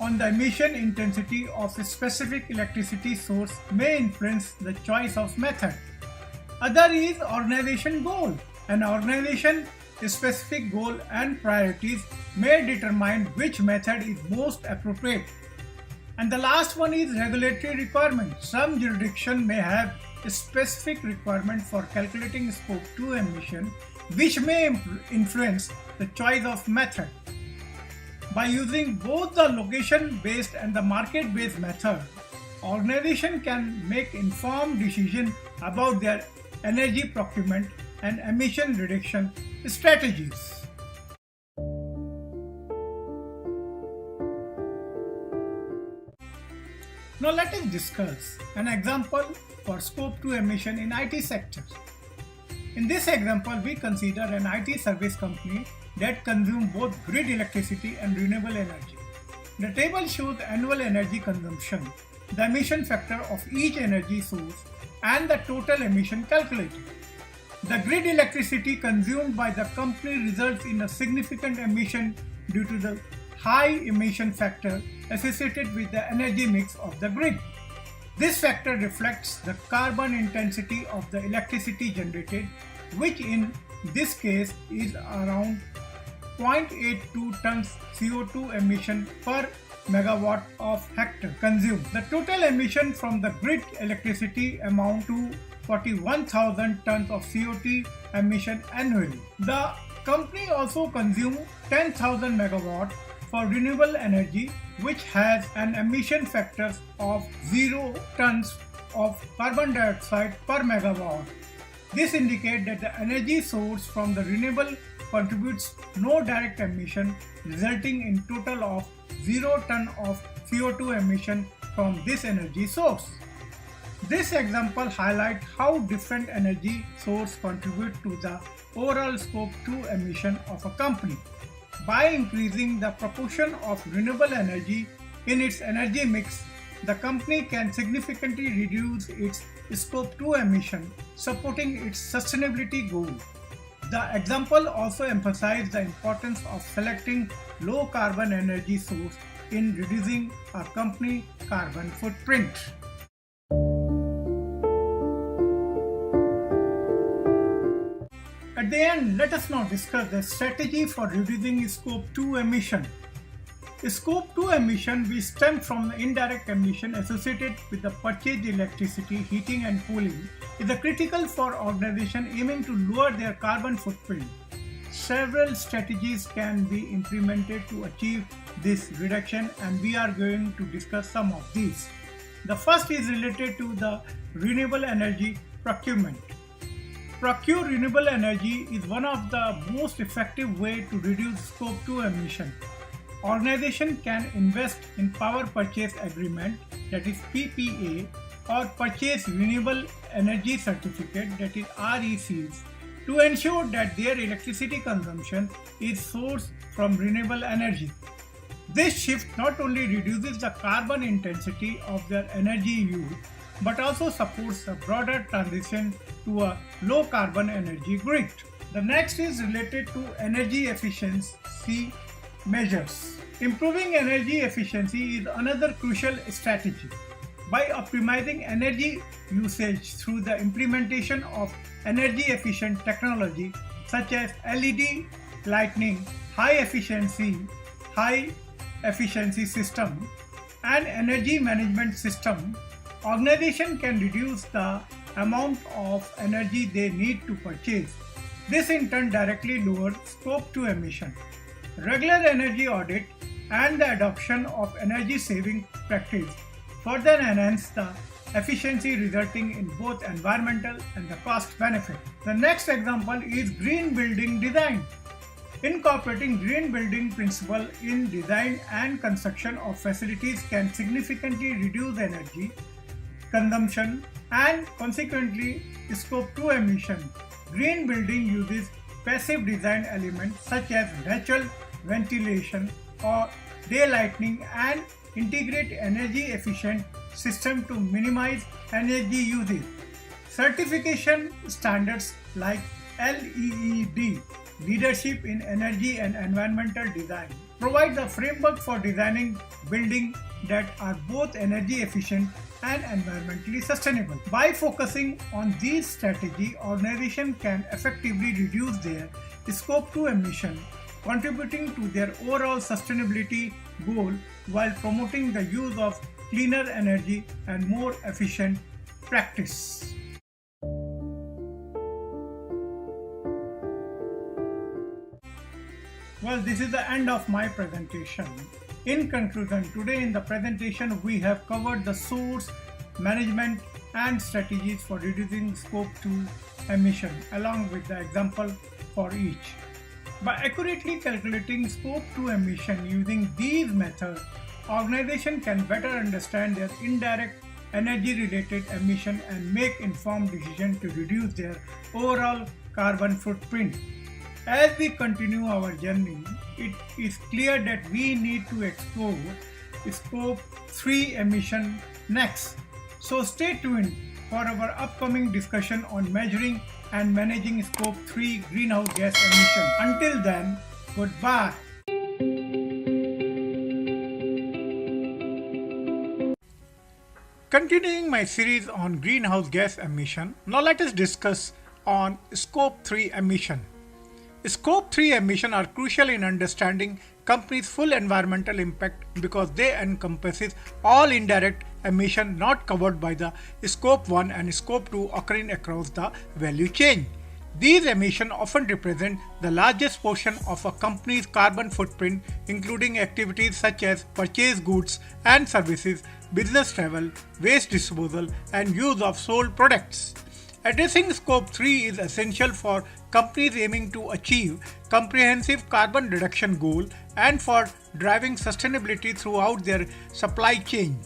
on the emission intensity of a specific electricity source may influence the choice of method. Other is organization goal. An organization specific goal and priorities may determine which method is most appropriate. And the last one is regulatory requirement. Some jurisdictions may have a specific requirement for calculating Scope 2 emission, which may influence the choice of method. By using both the location-based and the market-based method, organization can make informed decisions about their energy procurement and emission reduction strategies. Now let us discuss an example for scope 2 emission in IT sector. In this example, we consider an IT service company that consumes both grid electricity and renewable energy. The table shows annual energy consumption, the emission factor of each energy source, and the total emission calculated. The grid electricity consumed by the company results in a significant emission due to the high emission factor associated with the energy mix of the grid. This factor reflects the carbon intensity of the electricity generated, which in this case is around 0.82 tons CO2 emission per megawatt of hectare consumed. The total emission from the grid electricity amount to 41,000 tons of CO2 emission annually. The company also consumes 10,000 megawatt for renewable energy, which has an emission factor of 0 tons of carbon dioxide per megawatt. This indicates that the energy source from the renewable contributes no direct emission, resulting in total of 0 ton of CO2 emission from this energy source. This example highlights how different energy sources contribute to the overall scope 2 emission of a company. By increasing the proportion of renewable energy in its energy mix, the company can significantly reduce its scope 2 emission, supporting its sustainability goal. The example also emphasizes the importance of selecting low carbon energy source in reducing a company carbon footprint. At the end, let us now discuss the strategy for reducing scope 2 emission. Scope 2 emission which stem from the indirect emission associated with the purchased electricity, heating and cooling is critical for organizations aiming to lower their carbon footprint. Several strategies can be implemented to achieve this reduction, and we are going to discuss some of these. The first is related to the renewable energy procurement. Procure renewable energy is one of the most effective ways to reduce scope 2 emission. Organizations can invest in power purchase agreement, that is PPA, or purchase renewable energy certificate, that is RECs, to ensure that their electricity consumption is sourced from renewable energy. This shift not only reduces the carbon intensity of their energy use, but also supports a broader transition to a low carbon energy grid. The next is related to energy efficiency measures. Improving energy efficiency is another crucial strategy. By optimizing energy usage through the implementation of energy efficient technology such as LED lighting, high efficiency system, and energy management system, organization can reduce the amount of energy they need to purchase. This in turn directly lowers scope 2 emission. Regular energy audit and the adoption of energy saving practice further enhance the efficiency, resulting in both environmental and the cost benefit. The next example is green building design. Incorporating green building principle in design and construction of facilities can significantly reduce energy consumption and consequently scope 2 emission. Green building uses passive design elements such as natural ventilation or daylighting and integrate energy efficient system to minimize energy usage. Certification standards like LEED, Leadership in Energy and Environmental Design, provide the framework for designing buildings that are both energy efficient and environmentally sustainable. By focusing on these strategies, organizations can effectively reduce their scope 2 emission, contributing to their overall sustainability goal while promoting the use of cleaner energy and more efficient practice. Well, this is the end of my presentation. In conclusion, today in the presentation we have covered the source, management and strategies for reducing scope 2 emission along with the example for each. By accurately calculating scope 2 emission using these methods, organizations can better understand their indirect energy related emission and make informed decisions to reduce their overall carbon footprint. As we continue our journey, it is clear that we need to explore scope 3 emission next. So stay tuned for our upcoming discussion on measuring and managing scope 3 greenhouse gas emission. Until then, goodbye. Continuing my series on greenhouse gas emission, now let us discuss on scope 3 emission. Scope 3 emission are crucial in understanding companies' full environmental impact because they encompasses all indirect emission not covered by the scope 1 and scope 2 occurring across the value chain. These emissions often represent the largest portion of a company's carbon footprint, including activities such as purchase goods and services, business travel, waste disposal, and use of sold products. Addressing scope 3 is essential for companies aiming to achieve comprehensive carbon reduction goal and for driving sustainability throughout their supply chain.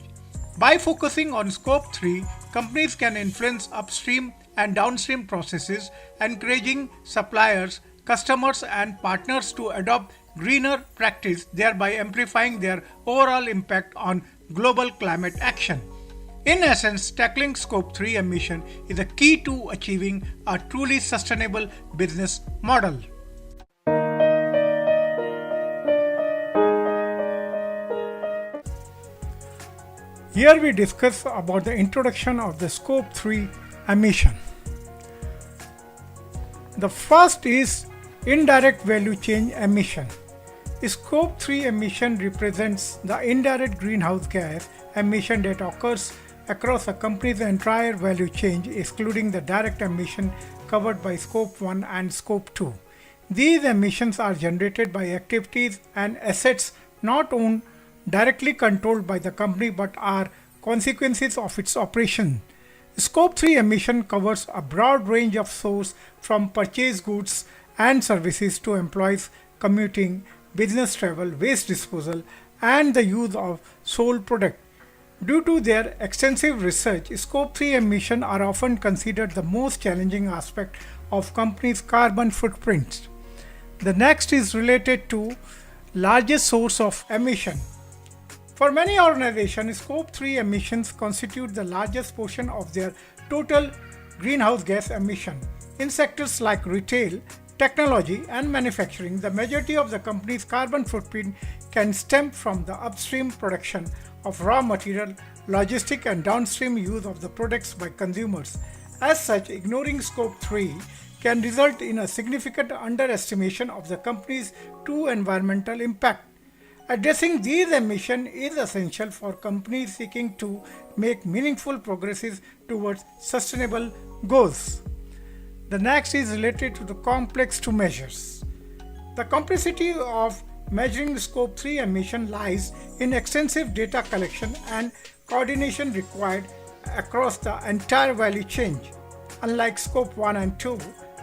By focusing on scope 3, companies can influence upstream and downstream processes, encouraging suppliers, customers and partners to adopt greener practice, thereby amplifying their overall impact on global climate action. In essence, tackling scope 3 emission is a key to achieving a truly sustainable business model. Here we discuss about the introduction of the scope 3 emission. The first is indirect value chain emission. Scope 3 emission represents the indirect greenhouse gas emission that occurs across a company's entire value chain, excluding the direct emission covered by scope 1 and scope 2. These emissions are generated by activities and assets not owned, directly controlled by the company but are consequences of its operation. Scope 3 emission covers a broad range of sources from purchased goods and services to employees commuting, business travel, waste disposal, and the use of sold product. Due to their extensive research, scope 3 emissions are often considered the most challenging aspect of companies' carbon footprints. The next is related to largest source of emission. For many organizations, scope 3 emissions constitute the largest portion of their total greenhouse gas emission. In sectors like retail, technology, and manufacturing, the majority of the company's carbon footprint can stem from the upstream production of raw material, logistic, and downstream use of the products by consumers. As such, ignoring scope 3 can result in a significant underestimation of the company's true environmental impact. Addressing these emissions is essential for companies seeking to make meaningful progresses towards sustainable goals. The next is related to the complex to measures. The complexity of measuring scope 3 emission lies in extensive data collection and coordination required across the entire value chain. Unlike scope 1 and 2,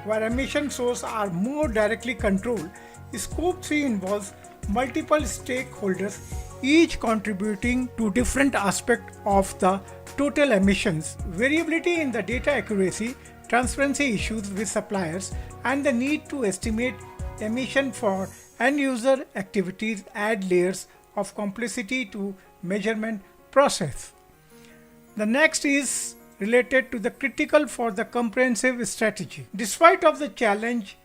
where emission sources are more directly controlled, scope 3 involves multiple stakeholders, each contributing to different aspects of the total emissions. Variability in the data accuracy, transparency issues with suppliers, and the need to estimate emission for end-user activities add layers of complexity to measurement process. The next is related to the critical for the comprehensive strategy. Despite of the challenge,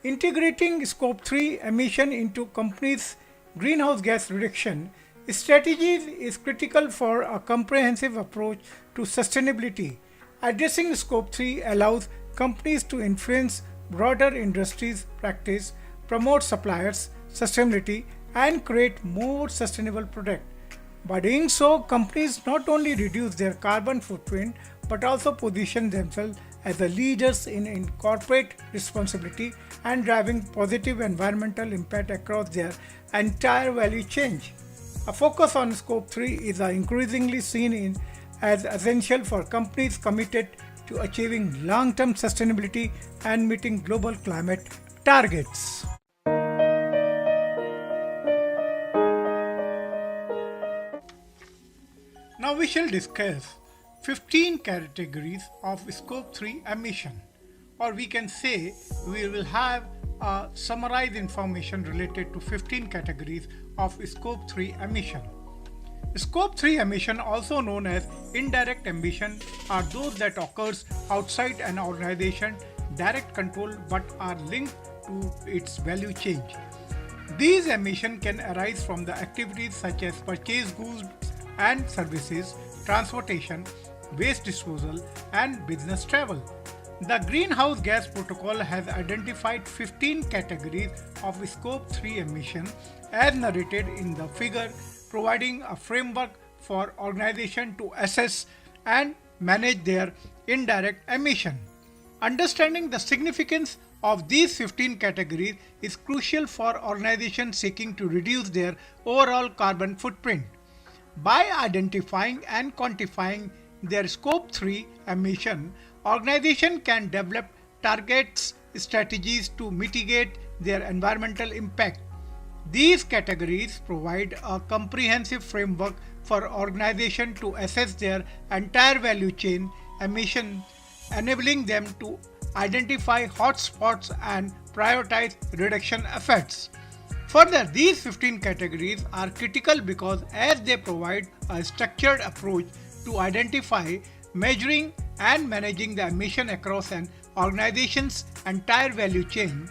integrating scope 3 emission into companies' greenhouse gas reduction strategies is critical for a comprehensive approach to sustainability. Addressing scope 3 allows companies to influence broader industries practice, promote suppliers sustainability, and create more sustainable products. By doing so, companies not only reduce their carbon footprint but also position themselves as the leaders in corporate responsibility and driving positive environmental impact across their entire value chain. A focus on Scope 3 is increasingly seen as essential for companies committed to achieving long-term sustainability and meeting global climate targets. Now we shall discuss 15 categories of Scope 3 emission, or we can say we will have a summarized information related to 15 categories of Scope 3 emission. Scope 3 emission, also known as indirect emission, are those that occurs outside an organization's direct control but are linked to its value chain. These emissions can arise from the activities such as purchase goods and services, transportation, waste disposal, and business travel. The Greenhouse Gas Protocol has identified 15 categories of Scope 3 emission as narrated in the figure, providing a framework for organizations to assess and manage their indirect emission. Understanding the significance of these 15 categories is crucial for organizations seeking to reduce their overall carbon footprint. By identifying and quantifying their Scope 3 emission, organizations can develop targets, strategies to mitigate their environmental impact. These categories provide a comprehensive framework for organizations to assess their entire value chain emission, enabling them to identify hotspots and prioritize reduction efforts. Further, these 15 categories are critical because as they provide a structured approach to identify, measuring, and managing the emission across an organization's entire value chain.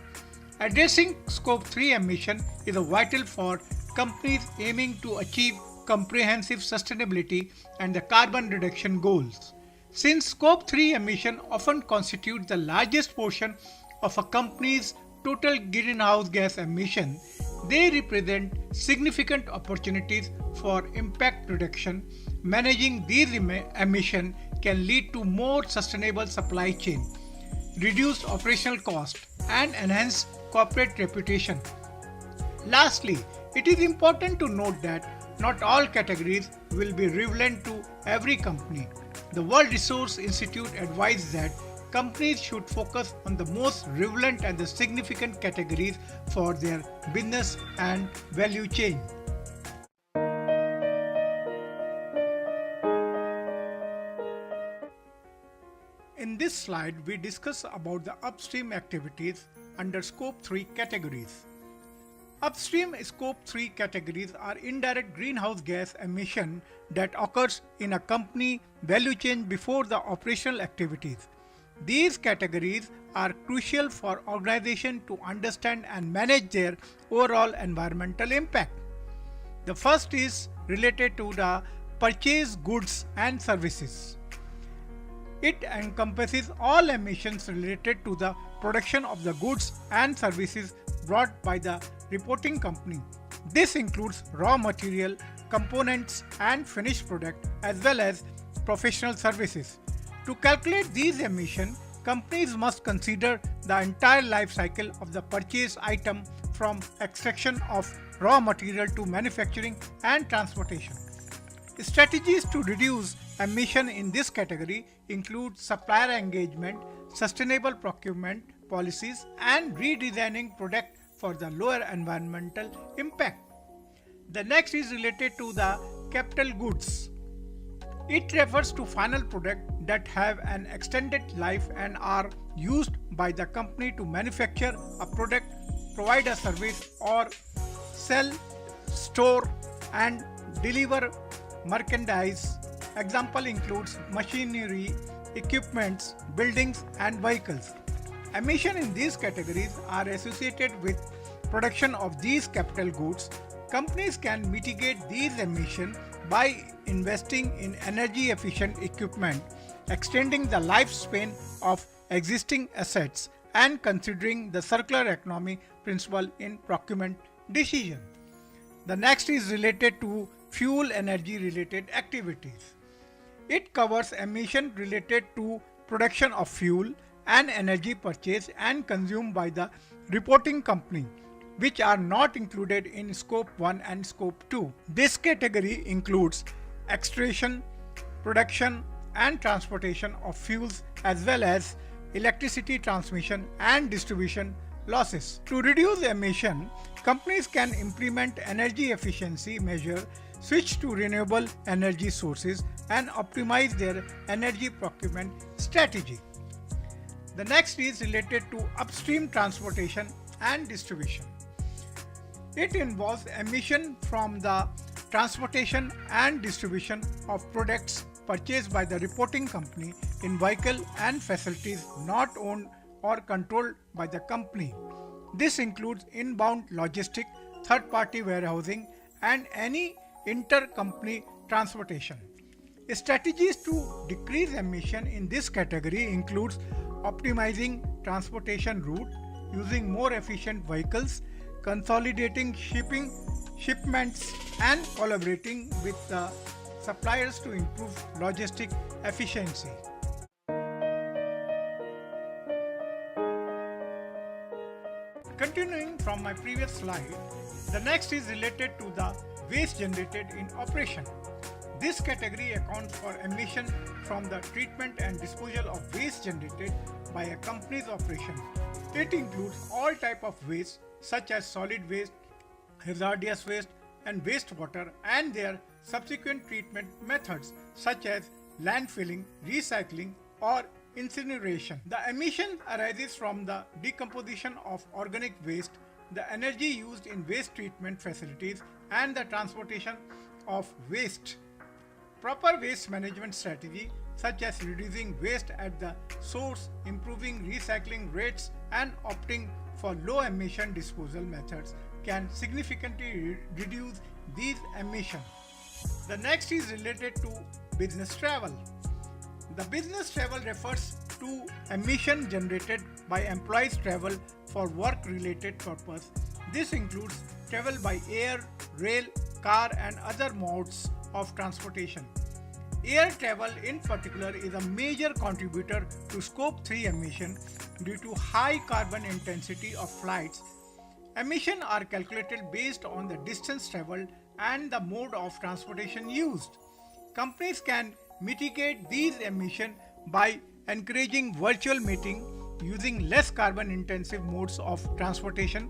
Addressing Scope 3 emission is vital for companies aiming to achieve comprehensive sustainability and the carbon reduction goals. Since Scope 3 emission often constitutes the largest portion of a company's total greenhouse gas emission, they represent significant opportunities for impact reduction. Managing these emissions can lead to more sustainable supply chain, reduced operational cost, and enhanced corporate reputation. Lastly, it is important to note that not all categories will be relevant to every company. The World Resources Institute advises that companies should focus on the most relevant and the significant categories for their business and value chain. In this slide, we discuss about the upstream activities under Scope 3 categories. Upstream Scope 3 categories are indirect greenhouse gas emission that occurs in a company value chain before the operational activities. These categories are crucial for organizations to understand and manage their overall environmental impact. The first is related to the purchased goods and services. It encompasses all emissions related to the production of the goods and services brought by the reporting company. This includes raw material, components, and finished product, as well as professional services. To calculate these emissions, companies must consider the entire life cycle of the purchased item from extraction of raw material to manufacturing and transportation. Strategies to reduce emission in this category include supplier engagement, sustainable procurement policies, and redesigning product for the lower environmental impact. The next is related to the capital goods. It refers to final products that have an extended life and are used by the company to manufacture a product, provide a service, or sell, store, and deliver merchandise. Example includes machinery, equipments, buildings, and vehicles. Emissions in these categories are associated with production of these capital goods. Companies can mitigate these emissions by investing in energy efficient equipment, extending the lifespan of existing assets, and considering the circular economy principle in procurement decision. The next is related to fuel energy related activities. It covers emissions related to production of fuel and energy purchased and consumed by the reporting company, which are not included in Scope 1 and Scope 2. This category includes extraction, production and transportation of fuels as well as electricity transmission and distribution losses. To reduce emission, companies can implement energy efficiency measures, switch to renewable energy sources and optimize their energy procurement strategy. The next is related to upstream transportation and distribution. It involves emission from the transportation and distribution of products purchased by the reporting company in vehicle and facilities not owned or controlled by the company. This includes inbound logistic, third-party warehousing and any intercompany transportation. Strategies to decrease emission in this category includes optimizing transportation route, using more efficient vehicles, consolidating shipments and collaborating with the suppliers to improve logistic efficiency. Continuing from my previous slide, the next is related to the waste generated in operation. This category accounts for emission from the treatment and disposal of waste generated by a company's operation. It includes all types of waste such as solid waste, hazardous waste and wastewater and their subsequent treatment methods such as landfilling, recycling or incineration. The emission arises from the decomposition of organic waste, the energy used in waste treatment facilities and the transportation of waste. Proper waste management strategy such as reducing waste at the source, improving recycling rates and opting for low emission disposal methods can significantly reduce these emissions. The next is related to business travel. The business travel refers to emission generated by employees' travel for work-related purpose. This includes travel by air, rail, car and other modes of transportation. Air travel in particular is a major contributor to Scope 3 emission due to high carbon intensity of flights. Emissions are calculated based on the distance traveled and the mode of transportation used. Companies can mitigate these emissions by encouraging virtual meeting, using less carbon intensive modes of transportation,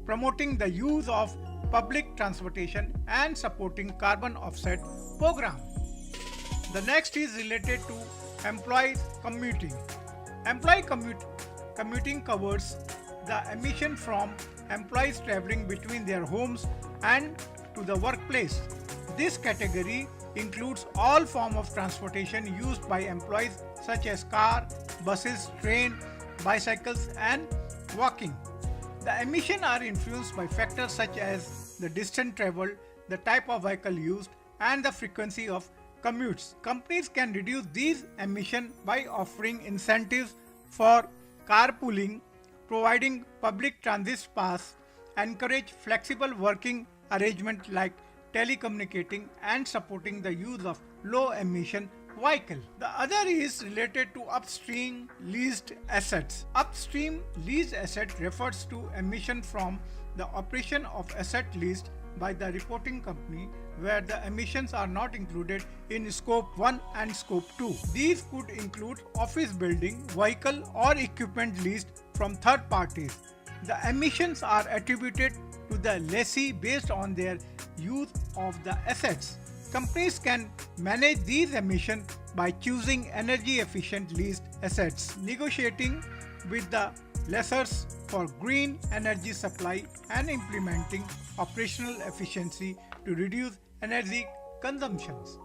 promoting the use of public transportation and supporting carbon offset program. The next is related to employee commuting. Employee commuting covers the emission from employees traveling between their homes and to the workplace. This category includes all forms of transportation used by employees such as car, buses, train, bicycles and walking. The emissions are influenced by factors such as the distance traveled, the type of vehicle used and the frequency of commutes. Companies can reduce these emissions by offering incentives for carpooling, providing public transit pass, encourage flexible working arrangements like telecommunicating and supporting the use of low emission vehicle. The other is related to upstream leased assets. Upstream leased asset refers to emission from the operation of asset leased by the reporting company where the emissions are not included in Scope 1 and Scope 2. These could include office building, vehicle or equipment leased from third parties. The emissions are attributed to the lessee based on their use of the assets. Companies can manage these emissions by choosing energy efficient leased assets, negotiating with the lessors for green energy supply and implementing operational efficiency to reduce energy consumptions.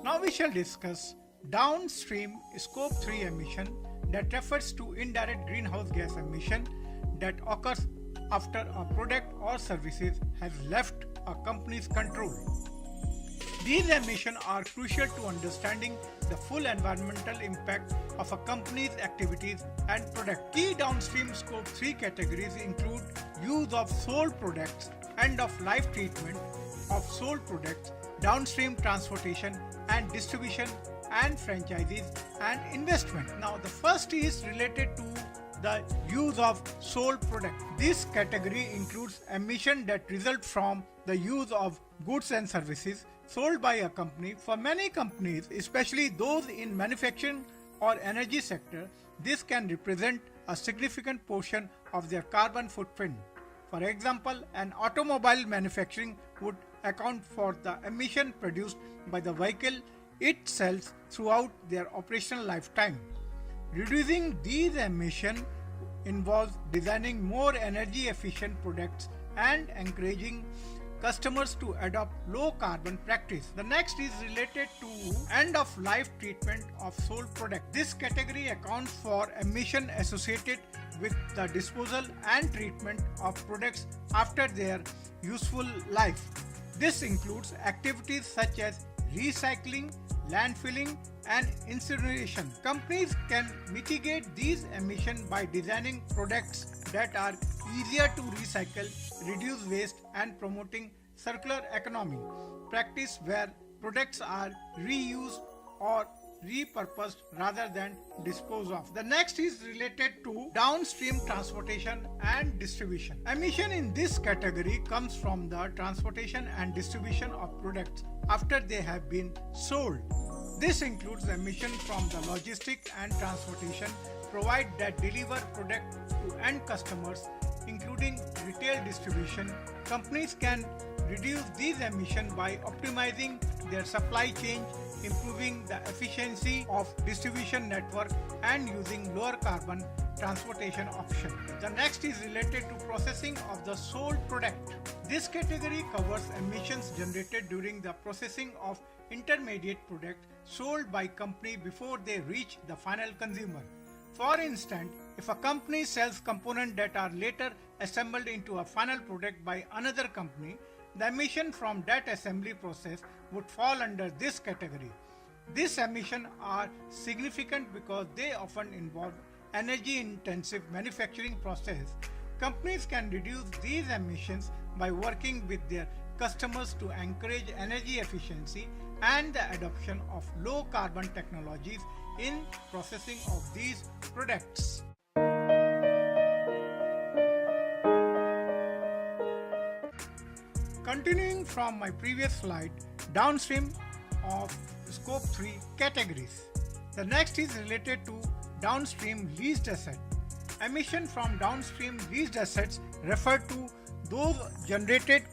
Now we shall discuss downstream Scope 3 emission that refers to indirect greenhouse gas emission that occurs after a product or services has left a company's control. These emissions are crucial to understanding the full environmental impact of a company's activities and product. Key downstream Scope 3 categories include use of sold products, end-of-life treatment of sold products, downstream transportation and distribution and franchises and investment. Now the first is related to the use of sold product. This category includes emission that result from the use of goods and services sold by a company. For many companies, especially those in manufacturing or energy sector, this can represent a significant portion of their carbon footprint. For example, an automobile manufacturing would account for the emission produced by the vehicle it sells throughout their operational lifetime. Reducing these emissions involves designing more energy efficient products and encouraging customers to adopt low carbon practice. The next is related to end of life treatment of sold product. This category accounts for emission associated with the disposal and treatment of products after their useful life. This includes activities such as recycling, landfilling, and incineration. Companies can mitigate these emissions by designing products that are easier to recycle, reduce waste, and promoting circular economy practice where products are reused or repurposed rather than disposed of. The next is related to downstream transportation and distribution. Emission in this category comes from the transportation and distribution of products after they have been sold. This includes emission from the logistic and transportation provide that deliver product to end customers, including retail distribution. Companies can reduce these emissions by optimizing their supply chain, improving the efficiency of distribution network, and using lower carbon transportation options. The next is related to processing of the sold product. This category covers emissions generated during the processing of intermediate product sold by company before they reach the final consumer. For instance, if a company sells components that are later assembled into a final product by another company, the emission from that assembly process would fall under this category. These emissions are significant because they often involve energy-intensive manufacturing process. Companies can reduce these emissions by working with their customers to encourage energy efficiency and the adoption of low-carbon technologies in processing of these products. Continuing from my previous slide, downstream of scope 3 categories. The next is related to downstream leased asset. Emission from downstream leased assets refer to those generated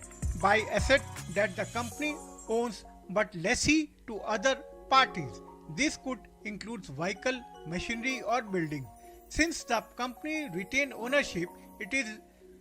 by assets that the company owns but lessee to other parties. This could include vehicle, machinery or building. Since the company retains ownership, it is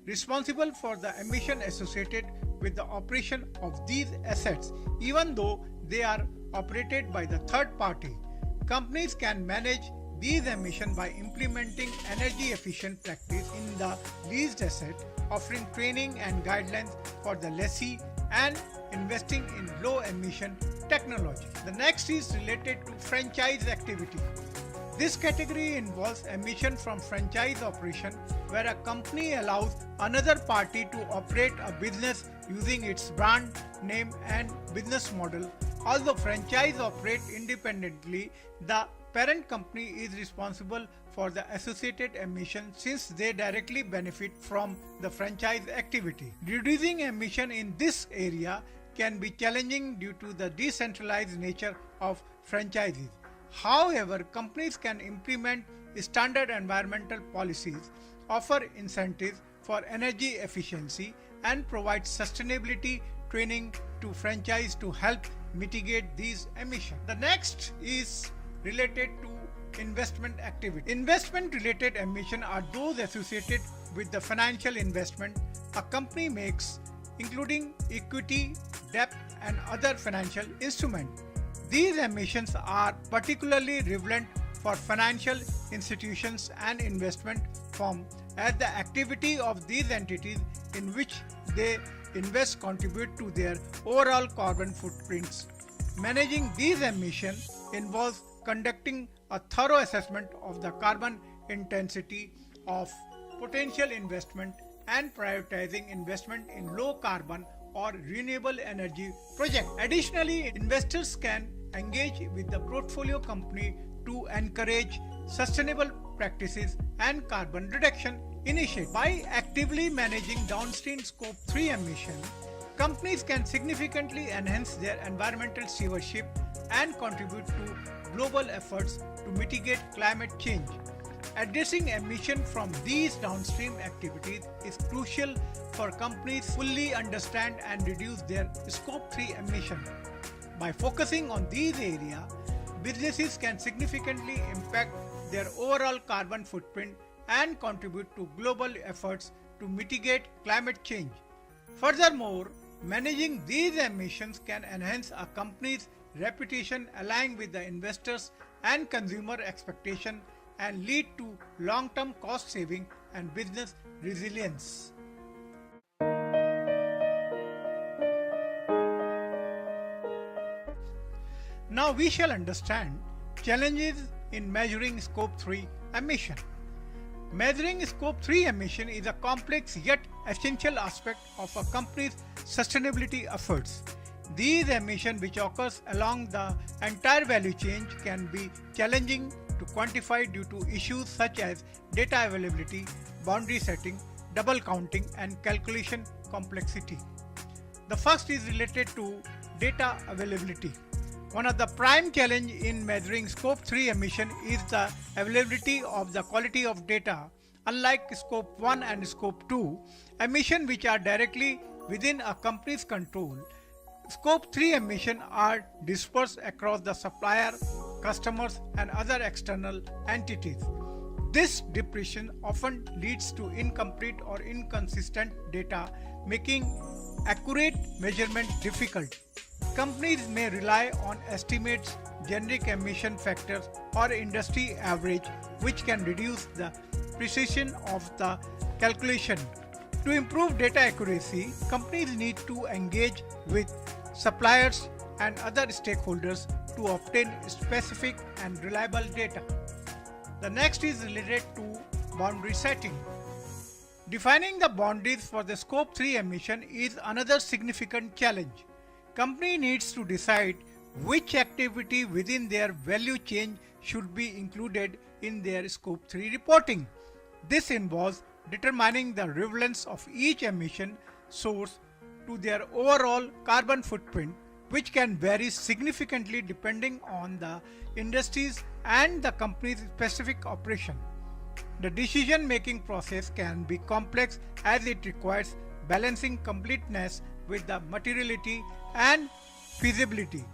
responsible for the emission associated with the operation of these assets, even though they are operated by the third party. Companies can manage these emissions by implementing energy efficient practice in the leased asset, offering training and guidelines for the lessee, and investing in low emission technology. The next is related to franchise activity. This category involves emission from franchise operation, where a company allows another party to operate a business using its brand, name and business model. Although franchise operate independently, the parent company is responsible for the associated emission since they directly benefit from the franchise activity. Reducing emission in this area can be challenging due to the decentralized nature of franchises. However, companies can implement standard environmental policies, offer incentives for energy efficiency, and provide sustainability training to franchise to help mitigate these emissions. The next is related to investment activity. Investment related emissions are those associated with the financial investment a company makes, including equity, debt and other financial instruments. These emissions are particularly relevant for financial institutions and investment firms, as the activity of these entities in which they invest contribute to their overall carbon footprints. Managing these emissions involves conducting a thorough assessment of the carbon intensity of potential investment and prioritizing investment in low carbon or renewable energy projects. Additionally, investors can engage with the portfolio company to encourage sustainable practices and carbon reduction initiatives. By actively managing downstream Scope 3 emissions, companies can significantly enhance their environmental stewardship and contribute to global efforts to mitigate climate change. Addressing emissions from these downstream activities is crucial for companies to fully understand and reduce their Scope 3 emissions. By focusing on these areas, businesses can significantly impact their overall carbon footprint and contribute to global efforts to mitigate climate change. Furthermore, managing these emissions can enhance a company's reputation, align with the investors and consumer expectation, and lead to long-term cost saving and business resilience. Now we shall understand challenges in measuring Scope 3 emission. Measuring Scope 3 emission is a complex yet essential aspect of a company's sustainability efforts. These emissions, which occurs along the entire value chain, can be challenging to quantify due to issues such as data availability, boundary setting, double counting, and calculation complexity. The first is related to data availability. One of the prime challenges in measuring Scope 3 emission is the availability of the quality of data. Unlike Scope 1 and Scope 2, emissions which are directly within a company's control, Scope 3 emissions are dispersed across the supplier, customers, and other external entities. This dispersion often leads to incomplete or inconsistent data, making accurate measurement difficult. Companies may rely on estimates, generic emission factors, or industry average, which can reduce the precision of the calculation. To improve data accuracy, companies need to engage with suppliers and other stakeholders to obtain specific and reliable data. The next is related to boundary setting. Defining the boundaries for the Scope 3 emission is another significant challenge. Company needs to decide which activity within their value chain should be included in their Scope 3 reporting. This involves determining the relevance of each emission source to their overall carbon footprint, which can vary significantly depending on the industries and the company's specific operation. The decision-making process can be complex as it requires balancing completeness with the materiality and feasibility.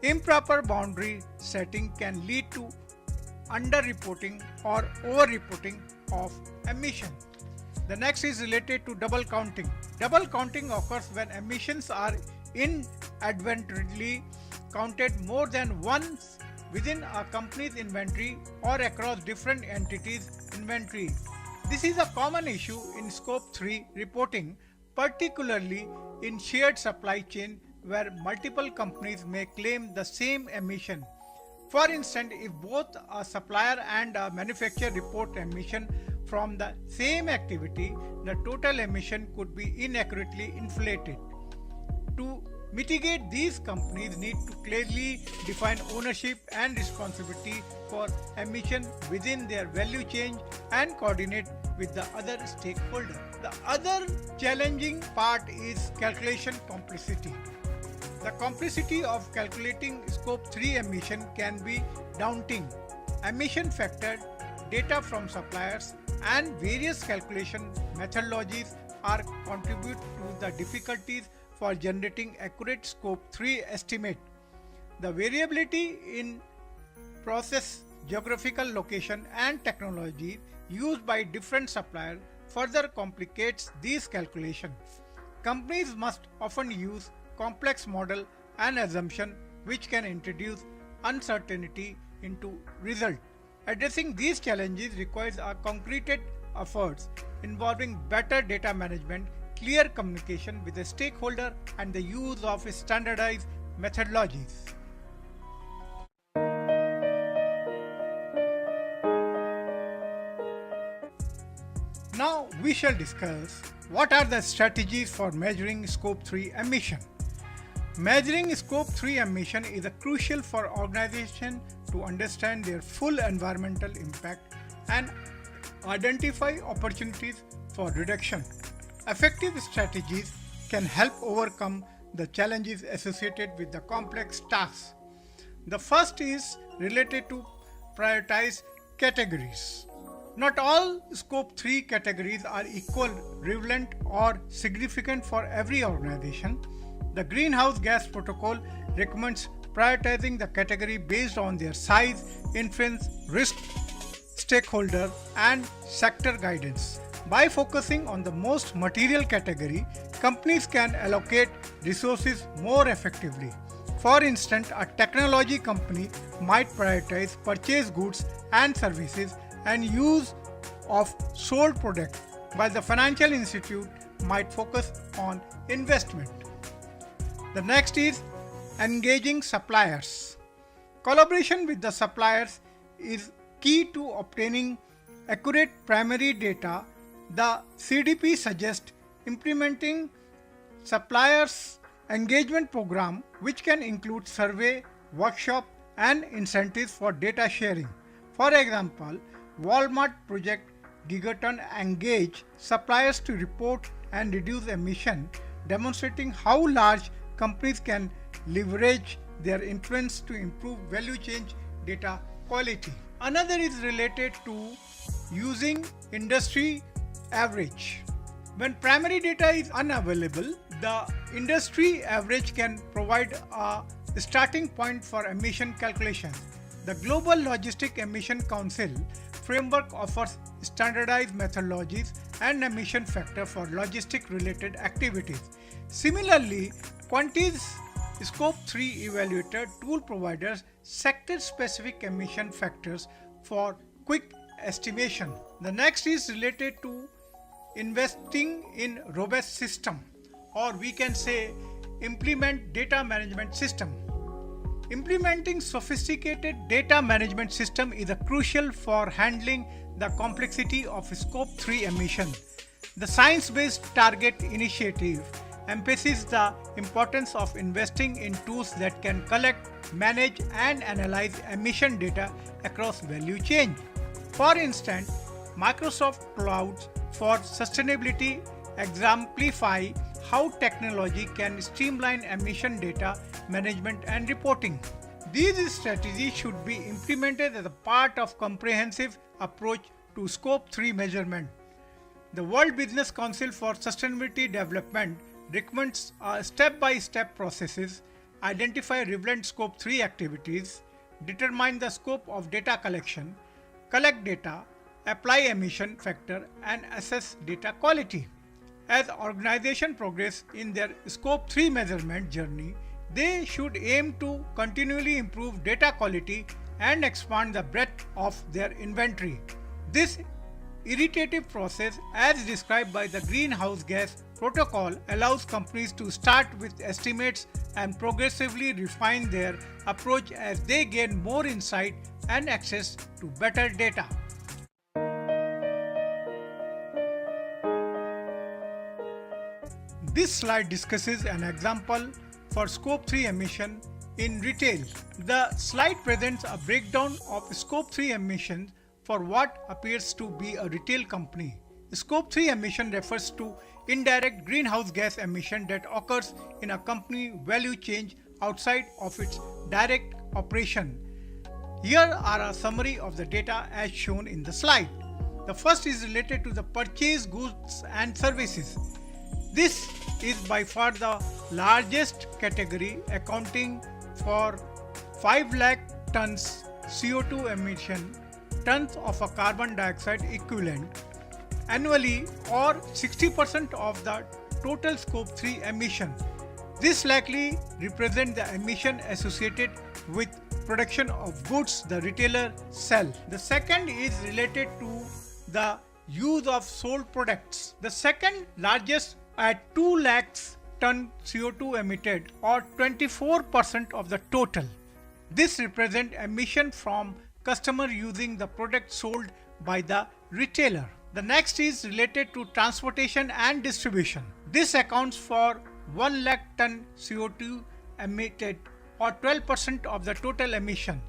Improper boundary setting can lead to underreporting or over-reporting of emission. The next is related to double counting. Double counting occurs when emissions are inadvertently counted more than once within a company's inventory or across different entities' inventory. This is a common issue in Scope 3 reporting, particularly in shared supply chain where multiple companies may claim the same emission. For instance, if both a supplier and a manufacturer report emission from the same activity, the total emission could be inaccurately inflated. To mitigate, these companies need to clearly define ownership and responsibility for emission within their value chain and coordinate with the other stakeholders. The other challenging part is calculation complexity. The complexity of calculating Scope 3 emission can be daunting. Emission factor, data from suppliers, and various calculation methodologies are contribute to the difficulties for generating accurate Scope 3 estimate. The variability in process, geographical location, and technology used by different suppliers further complicates these calculations. Companies must often use complex model and assumption which can introduce uncertainty into result. Addressing these challenges requires a concrete efforts involving better data management, clear communication with the stakeholder, and the use of standardized methodologies. Now we shall discuss what are the strategies for measuring Scope 3 emission. Measuring scope 3 emission is crucial for organizations to understand their full environmental impact and identify opportunities for reduction. Effective strategies can help overcome the challenges associated with the complex tasks. The first is related to prioritize categories. Not all scope 3 categories are equal, relevant or significant for every organization. The Greenhouse Gas Protocol recommends prioritizing the category based on their size, influence, risk, stakeholder and sector guidance. By focusing on the most material category, companies can allocate resources more effectively. For instance, a technology company might prioritize purchased goods and services and use of sold products, while the financial institute might focus on investment. The next is engaging suppliers. Collaboration with the suppliers is key to obtaining accurate primary data. The CDP suggests implementing suppliers engagement program which can include survey, workshop and incentives for data sharing. For example, Walmart project Gigaton engage suppliers to report and reduce emission, demonstrating how large companies can leverage their influence to improve value chain data quality. Another is related to using industry average. When primary data is unavailable, the industry average can provide a starting point for emission calculations. The Global Logistic Emission Council framework offers standardized methodologies and emission factor for logistic related activities. Similarly, Quanti's Scope 3 Evaluator tool provides sector-specific emission factors for quick estimation. The next is related to investing in robust system, or we can say implement data management system. Implementing sophisticated data management system is crucial for handling the complexity of Scope 3 emission. The Science-Based Target Initiative emphasizes the importance of investing in tools that can collect, manage and analyze emission data across value chain. For instance, Microsoft Cloud for Sustainability exemplify how technology can streamline emission data management and reporting. These strategies should be implemented as a part of comprehensive approach to Scope 3 measurement. The World Business Council for Sustainability Development recommends step-by-step processes, identify relevant Scope 3 activities, determine the scope of data collection, collect data, apply emission factor and assess data quality. As organizations progress in their Scope 3 measurement journey, they should aim to continually improve data quality and expand the breadth of their inventory. This iterative process, as described by the Greenhouse Gas Protocol, allows companies to start with estimates and progressively refine their approach as they gain more insight and access to better data. This slide discusses an example for Scope 3 emission in retail. The slide presents a breakdown of Scope 3 emissions for what appears to be a retail company. Scope 3 emission refers to indirect greenhouse gas emission that occurs in a company value chain outside of its direct operation. Here are a summary of the data as shown in the slide. The first is related to the purchased goods and services. This is by far the largest category, accounting for 5 lakh tons CO2 emission, tons of a carbon dioxide equivalent annually, or 60% of the total Scope 3 emission. This likely represents the emission associated with production of goods the retailer sell. The second is related to the use of sold products. The second largest at 2 lakhs ton CO2 emitted, or 24% of the total. This represents emission from customer using the product sold by the retailer. The next is related to transportation and distribution. This accounts for 1 lakh ton CO2 emitted or 12% of the total emission.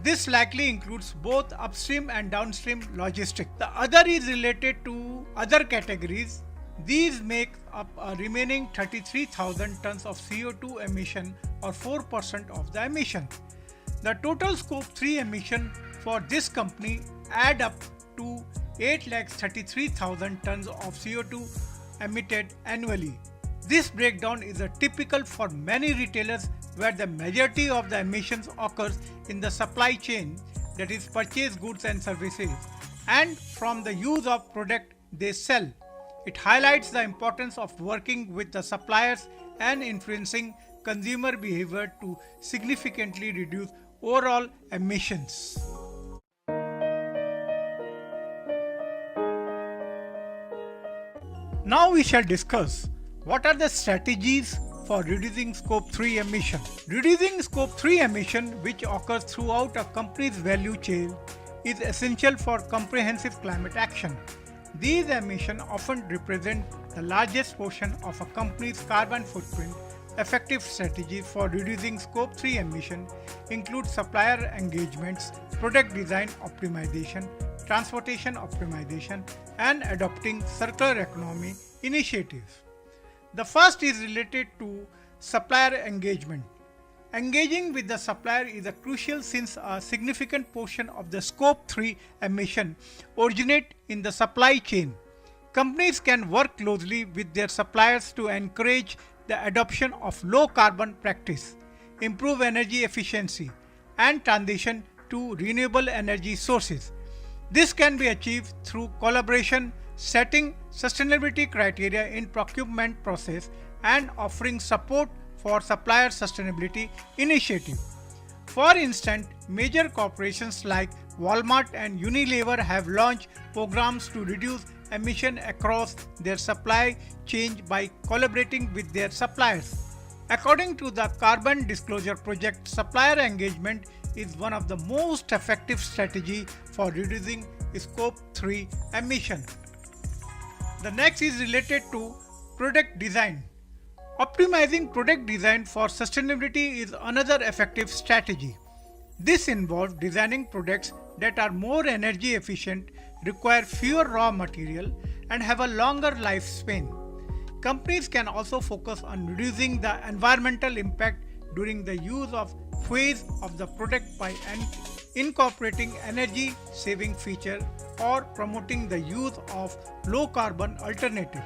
This likely includes both upstream and downstream logistics. The other is related to other categories. These make up a remaining 33,000 tons of CO2 emission or 4% of the emission. The total scope 3 emission for this company add up to 8,33,000 tons of CO2 emitted annually. This breakdown is typical for many retailers where the majority of the emissions occurs in the supply chain, that is purchased goods and services, and from the use of product they sell. It highlights the importance of working with the suppliers and influencing consumer behavior to significantly reduce overall emissions. Now we shall discuss what are the strategies for reducing scope 3 emission. Reducing scope 3 emission, which occurs throughout a company's value chain, is essential for comprehensive climate action. These emissions often represent the largest portion of a company's carbon footprint. Effective strategies for reducing scope 3 emission include supplier engagements, product design optimization, transportation optimization, and adopting circular economy initiatives. The first is related to supplier engagement. Engaging with the supplier is crucial since a significant portion of the scope 3 emission originate in the supply chain. Companies can work closely with their suppliers to encourage the adoption of low carbon practice, improve energy efficiency, and transition to renewable energy sources. This can be achieved through collaboration, setting sustainability criteria in procurement process, and offering support for supplier sustainability initiative. For instance, major corporations like Walmart and Unilever have launched programs to reduce emission across their supply chain by collaborating with their suppliers. According to the Carbon Disclosure Project, supplier engagement is one of the most effective strategies for reducing scope 3 emission. The next is related to product design. Optimizing product design for sustainability is another effective strategy. This involves designing products that are more energy efficient, require fewer raw material, and have a longer lifespan. Companies can also focus on reducing the environmental impact during the use of phase of the product by incorporating energy saving feature or promoting the use of low carbon alternative.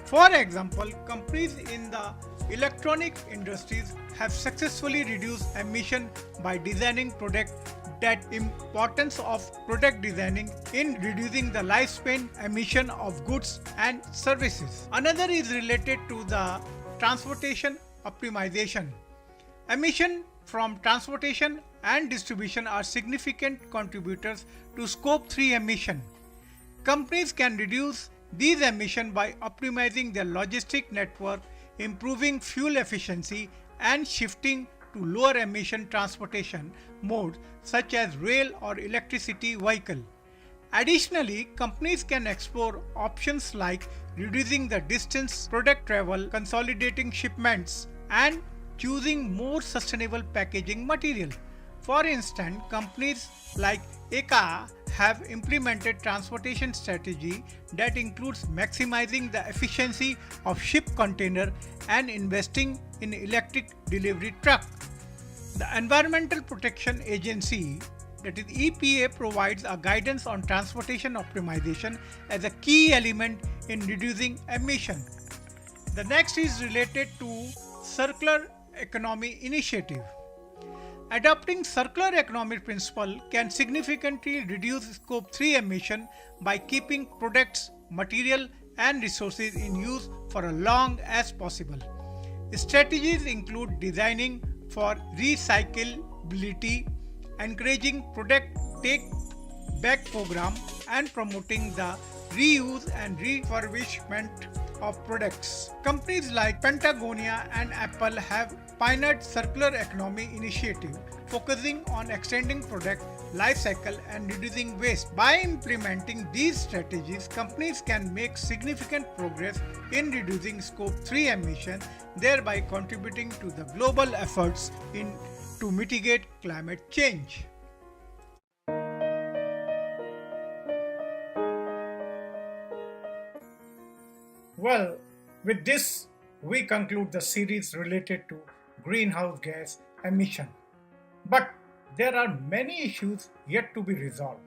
For example, companies in the electronic industries have successfully reduced emission by designing products. That importance of product designing in reducing the lifespan emission of goods and services. Another is related to the transportation optimization. Emission from transportation and distribution are significant contributors to scope 3 emission. Companies can reduce these emissions by optimizing their logistic network, improving fuel efficiency, and shifting to lower emission transportation modes such as rail or electricity vehicle. Additionally, companies can explore options like reducing the distance product travel, consolidating shipments, and choosing more sustainable packaging material. For instance, companies like ECA have implemented transportation strategy that includes maximizing the efficiency of ship container and investing in electric delivery truck. The Environmental Protection Agency, that is EPA, provides a guidance on transportation optimization as a key element in reducing emission. The next is related to circular economy initiative. Adopting circular economy principle can significantly reduce scope 3 emission by keeping products, material, and resources in use for as long as possible. Strategies include designing for recyclability, encouraging product take-back program, and promoting the reuse and refurbishment of products. Companies like Patagonia and Apple have pioneered circular economy initiative, focusing on extending product life cycle and reducing waste. By implementing these strategies, companies can make significant progress in reducing Scope 3 emissions, thereby contributing to the global efforts to mitigate climate change. Well, with this, we conclude the series related to greenhouse gas emission. But there are many issues yet to be resolved.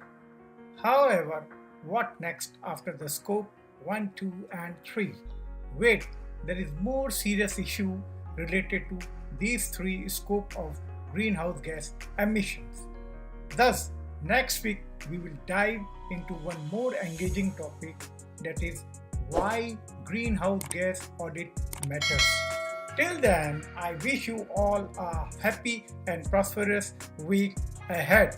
However, what next after the scope 1, 2 and 3? Wait, there is more serious issue related to these three scope of greenhouse gas emissions. Thus, next week we will dive into one more engaging topic, that is why greenhouse gas audit matters. Till then, I wish you all a happy and prosperous week ahead.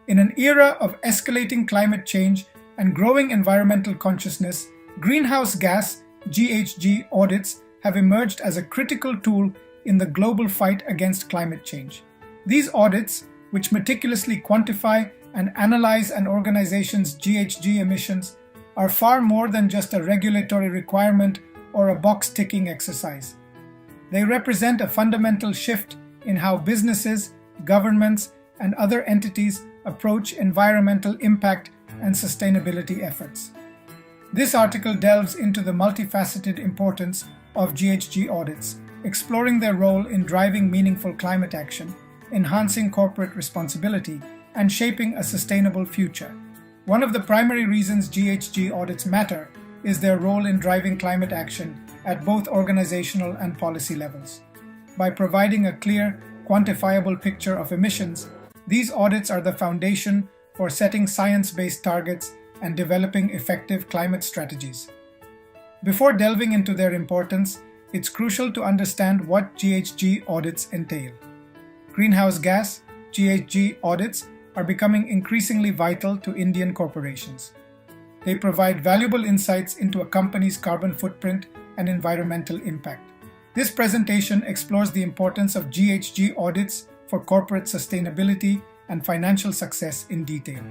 In an era of escalating climate change and growing environmental consciousness, greenhouse gas (GHG) audits have emerged as a critical tool in the global fight against climate change. These audits, which meticulously quantify and analyze an organization's GHG emissions, are far more than just a regulatory requirement or a box-ticking exercise. They represent a fundamental shift in how businesses, governments, and other entities approach environmental impact and sustainability efforts. This article delves into the multifaceted importance of GHG audits, exploring their role in driving meaningful climate action, enhancing corporate responsibility, and shaping a sustainable future. One of the primary reasons GHG audits matter is their role in driving climate action at both organizational and policy levels. By providing a clear, quantifiable picture of emissions, these audits are the foundation for setting science-based targets and developing effective climate strategies. Before delving into their importance, it's crucial to understand what GHG audits entail. Greenhouse gas (GHG) audits are becoming increasingly vital to Indian corporations. They provide valuable insights into a company's carbon footprint and environmental impact. This presentation explores the importance of GHG audits for corporate sustainability and financial success in detail.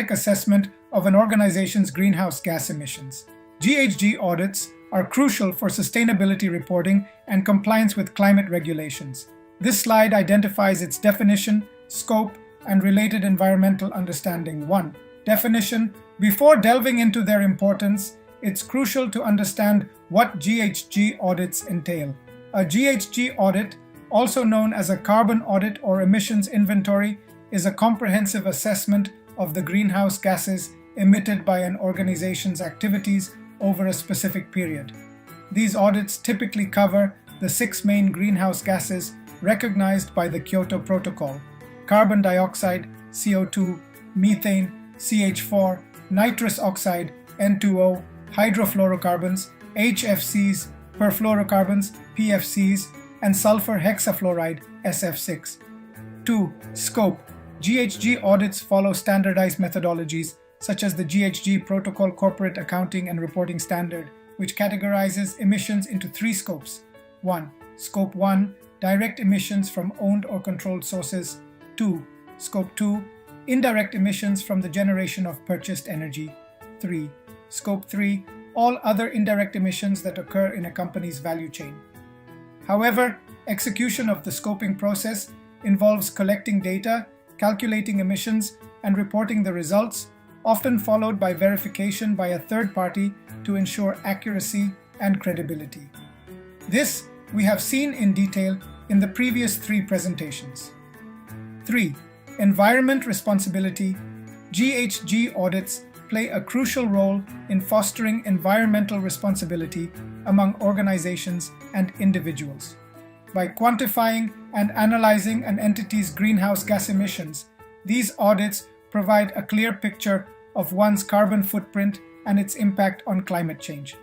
Assessment of an organization's greenhouse gas emissions. GHG audits are crucial for sustainability reporting and compliance with climate regulations. This slide identifies its definition, scope, and related environmental understanding. 1. Definition. Before delving into their importance, it's crucial to understand what GHG audits entail. A GHG audit, also known as a carbon audit or emissions inventory, is a comprehensive assessment of the greenhouse gases emitted by an organization's activities over a specific period. These audits typically cover the 6 main greenhouse gases recognized by the Kyoto Protocol: carbon dioxide, CO2, methane, CH4, nitrous oxide, N2O, hydrofluorocarbons, HFCs, perfluorocarbons, PFCs, and sulfur hexafluoride, SF6. 2. Scope. GHG audits follow standardized methodologies such as the GHG Protocol Corporate Accounting and Reporting Standard, which categorizes emissions into 3 scopes. 1. Scope 1, direct emissions from owned or controlled sources. 2. Scope 2, indirect emissions from the generation of purchased energy. 3. Scope 3, all other indirect emissions that occur in a company's value chain. However, execution of the scoping process involves collecting data, calculating emissions, and reporting the results, often followed by verification by a third party to ensure accuracy and credibility. This we have seen in detail in the previous 3 presentations. 3. Environment responsibility. GHG audits play a crucial role in fostering environmental responsibility among organizations and individuals. By quantifying and analyzing an entity's greenhouse gas emissions, these audits provide a clear picture of one's carbon footprint and its impact on climate change.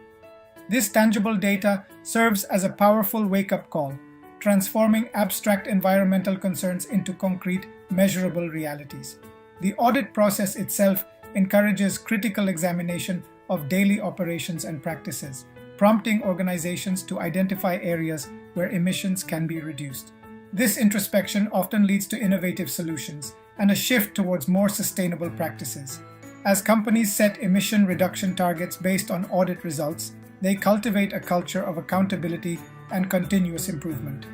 This tangible data serves as a powerful wake-up call, transforming abstract environmental concerns into concrete, measurable realities. The audit process itself encourages critical examination of daily operations and practices, prompting organizations to identify areas where emissions can be reduced. This introspection often leads to innovative solutions and a shift towards more sustainable practices. As companies set emission reduction targets based on audit results, they cultivate a culture of accountability and continuous improvement.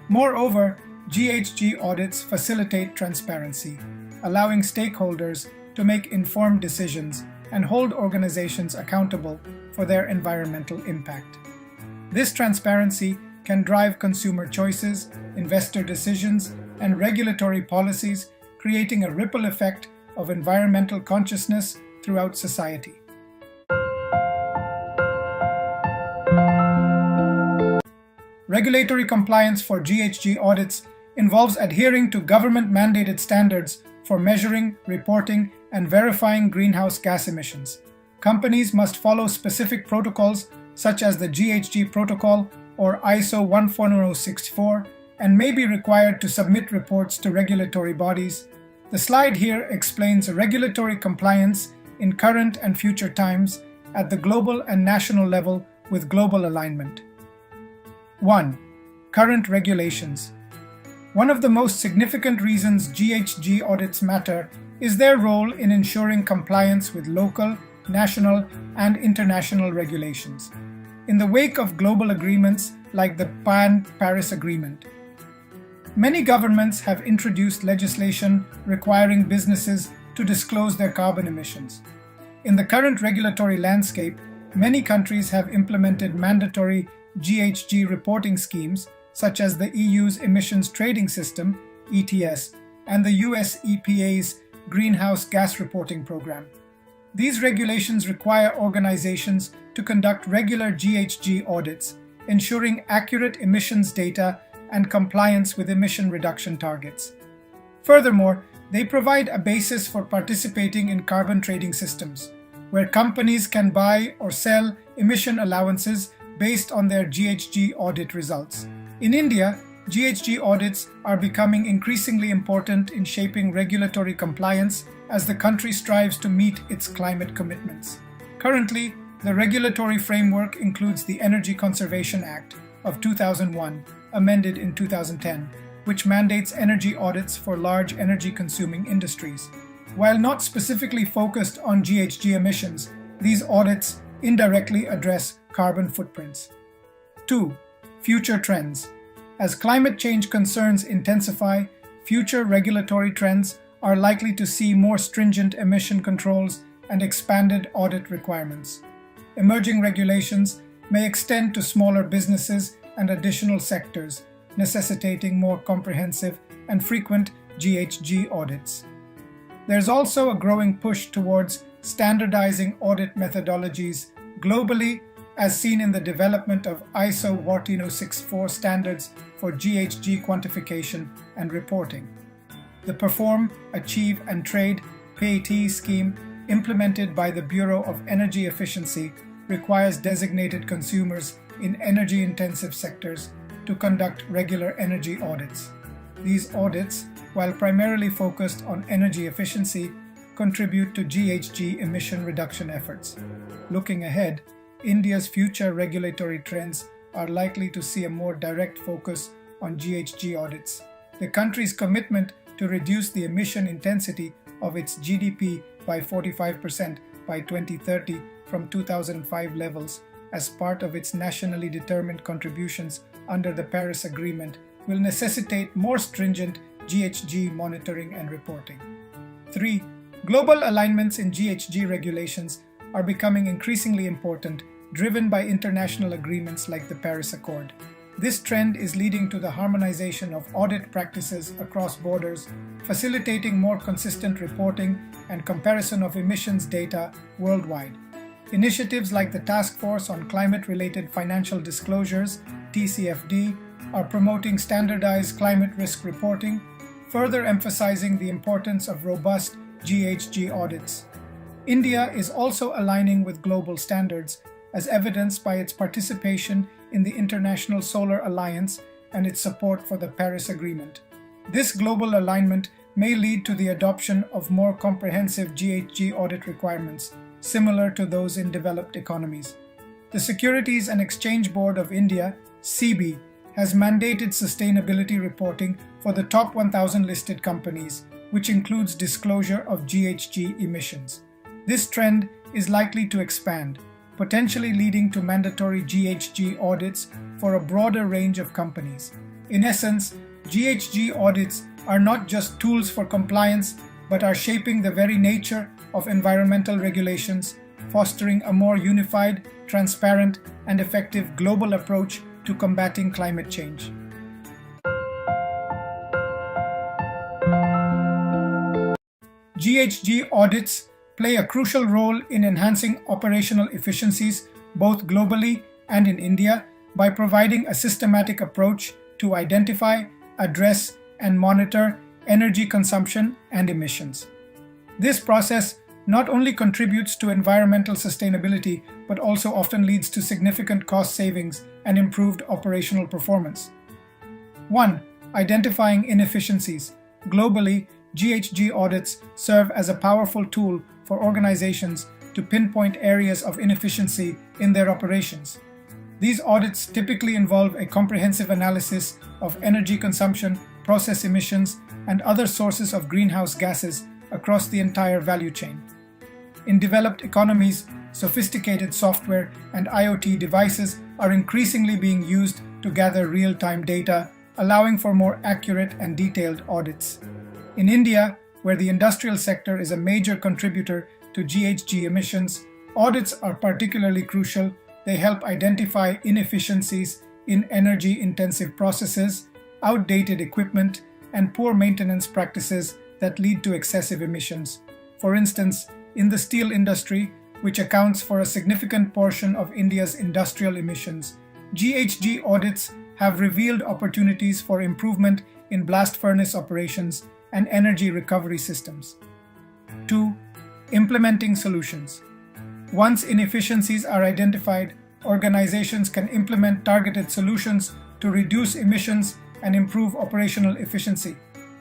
Moreover, GHG audits facilitate transparency, allowing stakeholders to make informed decisions and hold organizations accountable for their environmental impact. This transparency can drive consumer choices, investor decisions, and regulatory policies, creating a ripple effect of environmental consciousness throughout society. Regulatory compliance for GHG audits involves adhering to government-mandated standards for measuring, reporting, and verifying greenhouse gas emissions. Companies must follow specific protocols such as the GHG Protocol or ISO 14064 and may be required to submit reports to regulatory bodies. The slide here explains regulatory compliance in current and future times at the global and national level with global alignment. 1. Current regulations. One of the most significant reasons GHG audits matter is their role in ensuring compliance with local, national, and international regulations. In the wake of global agreements like the Paris Agreement, many governments have introduced legislation requiring businesses to disclose their carbon emissions. In the current regulatory landscape, many countries have implemented mandatory GHG reporting schemes such as the EU's Emissions Trading System, ETS, and the US EPA's Greenhouse Gas Reporting Program. These regulations require organizations to conduct regular GHG audits, ensuring accurate emissions data and compliance with emission reduction targets. Furthermore, they provide a basis for participating in carbon trading systems, where companies can buy or sell emission allowances based on their GHG audit results. In India, GHG audits are becoming increasingly important in shaping regulatory compliance as the country strives to meet its climate commitments. Currently, the regulatory framework includes the Energy Conservation Act of 2001, amended in 2010, which mandates energy audits for large energy-consuming industries. While not specifically focused on GHG emissions, these audits indirectly address carbon footprints. 2. Future trends. As climate change concerns intensify, future regulatory trends are likely to see more stringent emission controls and expanded audit requirements. Emerging regulations may extend to smaller businesses and additional sectors, necessitating more comprehensive and frequent GHG audits. There's also a growing push towards standardizing audit methodologies globally, as seen in the development of ISO 14064 standards for GHG quantification and reporting. The Perform, Achieve and Trade PAT scheme implemented by the Bureau of Energy Efficiency requires designated consumers in energy-intensive sectors to conduct regular energy audits. These audits, while primarily focused on energy efficiency, contribute to GHG emission reduction efforts. Looking ahead, India's future regulatory trends are likely to see a more direct focus on GHG audits. The country's commitment to reduce the emission intensity of its GDP by 45% by 2030 from 2005 levels as part of its nationally determined contributions under the Paris Agreement will necessitate more stringent GHG monitoring and reporting. 3. Global alignments in GHG regulations are becoming increasingly important, driven by international agreements like the Paris Accord. This trend is leading to the harmonization of audit practices across borders, facilitating more consistent reporting and comparison of emissions data worldwide. Initiatives like the Task Force on Climate-Related Financial Disclosures, TCFD, are promoting standardized climate risk reporting, further emphasizing the importance of robust GHG audits. India is also aligning with global standards, as evidenced by its participation in the International Solar Alliance and its support for the Paris Agreement. This global alignment may lead to the adoption of more comprehensive GHG audit requirements, similar to those in developed economies. The Securities and Exchange Board of India, SEBI, has mandated sustainability reporting for the top 1,000 listed companies, which includes disclosure of GHG emissions. This trend is likely to expand, potentially leading to mandatory GHG audits for a broader range of companies. In essence, GHG audits are not just tools for compliance, but are shaping the very nature of environmental regulations, fostering a more unified, transparent, and effective global approach to combating climate change. GHG audits play a crucial role in enhancing operational efficiencies both globally and in India by providing a systematic approach to identify, address, and monitor energy consumption and emissions. This process not only contributes to environmental sustainability but also often leads to significant cost savings and improved operational performance. 1. Identifying inefficiencies. Globally, GHG audits serve as a powerful tool for organizations to pinpoint areas of inefficiency in their operations. These audits typically involve a comprehensive analysis of energy consumption, process emissions, and other sources of greenhouse gases across the entire value chain. In developed economies, sophisticated software and IoT devices are increasingly being used to gather real-time data, allowing for more accurate and detailed audits. In India, where the industrial sector is a major contributor to GHG emissions, audits are particularly crucial. They help identify inefficiencies in energy-intensive processes, outdated equipment, and poor maintenance practices that lead to excessive emissions. For instance, in the steel industry, which accounts for a significant portion of India's industrial emissions, GHG audits have revealed opportunities for improvement in blast furnace operations and energy recovery systems. 2. Implementing solutions. Once inefficiencies are identified, organizations can implement targeted solutions to reduce emissions and improve operational efficiency.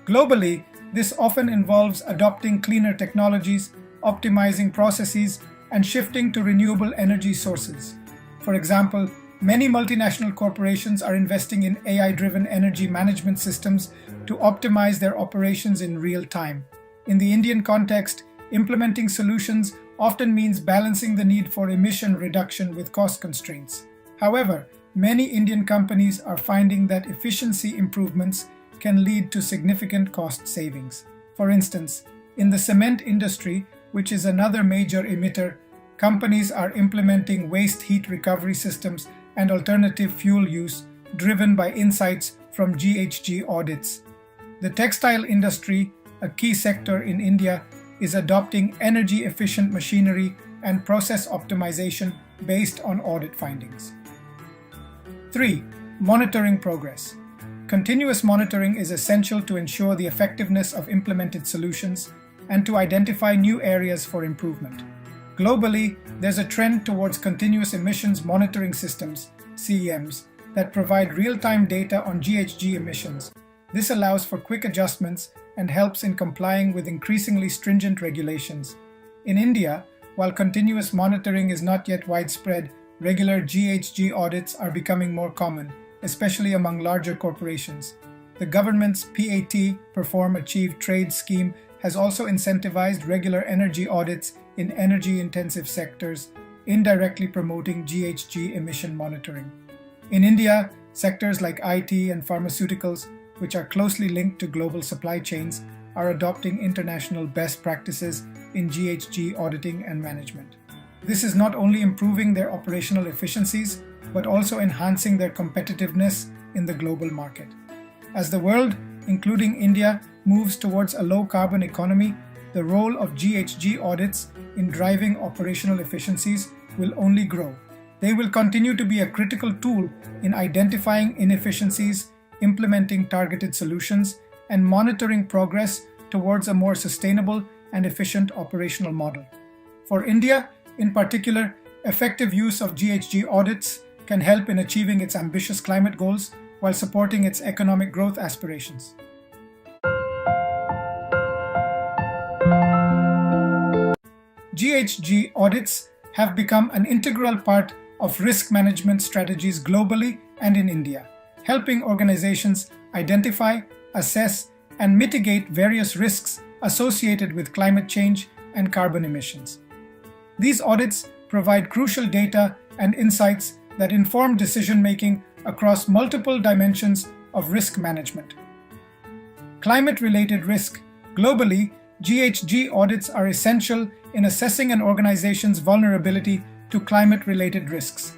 Globally, this often involves adopting cleaner technologies, optimizing processes, and shifting to renewable energy sources. For example, many multinational corporations are investing in AI-driven energy management systems to optimize their operations in real time. In the Indian context, implementing solutions often means balancing the need for emission reduction with cost constraints. However, many Indian companies are finding that efficiency improvements can lead to significant cost savings. For instance, in the cement industry, which is another major emitter, companies are implementing waste heat recovery systems and alternative fuel use driven by insights from GHG audits. The textile industry, a key sector in India, is adopting energy-efficient machinery and process optimization based on audit findings. 3. Monitoring progress. Continuous monitoring is essential to ensure the effectiveness of implemented solutions and to identify new areas for improvement. Globally, there's a trend towards continuous emissions monitoring systems, CEMs, that provide real-time data on GHG emissions. This allows for quick adjustments and helps in complying with increasingly stringent regulations. In India, while continuous monitoring is not yet widespread, regular GHG audits are becoming more common, especially among larger corporations. The government's PAT Perform Achieve Trade scheme has also incentivized regular energy audits in energy-intensive sectors, indirectly promoting GHG emission monitoring. In India, sectors like IT and pharmaceuticals, which are closely linked to global supply chains, are adopting international best practices in GHG auditing and management. This is not only improving their operational efficiencies, but also enhancing their competitiveness in the global market. As the world, including India, moves towards a low-carbon economy, the role of GHG audits in driving operational efficiencies will only grow. They will continue to be a critical tool in identifying inefficiencies, implementing targeted solutions, and monitoring progress towards a more sustainable and efficient operational model. For India, in particular, effective use of GHG audits can help in achieving its ambitious climate goals while supporting its economic growth aspirations. GHG audits have become an integral part of risk management strategies globally and in India, helping organizations identify, assess, and mitigate various risks associated with climate change and carbon emissions. These audits provide crucial data and insights that inform decision-making across multiple dimensions of risk management. Climate-related risk. Globally, GHG audits are essential in assessing an organization's vulnerability to climate-related risks.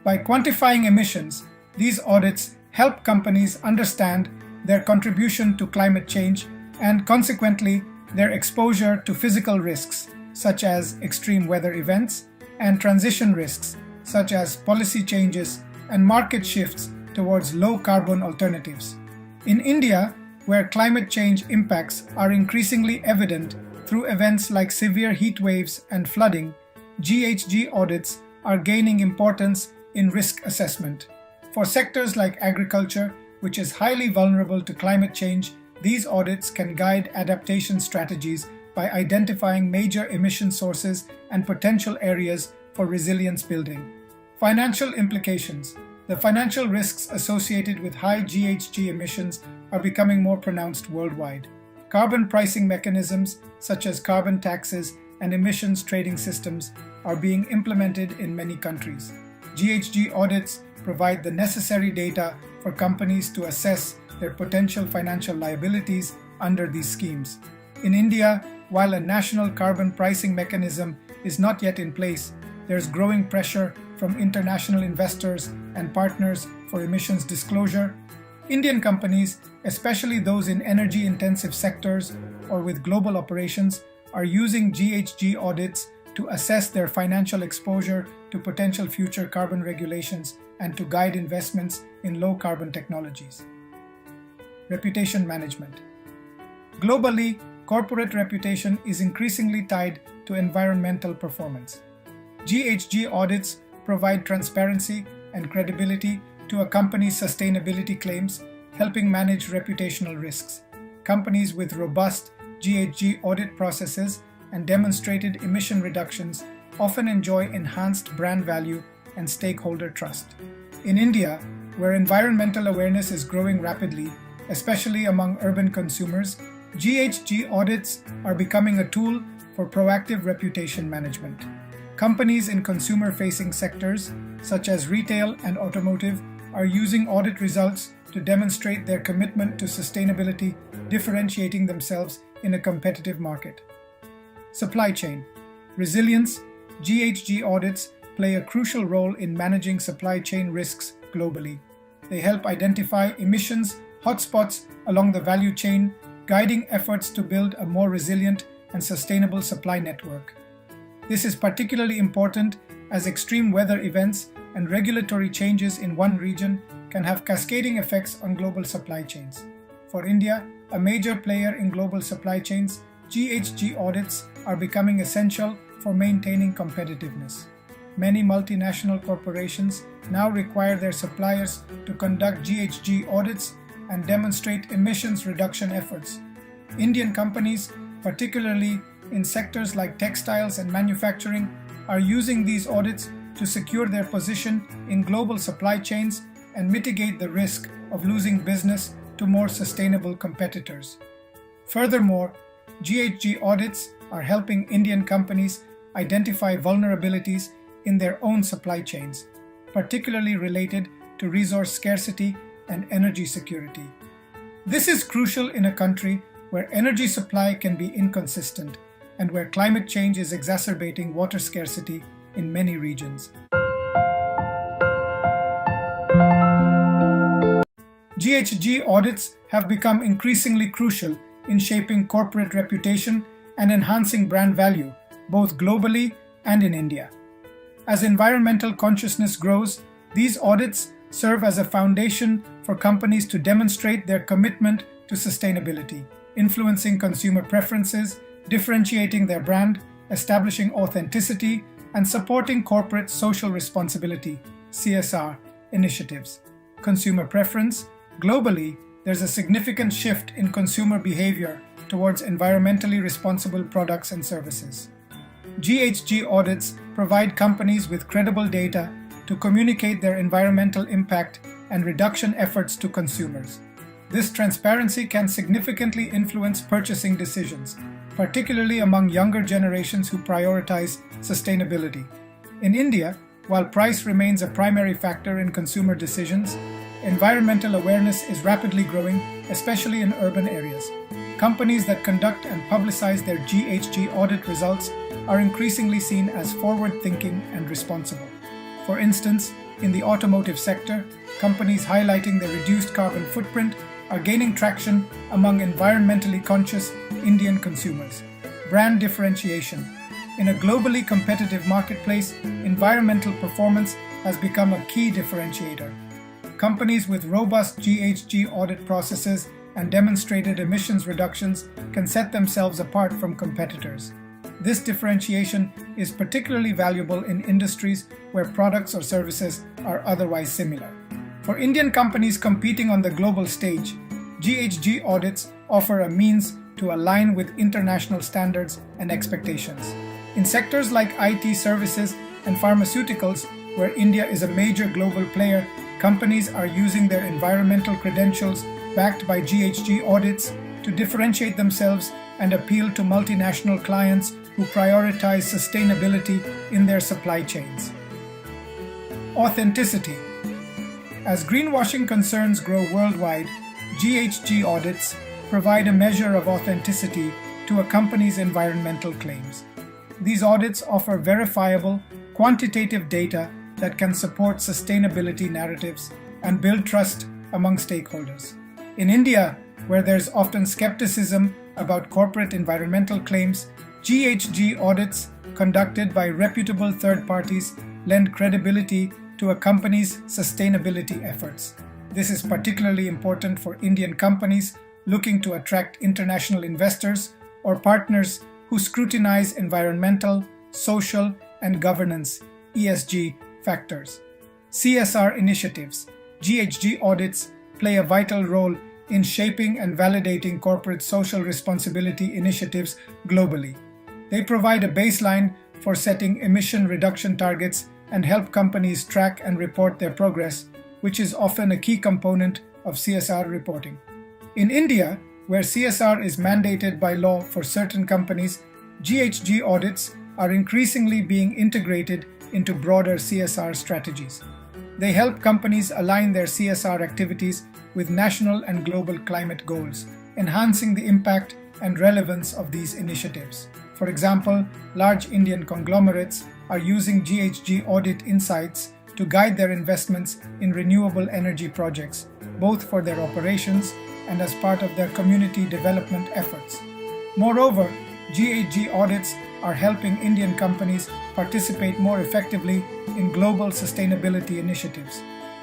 By quantifying emissions, these audits help companies understand their contribution to climate change and, consequently, their exposure to physical risks, such as extreme weather events, and transition risks, such as policy changes and market shifts towards low-carbon alternatives. In India, where climate change impacts are increasingly evident through events like severe heat waves and flooding, GHG audits are gaining importance in risk assessment. For sectors like agriculture, which is highly vulnerable to climate change, these audits can guide adaptation strategies by identifying major emission sources and potential areas for resilience building. Financial implications. The financial risks associated with high GHG emissions are becoming more pronounced worldwide. Carbon pricing mechanisms, such as carbon taxes and emissions trading systems, are being implemented in many countries. GHG audits provide the necessary data for companies to assess their potential financial liabilities under these schemes. In India, while a national carbon pricing mechanism is not yet in place, there's growing pressure from international investors and partners for emissions disclosure. Indian companies, especially those in energy-intensive sectors or with global operations, are using GHG audits to assess their financial exposure to potential future carbon regulations and to guide investments in low-carbon technologies. Reputation management. Globally, corporate reputation is increasingly tied to environmental performance. GHG audits provide transparency and credibility to a company's sustainability claims, helping manage reputational risks. Companies with robust GHG audit processes and demonstrated emission reductions often enjoy enhanced brand value and stakeholder trust. In India, where environmental awareness is growing rapidly, especially among urban consumers, GHG audits are becoming a tool for proactive reputation management. Companies in consumer-facing sectors, such as retail and automotive, are using audit results to demonstrate their commitment to sustainability, differentiating themselves in a competitive market. Supply chain. Resilience. GHG audits play a crucial role in managing supply chain risks globally. They help identify emissions hotspots along the value chain, guiding efforts to build a more resilient and sustainable supply network. This is particularly important as extreme weather events and regulatory changes in one region can have cascading effects on global supply chains. For India, a major player in global supply chains, GHG audits are becoming essential for maintaining competitiveness. Many multinational corporations now require their suppliers to conduct GHG audits and demonstrate emissions reduction efforts. Indian companies, particularly in sectors like textiles and manufacturing, are using these audits to secure their position in global supply chains and mitigate the risk of losing business to more sustainable competitors. Furthermore, GHG audits are helping Indian companies identify vulnerabilities in their own supply chains, particularly related to resource scarcity and energy security. This is crucial in a country where energy supply can be inconsistent and where climate change is exacerbating water scarcity in many regions. GHG audits have become increasingly crucial in shaping corporate reputation and enhancing brand value, both globally and in India. As environmental consciousness grows, these audits serve as a foundation for companies to demonstrate their commitment to sustainability, influencing consumer preferences, differentiating their brand, establishing authenticity, and supporting corporate social responsibility (CSR) initiatives. Consumer preference. Globally, there's a significant shift in consumer behavior towards environmentally responsible products and services. GHG audits provide companies with credible data to communicate their environmental impact and reduction efforts to consumers. This transparency can significantly influence purchasing decisions, particularly among younger generations who prioritize sustainability. In India, while price remains a primary factor in consumer decisions, environmental awareness is rapidly growing, especially in urban areas. Companies that conduct and publicize their GHG audit results are increasingly seen as forward-thinking and responsible. For instance, in the automotive sector, companies highlighting their reduced carbon footprint are gaining traction among environmentally conscious Indian consumers. Brand differentiation. In a globally competitive marketplace, environmental performance has become a key differentiator. Companies with robust GHG audit processes and demonstrated emissions reductions can set themselves apart from competitors. This differentiation is particularly valuable in industries where products or services are otherwise similar. For Indian companies competing on the global stage, GHG audits offer a means to align with international standards and expectations. In sectors like IT services and pharmaceuticals, where India is a major global player, companies are using their environmental credentials backed by GHG audits to differentiate themselves and appeal to multinational clients who prioritize sustainability in their supply chains. Authenticity. As greenwashing concerns grow worldwide, GHG audits provide a measure of authenticity to a company's environmental claims. These audits offer verifiable, quantitative data that can support sustainability narratives and build trust among stakeholders. In India, where there's often skepticism about corporate environmental claims, GHG audits conducted by reputable third parties lend credibility to a company's sustainability efforts. This is particularly important for Indian companies looking to attract international investors or partners who scrutinize environmental, social, and governance (ESG) factors. CSR initiatives. GHG audits play a vital role in shaping and validating corporate social responsibility initiatives globally. They provide a baseline for setting emission reduction targets and help companies track and report their progress, which is often a key component of CSR reporting. In India, where CSR is mandated by law for certain companies, GHG audits are increasingly being integrated into broader CSR strategies. They help companies align their CSR activities with national and global climate goals, enhancing the impact and relevance of these initiatives. For example, large Indian conglomerates are using GHG audit insights to guide their investments in renewable energy projects, both for their operations and as part of their community development efforts. Moreover, GHG audits are helping Indian companies participate more effectively in global sustainability initiatives.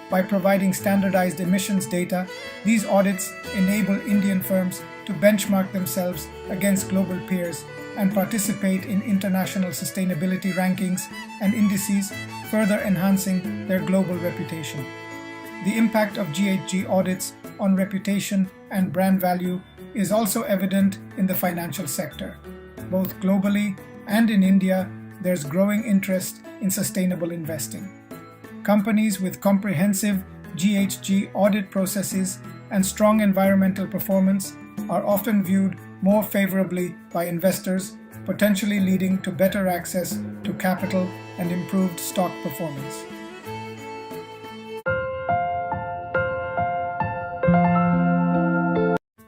By providing standardized emissions data, these audits enable Indian firms to benchmark themselves against global peers and participate in international sustainability rankings and indices, further enhancing their global reputation. The impact of GHG audits on reputation and brand value is also evident in the financial sector. Both globally and in India, there's growing interest in sustainable investing. Companies with comprehensive GHG audit processes and strong environmental performance are often viewed more favorably by investors, potentially leading to better access to capital and improved stock performance.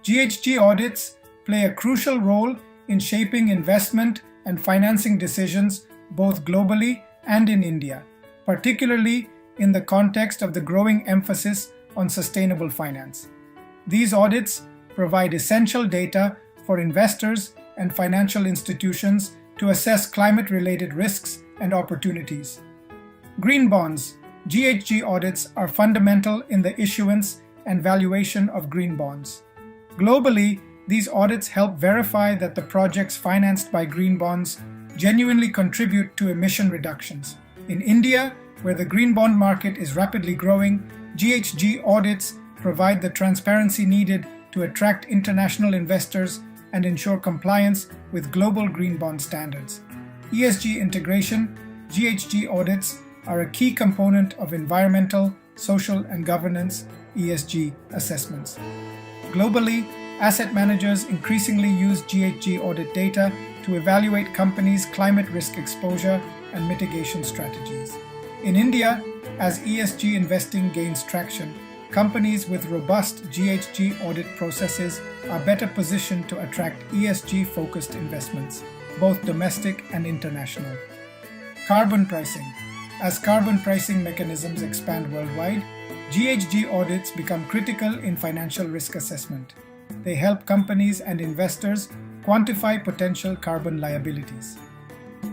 GHG audits play a crucial role in shaping investment and financing decisions both globally and in India, particularly in the context of the growing emphasis on sustainable finance. These audits provide essential data for investors and financial institutions to assess climate-related risks and opportunities. Green bonds. GHG audits are fundamental in the issuance and valuation of green bonds. Globally, these audits help verify that the projects financed by green bonds genuinely contribute to emission reductions. In India, where the green bond market is rapidly growing, GHG audits provide the transparency needed to attract international investors and ensure compliance with global green bond standards. ESG integration, GHG audits are a key component of environmental, social, and governance ESG assessments. Globally, asset managers increasingly use GHG audit data to evaluate companies' climate risk exposure and mitigation strategies. In India, as ESG investing gains traction, companies with robust GHG audit processes are better positioned to attract ESG-focused investments, both domestic and international. Carbon pricing. As carbon pricing mechanisms expand worldwide, GHG audits become critical in financial risk assessment. They help companies and investors quantify potential carbon liabilities.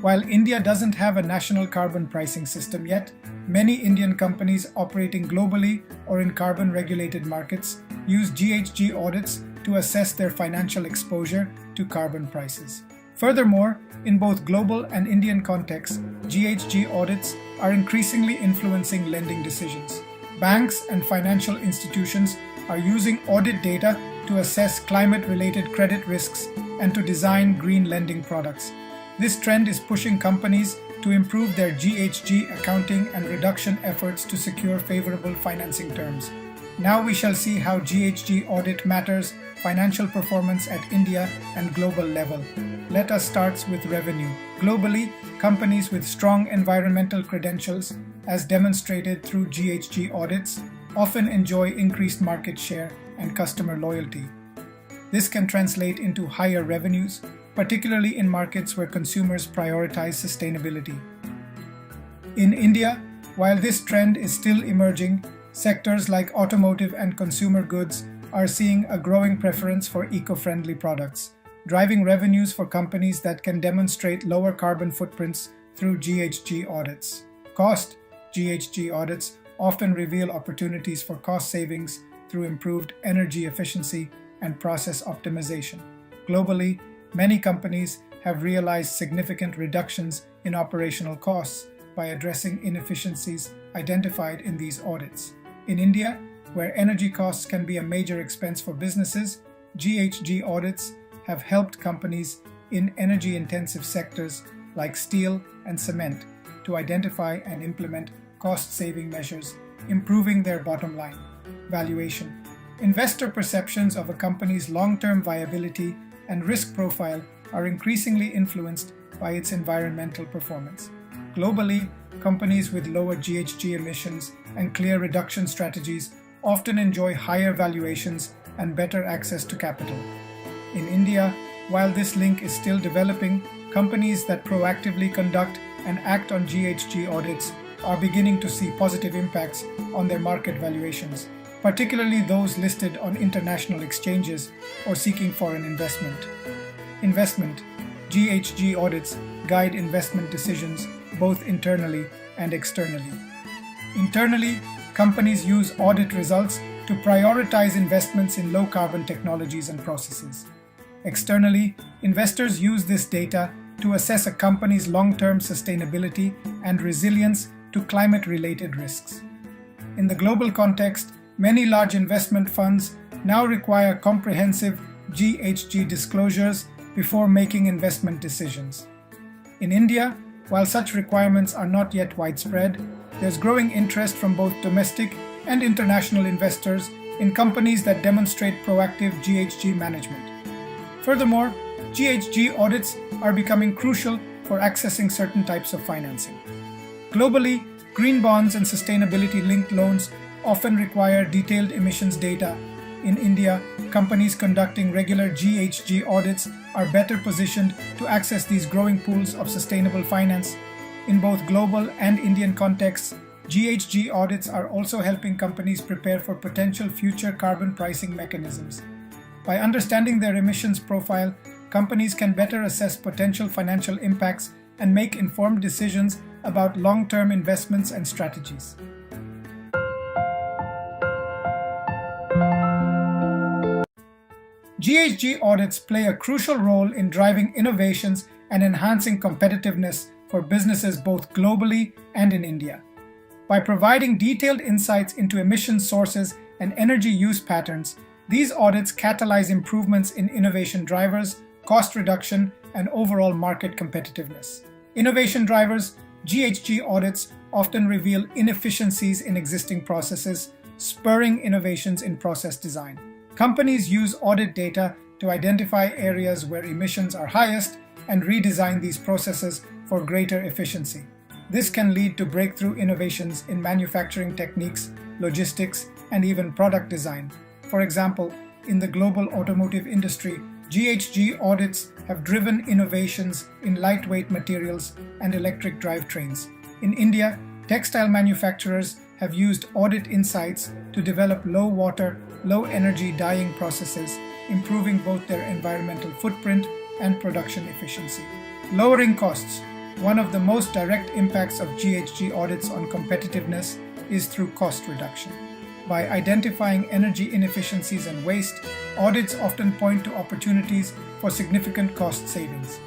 While India doesn't have a national carbon pricing system yet, many Indian companies operating globally or in carbon-regulated markets use GHG audits to assess their financial exposure to carbon prices. Furthermore, in both global and Indian contexts, GHG audits are increasingly influencing lending decisions. Banks and financial institutions are using audit data to assess climate-related credit risks and to design green lending products. This trend is pushing companies to improve their GHG accounting and reduction efforts to secure favorable financing terms. Now we shall see how GHG audit matters financial performance at India and global level. Let us start with revenue. Globally, companies with strong environmental credentials, as demonstrated through GHG audits, often enjoy increased market share and customer loyalty. This can translate into higher revenues, particularly in markets where consumers prioritize sustainability. In India, while this trend is still emerging, sectors like automotive and consumer goods are seeing a growing preference for eco-friendly products, driving revenues for companies that can demonstrate lower carbon footprints through GHG audits. Cost GHG audits often reveal opportunities for cost savings through improved energy efficiency and process optimization. Globally, many companies have realized significant reductions in operational costs by addressing inefficiencies identified in these audits. In India, where energy costs can be a major expense for businesses, GHG audits have helped companies in energy-intensive sectors like steel and cement to identify and implement cost-saving measures, improving their bottom line. Valuation. Investor perceptions of a company's long-term viability and risk profile are increasingly influenced by its environmental performance. Globally, companies with lower GHG emissions and clear reduction strategies often enjoy higher valuations and better access to capital. In India, while this link is still developing, companies that proactively conduct and act on GHG audits are beginning to see positive impacts on their market valuations, particularly those listed on international exchanges or seeking foreign investment. Investment. GHG audits guide investment decisions both internally and externally. Internally, companies use audit results to prioritize investments in low-carbon technologies and processes. Externally, investors use this data to assess a company's long-term sustainability and resilience to climate-related risks. In the global context, many large investment funds now require comprehensive GHG disclosures before making investment decisions. In India, while such requirements are not yet widespread, there's growing interest from both domestic and international investors in companies that demonstrate proactive GHG management. Furthermore, GHG audits are becoming crucial for accessing certain types of financing. Globally, green bonds and sustainability-linked loans often require detailed emissions data. In India, companies conducting regular GHG audits are better positioned to access these growing pools of sustainable finance. In both global and Indian contexts, GHG audits are also helping companies prepare for potential future carbon pricing mechanisms. By understanding their emissions profile, companies can better assess potential financial impacts and make informed decisions about long-term investments and strategies. GHG audits play a crucial role in driving innovations and enhancing competitiveness for businesses both globally and in India. By providing detailed insights into emission sources and energy use patterns, these audits catalyze improvements in innovation drivers, cost reduction, and overall market competitiveness. Innovation drivers, GHG audits often reveal inefficiencies in existing processes, spurring innovations in process design. Companies use audit data to identify areas where emissions are highest and redesign these processes for greater efficiency. This can lead to breakthrough innovations in manufacturing techniques, logistics, and even product design. For example, in the global automotive industry, GHG audits have driven innovations in lightweight materials and electric drivetrains. In India, textile manufacturers have used audit insights to develop low water, low energy dyeing processes, improving both their environmental footprint and production efficiency. Lowering costs. One of the most direct impacts of GHG audits on competitiveness is through cost reduction. By identifying energy inefficiencies and waste, audits often point to opportunities for significant cost savings.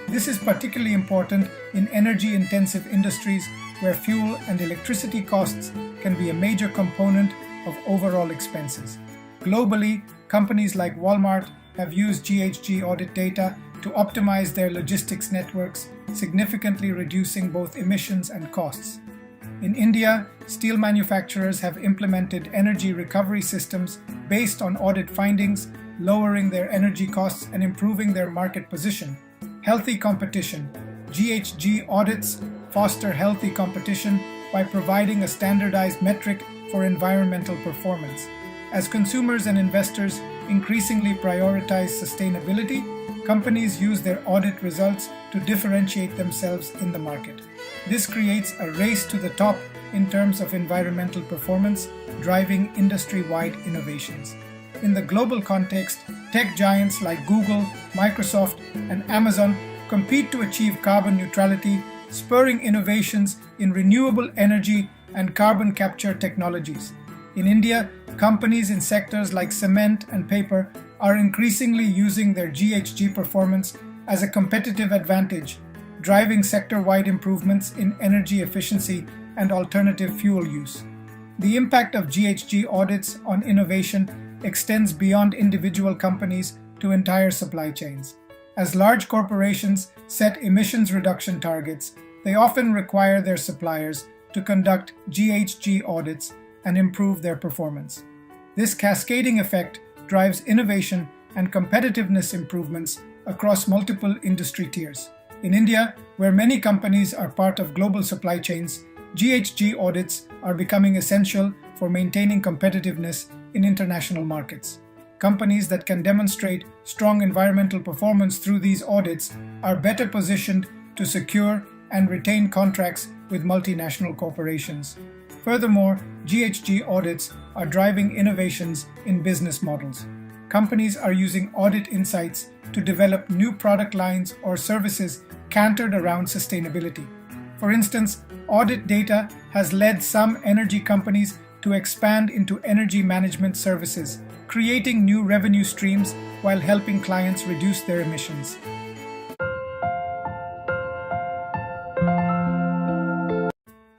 This is particularly important in energy-intensive industries where fuel and electricity costs can be a major component of overall expenses. Globally, companies like Walmart have used GHG audit data to optimize their logistics networks, significantly reducing both emissions and costs. In India, steel manufacturers have implemented energy recovery systems based on audit findings, lowering their energy costs and improving their market position. Healthy competition. GHG audits foster healthy competition by providing a standardized metric for environmental performance. As consumers and investors increasingly prioritize sustainability, companies use their audit results to differentiate themselves in the market. This creates a race to the top in terms of environmental performance, driving industry-wide innovations. In the global context, tech giants like Google, Microsoft, and Amazon compete to achieve carbon neutrality, spurring innovations in renewable energy and carbon capture technologies. In India, companies in sectors like cement and paper are increasingly using their GHG performance as a competitive advantage, driving sector-wide improvements in energy efficiency and alternative fuel use. The impact of GHG audits on innovation extends beyond individual companies to entire supply chains. As large corporations set emissions reduction targets, they often require their suppliers to conduct GHG audits and improve their performance. This cascading effect drives innovation and competitiveness improvements across multiple industry tiers. In India, where many companies are part of global supply chains, GHG audits are becoming essential for maintaining competitiveness in international markets. Companies that can demonstrate strong environmental performance through these audits are better positioned to secure and retain contracts with multinational corporations. Furthermore, GHG audits are driving innovations in business models. Companies are using audit insights to develop new product lines or services centered around sustainability. For instance, audit data has led some energy companies to expand into energy management services, creating new revenue streams while helping clients reduce their emissions.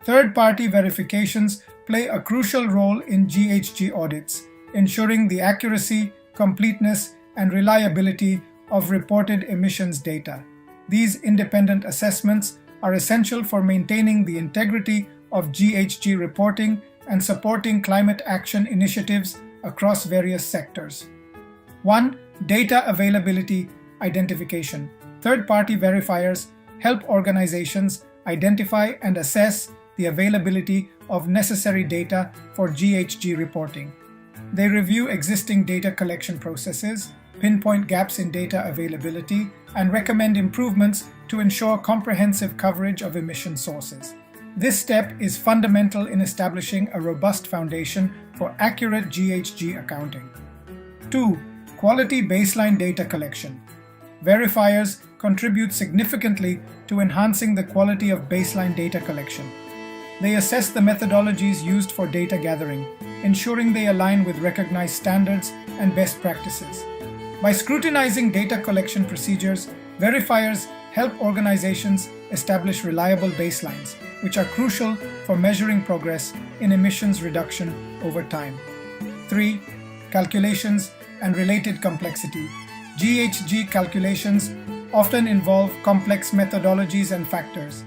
Third-party verifications play a crucial role in GHG audits, ensuring the accuracy, completeness, and reliability of reported emissions data. These independent assessments are essential for maintaining the integrity of GHG reporting and supporting climate action initiatives across various sectors. 1. Data availability identification. Third-party verifiers help organizations identify and assess the availability of necessary data for GHG reporting. They review existing data collection processes, pinpoint gaps in data availability, and recommend improvements to ensure comprehensive coverage of emission sources. This step is fundamental in establishing a robust foundation for accurate GHG accounting. 2. Quality baseline data collection. Verifiers contribute significantly to enhancing the quality of baseline data collection. They assess the methodologies used for data gathering, ensuring they align with recognized standards and best practices. By scrutinizing data collection procedures, verifiers help organizations establish reliable baselines, which are crucial for measuring progress in emissions reduction over time. 3. Calculations and related complexity. GHG calculations often involve complex methodologies and factors.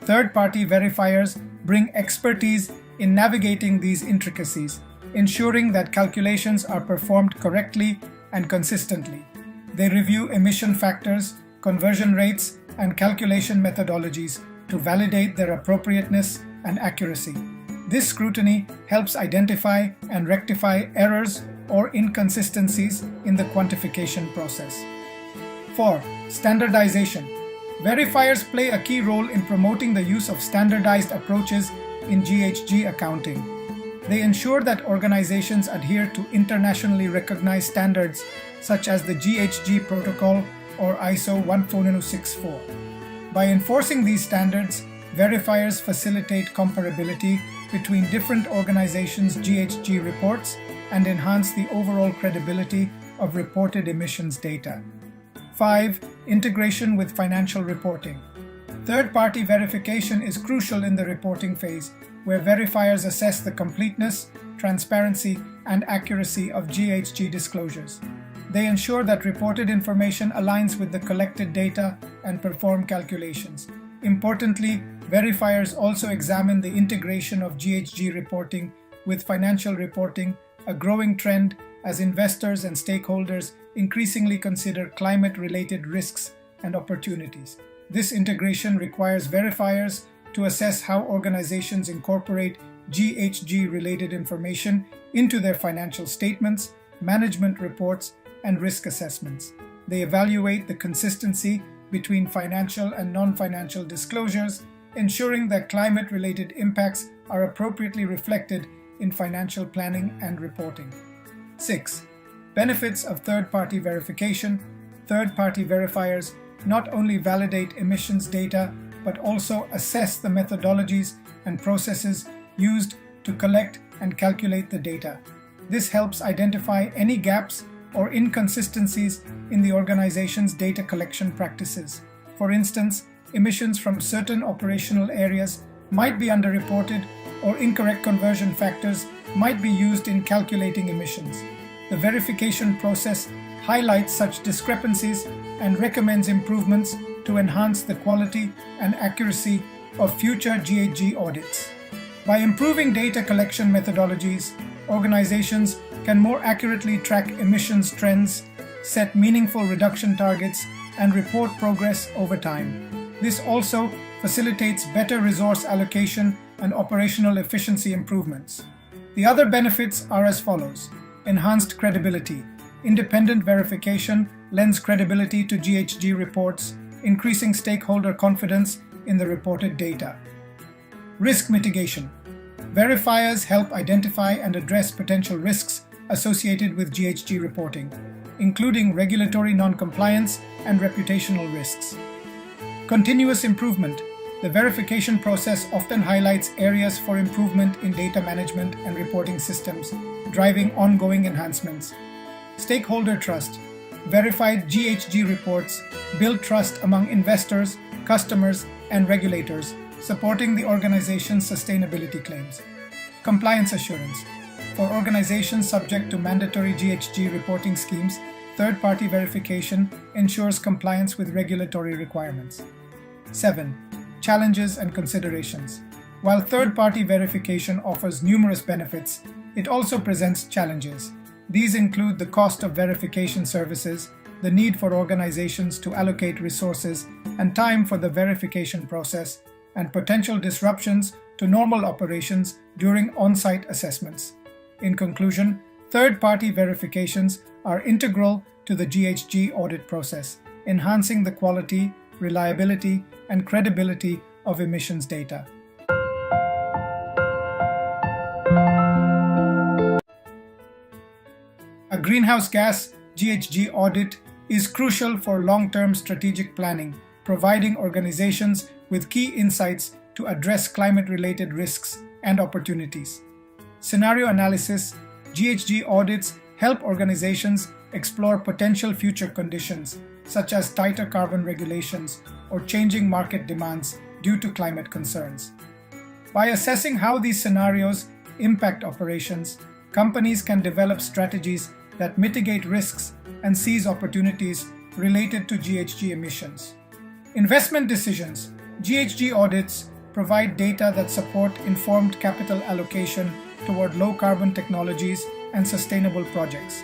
Third-party verifiers bring expertise in navigating these intricacies, ensuring that calculations are performed correctly and consistently. They review emission factors, conversion rates, and calculation methodologies to validate their appropriateness and accuracy. This scrutiny helps identify and rectify errors or inconsistencies in the quantification process. 4. Standardization. Verifiers play a key role in promoting the use of standardized approaches in GHG accounting. They ensure that organizations adhere to internationally recognized standards such as the GHG Protocol or ISO 14064. By enforcing these standards, verifiers facilitate comparability between different organizations' GHG reports and enhance the overall credibility of reported emissions data. 5. Integration with financial reporting. Third-party verification is crucial in the reporting phase, where verifiers assess the completeness, transparency, and accuracy of GHG disclosures. They ensure that reported information aligns with the collected data and perform calculations. Importantly, verifiers also examine the integration of GHG reporting with financial reporting, a growing trend as investors and stakeholders increasingly consider climate-related risks and opportunities. This integration requires verifiers to assess how organizations incorporate GHG-related information into their financial statements, management reports, and risk assessments. They evaluate the consistency between financial and non-financial disclosures, ensuring that climate-related impacts are appropriately reflected in financial planning and reporting. 6. Benefits of third-party verification. Third-party verifiers not only validate emissions data, but also assess the methodologies and processes used to collect and calculate the data. This helps identify any gaps or inconsistencies in the organization's data collection practices. For instance, emissions from certain operational areas might be underreported, or incorrect conversion factors might be used in calculating emissions. The verification process highlights such discrepancies and recommends improvements to enhance the quality and accuracy of future GHG audits. By improving data collection methodologies, organizations can more accurately track emissions trends, set meaningful reduction targets, and report progress over time. This also facilitates better resource allocation and operational efficiency improvements. The other benefits are as follows. Enhanced credibility. Independent verification lends credibility to GHG reports, increasing stakeholder confidence in the reported data. Risk mitigation. Verifiers help identify and address potential risks associated with GHG reporting, including regulatory non-compliance and reputational risks. Continuous improvement. The verification process often highlights areas for improvement in data management and reporting systems, driving ongoing enhancements. Stakeholder trust. Verified GHG reports build trust among investors, customers, and regulators, supporting the organization's sustainability claims. Compliance assurance. For organizations subject to mandatory GHG reporting schemes, third-party verification ensures compliance with regulatory requirements. 7. Challenges and considerations. While third-party verification offers numerous benefits, it also presents challenges. These include the cost of verification services, the need for organizations to allocate resources and time for the verification process, and potential disruptions to normal operations during on-site assessments. In conclusion, third-party verifications are integral to the GHG audit process, enhancing the quality, reliability, and credibility of emissions data. A greenhouse gas GHG audit is crucial for long-term strategic planning, providing organizations with key insights to address climate-related risks and opportunities. Scenario analysis. GHG audits help organizations explore potential future conditions, such as tighter carbon regulations or changing market demands due to climate concerns. By assessing how these scenarios impact operations, companies can develop strategies that mitigate risks and seize opportunities related to GHG emissions. Investment decisions. GHG audits provide data that support informed capital allocation toward low-carbon technologies and sustainable projects.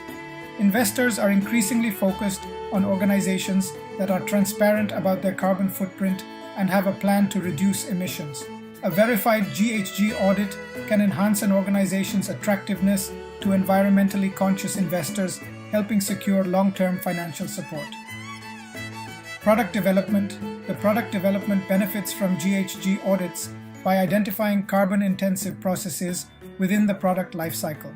Investors are increasingly focused on organizations that are transparent about their carbon footprint and have a plan to reduce emissions. A verified GHG audit can enhance an organization's attractiveness to environmentally conscious investors, helping secure long-term financial support. Product development. The product development benefits from GHG audits by identifying carbon-intensive processes within the product lifecycle.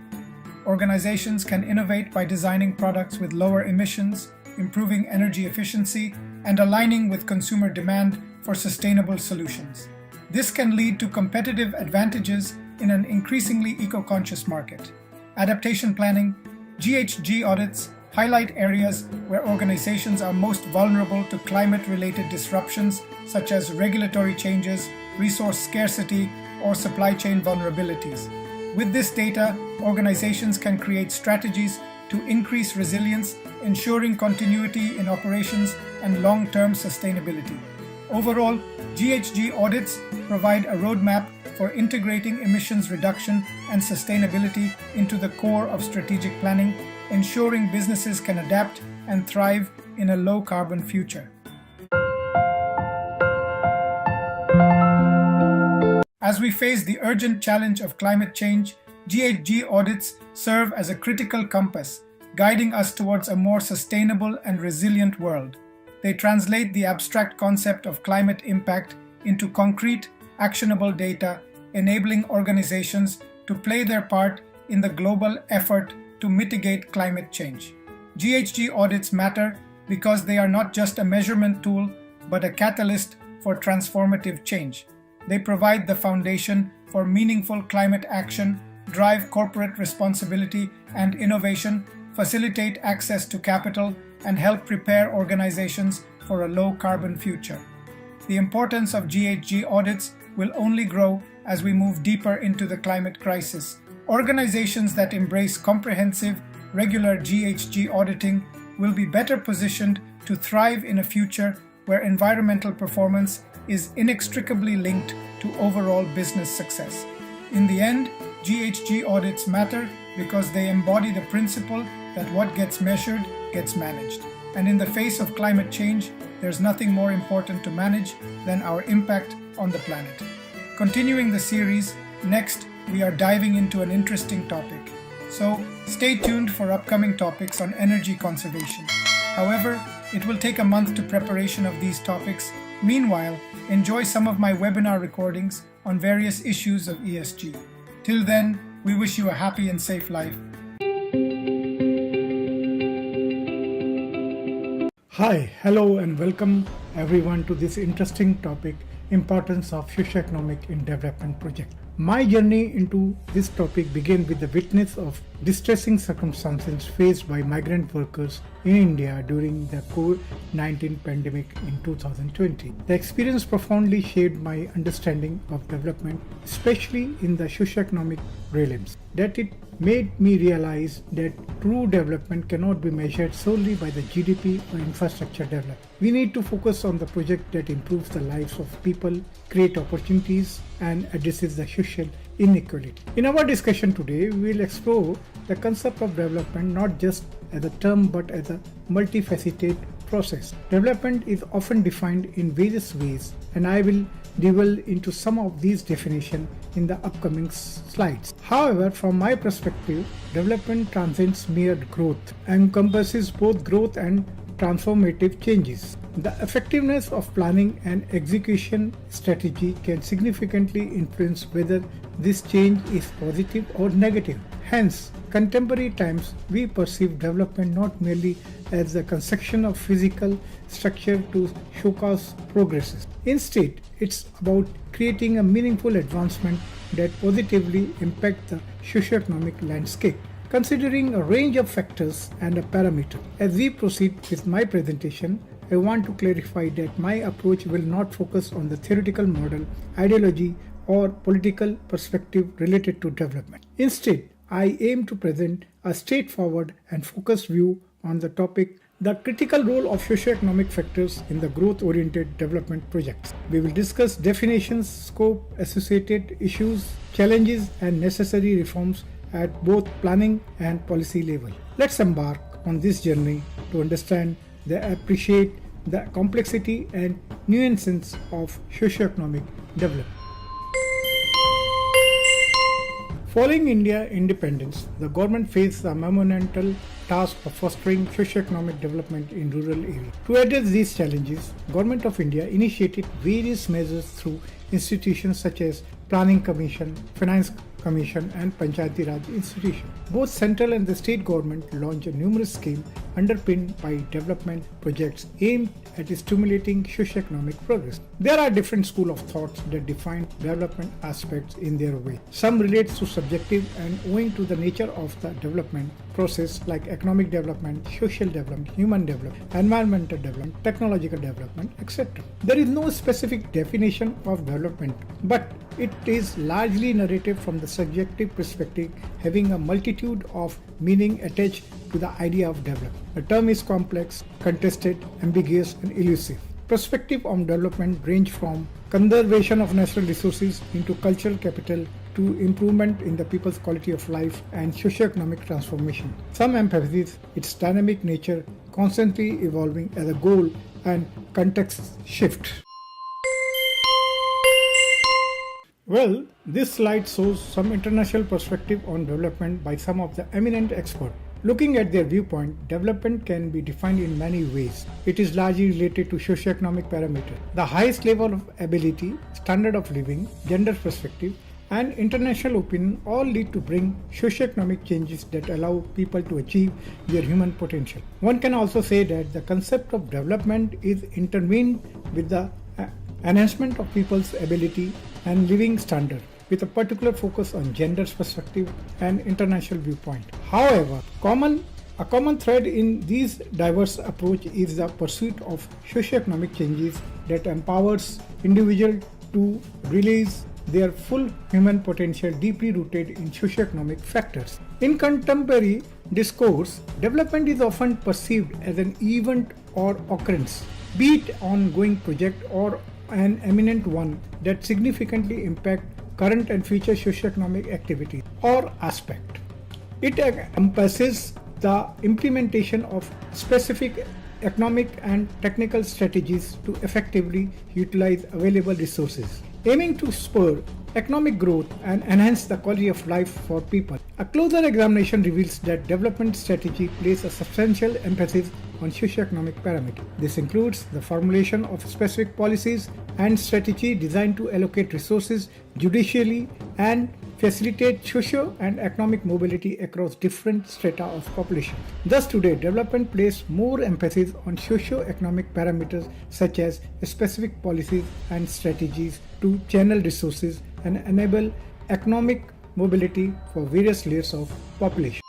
Organizations can innovate by designing products with lower emissions, improving energy efficiency, and aligning with consumer demand for sustainable solutions. This can lead to competitive advantages in an increasingly eco-conscious market. Adaptation planning. GHG audits highlight areas where organizations are most vulnerable to climate-related disruptions such as regulatory changes, resource scarcity, or supply chain vulnerabilities. With this data, organizations can create strategies to increase resilience, ensuring continuity in operations and long-term sustainability. Overall, GHG audits provide a roadmap for integrating emissions reduction and sustainability into the core of strategic planning, ensuring businesses can adapt and thrive in a low-carbon future. As we face the urgent challenge of climate change, GHG audits serve as a critical compass, guiding us towards a more sustainable and resilient world. They translate the abstract concept of climate impact into concrete, actionable data, enabling organizations to play their part in the global effort to mitigate climate change. GHG audits matter because they are not just a measurement tool, but a catalyst for transformative change. They provide the foundation for meaningful climate action, drive corporate responsibility and innovation, facilitate access to capital, and help prepare organizations for a low-carbon future. The importance of GHG audits will only grow as we move deeper into the climate crisis. Organizations that embrace comprehensive, regular GHG auditing will be better positioned to thrive in a future where environmental performance is inextricably linked to overall business success. In the end, GHG audits matter because they embody the principle that what gets measured gets managed. And in the face of climate change, there's nothing more important to manage than our impact on the planet. Continuing the series, next we are diving into an interesting topic. So stay tuned for upcoming topics on energy conservation. However, it will take a month to preparation of these topics. Meanwhile, enjoy some of my webinar recordings on various issues of ESG. Till then, we wish you a happy and safe life. Hi, hello and welcome everyone to this interesting topic, importance of socioeconomic in development project. My journey into this topic began with the witness of distressing circumstances faced by migrant workers in India during the COVID-19 pandemic in 2020. The experience profoundly shaped my understanding of development, especially in the socioeconomic realms. That it made me realize that true development cannot be measured solely by the GDP or infrastructure development. We need to focus on the project that improves the lives of people, create opportunities, and addresses the social inequality. In our discussion today, we will explore the concept of development not just as a term but as a multifaceted process. Development is often defined in various ways, and I will delve into some of these definitions in the upcoming slides. However, from my perspective, development transcends mere growth and encompasses both growth and transformative changes. The effectiveness of planning and execution strategy can significantly influence whether this change is positive or negative. Hence, contemporary times we perceive development not merely as the construction of physical structure to showcase progresses. Instead, it's about creating a meaningful advancement that positively impact the socioeconomic landscape. Considering a range of factors and a parameter. As we proceed with my presentation, I want to clarify that my approach will not focus on the theoretical model, ideology, or political perspective related to development. Instead, I aim to present a straightforward and focused view on the topic the critical role of socio-economic factors in the growth-oriented development projects. We will discuss definitions, scope, associated issues, challenges, and necessary reforms at both planning and policy level. Let's embark on this journey to understand and appreciate the complexity and nuances of socio-economic development. Following India's independence, the government faced the monumental task of fostering socio-economic development in rural areas. To address these challenges, Government of India initiated various measures through institutions such as Planning Commission, Finance Commission and Panchayati Raj institutions. Both central and the state government launched numerous schemes underpinned by development projects aimed at stimulating socio-economic progress. There are different schools of thoughts that define development aspects in their way. Some relates to subjective and owing to the nature of the development process like economic development, social development, human development, environmental development, technological development, etc. There is no specific definition of development, but it is largely narrative from the subjective perspective, having a multitude of meaning attached to the idea of development. The term is complex, contested, ambiguous, and elusive. Perspective on development range from conservation of natural resources into cultural capital to improvement in the people's quality of life and socio-economic transformation. Some emphasize its dynamic nature, constantly evolving as a goal and context shift. Well, this slide shows some international perspective on development by some of the eminent experts. Looking at their viewpoint, development can be defined in many ways. It is largely related to socio-economic parameters. The highest level of ability, standard of living, gender perspective, and international opinion all lead to bring socio-economic changes that allow people to achieve their human potential. One can also say that the concept of development is intertwined with the enhancement of people's ability and living standard, with a particular focus on gender perspective and international viewpoint. However, a common thread in these diverse approach is the pursuit of socio-economic changes that empowers individuals to realize their full human potential, deeply rooted in socio-economic factors. In contemporary discourse, development is often perceived as an event or occurrence, be it ongoing project or an eminent one that significantly impact current and future socio-economic activity or aspect. It encompasses the implementation of specific economic and technical strategies to effectively utilize available resources, aiming to spur economic growth and enhance the quality of life for people. A closer examination reveals that development strategy places a substantial emphasis on socio-economic parameters. This includes the formulation of specific policies and strategy designed to allocate resources judiciously and facilitate socio and economic mobility across different strata of population. Thus today, development places more emphasis on socio-economic parameters such as specific policies and strategies to channel resources and enable economic mobility for various layers of population.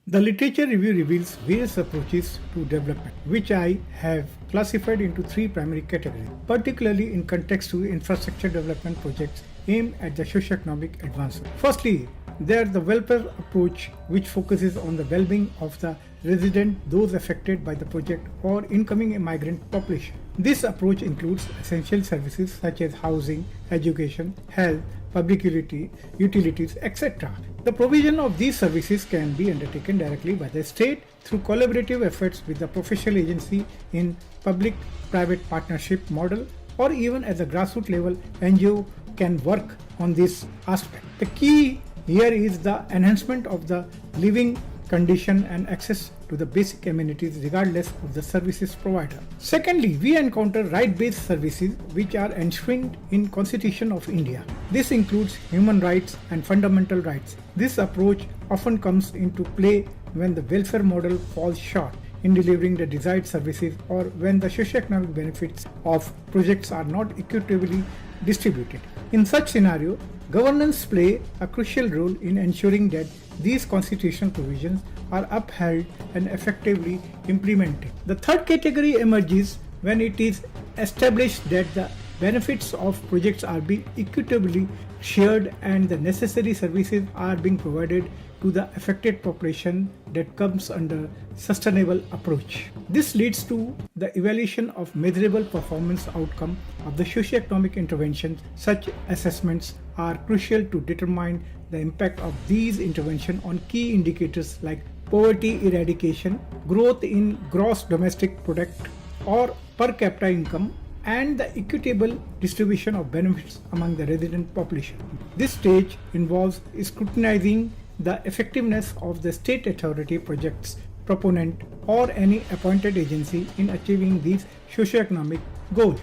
The literature review reveals various approaches to development, which I have classified into three primary categories, particularly in context to infrastructure development projects aimed at the socio-economic advancement. Firstly, there is the welfare approach, which focuses on the well-being of the resident, those affected by the project, or incoming migrant population. This approach includes essential services such as housing, education, health, public utilities, etc. The provision of these services can be undertaken directly by the state through collaborative efforts with the professional agency in public-private partnership model, or even at the grassroots level, NGO can work on this aspect. The key here is the enhancement of the living condition and access to the basic amenities regardless of the services provider. Secondly, we encounter right-based services which are enshrined in Constitution of India. This includes human rights and fundamental rights. This approach often comes into play when the welfare model falls short in delivering the desired services or when the socio-economic benefits of projects are not equitably distributed. In such scenario, governance play a crucial role in ensuring that these constitutional provisions are upheld and effectively implemented. The third category emerges when it is established that the benefits of projects are being equitably shared and the necessary services are being provided to the affected population that comes under sustainable approach. This leads to the evaluation of measurable performance outcome of the socio-economic interventions. Such assessments are crucial to determine the impact of these interventions on key indicators like poverty eradication, growth in gross domestic product or per capita income, and the equitable distribution of benefits among the resident population. This stage involves scrutinizing the effectiveness of the state authority, project's proponent, or any appointed agency in achieving these socio-economic goals.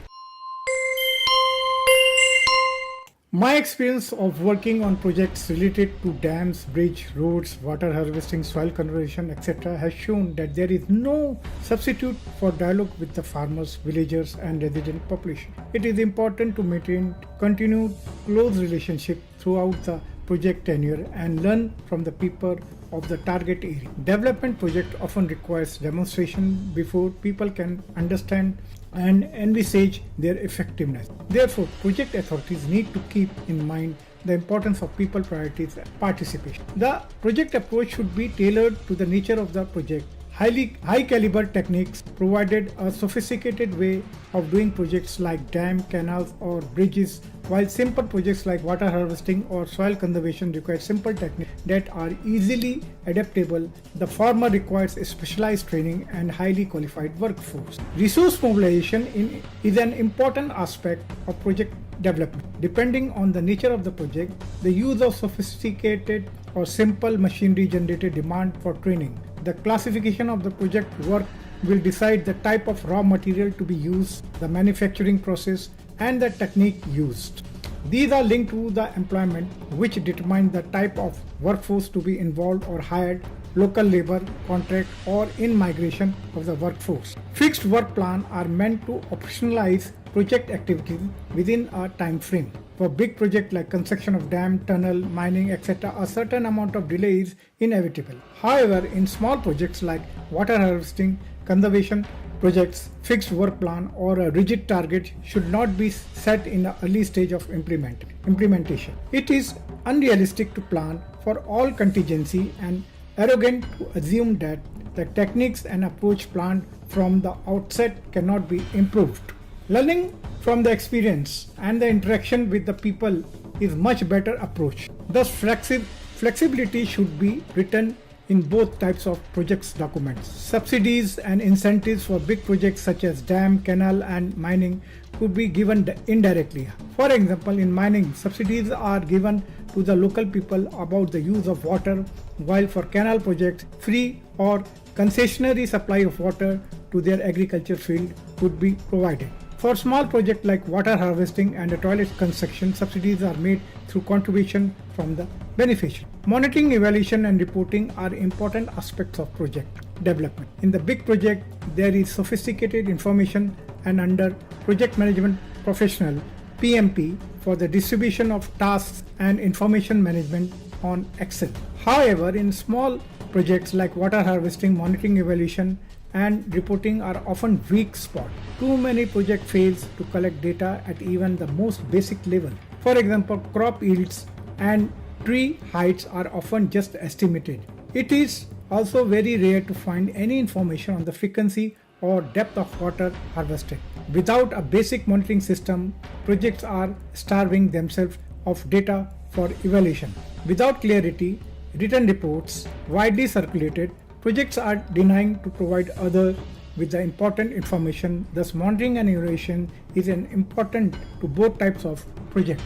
My experience of working on projects related to dams, bridge, roads, water harvesting, soil conservation, etc. has shown that there is no substitute for dialogue with the farmers, villagers and resident population. It is important to maintain continued close relationship throughout the project tenure and learn from the people of the target area. Development project often requires demonstration before people can understand and envisage their effectiveness. Therefore, project authorities need to keep in mind the importance of people priorities and participation. The project approach should be tailored to the nature of the project. High caliber techniques provided a sophisticated way of doing projects like dam, canals or bridges, while simple projects like water harvesting or soil conservation require simple techniques that are easily adaptable. The former requires a specialized training and highly qualified workforce. Resource mobilization is an important aspect of project development. Depending on the nature of the project, the use of sophisticated or simple machinery generated demand for training. The classification of the project work will decide the type of raw material to be used, the manufacturing process, and the technique used. These are linked to the employment, which determine the type of workforce to be involved or hired, local labor, contract, or in migration of the workforce. Fixed work plans are meant to operationalize project activities within a time frame. For big projects like construction of dam, tunnel, mining, etc., a certain amount of delay is inevitable. However, in small projects like water harvesting, conservation projects, fixed work plan or a rigid target should not be set in the early stage of implementation. It is unrealistic to plan for all contingency and arrogant to assume that the techniques and approach planned from the outset cannot be improved. Learning from the experience and the interaction with the people is much better approach. Thus, flexibility should be written in both types of projects documents. Subsidies and incentives for big projects such as dam, canal and mining could be given indirectly. For example, in mining, subsidies are given to the local people about the use of water, while for canal projects, free or concessionary supply of water to their agriculture field could be provided. For small projects like water harvesting and toilet construction, subsidies are made through contribution from the beneficiary. Monitoring, evaluation and reporting are important aspects of project development. In the big project, there is sophisticated information and under project management professional PMP for the distribution of tasks and information management on Excel. However, in small projects like water harvesting, monitoring, evaluation and reporting are often weak spot. Too many project fails to collect data at even the most basic level. For example, crop yields and tree heights are often just estimated. It is also very rare to find any information on the frequency or depth of water harvested. Without a basic monitoring system, projects are starving themselves of data for evaluation. Without clarity, written reports widely circulated, projects are denying to provide others with the important information. Thus, monitoring and evaluation is an important to both types of project.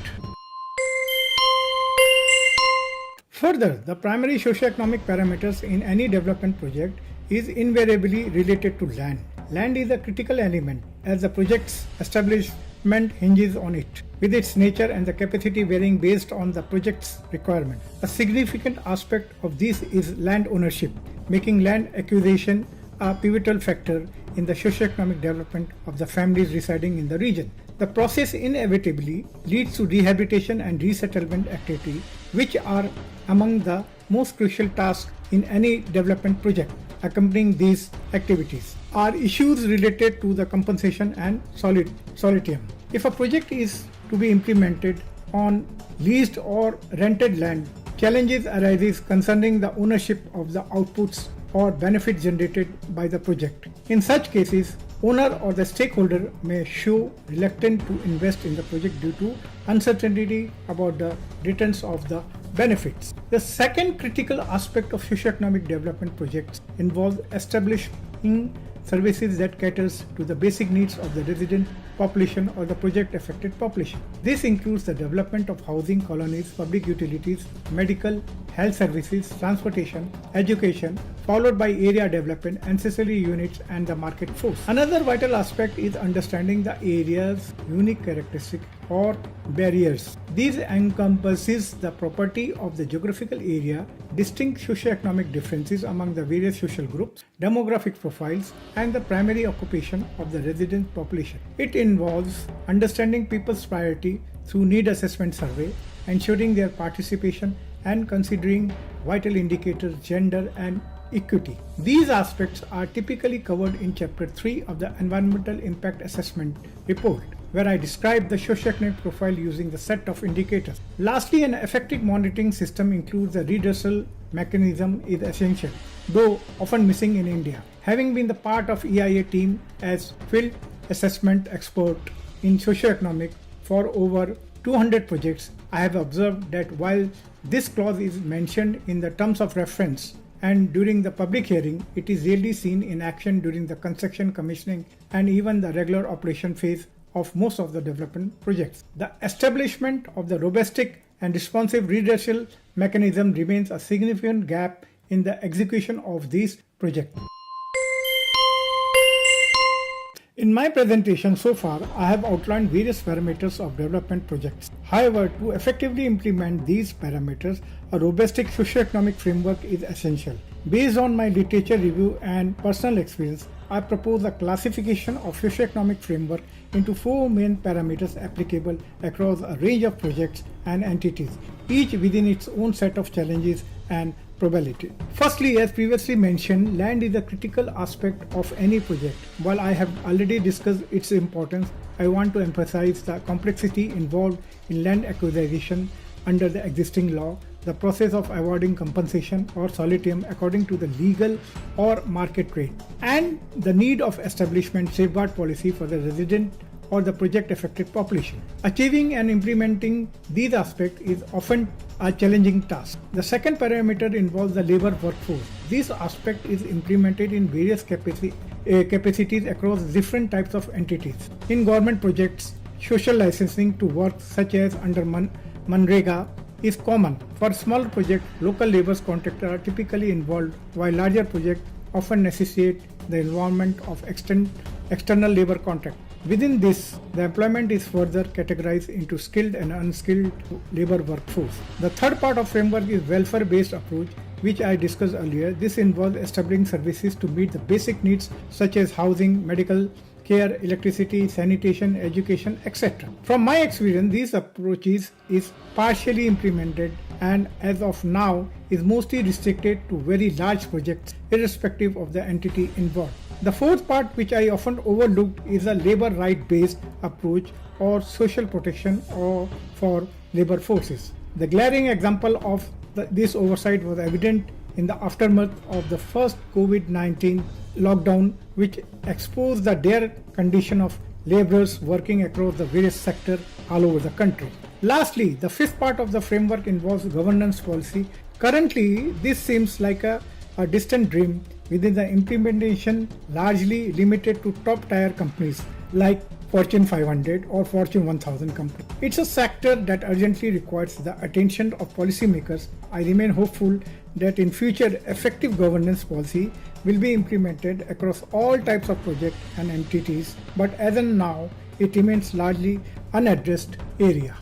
Further, the primary socio-economic parameters in any development project is invariably related to land. Land is a critical element as the project's establishment hinges on it, with its nature and the capacity varying based on the project's requirement. A significant aspect of this is land ownership, making land acquisition a pivotal factor in the socio-economic development of the families residing in the region. The process inevitably leads to rehabilitation and resettlement activity, which are among the most crucial tasks in any development project. Accompanying these activities are issues related to the compensation and solidify. If a project is to be implemented on leased or rented land, challenges arise concerning the ownership of the outputs or benefits generated by the project. In such cases, owner or the stakeholder may show reluctant to invest in the project due to uncertainty about the returns of the benefits. The second critical aspect of socioeconomic development projects involves establishing services that caters to the basic needs of the resident population or the project affected population. This includes the development of housing, colonies, public utilities, medical, health services, transportation, education, followed by area development, ancillary units and the market force. Another vital aspect is understanding the area's unique characteristics or barriers. These encompasses the property of the geographical area, distinct socio-economic differences among the various social groups, demographic profiles, and the primary occupation of the resident population. It involves understanding people's priority through need assessment survey, ensuring their participation, and considering vital indicators, gender, and equity. These aspects are typically covered in Chapter 3 of the Environmental Impact Assessment Report, where I describe the socioeconomic profile using the set of indicators. Lastly, an effective monitoring system includes a redressal mechanism is essential, though often missing in India. Having been the part of EIA team as field assessment expert in socioeconomic for over 200 projects, I have observed that while this clause is mentioned in the terms of reference and during the public hearing, it is rarely seen in action during the construction, commissioning, and even the regular operation phase of most of the development projects. The establishment of the robust and responsive redressal mechanism remains a significant gap in the execution of these projects. In my presentation so far, I have outlined various parameters of development projects. However, to effectively implement these parameters, a robust socio-economic framework is essential. Based on my literature review and personal experience, I propose a classification of socio-economic framework into 4 main parameters applicable across a range of projects and entities, each within its own set of challenges and probability. Firstly, as previously mentioned, land is a critical aspect of any project. While I have already discussed its importance, I want to emphasize the complexity involved in land acquisition under the existing law, the process of awarding compensation or solidify according to the legal or market rate, and the need of establishment safeguard policy for the resident or the project affected population. Achieving and implementing these aspects is often a challenging task. The second parameter involves the labor workforce. This aspect is implemented in various capacities across different types of entities. In government projects, social licensing to work such as under Manrega is common. For smaller projects, local labor contractors are typically involved, while larger projects often necessitate the involvement of external labor contract. Within this, the employment is further categorized into skilled and unskilled labor workforce. The third part of framework is welfare-based approach, which I discussed earlier. This involves establishing services to meet the basic needs such as housing, medical care, electricity, sanitation, education, etc. From my experience, these approaches is partially implemented and as of now is mostly restricted to very large projects irrespective of the entity involved. The fourth part, which I often overlooked, is a labor right based approach or social protection or for labor forces. The glaring example of this oversight was evident in the aftermath of the first COVID-19 lockdown, which exposed the dire condition of laborers working across the various sectors all over the country. Lastly, the fifth part of the framework involves governance policy. Currently, this seems like a distant dream within the implementation largely limited to top tier companies like Fortune 500 or Fortune 1000 companies. It's a sector that urgently requires the attention of policymakers. I remain hopeful that in future effective governance policy will be implemented across all types of projects and entities, but as of now, it remains largely unaddressed area.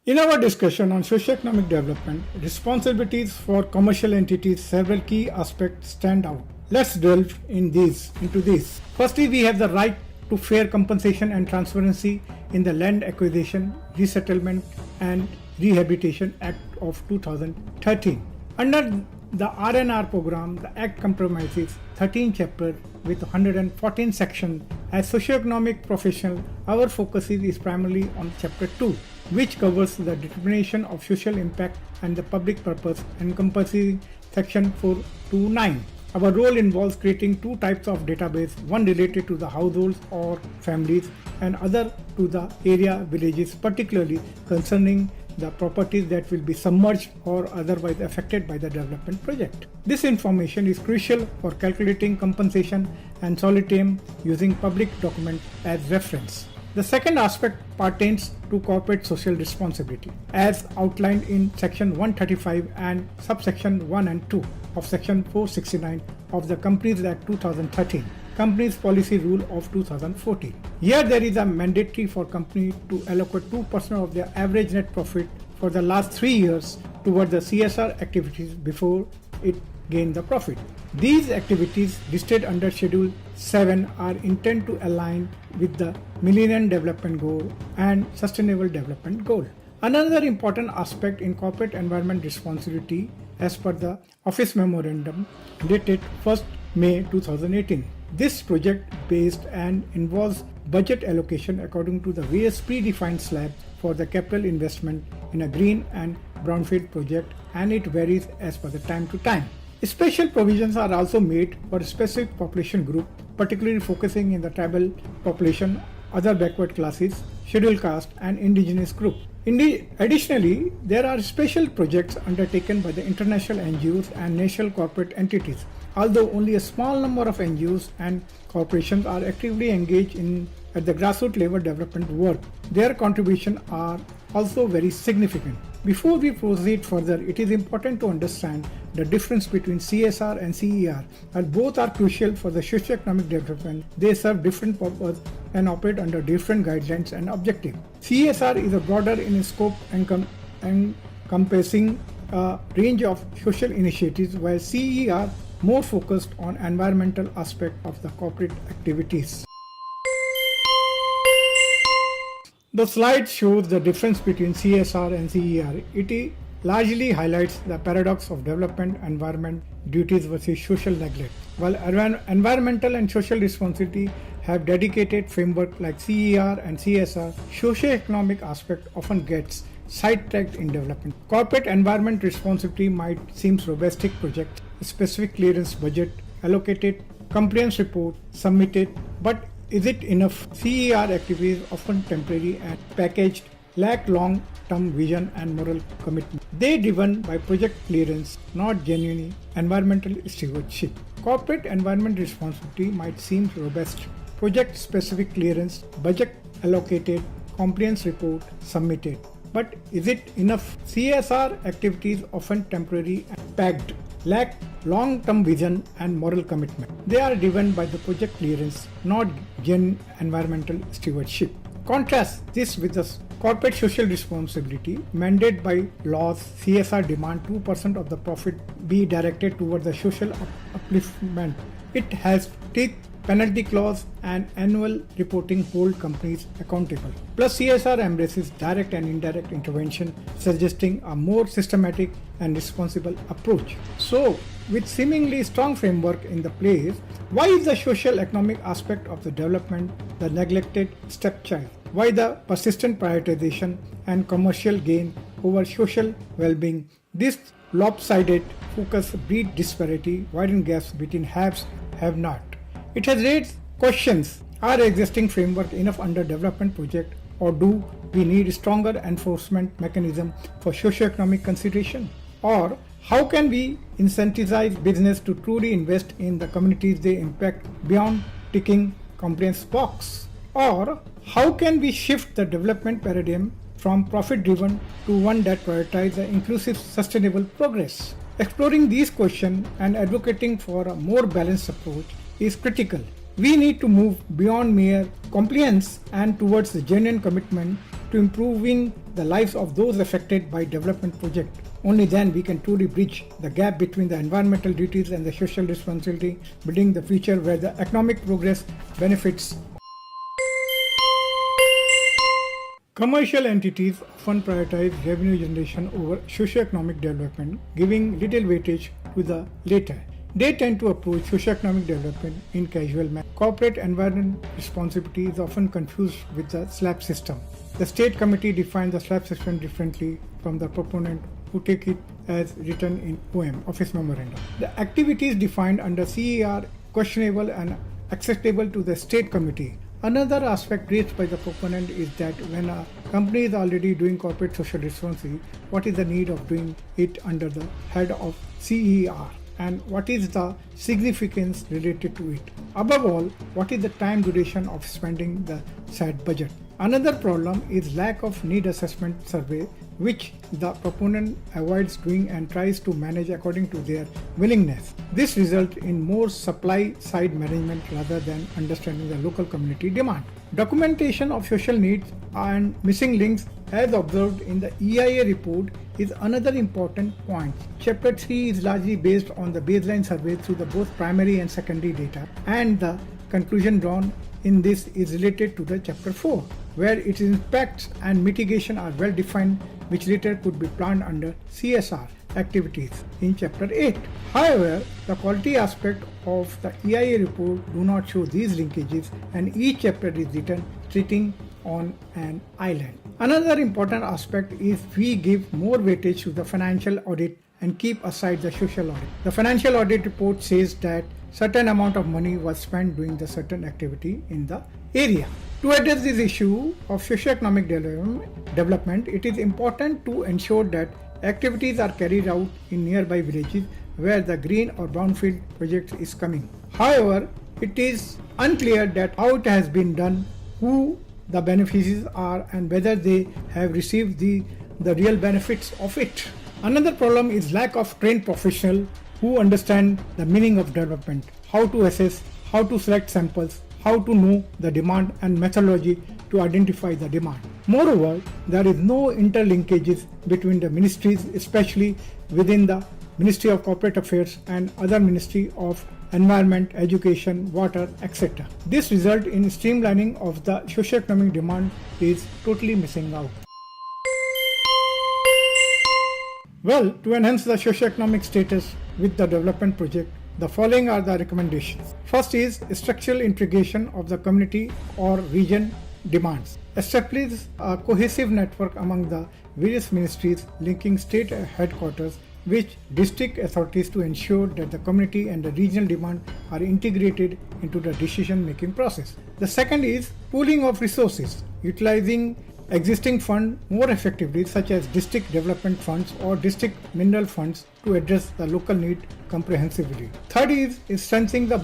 In our discussion on socioeconomic development, responsibilities for commercial entities, several key aspects stand out. Let's delve into these. Firstly, we have the right to fair compensation and transparency in the Land Acquisition, Resettlement and Rehabilitation Act of 2013. Under The RNR program, the Act comprises 13 chapters with 114 sections. As socioeconomic professional, our focus is primarily on Chapter 2, which covers the determination of social impact and the public purpose, encompassing Section 429. Our role involves creating two types of database, one related to the households or families and other to the area villages, particularly concerning the properties that will be submerged or otherwise affected by the development project. This information is crucial for calculating compensation and solidify using public document as reference. The second aspect pertains to corporate social responsibility, as outlined in Section 135 and subsection 1 and 2 of Section 469 of the Companies Act 2013, Companies Policy Rule of 2014. Here there is a mandatory for company to allocate 2% of their average net profit for the last 3 years toward the CSR activities before it gain the profit. These activities listed under Schedule 7 are intended to align with the Millennium Development Goal and Sustainable Development Goal. Another important aspect in corporate environment responsibility, as per the Office Memorandum dated 1st May 2018. This project based and involves budget allocation according to the various predefined slabs for the capital investment in a green and brownfield project, and it varies as per the time to time. Special provisions are also made for a specific population group, particularly focusing in the tribal population, other backward classes, scheduled caste and indigenous group. Additionally, there are special projects undertaken by the international NGOs and national corporate entities. Although only a small number of NGOs and corporations are actively engaged in at the grassroots level development work, their contributions are also very significant. Before we proceed further, it is important to understand the difference between CSR and CER, as both are crucial for the socio-economic development. They serve different purposes and operate under different guidelines and objectives. CSR is a broader in scope and encompassing a range of social initiatives, while CER more focused on environmental aspect of the corporate activities. The slide shows the difference between CSR and CER. It largely highlights the paradox of development environment duties versus social neglect. While environmental and social responsibility have dedicated framework like CER and CSR, socio-economic aspect often gets sidetracked in development. Corporate environment responsibility might seem robust project, specific clearance budget, allocated, compliance report, submitted, but is it enough? CER activities often temporary and packaged, lack long-term vision and moral commitment. They driven by project clearance, not genuine environmental stewardship. Corporate environment responsibility might seem robust. Project-specific clearance, budget allocated, compliance report submitted. But is it enough? CSR activities often temporary and packed, lack long-term vision and moral commitment. They are driven by the project clearance, not genuine environmental stewardship. Contrast this with the corporate social responsibility mandated by laws. CSR demand 2% of the profit be directed toward the social upliftment. It has teeth, penalty clause and annual reporting hold companies accountable. Plus CSR embraces direct and indirect intervention, suggesting a more systematic and responsible approach. So, with seemingly strong framework in the place, why is the social economic aspect of the development the neglected stepchild? Why the persistent prioritization and commercial gain over social well-being? This lopsided focus breeds disparity, widen gaps between haves and have-not. It has raised questions. Are existing framework enough under development project, or do we need stronger enforcement mechanism for socio-economic consideration? Or how can we incentivize business to truly invest in the communities they impact beyond ticking compliance box? Or how can we shift the development paradigm from profit-driven to one that prioritizes the inclusive sustainable progress? Exploring these questions and advocating for a more balanced approach is critical. We need to move beyond mere compliance and towards the genuine commitment to improving the lives of those affected by development projects. Only then we can truly bridge the gap between the environmental duties and the social responsibility, building the future where the economic progress benefits. Commercial entities often prioritize revenue generation over socioeconomic development, giving little weightage to the latter. They tend to approach socioeconomic development in casual manner. Corporate environment responsibility is often confused with the SLAP system. The state committee defines the SLAP system differently from the proponent who take it as written in OM, Office Memorandum. The activities defined under CE are questionable and acceptable to the state committee. Another aspect raised by the proponent is that when a company is already doing corporate social responsibility, what is the need of doing it under the head of CER? And what is the significance related to it? Above all, what is the time duration of spending the said budget? Another problem is lack of need assessment survey, which the proponent avoids doing and tries to manage according to their willingness. This results in more supply side management rather than understanding the local community demand. Documentation of social needs and missing links as observed in the EIA report is another important point. Chapter 3 is largely based on the baseline survey through the both primary and secondary data, and the conclusion drawn in this is related to the chapter 4, where its impacts and mitigation are well defined, which later could be planned under CSR activities in chapter 8. However, the quality aspect of the EIA report do not show these linkages, and each chapter is written treating on an island. Another important aspect is we give more weightage to the financial audit and keep aside the social audit. The financial audit report says that certain amount of money was spent doing the certain activity in the area. To address this issue of socioeconomic development, it is important to ensure that activities are carried out in nearby villages where the green or brownfield project is coming. However, it is unclear that how it has been done, who the beneficiaries are, and whether they have received the real benefits of it. Another problem is lack of trained professionals who understand the meaning of development, how to assess, how to select samples, how to know the demand and methodology to identify the demand. Moreover, there is no interlinkages between the ministries, especially within the Ministry of Corporate Affairs and other Ministry of Environment, Education, Water, etc. This result in streamlining of the socioeconomic demand is totally missing out. Well, to enhance the socioeconomic status with the development project, the following are the recommendations. First is structural integration of the community or region demands. Establish a cohesive network among the various ministries linking state headquarters with district authorities to ensure that the community and the regional demand are integrated into the decision-making process. The second is pooling of resources, utilizing existing funds more effectively, such as district development funds or district mineral funds, to address the local need comprehensively. Third is strengthening the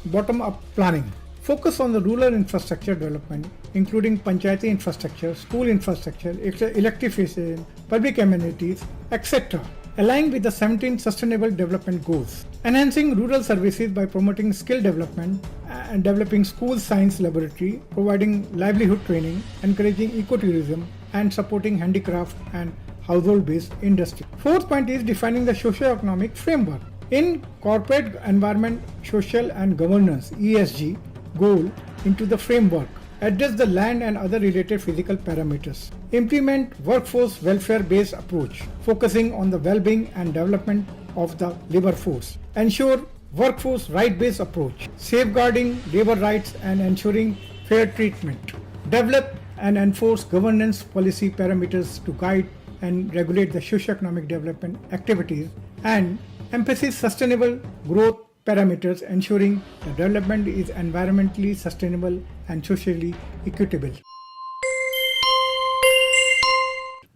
bottom-up planning. Focus on the rural infrastructure development, including panchayati infrastructure, school infrastructure, electrification, public amenities, etc., aligned with the 17 Sustainable Development Goals. Enhancing rural services by promoting skill development and developing school science laboratory, providing livelihood training, encouraging ecotourism, and supporting handicraft and household-based industry. Fourth point is defining the socio-economic framework. In corporate environment, social and governance (ESG) goal into the framework. Address the land and other related physical parameters. Implement workforce welfare-based approach, focusing on the well-being and development of the labor force. Ensure workforce right-based approach, safeguarding labor rights and ensuring fair treatment. Develop and enforce governance policy parameters to guide and regulate the socio-economic development activities, and emphasize sustainable growth parameters, ensuring the development is environmentally sustainable and socially equitable.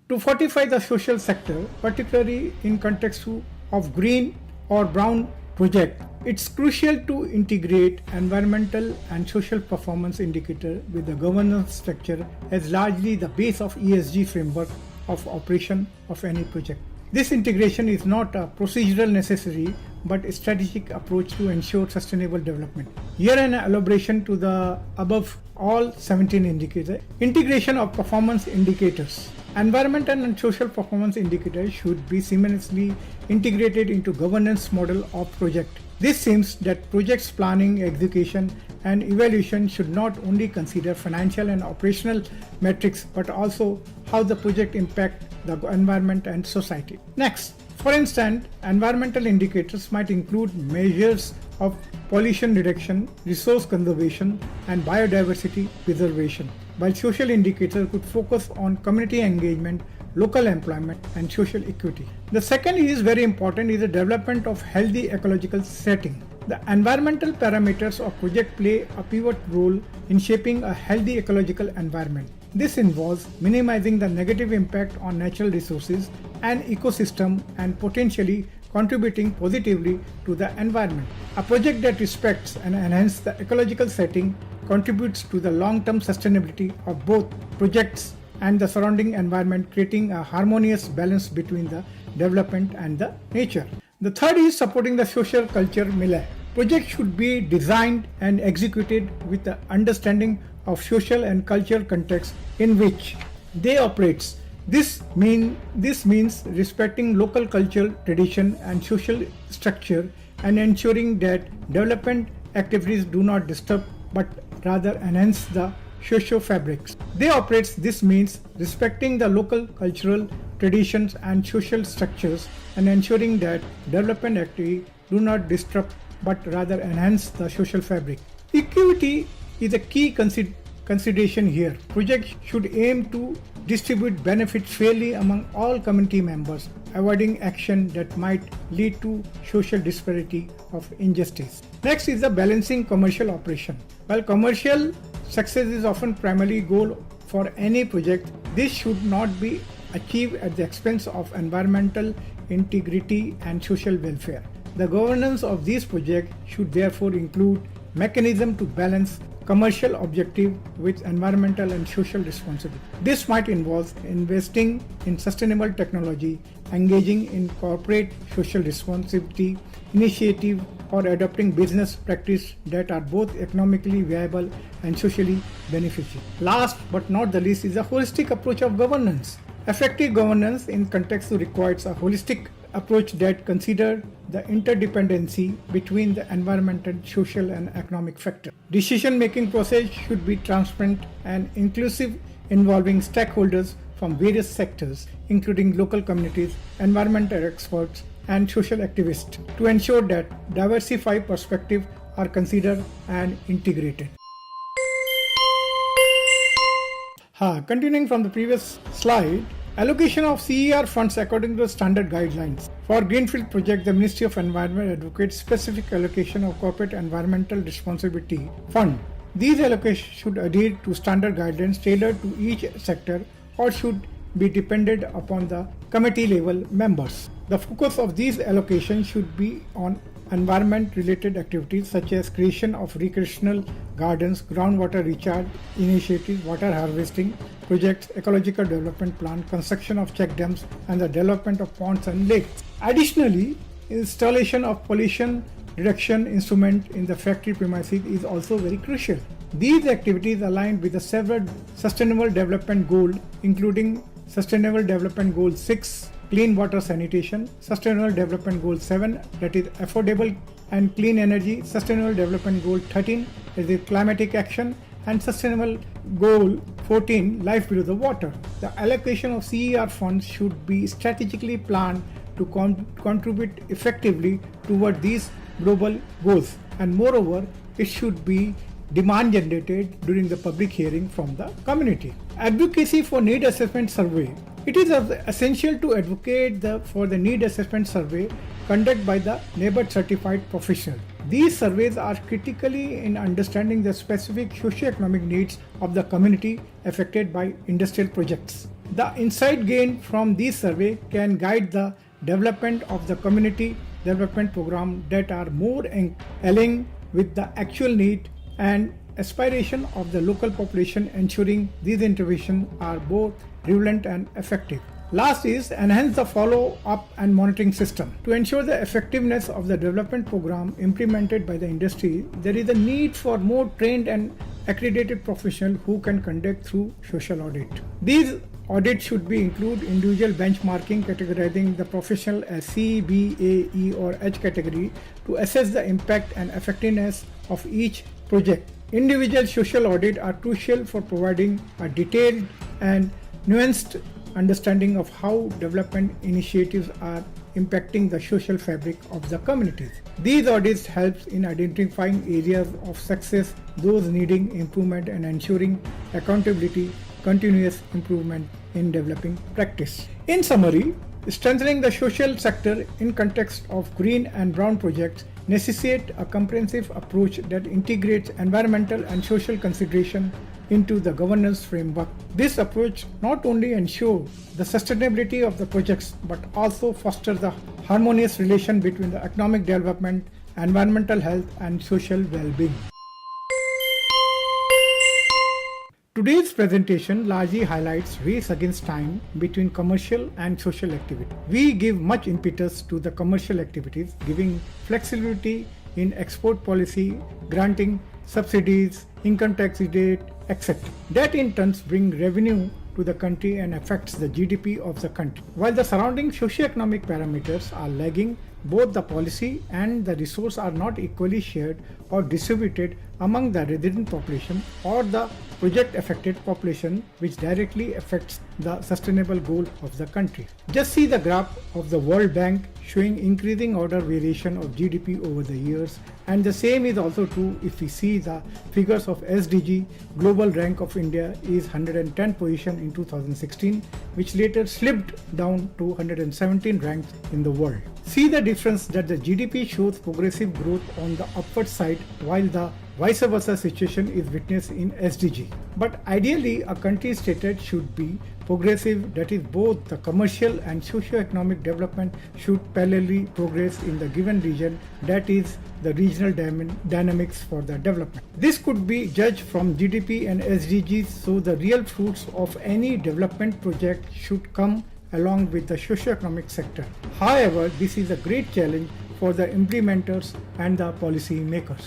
To fortify the social sector, particularly in context of green or brown project, it's crucial to integrate environmental and social performance indicator with the governance structure as largely the base of ESG framework of operation of any project. This integration is not a procedural necessary but a strategic approach to ensure sustainable development. Here an elaboration to the above all 17 indicators. Integration of performance indicators. Environmental and social performance indicators should be seamlessly integrated into governance model of project. This seems that projects planning, execution, and evaluation should not only consider financial and operational metrics but also how the project impact the environment and society. Next, for instance, environmental indicators might include measures of pollution reduction, resource conservation, and biodiversity preservation, while social indicators could focus on community engagement, local employment, and social equity. The second is very important is the development of healthy ecological setting. The environmental parameters of project play a pivotal role in shaping a healthy ecological environment. This involves minimizing the negative impact on natural resources and ecosystem and potentially contributing positively to the environment. A project that respects and enhances the ecological setting contributes to the long-term sustainability of both projects and the surrounding environment, creating a harmonious balance between the development and the nature. The third is supporting the social culture milieu. Projects should be designed and executed with the understanding of social and cultural context in which they operate. This means respecting local cultural tradition and social structure and ensuring that development activities do not disturb but rather enhance the social fabrics. This means respecting the local cultural traditions and social structures and ensuring that development activities do not disrupt but rather enhance the social fabric. Equity is a key consideration here. Projects should aim to distribute benefits fairly among all community members, avoiding action that might lead to social disparity of injustice. Next is the balancing commercial operation. While commercial success is often primary goal for any project, this should not be achieved at the expense of environmental integrity and social welfare. The governance of these projects should therefore include mechanism to balance commercial objective with environmental and social responsibility. This might involve investing in sustainable technology, engaging in corporate social responsibility initiative, or adopting business practices that are both economically viable and socially beneficial. Last but not the least is a holistic approach of governance. Effective governance in context requires a holistic approach that considers the interdependency between the environmental, social, and economic factors. Decision-making process should be transparent and inclusive, involving stakeholders from various sectors, including local communities, environmental experts, and social activists, to ensure that diversified perspectives are considered and integrated. Continuing from the previous slide, allocation of CER funds according to the standard guidelines. For Greenfield project, the Ministry of Environment advocates specific allocation of corporate environmental responsibility fund. These allocations should adhere to standard guidelines tailored to each sector or should be dependent upon the committee level members. The focus of these allocations should be on environment-related activities such as creation of recreational gardens, groundwater recharge initiatives, water harvesting projects, ecological development plan, construction of check dams, and the development of ponds and lakes. Additionally, installation of pollution reduction instrument in the factory premises is also very crucial. These activities align with the several Sustainable Development Goals, including Sustainable Development Goal 6, Clean Water Sanitation, Sustainable Development Goal 7, that is affordable and clean energy, Sustainable Development Goal 13, that is climatic action, and Sustainable Goal 14, Life Below the Water. The allocation of CER funds should be strategically planned to contribute effectively toward these global goals, and moreover, it should be demand generated during the public hearing from the community. Advocacy for need assessment survey. It is essential to advocate for the need assessment survey conducted by the NABERT certified professional. These surveys are critically in understanding the specific socio-economic needs of the community affected by industrial projects. The insight gained from these surveys can guide the development of the community development program that are more aligned with the actual need and aspiration of the local population, ensuring these interventions are both relevant and effective. Last is enhance the follow-up and monitoring system. To ensure the effectiveness of the development program implemented by the industry, there is a need for more trained and accredited professionals who can conduct through social audit. These Audit should be include individual benchmarking, categorizing the professional as C, B, A, E or H category to assess the impact and effectiveness of each project. Individual social audit are crucial for providing a detailed and nuanced understanding of how development initiatives are impacting the social fabric of the communities. These audits help in identifying areas of success, those needing improvement, and ensuring accountability, continuous improvement in developing practice. In summary, strengthening the social sector in context of green and brown projects necessitate a comprehensive approach that integrates environmental and social consideration into the governance framework. This approach not only ensures the sustainability of the projects but also fosters the harmonious relation between the economic development, environmental health and social well-being. Today's presentation largely highlights race against time between commercial and social activity. We give much impetus to the commercial activities, giving flexibility in export policy, granting subsidies, income tax rebate, etc. That in turn brings revenue to the country and affects the GDP of the country. While the surrounding socio-economic parameters are lagging, both the policy and the resource are not equally shared or distributed among the resident population or the project affected population, which directly affects the sustainable goal of the country. Just see the graph of the World Bank showing increasing order variation of GDP over the years, and the same is also true if we see the figures of SDG. Global rank of India is 110 position in 2016, which later slipped down to 117 ranks in the world. See the difference that the GDP shows progressive growth on the upward side while the vice versa situation is witnessed in SDG. But ideally, a country stated should be progressive, that is both the commercial and socio-economic development should parallelly progress in the given region, that is the regional dynamics for the development. This could be judged from GDP and SDGs, so the real fruits of any development project should come along with the socio-economic sector. However, this is a great challenge for the implementers and the policy makers.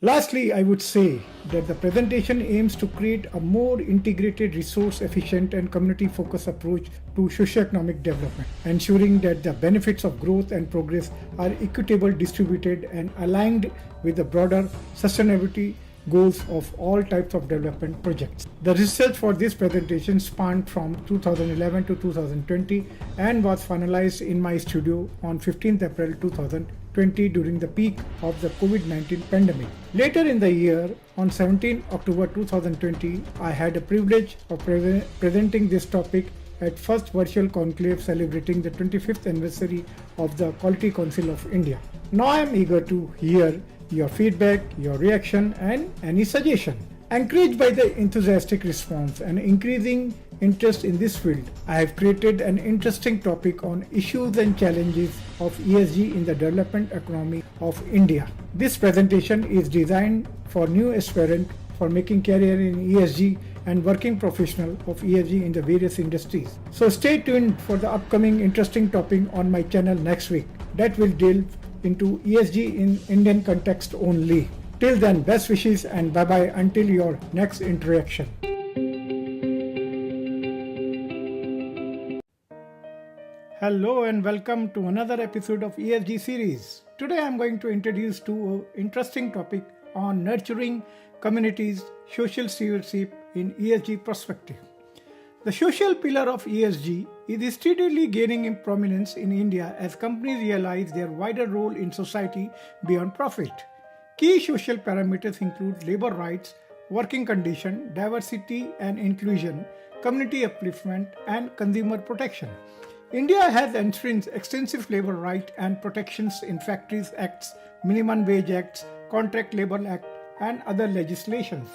Lastly, I would say that the presentation aims to create a more integrated, resource-efficient and community-focused approach to socio-economic development, ensuring that the benefits of growth and progress are equitable, distributed and aligned with the broader sustainability goals of all types of development projects. The research for this presentation spanned from 2011 to 2020 and was finalized in my studio on 15th April 2020 during the peak of the COVID-19 pandemic. Later in the year, on 17 October 2020, I had the privilege of presenting this topic at first virtual conclave celebrating the 25th anniversary of the Quality Council of India. Now I am eager to hear your feedback, your reaction and any suggestion. Encouraged by the enthusiastic response and increasing interest in this field, I have created an interesting topic on issues and challenges of ESG in the development economy of India. This presentation is designed for new aspirants for making career in ESG and working professional of ESG in the various industries. So stay tuned for the upcoming interesting topic on my channel next week that will delve into ESG in Indian context only. Till then, best wishes and bye-bye until your next interaction. Hello and welcome to another episode of ESG series. Today I am going to introduce to an interesting topic on nurturing communities' social stewardship in ESG perspective. The social pillar of ESG is steadily gaining in prominence in India as companies realize their wider role in society beyond profit. Key social parameters include labor rights, working conditions, diversity and inclusion, community upliftment, and consumer protection. India has enshrined extensive labor rights and protections in Factories Acts, Minimum Wage Acts, Contract Labor Act, and other legislations.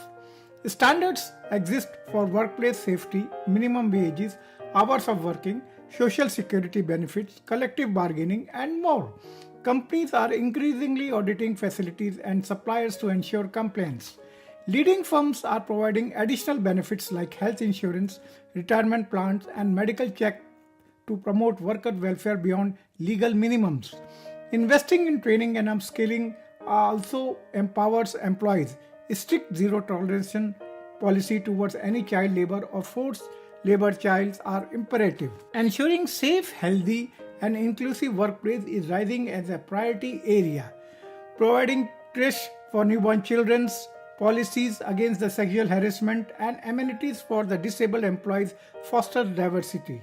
Standards exist for workplace safety, minimum wages, hours of working, social security benefits, collective bargaining, and more. Companies are increasingly auditing facilities and suppliers to ensure compliance. Leading firms are providing additional benefits like health insurance, retirement plans, and medical check to promote worker welfare beyond legal minimums. Investing in training and upskilling also empowers employees. Strict zero tolerance policy towards any child labor or forced labor childs are imperative. Ensuring safe, healthy, and inclusive workplace is rising as a priority area. Providing creche for newborn children, policies against the sexual harassment, and amenities for the disabled employees foster diversity.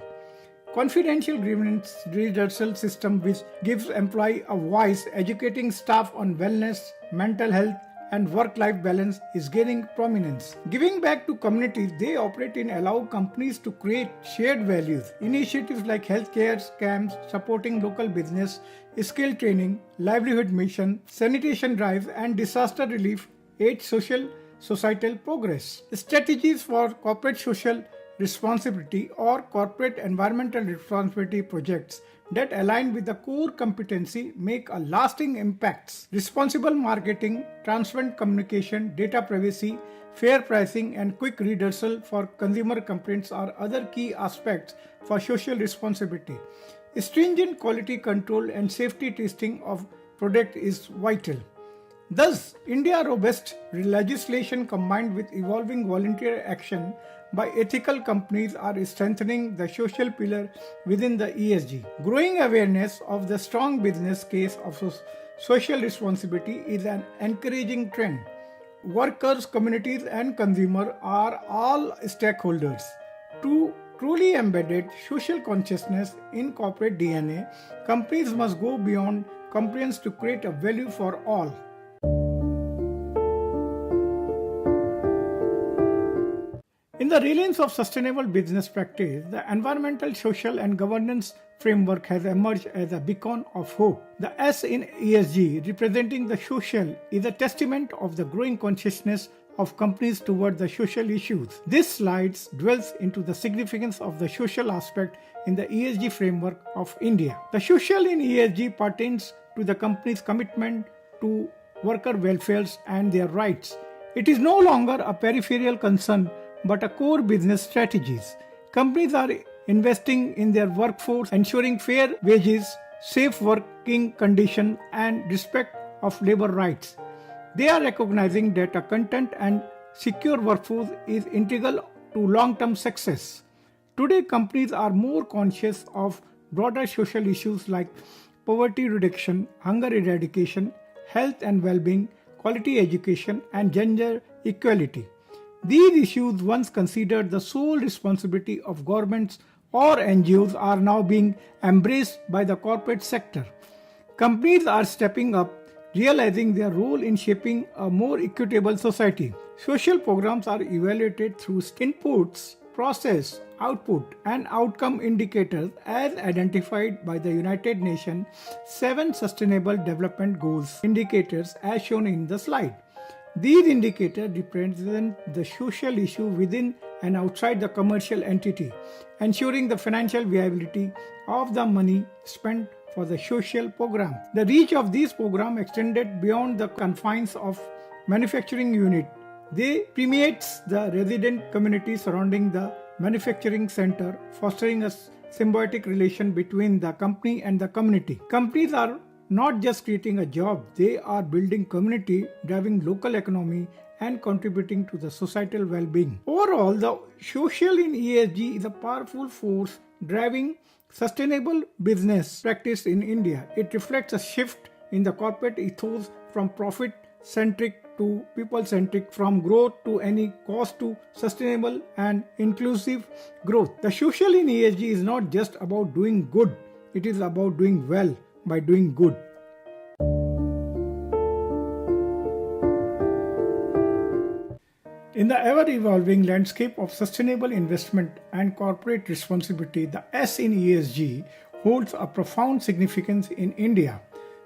Confidential grievance redressal system which gives employee a voice, educating staff on wellness, mental health, and work-life balance is gaining prominence. Giving back to communities they operate in allow companies to create shared values. Initiatives like healthcare camps, supporting local business, skill training, livelihood mission, sanitation drives, and disaster relief aid societal progress. Strategies for corporate social responsibility or corporate environmental responsibility projects that align with the core competency make a lasting impacts. Responsible marketing, transparent communication, data privacy, fair pricing, and quick redressal for consumer complaints are other key aspects for social responsibility. Stringent quality control and safety testing of product is vital. Thus, India's robust legislation combined with evolving voluntary action by ethical companies are strengthening the social pillar within the ESG. Growing awareness of the strong business case of social responsibility is an encouraging trend. Workers, communities, and consumers are all stakeholders. To truly embedded social consciousness in corporate DNA, companies must go beyond compliance to create a value for all. In the realms of sustainable business practice, the environmental, social, and governance framework has emerged as a beacon of hope. The S in ESG, representing the social, is a testament of the growing consciousness of companies toward the social issues. This slide dwells into the significance of the social aspect in the ESG framework of India. The social in ESG pertains to the company's commitment to worker welfare and their rights. It is no longer a peripheral concern but a core business strategies. Companies are investing in their workforce, ensuring fair wages, safe working conditions, and respect of labor rights. They are recognizing that a content and secure workforce is integral to long-term success. Today, companies are more conscious of broader social issues like poverty reduction, hunger eradication, health and well-being, quality education, and gender equality. These issues, once considered the sole responsibility of governments or NGOs, are now being embraced by the corporate sector. Companies are stepping up, realizing their role in shaping a more equitable society. Social programs are evaluated through inputs, process, output, and outcome indicators as identified by the United Nations 7 Sustainable Development Goals indicators as shown in the slide. These indicators represent the social issue within and outside the commercial entity, ensuring the financial viability of the money spent for the social program. The reach of these programs extended beyond the confines of manufacturing unit. They permeates the resident community surrounding the manufacturing center, fostering a symbiotic relation between the company and the community. Companies are not just creating a job, they are building community, driving local economy, and contributing to the societal well-being. Overall, the social in ESG is a powerful force driving sustainable business practice in India. It reflects a shift in the corporate ethos from profit-centric to people-centric, from growth to any cost to sustainable and inclusive growth. The social in ESG is not just about doing good, it is about doing well by doing good. In the ever-evolving landscape of sustainable investment and corporate responsibility, the S in ESG holds a profound significance in India.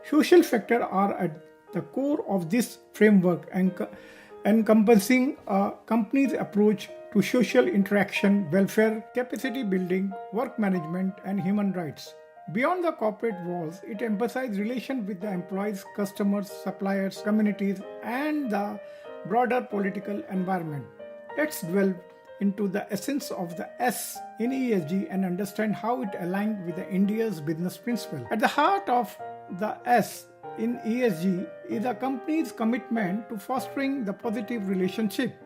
Social factors are at the core of this framework, encompassing a company's approach to social interaction, welfare, capacity building, work management, and human rights. Beyond the corporate walls, it emphasizes relations with the employees, customers, suppliers, communities, and the broader political environment. Let's delve into the essence of the S in ESG and understand how it aligns with India's business principle. At the heart of the S in ESG is a company's commitment to fostering the positive relationship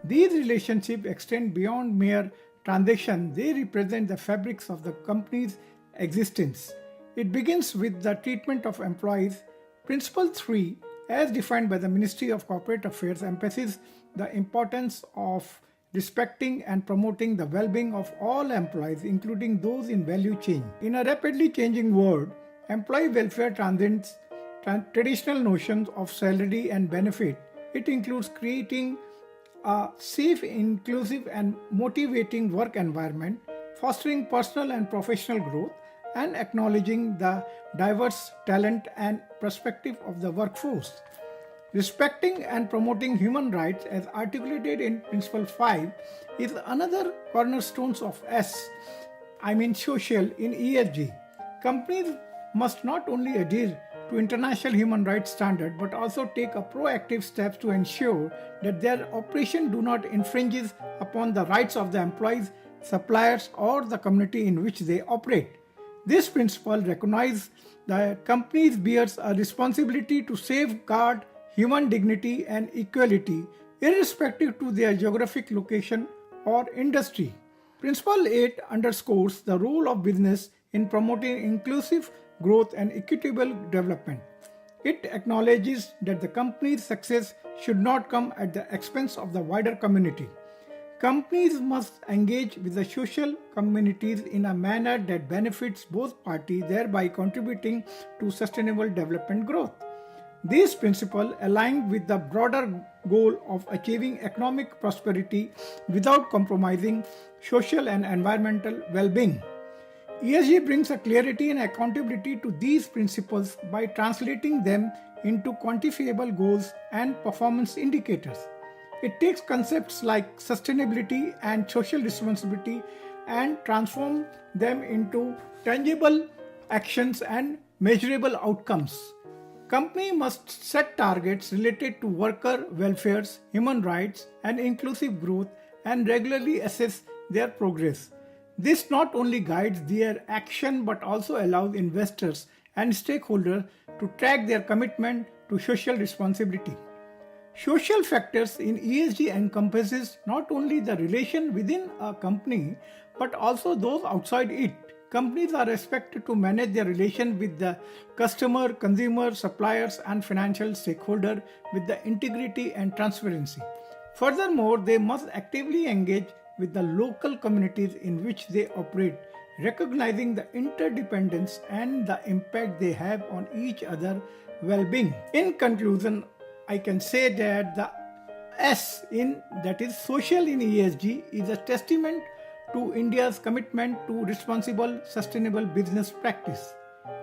These relationships extend beyond mere transactions, they represent the fabrics of the company's existence. It begins with the treatment of employees. Principle 3, as defined by the Ministry of Corporate Affairs, emphasizes the importance of respecting and promoting the well-being of all employees, including those in value chain. In a rapidly changing world, employee welfare transcends traditional notions of salary and benefit. It includes creating a safe, inclusive, and motivating work environment, fostering personal and professional growth, and acknowledging the diverse talent and perspective of the workforce. Respecting and promoting human rights, as articulated in Principle 5, is another cornerstone of social in ESG. Companies must not only adhere to international human rights standards but also take a proactive steps to ensure that their operation do not infringe upon the rights of the employees, suppliers, or the community in which they operate. This principle recognizes that companies bears a responsibility to safeguard human dignity and equality irrespective to their geographic location or industry. Principle 8 underscores the role of business in promoting inclusive growth and equitable development. It acknowledges that the company's success should not come at the expense of the wider community. Companies must engage with the social communities in a manner that benefits both parties, thereby contributing to sustainable development growth. These principles align with the broader goal of achieving economic prosperity without compromising social and environmental well-being. ESG brings a clarity and accountability to these principles by translating them into quantifiable goals and performance indicators. It takes concepts like sustainability and social responsibility and transforms them into tangible actions and measurable outcomes. Companies must set targets related to worker welfare, human rights, and inclusive growth and regularly assess their progress. This not only guides their action but also allows investors and stakeholders to track their commitment to social responsibility. Social factors in ESG encompasses not only the relation within a company but also those outside it. Companies are expected to manage their relation with the customer, consumer, suppliers, and financial stakeholders with the integrity and transparency. Furthermore, they must actively engage with the local communities in which they operate, recognizing the interdependence and the impact they have on each other's well-being. In conclusion, I can say that the that is social in ESG, is a testament to India's commitment to responsible, sustainable business practice.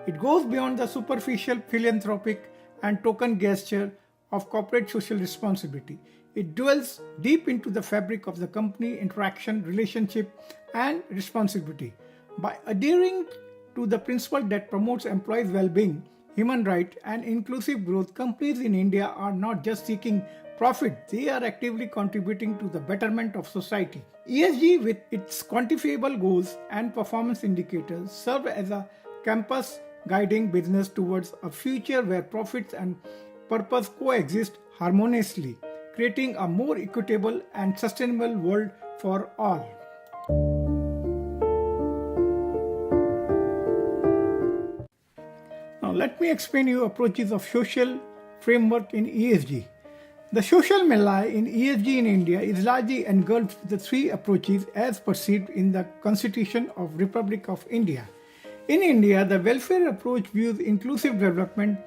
It goes beyond the superficial philanthropic and token gesture of corporate social responsibility. It dwells deep into the fabric of the company interaction, relationship, and responsibility. By adhering to the principle that promotes employees' well-being, human rights, and inclusive growth, companies in India are not just seeking profit, they are actively contributing to the betterment of society. ESG, with its quantifiable goals and performance indicators, serve as a compass guiding business towards a future where profits and purpose coexist harmoniously, creating a more equitable and sustainable world for all. Now let me explain you approaches of social framework in ESG. The social melee in ESG in India is largely engulfed with the three approaches as perceived in the Constitution of Republic of India. In India, the welfare approach views inclusive development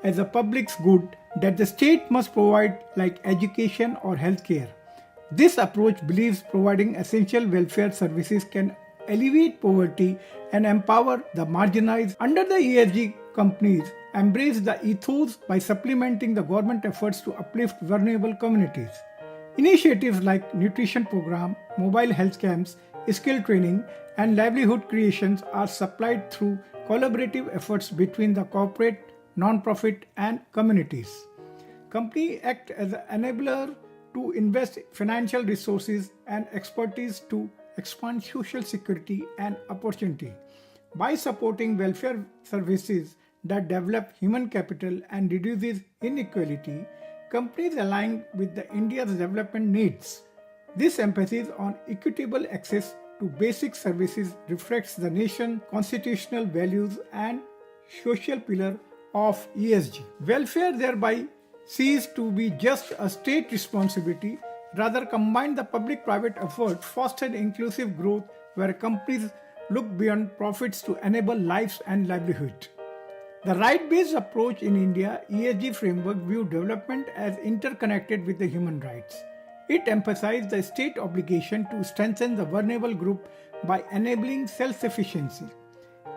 as a public's good that the state must provide, like education or healthcare. This approach believes providing essential welfare services can alleviate poverty and empower the marginalized. Under the ESG, companies embrace the ethos by supplementing the government efforts to uplift vulnerable communities. Initiatives like nutrition program, mobile health camps, skill training, and livelihood creations are supplied through collaborative efforts between the corporate, non-profit, and communities. Companies act as an enabler to invest financial resources and expertise to expand social security and opportunity. By supporting welfare services that develop human capital and reduces inequality, companies align with the India's development needs. This emphasis on equitable access to basic services reflects the nation's constitutional values and social pillar of ESG. Welfare thereby ceased to be just a state responsibility, rather combined the public-private effort, fostered inclusive growth where companies look beyond profits to enable lives and livelihood. The right-based approach in India ESG framework view development as interconnected with the human rights. It emphasized the state obligation to strengthen the vulnerable group by enabling self-sufficiency.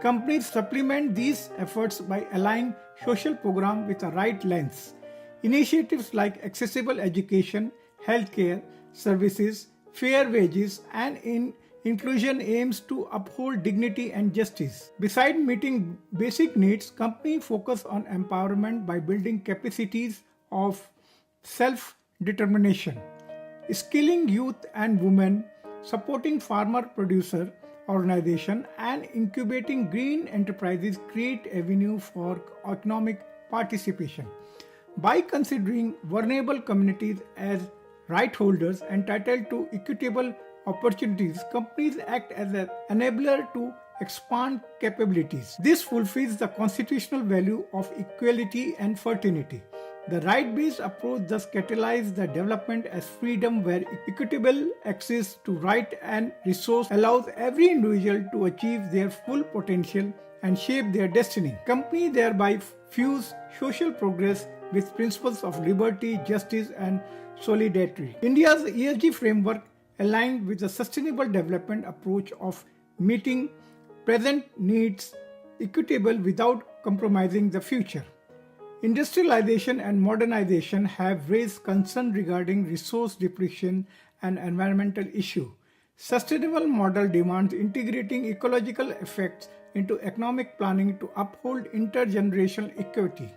Companies supplement these efforts by aligning social programs with a right lens. Initiatives like accessible education, healthcare services, fair wages, and inclusion aims to uphold dignity and justice. Besides meeting basic needs, companies focus on empowerment by building capacities of self-determination, skilling youth and women, supporting farmer-producer organizations, and incubating green enterprises create avenue for economic participation. By considering vulnerable communities as right holders entitled to equitable opportunities, companies act as an enabler to expand capabilities. This fulfills the constitutional value of equality and fraternity. The right-based approach thus catalyzes the development as freedom where equitable access to right and resource allows every individual to achieve their full potential and shape their destiny. Companies thereby fuse social progress with principles of liberty, justice, and solidarity. India's ESG framework aligned with the sustainable development approach of meeting present needs equitable without compromising the future. Industrialization and modernization have raised concern regarding resource depletion and environmental issues. Sustainable model demands integrating ecological effects into economic planning to uphold intergenerational equity.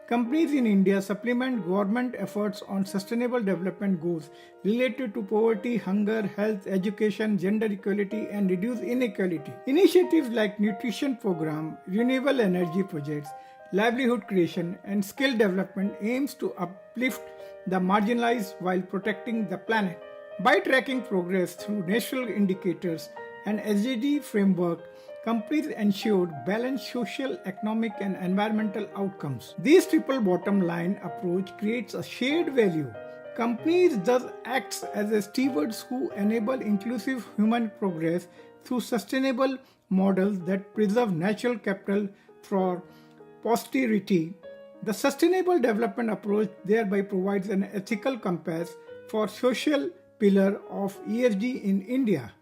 Companies in India supplement government efforts on sustainable development goals related to poverty, hunger, health, education, gender equality, and reduce inequality. Initiatives like nutrition program, renewable energy projects, livelihood creation, and skill development aims to uplift the marginalized while protecting the planet. By tracking progress through national indicators and SDG framework, companies ensured balanced social, economic, and environmental outcomes. This triple bottom line approach creates a shared value. Companies thus act as stewards who enable inclusive human progress through sustainable models that preserve natural capital for posterity. The sustainable development approach thereby provides an ethical compass for social pillar of ESG in India.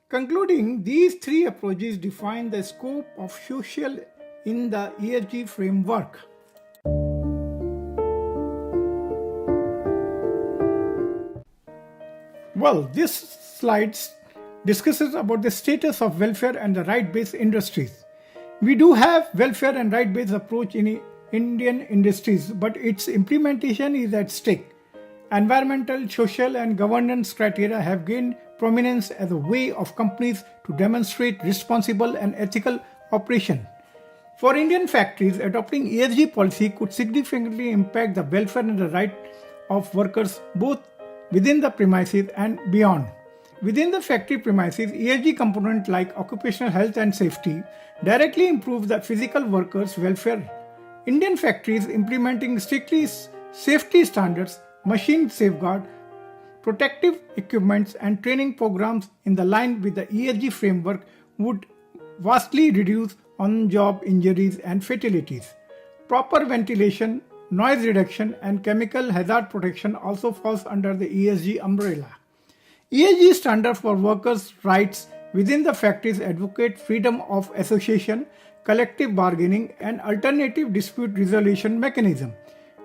Concluding, these three approaches define the scope of social in the ESG framework. Well, this slide discusses about the status of welfare and the right-based industries. We do have welfare and right-based approach in Indian industries, but its implementation is at stake. Environmental, social, and governance criteria have gained prominence as a way of companies to demonstrate responsible and ethical operation. For Indian factories, adopting ESG policy could significantly impact the welfare and the right of workers both within the premises and beyond. Within the factory premises, ESG components like occupational health and safety directly improve the physical workers' welfare. Indian factories implementing strictly safety standards, machine safeguard, protective equipments, and training programs in the line with the ESG framework would vastly reduce on-job injuries and fatalities. Proper ventilation, noise reduction, and chemical hazard protection also falls under the ESG umbrella. ESG standards for workers' rights within the factories advocate freedom of association, collective bargaining, and alternative dispute resolution mechanism.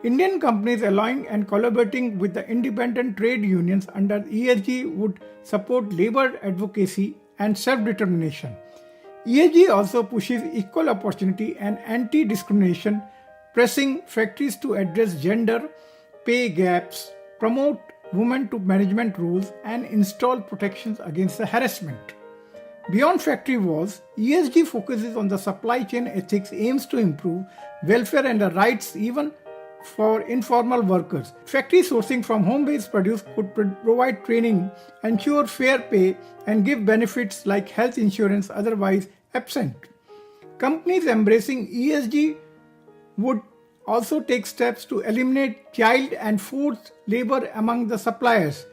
Indian companies allowing and collaborating with the independent trade unions under ESG would support labor advocacy and self-determination. ESG also pushes equal opportunity and anti-discrimination, pressing factories to address gender pay gaps, promote women to management roles, and install protections against the harassment. Beyond factory walls, ESG focuses on the supply chain ethics, aims to improve welfare and the rights even for informal workers. Factory sourcing from home-based produce could provide training, ensure fair pay, and give benefits like health insurance otherwise absent. Companies embracing ESG would also take steps to eliminate child and forced labor among the suppliers.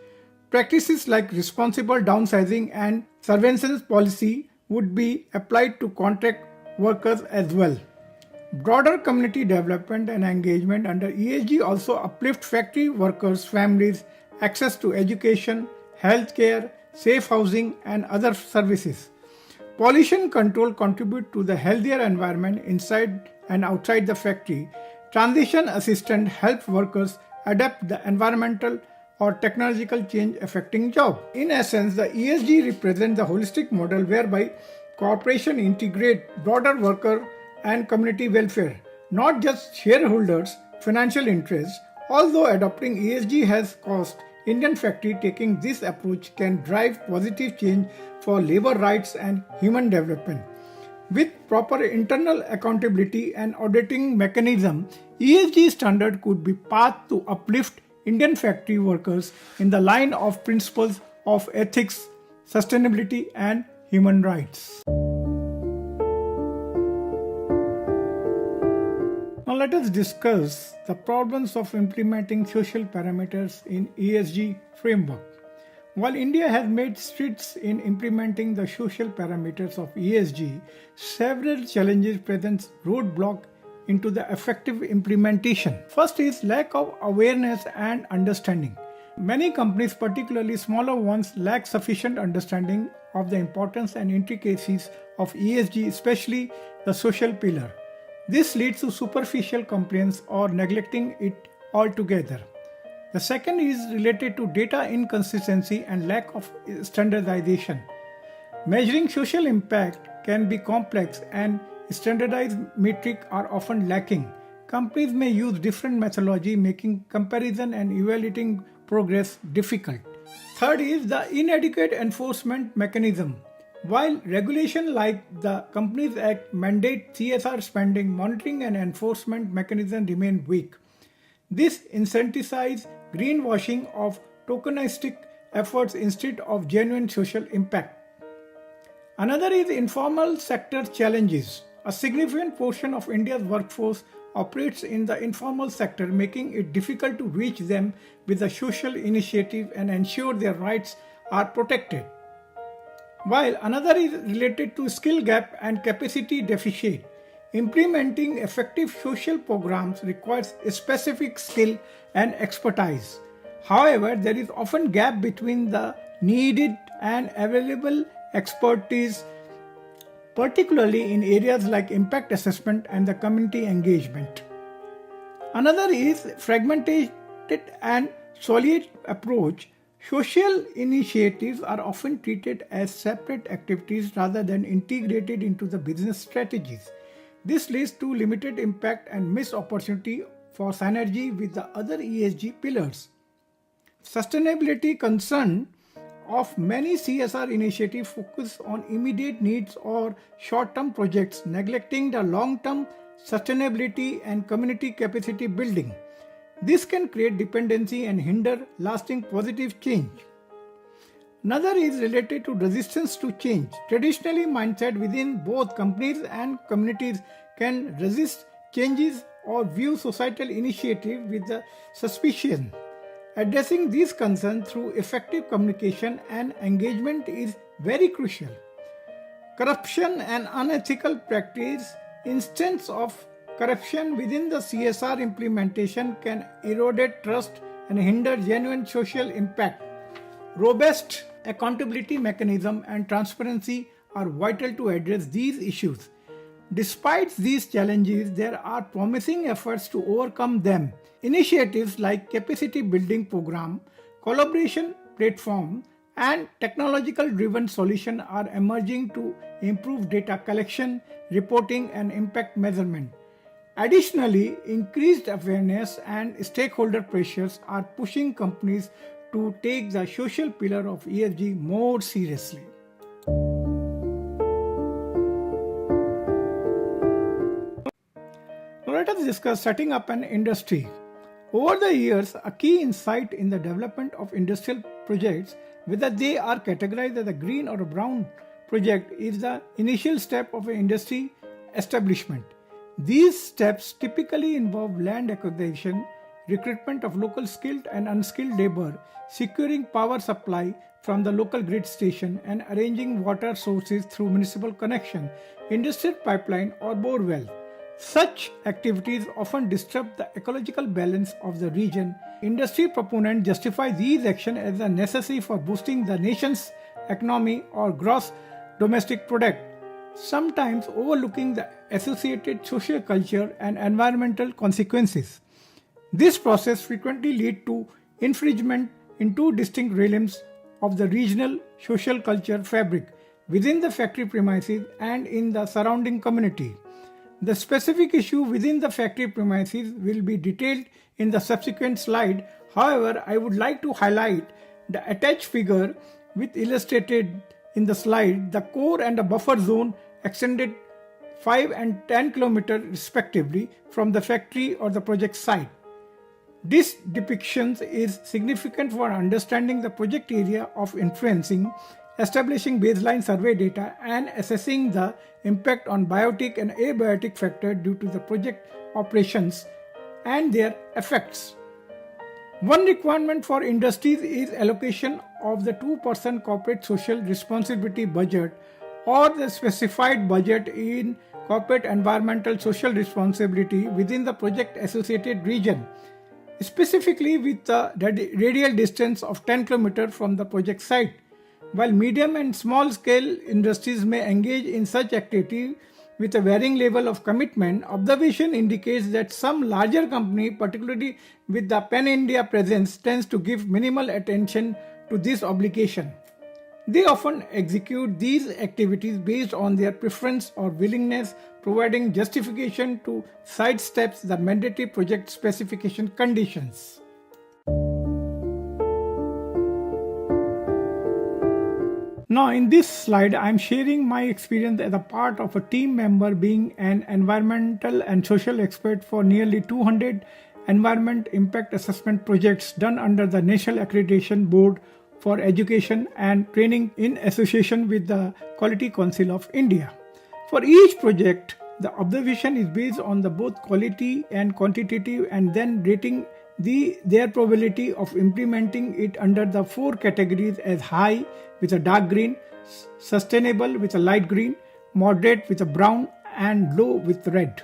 Practices like responsible downsizing and surveillance policy would be applied to contract workers as well. Broader community development and engagement under ESG also uplift factory workers' families' access to education, healthcare, safe housing, and other services. Pollution control contribute to the healthier environment inside and outside the factory. Transition assistance helps workers adapt the environmental or technological change affecting job. In essence, the ESG represents the holistic model whereby corporations integrate broader worker and community welfare, not just shareholders' financial interests. Although adopting ESG has cost, Indian factory taking this approach can drive positive change for labor rights and human development. With proper internal accountability and auditing mechanism, ESG standard could be path to uplift Indian factory workers in the line of principles of ethics, sustainability, and human rights. Now let us discuss the problems of implementing social parameters in ESG framework. While India has made strides in implementing the social parameters of ESG, several challenges present roadblock into the effective implementation. First is lack of awareness and understanding. Many companies, particularly smaller ones, lack sufficient understanding of the importance and intricacies of ESG, especially the social pillar. This leads to superficial compliance or neglecting it altogether. The second is related to data inconsistency and lack of standardization. Measuring social impact can be complex and standardized metrics are often lacking. Companies may use different methodology, making comparison and evaluating progress difficult. Third is the inadequate enforcement mechanism. While regulation like the Companies Act mandate CSR spending, monitoring and enforcement mechanisms remain weak. This incentivizes greenwashing of tokenistic efforts instead of genuine social impact. Another is informal sector challenges. A significant portion of India's workforce operates in the informal sector, making it difficult to reach them with a social initiative and ensure their rights are protected. While another is related to skill gap and capacity deficit. Implementing effective social programs requires specific skill and expertise. However, there is often gap between the needed and available expertise, particularly in areas like impact assessment and the community engagement. Another is fragmented and solid approach. Social initiatives are often treated as separate activities rather than integrated into the business strategies. This leads to limited impact and missed opportunity for synergy with the other ESG pillars. Sustainability concern of many CSR initiatives focus on immediate needs or short-term projects, neglecting the long-term sustainability and community capacity building. This can create dependency and hinder lasting positive change. Another is related to resistance to change. Traditionally, mindset within both companies and communities can resist changes or view societal initiative with the suspicion. Addressing these concerns through effective communication and engagement is very crucial. Corruption and unethical practice, instances of corruption within the CSR implementation can erode trust and hinder genuine social impact. Robust accountability mechanism and transparency are vital to address these issues. Despite these challenges, there are promising efforts to overcome them. Initiatives like capacity building program, collaboration platform, and technological-driven solutions are emerging to improve data collection, reporting, and impact measurement. Additionally, increased awareness and stakeholder pressures are pushing companies to take the social pillar of ESG more seriously. let us discuss setting up an industry. Over the years, a key insight in the development of industrial projects, whether they are categorized as a green or a brown project, is the initial step of an industry establishment. These steps typically involve land acquisition, recruitment of local skilled and unskilled labor, securing power supply from the local grid station, and arranging water sources through municipal connection, industrial pipeline, or bore well. Such activities often disrupt the ecological balance of the region. Industry proponents justify these actions as a necessary for boosting the nation's economy or gross domestic product, sometimes overlooking the associated social culture and environmental consequences. This process frequently leads to infringement in two distinct realms of the regional social culture fabric, within the factory premises and in the surrounding community. The specific issue within the factory premises will be detailed in the subsequent slide. However, I would like to highlight the attached figure with illustrated in the slide. The core and the buffer zone extended 5 and 10 km respectively from the factory or the project site. This depiction is significant for understanding the project area of influencing, establishing baseline survey data, and assessing the impact on biotic and abiotic factors due to the project operations and their effects. One requirement for industries is allocation of the 2% corporate social responsibility budget or the specified budget in corporate environmental social responsibility within the project associated region, specifically with the radial distance of 10 km from the project site. While medium and small scale industries may engage in such activity with a varying level of commitment, observation indicates that some larger companies, particularly with the pan-India presence, tends to give minimal attention to this obligation. They often execute these activities based on their preference or willingness, providing justification to sidestep the mandatory project specification conditions. Now in this slide, I am sharing my experience as a part of a team member being an environmental and social expert for nearly 200 environment impact assessment projects done under the National Accreditation Board for Education and Training in association with the Quality Council of India. For each project, the observation is based on the both quality and quantitative and then rating their probability of implementing it under the 4 categories as high with a dark green, sustainable with a light green, moderate with a brown, and low with red.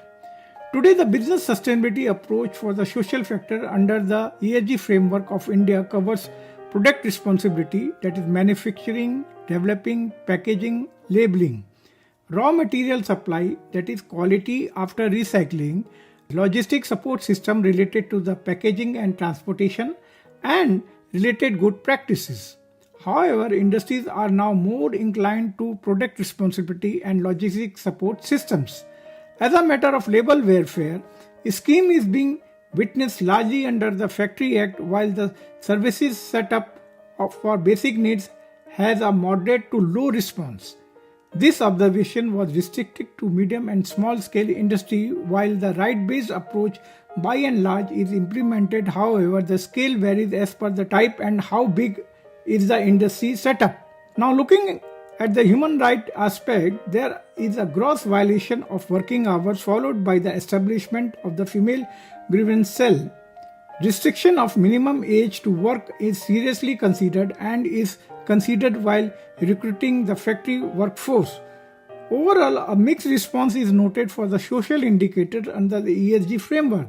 Today, the business sustainability approach for the social factor under the ESG framework of India covers product responsibility, that is manufacturing, developing, packaging, labeling, raw material supply, that is quality after recycling, logistic support system related to the packaging and transportation, and related good practices. However, industries are now more inclined to product responsibility and logistic support systems. As a matter of labor welfare, a scheme is being witnessed largely under the Factory Act, while the services set up for basic needs has a moderate to low response. This observation was restricted to medium and small scale industry, while the right-based approach by and large is implemented. However, the scale varies as per the type and how big is the industry setup. Now looking at the human right aspect, there is a gross violation of working hours followed by the establishment of the female grievance cell. Restriction of minimum age to work is seriously considered and is considered while recruiting the factory workforce. Overall, a mixed response is noted for the social indicators under the ESG framework.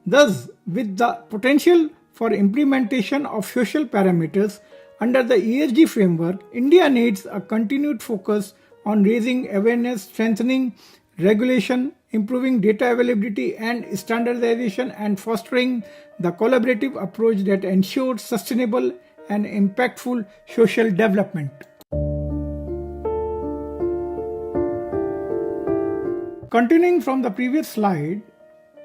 Thus, with the potential for implementation of social parameters under the ESG framework, India needs a continued focus on raising awareness, strengthening regulation, improving data availability and standardization, and fostering the collaborative approach that ensures sustainable and impactful social development. Continuing from the previous slide,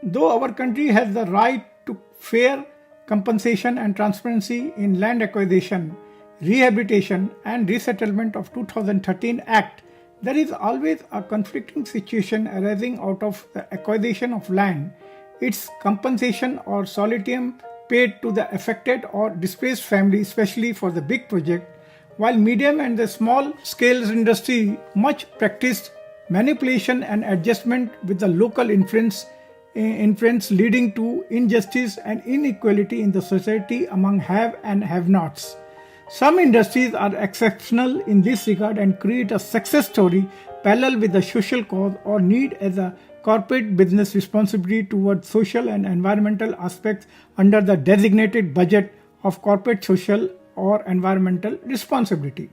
though our country has the right to fair compensation and transparency in land acquisition, rehabilitation and resettlement of 2013 Act, There is always a conflicting situation arising out of the acquisition of land, its compensation or solitium paid to the affected or displaced family, especially for the big project, while medium and the small scale industry much practiced manipulation and adjustment with the local influence leading to injustice and inequality in the society among have and have-nots. Some industries are exceptional in this regard and create a success story parallel with the social cause or need as a corporate business responsibility towards social and environmental aspects under the designated budget of corporate social or environmental responsibility.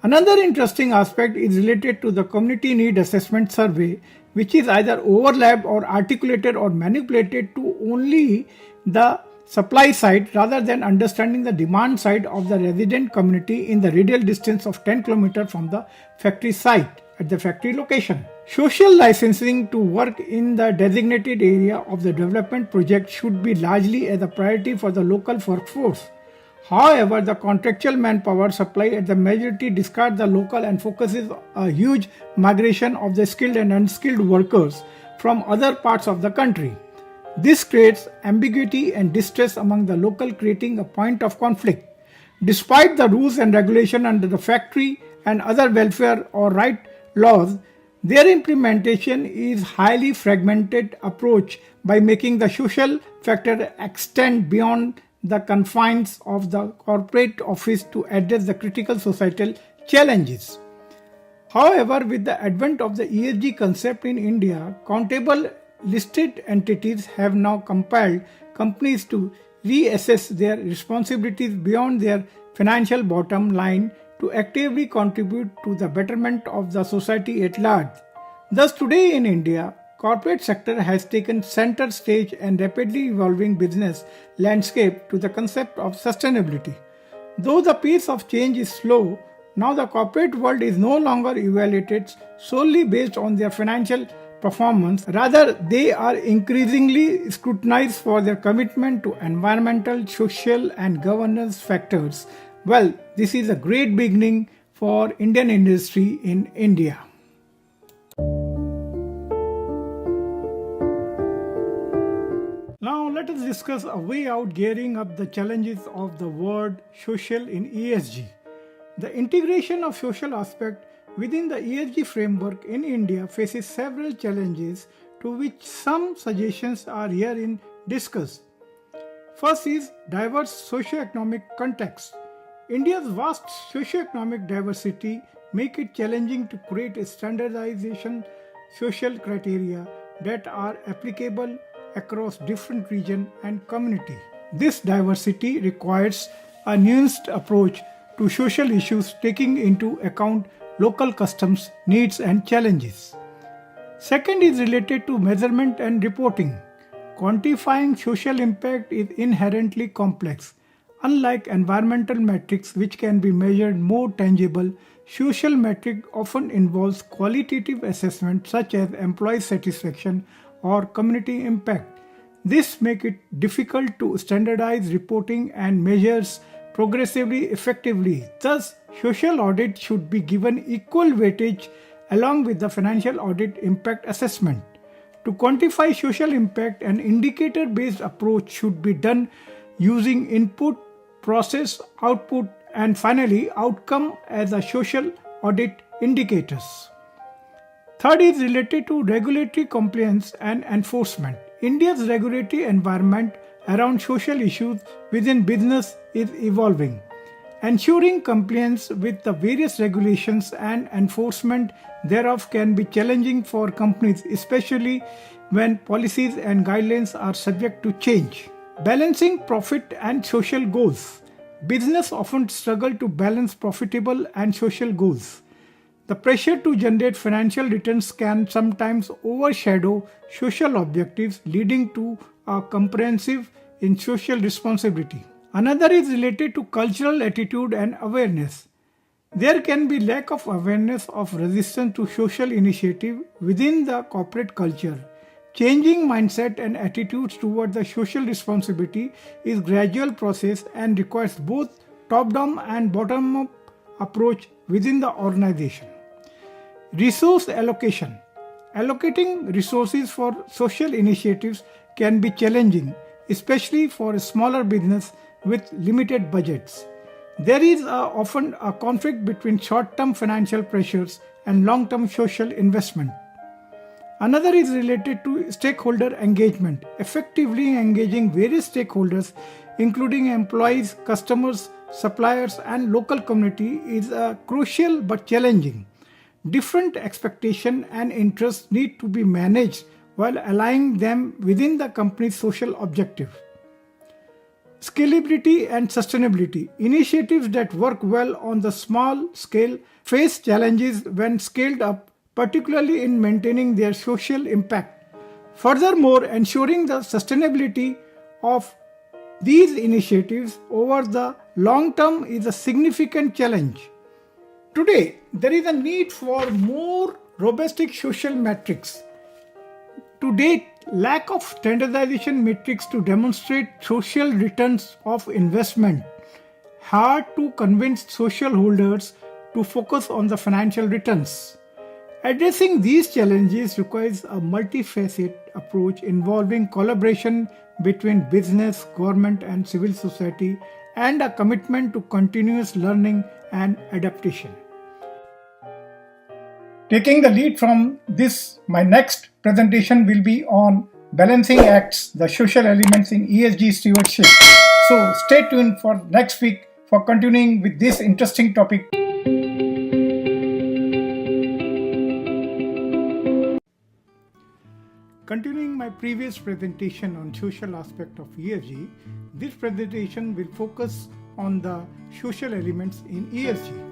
Another interesting aspect is related to the community need assessment survey, which is either overlapped or articulated or manipulated to only the supply side rather than understanding the demand side of the resident community in the radial distance of 10 km from the factory site at the factory location. Social licensing to work in the designated area of the development project should be largely as a priority for the local workforce. However, the contractual manpower supply at the majority discards the local and focuses a huge migration of the skilled and unskilled workers from other parts of the country. This creates ambiguity and distress among the local, creating a point of conflict. Despite the rules and regulation under the factory and other welfare or right laws, their implementation is highly fragmented approach by making the social factor extend beyond the confines of the corporate office to address the critical societal challenges. However, with the advent of the ESG concept in India, countable listed entities have now compelled companies to reassess their responsibilities beyond their financial bottom line to actively contribute to the betterment of the society at large. Thus, today in India, corporate sector has taken center stage and rapidly evolving business landscape to the concept of sustainability. Though the pace of change is slow, now the corporate world is no longer evaluated solely based on their financial performance. Rather, they are increasingly scrutinized for their commitment to environmental, social and governance factors. Well, this is a great beginning for Indian industry in India. Now let us discuss a way out gearing up the challenges of the word social in ESG. The integration of social aspect within the ESG framework in India faces several challenges, to which some suggestions are herein discussed. First is diverse socio-economic context. India's vast socio-economic diversity make it challenging to create a standardization social criteria that are applicable across different region and community. This diversity requires a nuanced approach to social issues taking into account local customs, needs and challenges. Second is related to measurement and reporting. Quantifying social impact is inherently complex. Unlike environmental metrics which can be measured more tangible, social metric often involves qualitative assessment such as employee satisfaction or community impact. This makes it difficult to standardize reporting and measures progressively effectively. Thus, social audit should be given equal weightage along with the financial audit impact assessment. To quantify social impact, an indicator-based approach should be done using input, process, output, and finally outcome as a social audit indicators. Third is related to regulatory compliance and enforcement. India's regulatory environment around social issues within business is evolving. Ensuring compliance with the various regulations and enforcement thereof can be challenging for companies, especially when policies and guidelines are subject to change. Balancing profit and social goals. Business often struggle to balance profitable and social goals. The pressure to generate financial returns can sometimes overshadow social objectives, leading to a comprehensive in social responsibility. Another is related to cultural attitude and awareness. There can be lack of awareness of resistance to social initiative within the corporate culture. Changing mindset and attitudes toward the social responsibility is a gradual process and requires both top-down and bottom-up approach within the organization. Resource allocation. Allocating resources for social initiatives can be challenging, especially for a smaller business with limited budgets. There is often a conflict between short-term financial pressures and long-term social investment. Another is related to stakeholder engagement. Effectively engaging various stakeholders, including employees, customers, suppliers, and local community, is crucial but challenging. Different expectations and interests need to be managed while aligning them within the company's social objective. Scalability and sustainability. Initiatives that work well on the small scale face challenges when scaled up, particularly in maintaining their social impact. Furthermore, ensuring the sustainability of these initiatives over the long term is a significant challenge. Today, there is a need for more robust social metrics. To date, lack of standardization metrics to demonstrate social returns of investment hard to convince social holders to focus on the financial returns. Addressing these challenges requires a multifaceted approach involving collaboration between business, government, and civil society, and a commitment to continuous learning and adaptation. Taking the lead from this, my next presentation will be on balancing acts, the social elements in ESG stewardship. So stay tuned for next week for continuing with this interesting topic. Continuing my previous presentation on social aspect of ESG, this presentation will focus on the social elements in ESG.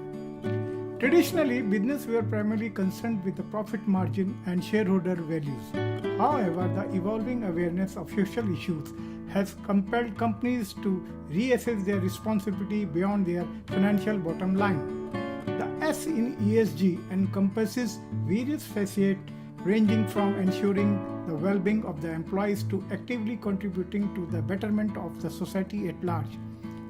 Traditionally, business were primarily concerned with the profit margin and shareholder values. However, the evolving awareness of social issues has compelled companies to reassess their responsibility beyond their financial bottom line. The S in ESG encompasses various facets ranging from ensuring the well-being of the employees to actively contributing to the betterment of the society at large.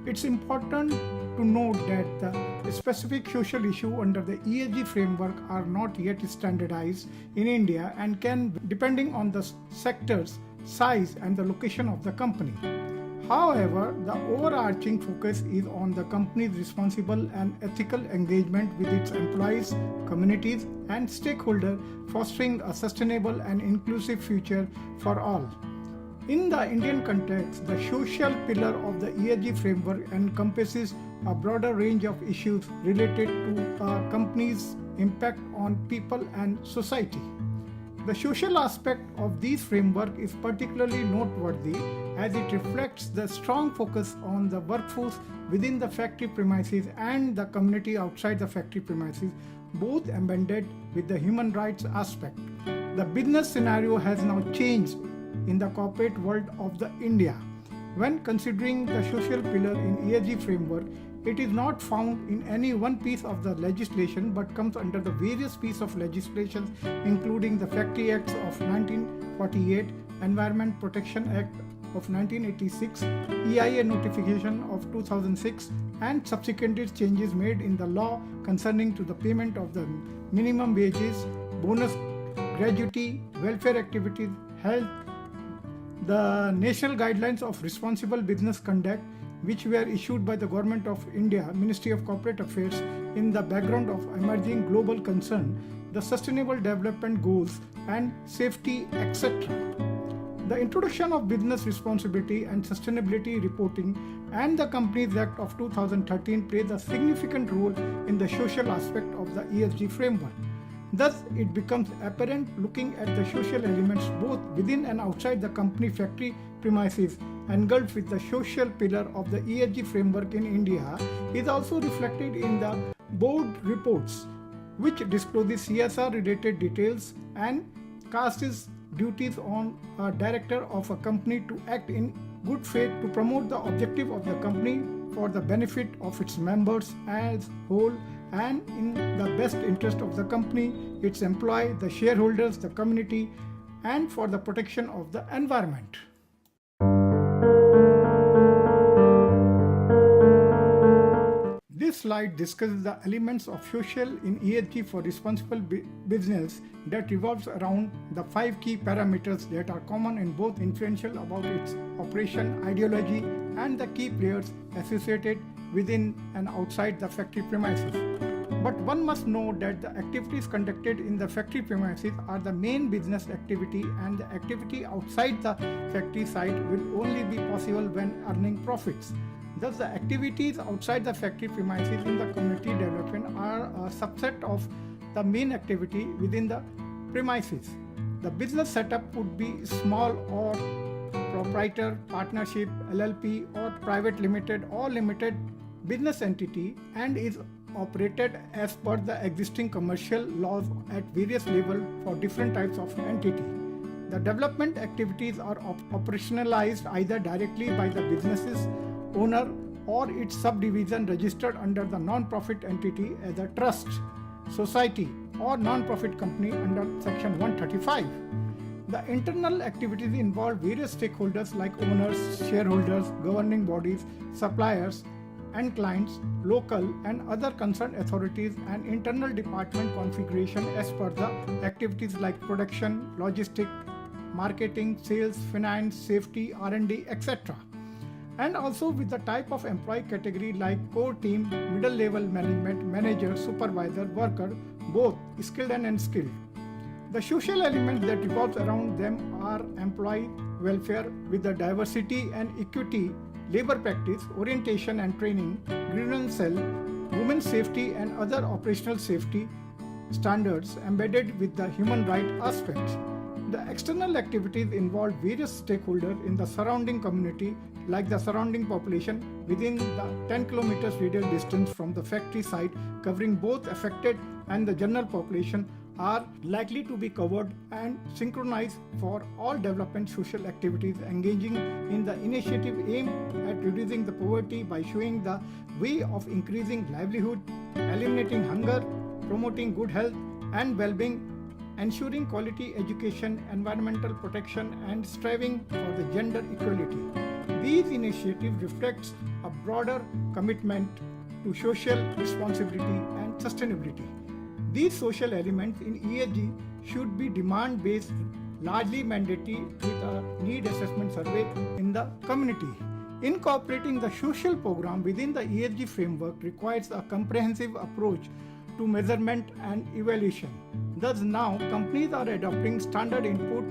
It's important to note that the specific social issues under the ESG framework are not yet standardized in India and can, depending on the sectors, size, and the location of the company. However, the overarching focus is on the company's responsible and ethical engagement with its employees, communities, and stakeholders, fostering a sustainable and inclusive future for all. In the Indian context, the social pillar of the ESG framework encompasses a broader range of issues related to a company's impact on people and society. The social aspect of this framework is particularly noteworthy as it reflects the strong focus on the workforce within the factory premises and the community outside the factory premises, both embedded with the human rights aspect. The business scenario has now changed in the corporate world of the India. When considering the social pillar in ESG framework, it is not found in any one piece of the legislation but comes under the various pieces of legislation including the Factory Acts of 1948, Environment Protection Act of 1986, EIA notification of 2006 and subsequent changes made in the law concerning to the payment of the minimum wages, bonus, gratuity, welfare activities, health, the National Guidelines of Responsible Business Conduct, which were issued by the Government of India, Ministry of Corporate Affairs, in the background of emerging global concern, the Sustainable Development Goals and safety, etc. The introduction of business responsibility and sustainability reporting and the Companies Act of 2013 plays a significant role in the social aspect of the ESG framework. Thus, it becomes apparent looking at the social elements both within and outside the company factory premises engulfed with the social pillar of the ESG framework in India is also reflected in the board reports, which discloses CSR related details and casts duties on a director of a company to act in good faith to promote the objective of the company for the benefit of its members as whole and in the best interest of the company, its employee, the shareholders, the community, and for the protection of the environment. This slide discusses the elements of social in ESG for responsible business that revolves around the 5 key parameters that are common and both influential about its operation, ideology, and the key players associated within and outside the factory premises. But one must know that the activities conducted in the factory premises are the main business activity, and the activity outside the factory site will only be possible when earning profits. Thus, the activities outside the factory premises in the community development are a subset of the main activity within the premises. The business setup would be small or proprietor, partnership, LLP, or private limited or limited business entity, and is operated as per the existing commercial laws at various levels for different types of entity. The development activities are operationalized either directly by the business's owner or its subdivision registered under the non-profit entity as a trust, society, or non-profit company under Section 135. The internal activities involve various stakeholders like owners, shareholders, governing bodies, suppliers, and clients, local and other concerned authorities, and internal department configuration as per the activities like production, logistics, marketing, sales, finance, safety, R&D, etc. And also with the type of employee category like core team, middle level management, manager, supervisor, worker, both skilled and unskilled. The social elements that revolve around them are employee welfare with the diversity and equity, labor practice, orientation and training, grievance cell, women's safety and other operational safety standards embedded with the human right aspects. The external activities involve various stakeholders in the surrounding community like the surrounding population within the 10 kilometers radial distance from the factory site, covering both affected and the general population, are likely to be covered and synchronized for all development social activities engaging in the initiative aimed at reducing the poverty by showing the way of increasing livelihood, eliminating hunger, promoting good health and well-being, ensuring quality education, environmental protection, and striving for the gender equality. These initiatives reflect a broader commitment to social responsibility and sustainability. These social elements in ESG should be demand-based, largely mandatory with a need assessment survey in the community. Incorporating the social program within the ESG framework requires a comprehensive approach to measurement and evaluation. Thus now companies are adopting standard input,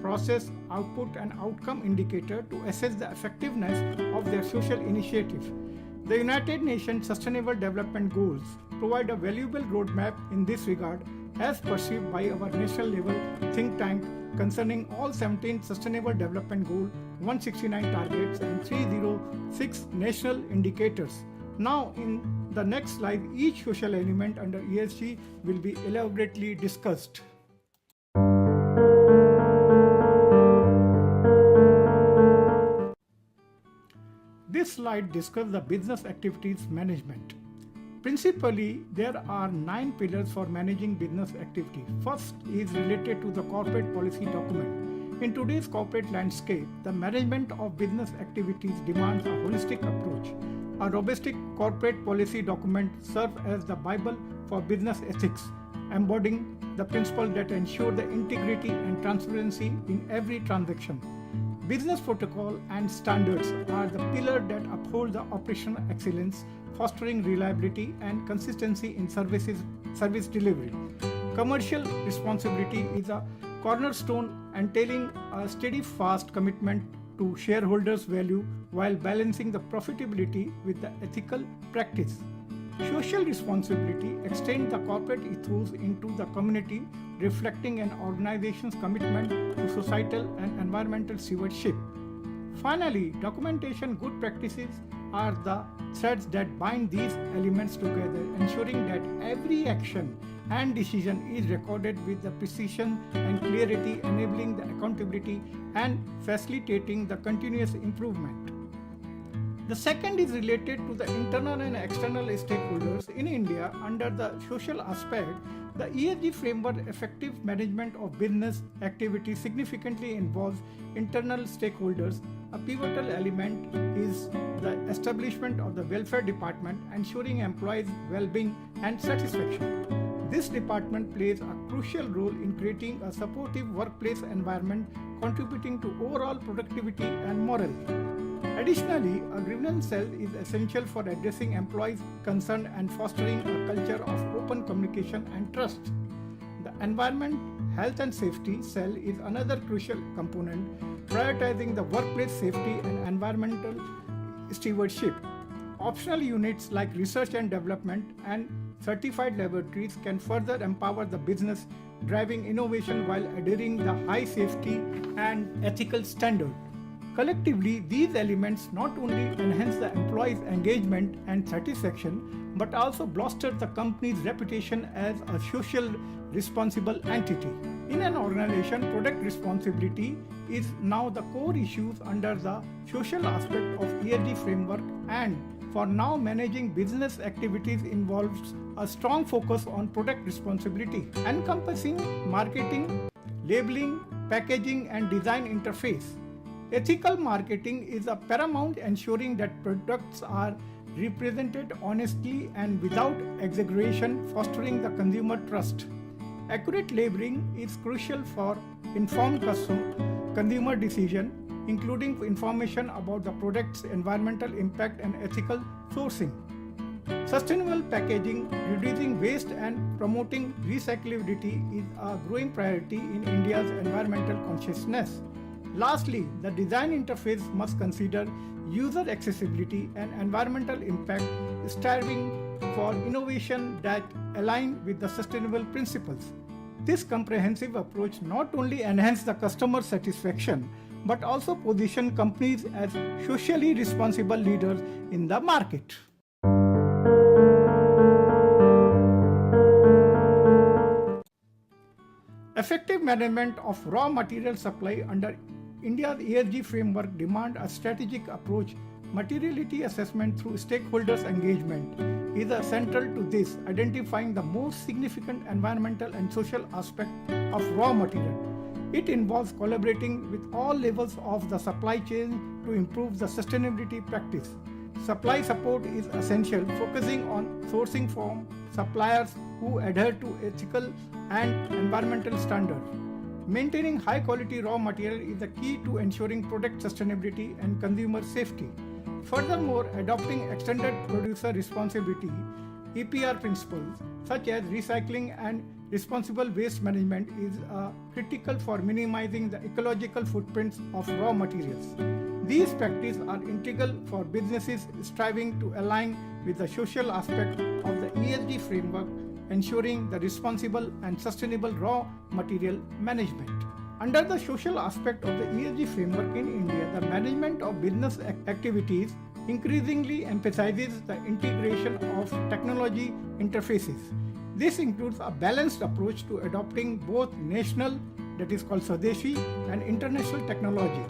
process, output and outcome indicator to assess the effectiveness of their social initiative. The United Nations Sustainable Development Goals provide a valuable roadmap in this regard as perceived by our national level think tank concerning all 17 Sustainable Development Goal, 169 targets and 306 national indicators. Now in the next slide, each social element under ESG will be elaborately discussed. This slide discusses the business activities management. Principally, there are 9 pillars for managing business activity. First is related to the corporate policy document. In today's corporate landscape, the management of business activities demands a holistic approach. A robust corporate policy document serves as the Bible for business ethics, embodying the principles that ensure the integrity and transparency in every transaction. Business protocol and standards are the pillar that uphold the operational excellence, fostering reliability and consistency in service delivery. Commercial responsibility is a cornerstone entailing a steadfast commitment to shareholders' value while balancing the profitability with the ethical practice. Social responsibility extends the corporate ethos into the community, reflecting an organization's commitment to societal and environmental stewardship. Finally, documentation good practices are the threads that bind these elements together, ensuring that every action and decision is recorded with the precision and clarity, enabling the accountability and facilitating the continuous improvement. The second is related to the internal and external stakeholders in India. Under the social aspect, The ESG framework effective management of business activity significantly involves internal stakeholders. A pivotal element is the establishment of the welfare department, ensuring employees' well-being and satisfaction. This department plays a crucial role in creating a supportive workplace environment, contributing to overall productivity and morale. Additionally, a grievance cell is essential for addressing employees' concerns and fostering a culture of open communication and trust. The Environment, Health and Safety cell is another crucial component, prioritizing the workplace safety and environmental stewardship. Optional units like research and development and certified laboratories can further empower the business, driving innovation while adhering the high safety and ethical standard. Collectively, these elements not only enhance the employees' engagement and satisfaction, but also bolster the company's reputation as a social responsible entity. In an organization, product responsibility is now the core issues under the social aspect of ESG framework, and for now managing business activities involves a strong focus on product responsibility, encompassing marketing, labeling, packaging and design interface. Ethical marketing is a paramount, ensuring that products are represented honestly and without exaggeration, fostering the consumer trust. Accurate labeling is crucial for informed consumer decision, including information about the product's environmental impact and ethical sourcing. Sustainable packaging, reducing waste and promoting recyclability is a growing priority in India's environmental consciousness. Lastly, the design interface must consider user accessibility and environmental impact, striving for innovation that align with the sustainable principles. This comprehensive approach not only enhances the customer satisfaction, but also positions companies as socially responsible leaders in the market. Effective management of raw material supply under India's ESG framework demands a strategic approach. Materiality assessment through stakeholders' engagement is central to this, identifying the most significant environmental and social aspects of raw material. It involves collaborating with all levels of the supply chain to improve the sustainability practice. Supply support is essential, focusing on sourcing from suppliers who adhere to ethical and environmental standards. Maintaining high quality raw material is the key to ensuring product sustainability and consumer safety. Furthermore, adopting extended producer responsibility (EPR) principles such as recycling and responsible waste management is critical for minimizing the ecological footprints of raw materials. These practices are integral for businesses striving to align with the social aspect of the ESG framework, ensuring the responsible and sustainable raw material management. Under the social aspect of the ESG framework in India, the management of business activities increasingly emphasizes the integration of technology interfaces. This includes a balanced approach to adopting both national, that is called Swadeshi, and international technology.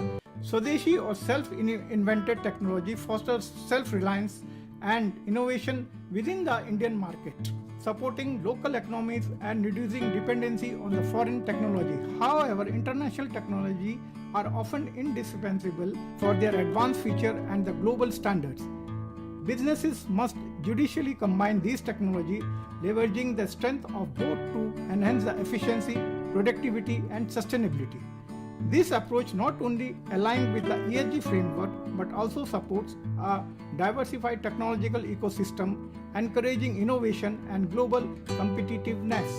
Swadeshi or self-invented technology fosters self-reliance and innovation within the Indian market, supporting local economies and reducing dependency on the foreign technology. However, international technology are often indispensable for their advanced feature and the global standards. Businesses must judiciously combine these technologies, leveraging the strength of both to enhance the efficiency, productivity, and sustainability. This approach not only aligns with the ESG framework but also supports a diversified technological ecosystem, encouraging innovation and global competitiveness.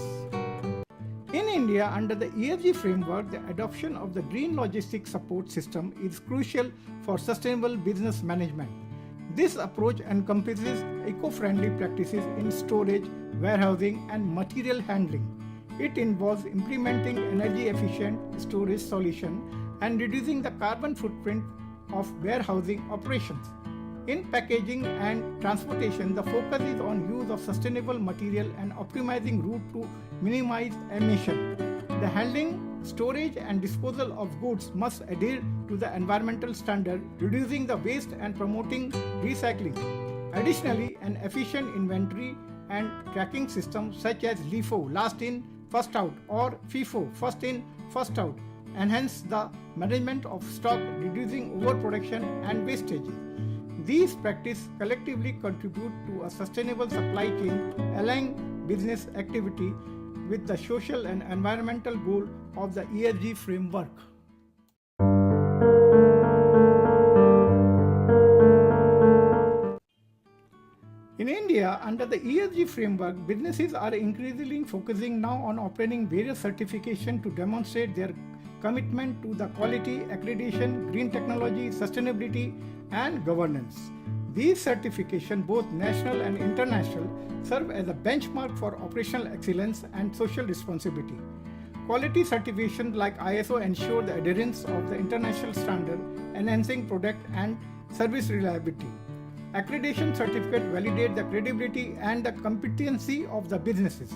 In India, under the ESG framework, the adoption of the green logistics support system is crucial for sustainable business management. This approach encompasses eco-friendly practices in storage, warehousing, and material handling. It involves implementing energy-efficient storage solutions and reducing the carbon footprint of warehousing operations. In packaging and transportation, the focus is on use of sustainable material and optimizing route to minimize emission. The handling, storage, and disposal of goods must adhere to the environmental standard, reducing the waste and promoting recycling. Additionally, an efficient inventory and tracking systems such as LIFO, last in, first out, or FIFO, first in, first out, enhance the management of stock, reducing overproduction and wastage. These practices collectively contribute to a sustainable supply chain, aligning business activity with the social and environmental goal of the ESG framework. In India, under the ESG framework, businesses are increasingly focusing now on obtaining various certifications to demonstrate their commitment to the quality, accreditation, green technology, sustainability, and governance. These certifications, both national and international, serve as a benchmark for operational excellence and social responsibility. Quality certifications like ISO ensure the adherence of the international standard, enhancing product and service reliability. Accreditation certificates validate the credibility and the competency of the businesses.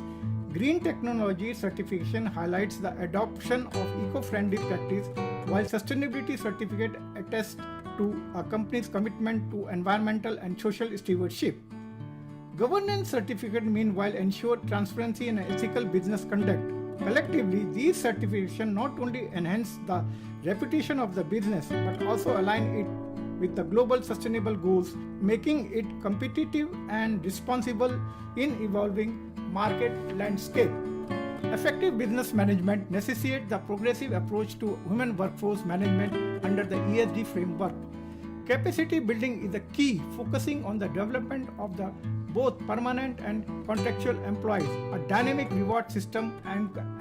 Green technology certification highlights the adoption of eco-friendly practice, while sustainability certificate attests to a company's commitment to environmental and social stewardship. Governance certificate meanwhile ensure transparency and ethical business conduct. Collectively, these certifications not only enhance the reputation of the business but also align it with the global sustainable goals, making it competitive and responsible in evolving market landscape. Effective business management necessitates the progressive approach to human workforce management under the ESG framework. Capacity building is the key, focusing on the development of the both permanent and contractual employees. A dynamic reward system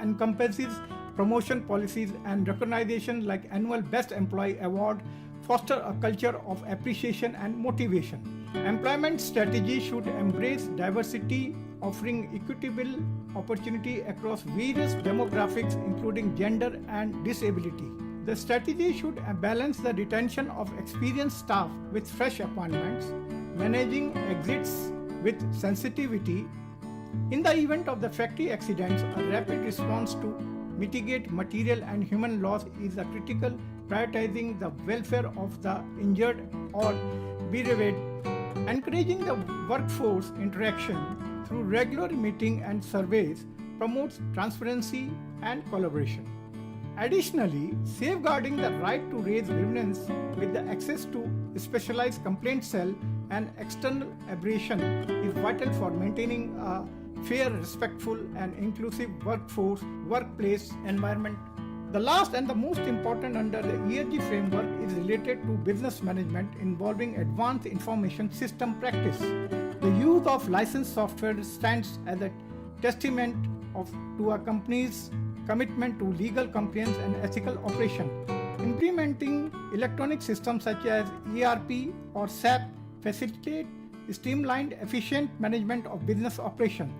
encompasses promotion policies and recognition like annual Best Employee Award, foster a culture of appreciation and motivation. Employment strategy should embrace diversity, offering equitable opportunity across various demographics including gender and disability. The strategy should balance the retention of experienced staff with fresh appointments, managing exits with sensitivity. In the event of the factory accidents, a rapid response to mitigate material and human loss is a critical, prioritizing the welfare of the injured or bereaved. Encouraging the workforce interaction through regular meetings and surveys promotes transparency and collaboration. Additionally, safeguarding the right to raise grievance with the access to specialized complaint cell and external abrasion is vital for maintaining a fair, respectful, and inclusive workplace environment. The last and the most important under the ESG framework is related to business management involving advanced information system practice. The use of licensed software stands as a testament to a company's commitment to legal compliance and ethical operation. Implementing electronic systems such as ERP or SAP facilitate streamlined, efficient management of business operation.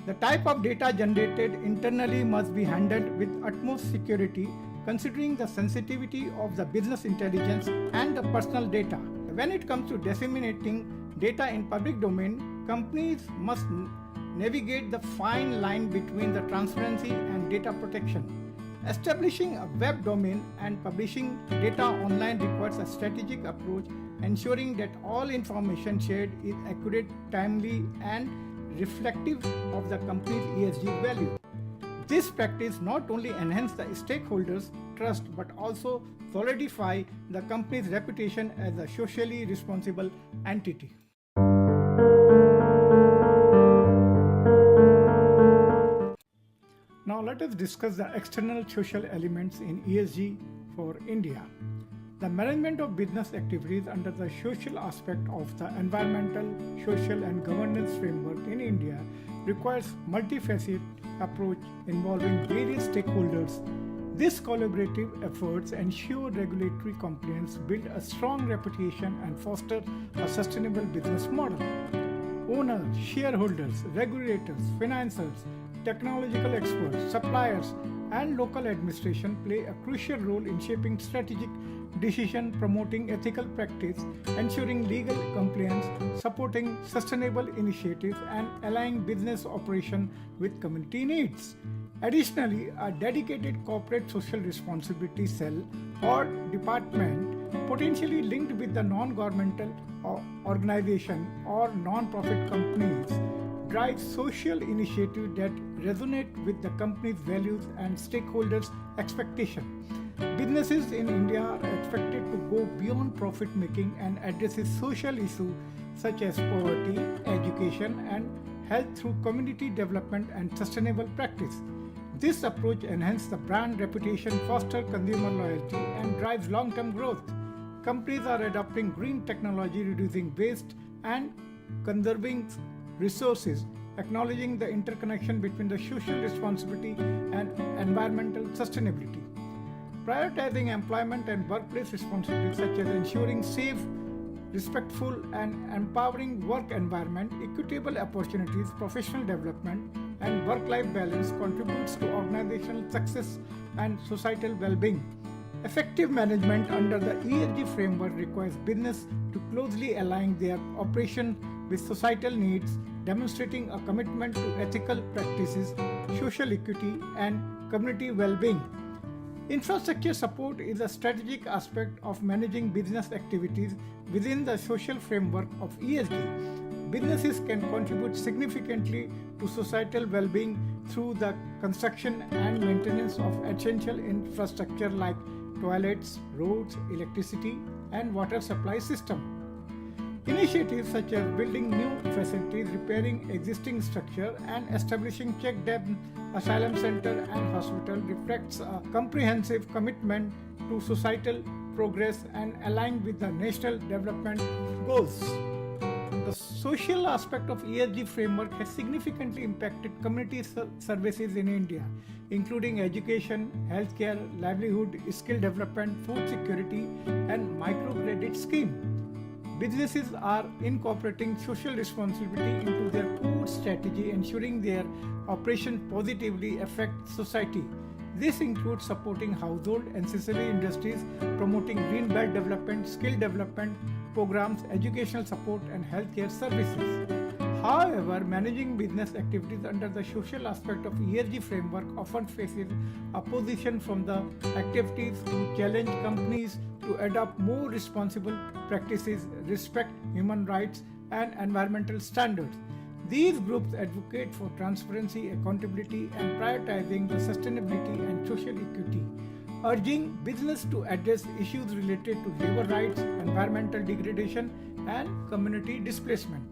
The type of data generated internally must be handled with utmost security, considering the sensitivity of the business intelligence and the personal data. When it comes to disseminating data in public domain, companies must navigate the fine line between the transparency and data protection. Establishing a web domain and publishing data online requires a strategic approach, ensuring that all information shared is accurate, timely, and reflective of the company's ESG value. This practice not only enhances the stakeholders' trust but also solidify the company's reputation as a socially responsible entity. Now let us discuss the external social elements in ESG for India. The management of business activities under the social aspect of the environmental, social and governance framework in India requires multifaceted approach involving various stakeholders. These collaborative efforts ensure regulatory compliance, build a strong reputation and foster a sustainable business model. Owners, shareholders, regulators, financiers, technological experts, suppliers, and local administration play a crucial role in shaping strategic decision, promoting ethical practice, ensuring legal compliance, supporting sustainable initiatives, and aligning business operation with community needs. Additionally, a dedicated corporate social responsibility cell or department potentially linked with the non-governmental organization or non-profit companies drive social initiatives that resonate with the company's values and stakeholders' expectations. Businesses in India are expected to go beyond profit making and addresses social issues such as poverty, education, and health through community development and sustainable practice. This approach enhances the brand reputation, fosters consumer loyalty, and drives long-term growth. Companies are adopting green technology, reducing waste, and conserving resources, acknowledging the interconnection between the social responsibility and environmental sustainability. Prioritizing employment and workplace responsibilities such as ensuring safe, respectful and empowering work environment, equitable opportunities, professional development, and work-life balance contributes to organizational success and societal well-being. Effective management under the ESG framework requires business to closely align their operation with societal needs, demonstrating a commitment to ethical practices, social equity, and community well-being. Infrastructure support is a strategic aspect of managing business activities within the social framework of ESG. Businesses can contribute significantly to societal well-being through the construction and maintenance of essential infrastructure like toilets, roads, electricity, and water supply system. Initiatives such as building new facilities, repairing existing structure, and establishing check dam, asylum center, and hospital reflects a comprehensive commitment to societal progress and aligned with the national development goals. The social aspect of ESG framework has significantly impacted community services in India, including education, healthcare, livelihood, skill development, food security, and microcredit scheme. Businesses are incorporating social responsibility into their core strategy, ensuring their operation positively affect society. This includes supporting household ancillary industries, promoting green belt development, skill development programs, educational support, and healthcare services. However, managing business activities under the social aspect of ESG framework often faces opposition from the activities to challenge companies to adopt more responsible practices, respect human rights, and environmental standards. These groups advocate for transparency, accountability, and prioritizing the sustainability and social equity, urging business to address issues related to labor rights, environmental degradation, and community displacement.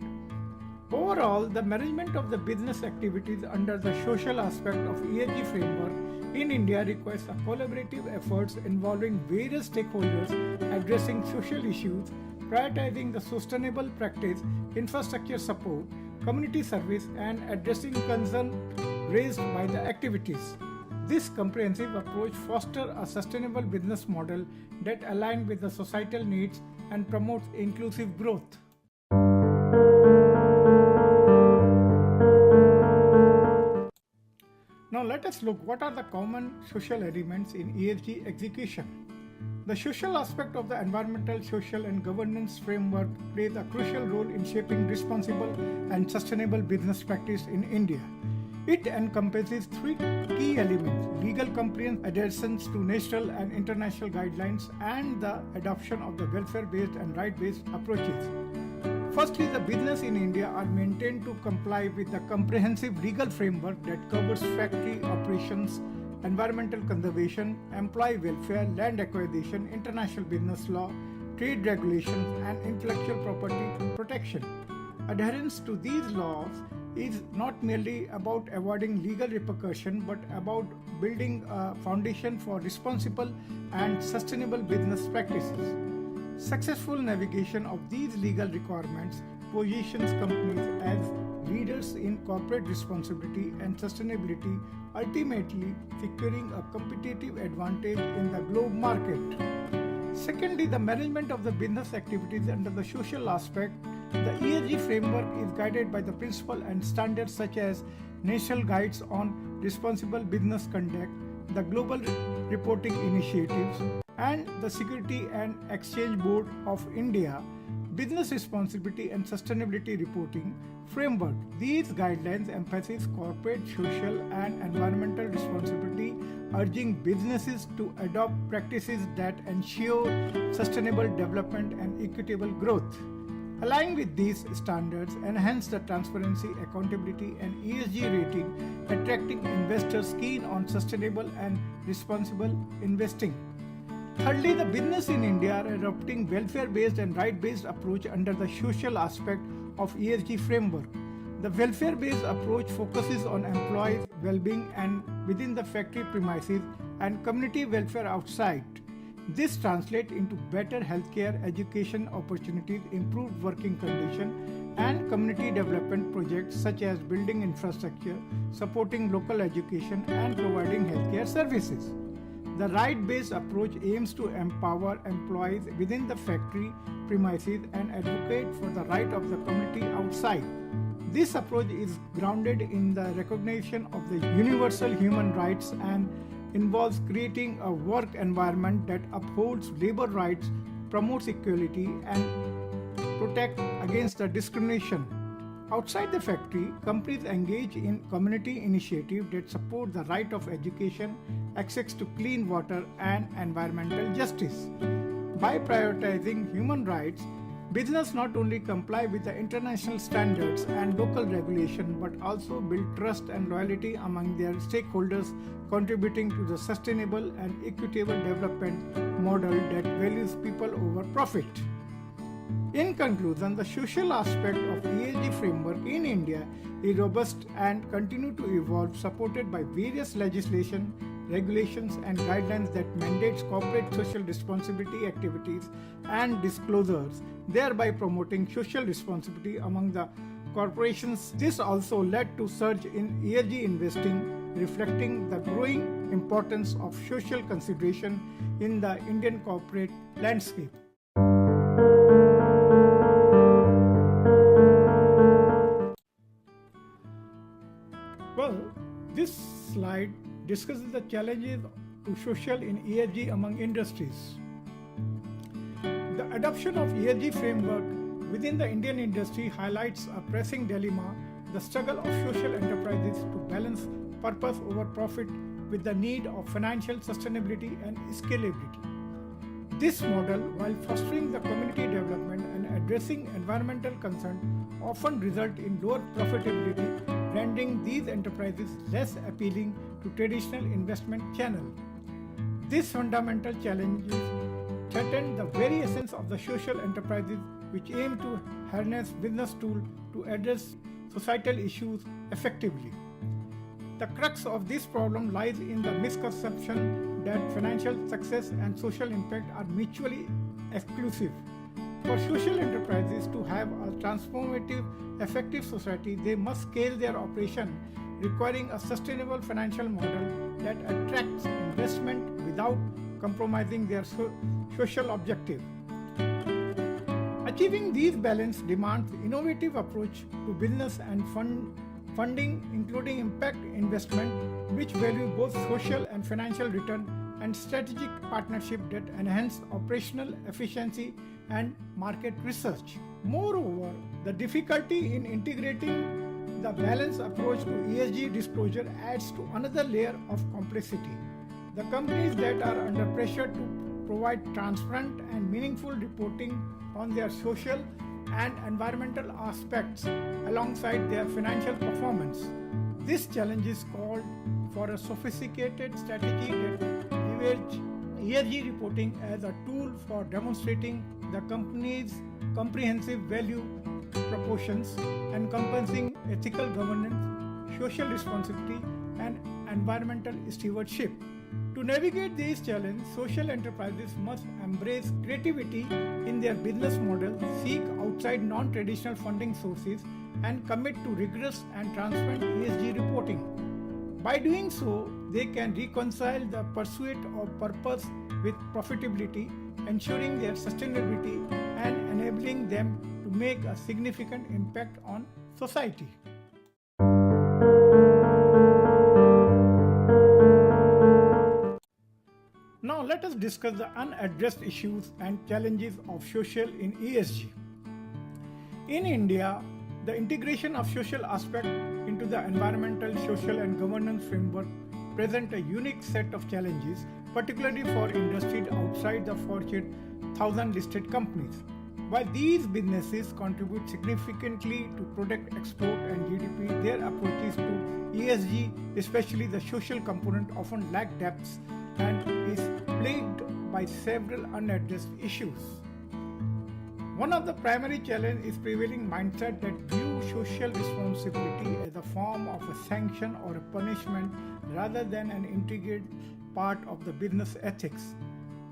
Overall, the management of the business activities under the social aspect of ESG framework in India requires a collaborative efforts involving various stakeholders addressing social issues, prioritizing the sustainable practice, infrastructure support, community service, and addressing concerns raised by the activities. This comprehensive approach fosters a sustainable business model that aligns with the societal needs and promotes inclusive growth. Now let us look what are the common social elements in ESG execution. The social aspect of the environmental, social, and governance framework plays a crucial role in shaping responsible and sustainable business practice in India. It encompasses three key elements: legal compliance, adherence to national and international guidelines, and the adoption of the welfare-based and right-based approaches. Firstly, the business in India are maintained to comply with the comprehensive legal framework that covers factory operations, environmental conservation, employee welfare, land acquisition, international business law, trade regulations, and intellectual property protection. Adherence to these laws is not merely about avoiding legal repercussion but about building a foundation for responsible and sustainable business practices. Successful navigation of these legal requirements positions companies as leaders in corporate responsibility and sustainability, ultimately securing a competitive advantage in the global market. Secondly, the management of the business activities under the social aspect. The ESG framework is guided by the principles and standards such as National Guides on Responsible Business Conduct, the Global Reporting Initiatives, and the Security and Exchange Board of India Business Responsibility and Sustainability Reporting Framework. These guidelines emphasize corporate, social, and environmental responsibility, urging businesses to adopt practices that ensure sustainable development and equitable growth. Aligning with these standards enhance the transparency, accountability, and ESG rating, attracting investors keen on sustainable and responsible investing. Thirdly, the business in India are adopting welfare-based and right-based approach under the social aspect of ESG framework. The welfare-based approach focuses on employees' well-being and within the factory premises and community welfare outside. This translates into better healthcare, education opportunities, improved working conditions, and community development projects such as building infrastructure, supporting local education, and providing healthcare services. The right-based approach aims to empower employees within the factory premises and advocate for the right of the community outside. This approach is grounded in the recognition of the universal human rights and involves creating a work environment that upholds labor rights, promotes equality, and protects against the discrimination. Outside the factory, companies engage in community initiatives that support the right of education, access to clean water, and environmental justice. By prioritizing human rights, business not only comply with the international standards and local regulation but also build trust and loyalty among their stakeholders, contributing to the sustainable and equitable development model that values people over profit. In conclusion, the social aspect of ESG framework in India is robust and continue to evolve, supported by various legislation, regulations, and guidelines that mandates corporate social responsibility activities and disclosures, thereby promoting social responsibility among the corporations. This also led to surge in ESG investing, reflecting the growing importance of social consideration in the Indian corporate landscape. Well, this slide discusses the challenges to social in ESG among industries. The adoption of ESG framework within the Indian industry highlights a pressing dilemma, the struggle of social enterprises to balance purpose over profit with the need of financial sustainability and scalability. This model, while fostering the community development and addressing environmental concerns, often result in lower profitability, rendering these enterprises less appealing to traditional investment channels. These fundamental challenges threaten the very essence of the social enterprises, which aim to harness business tools to address societal issues effectively. The crux of this problem lies in the misconception that financial success and social impact are mutually exclusive. For social enterprises to have a transformative, effective society, they must scale their operation, requiring a sustainable financial model that attracts investment without compromising their social objective. Achieving these balance demands innovative approach to business and funding, including impact investment, which value both social and financial return, and strategic partnership that enhance operational efficiency and market research. Moreover, the difficulty in integrating the balanced approach to ESG disclosure adds to another layer of complexity. The companies that are under pressure to provide transparent and meaningful reporting on their social and environmental aspects alongside their financial performance. This challenge is called for a sophisticated strategy that leverages ESG reporting as a tool for demonstrating the company's comprehensive value propositions, encompassing ethical governance, social responsibility, and environmental stewardship. To navigate these challenges, social enterprises must embrace creativity in their business model, seek outside non-traditional funding sources, and commit to rigorous and transparent ESG reporting. By doing so, they can reconcile the pursuit of purpose with profitability, ensuring their sustainability and enabling them to make a significant impact on society. Now let us discuss the unaddressed issues and challenges of social in ESG. In India, the integration of social aspect into the environmental, social and governance framework present a unique set of challenges, particularly for industries outside the Fortune 1000 listed companies. While these businesses contribute significantly to product export and GDP, their approaches to ESG, especially the social component, often lack depth and is plagued by several unaddressed issues. One of the primary challenges is prevailing mindset that view social responsibility as a form of a sanction or a punishment rather than an integral part of the business ethics.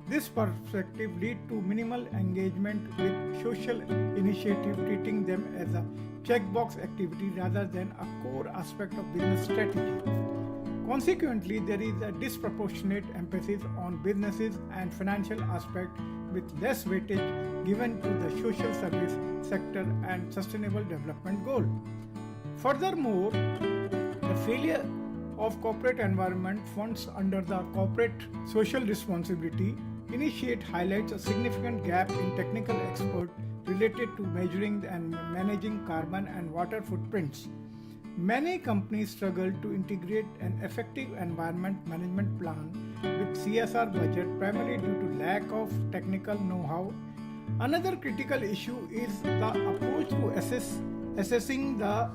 This perspective leads to minimal engagement with social initiative, treating them as a checkbox activity rather than a core aspect of business strategy. Consequently, there is a disproportionate emphasis on businesses and financial aspects with less weightage given to the social service sector and sustainable development goal. Furthermore, the failure of corporate environment funds under the corporate social responsibility initiate highlights a significant gap in technical expert related to measuring and managing carbon and water footprints. Many companies struggle to integrate an effective environment management plan with CSR budget primarily due to lack of technical know-how. Another critical issue is the approach to assessing the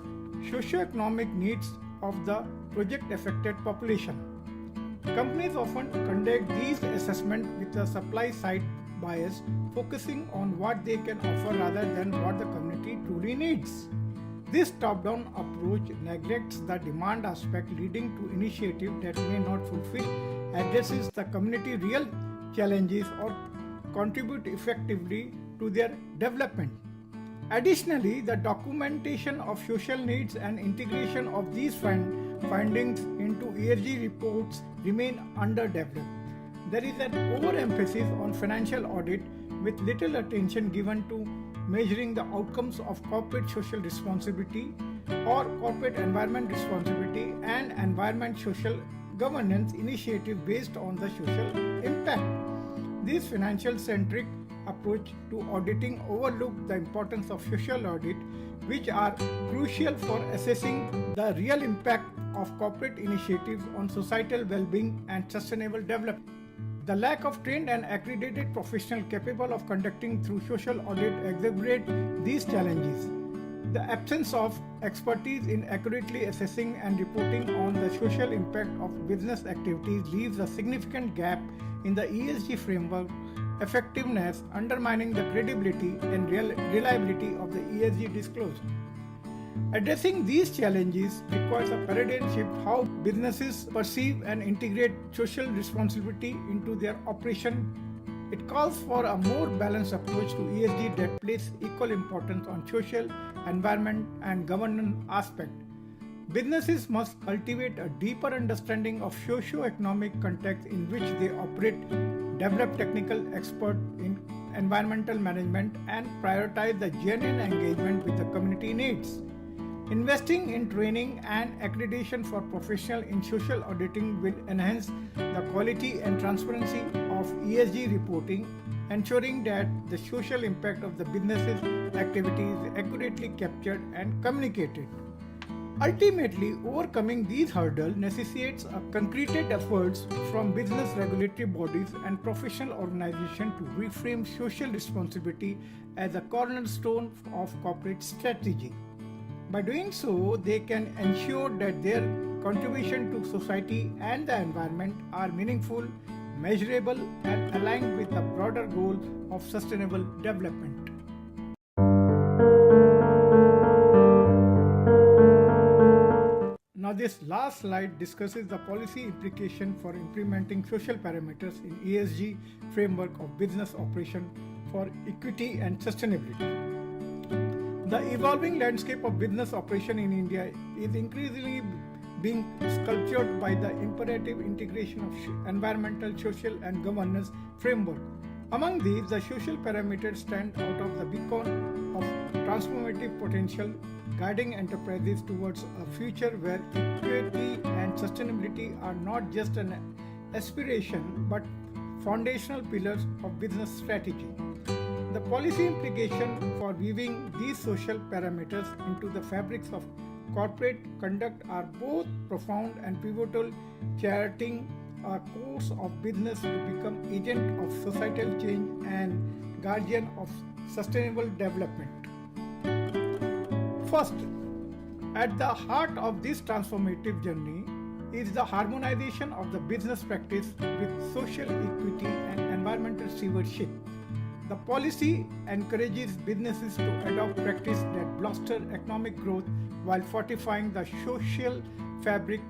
socio-economic needs of the project affected population. Companies often conduct these assessments with a supply side bias, focusing on what they can offer rather than what the community truly needs. This top-down approach neglects the demand aspect, leading to initiatives that may not fulfill addresses the community real challenges or contribute effectively to their development. Additionally, the documentation of social needs and integration of these findings into ESG reports remain underdeveloped. There is an overemphasis on financial audit with little attention given to measuring the outcomes of corporate social responsibility or corporate environment responsibility and environment social governance initiative based on the social impact. This financial centric approach to auditing overlook the importance of social audit, which are crucial for assessing the real impact of corporate initiatives on societal well-being and sustainable development. The lack of trained and accredited professionals capable of conducting through social audit exacerbate these challenges. The absence of expertise in accurately assessing and reporting on the social impact of business activities leaves a significant gap in the ESG framework effectiveness, undermining the credibility and reliability of the ESG disclosure. Addressing these challenges requires a paradigm shift how businesses perceive and integrate social responsibility into their operation. It calls for a more balanced approach to ESG that places equal importance on social, environment, and governance aspects. Businesses must cultivate a deeper understanding of socio-economic context in which they operate, develop technical expert in environmental management, and prioritize the genuine engagement with the community needs. Investing in training and accreditation for professionals in social auditing will enhance the quality and transparency of ESG reporting, ensuring that the social impact of the business's activity is accurately captured and communicated. Ultimately, overcoming these hurdles necessitates a concreted efforts from business regulatory bodies and professional organizations to reframe social responsibility as a cornerstone of corporate strategy. By doing so, they can ensure that their contribution to society and the environment are meaningful, measurable, and aligned with the broader goal of sustainable development. Now, this last slide discusses the policy implication for implementing social parameters in ESG framework of business operation for equity and sustainability. The evolving landscape of business operation in India is increasingly being sculptured by the imperative integration of environmental, social, and governance framework. Among these, the social parameters stand out of the beacon of transformative potential, guiding enterprises towards a future where equity and sustainability are not just an aspiration but foundational pillars of business strategy. The policy implication for weaving these social parameters into the fabrics of corporate conduct are both profound and pivotal, charting a course of business to become agent of societal change and guardian of sustainable development. First, at the heart of this transformative journey is the harmonization of the business practice with social equity and environmental stewardship. The policy encourages businesses to adopt practices that bolster economic growth while fortifying the social fabric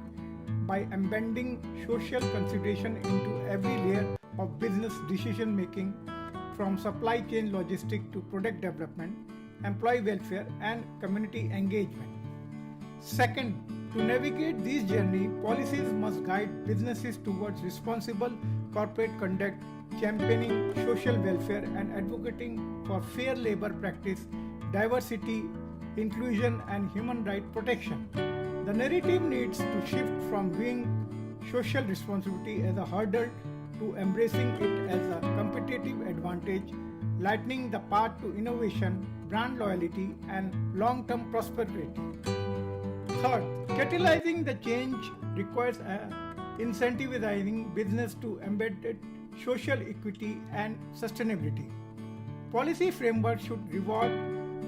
by embedding social consideration into every layer of business decision making, from supply chain logistics to product development, employee welfare, and community engagement. Second, to navigate this journey, policies must guide businesses towards responsible corporate conduct, championing social welfare, and advocating for fair labor practice, diversity, inclusion, and human rights protection. The narrative needs to shift from viewing social responsibility as a hurdle to embracing it as a competitive advantage, lightening the path to innovation, brand loyalty, and long-term prosperity. Third, catalyzing the change requires incentivizing business to embed social equity and sustainability. Policy framework should reward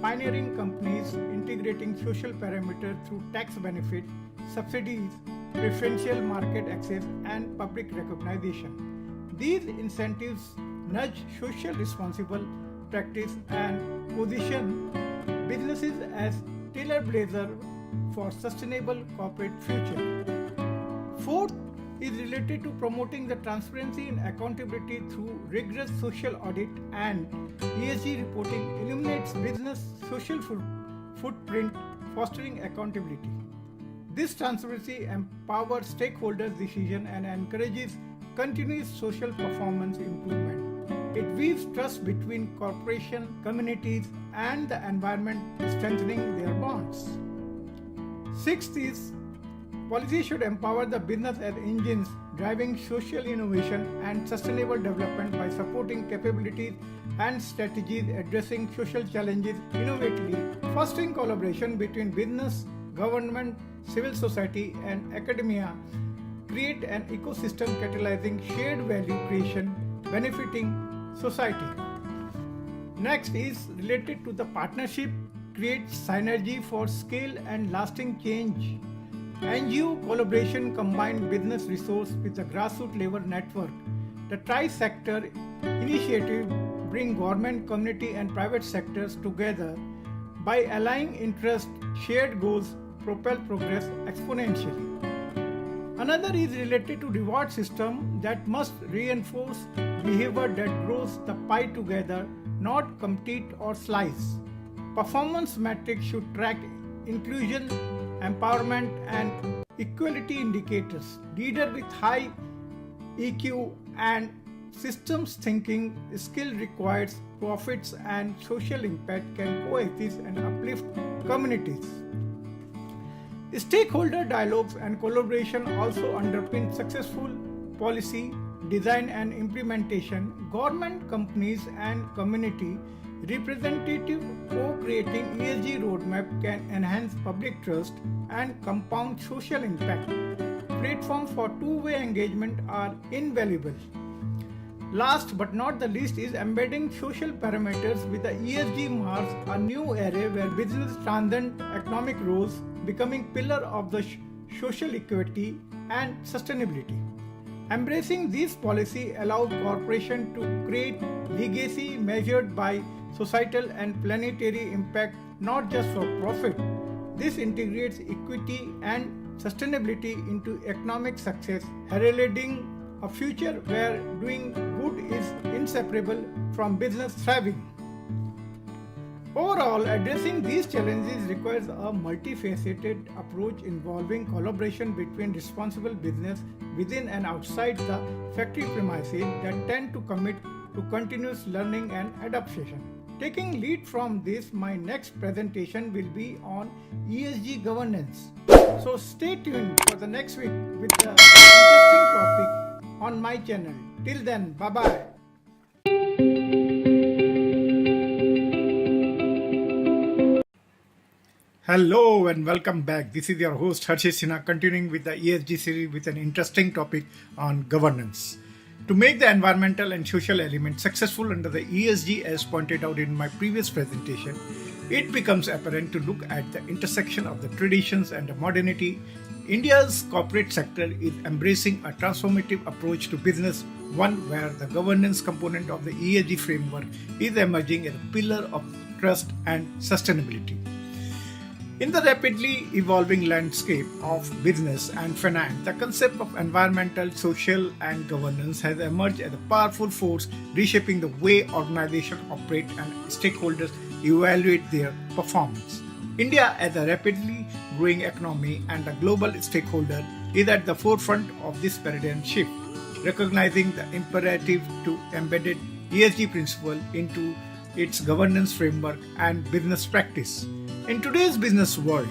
pioneering companies integrating social parameters through tax benefits, subsidies, preferential market access, and public recognition. These incentives nudge social responsible practice and position businesses as trailblazers for sustainable corporate future. Fourth is related to promoting the transparency and accountability through rigorous social audit and ESG reporting eliminates business social footprint, fostering accountability. This transparency empowers stakeholders' decision and encourages continuous social performance improvement. It weaves trust between corporation, communities, and the environment, strengthening their bonds. Sixth is policy should empower the business as engines driving social innovation and sustainable development by supporting capabilities and strategies addressing social challenges innovatively, fostering collaboration between business, government, civil society, and academia, create an ecosystem catalyzing shared value creation benefiting society. Next is related to the partnership creates synergy for scale and lasting change. NGO collaboration combines business resource with the grassroots labor network. The tri-sector initiative bring government, community, and private sectors together by aligning interests, shared goals, propel progress exponentially. Another is related to reward system that must reinforce behavior that grows the pie together, not compete or slice. Performance metrics should track inclusion, empowerment, and equality indicators. Leaders with high EQ and systems thinking skill requires profits and social impact can coexist and uplift communities. Stakeholder dialogues and collaboration also underpin successful policy design and implementation. Government, companies, and community representative co-creating ESG roadmap can enhance public trust and compound social impact. Platforms for two-way engagement are invaluable. Last but not the least is embedding social parameters with the ESG marks, a new area where business transcend economic roles, becoming pillar of the social equity and sustainability. Embracing this policy allows corporations to create legacy measured by societal and planetary impact, not just for profit. This integrates equity and sustainability into economic success, heralding a future where doing good is inseparable from business thriving. Overall, addressing these challenges requires a multifaceted approach involving collaboration between responsible business within and outside the factory premises that tend to commit to continuous learning and adaptation. Taking lead from this, my next presentation will be on ESG governance. So stay tuned for the next week with the interesting topic on my channel. Till then, bye-bye. Hello and welcome back. This is your host Harshit Sinha, continuing with the ESG series with an interesting topic on governance. To make the environmental and social element successful under the ESG, as pointed out in my previous presentation, it becomes apparent to look at the intersection of the traditions and the modernity. India's corporate sector is embracing a transformative approach to business, one where the governance component of the ESG framework is emerging as a pillar of trust and sustainability. In the rapidly evolving landscape of business and finance, the concept of environmental, social, and governance has emerged as a powerful force reshaping the way organizations operate and stakeholders evaluate their performance. India, as a rapidly growing economy and a global stakeholder, is at the forefront of this paradigm shift, recognizing the imperative to embed ESG principle into its governance framework and business practice. In today's business world,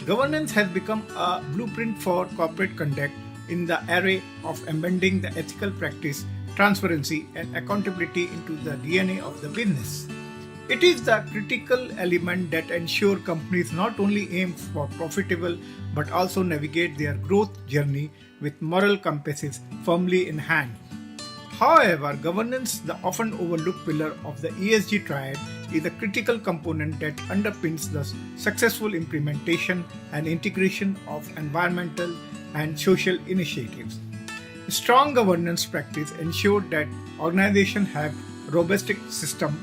governance has become a blueprint for corporate conduct in the array of embedding the ethical practice, transparency, and accountability into the DNA of the business. It is the critical element that ensures companies not only aim for profitable but also navigate their growth journey with moral compasses firmly in hand. However, governance, the often overlooked pillar of the ESG triad, is a critical component that underpins the successful implementation and integration of environmental and social initiatives. Strong governance practice ensure that organizations have robust system,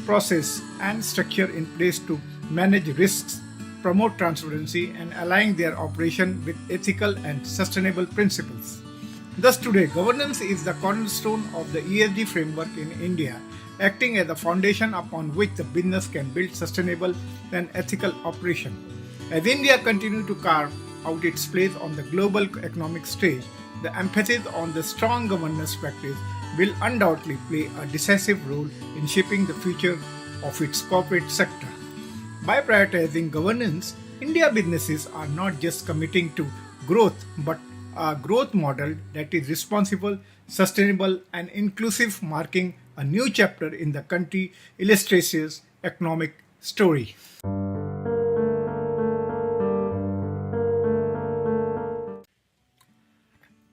process, and structure in place to manage risks, promote transparency, and align their operation with ethical and sustainable principles. Thus today, governance is the cornerstone of the ESG framework in India, acting as the foundation upon which the business can build sustainable and ethical operation. As India continues to carve out its place on the global economic stage, the emphasis on the strong governance practice will undoubtedly play a decisive role in shaping the future of its corporate sector. By prioritizing governance, India businesses are not just committing to growth but a growth model that is responsible, sustainable, and inclusive, marking a new chapter in the country's illustrious economic story.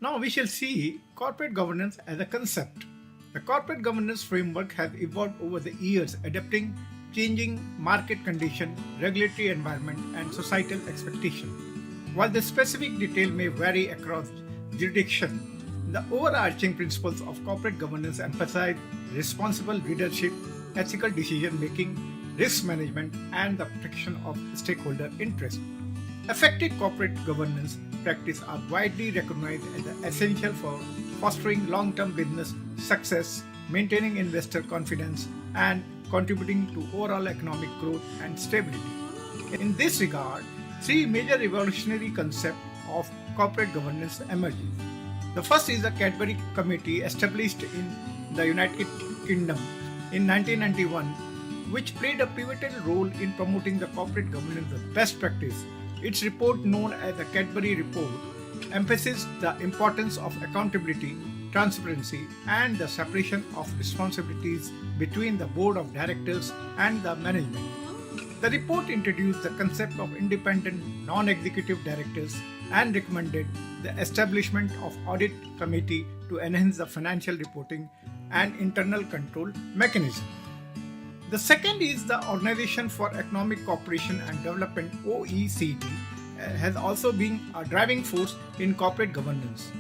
Now we shall see corporate governance as a concept. The corporate governance framework has evolved over the years, adapting changing market conditions, regulatory environment, and societal expectations. While the specific detail may vary across jurisdictions, the overarching principles of corporate governance emphasize responsible leadership, ethical decision-making, risk management, and the protection of stakeholder interests. Effective corporate governance practices are widely recognized as essential for fostering long-term business success, maintaining investor confidence, and contributing to overall economic growth and stability. In this regard, three major revolutionary concepts of corporate governance emerged. The first is the Cadbury Committee, established in the United Kingdom in 1991, which played a pivotal role in promoting the corporate governance of best practice. Its report, known as the Cadbury Report, emphasized the importance of accountability, transparency, and the separation of responsibilities between the board of directors and the management. The report introduced the concept of independent non-executive directors and recommended the establishment of audit committee to enhance the financial reporting and internal control mechanism. The second is the Organization for Economic Cooperation and Development, OECD, has also been a driving force in corporate governance.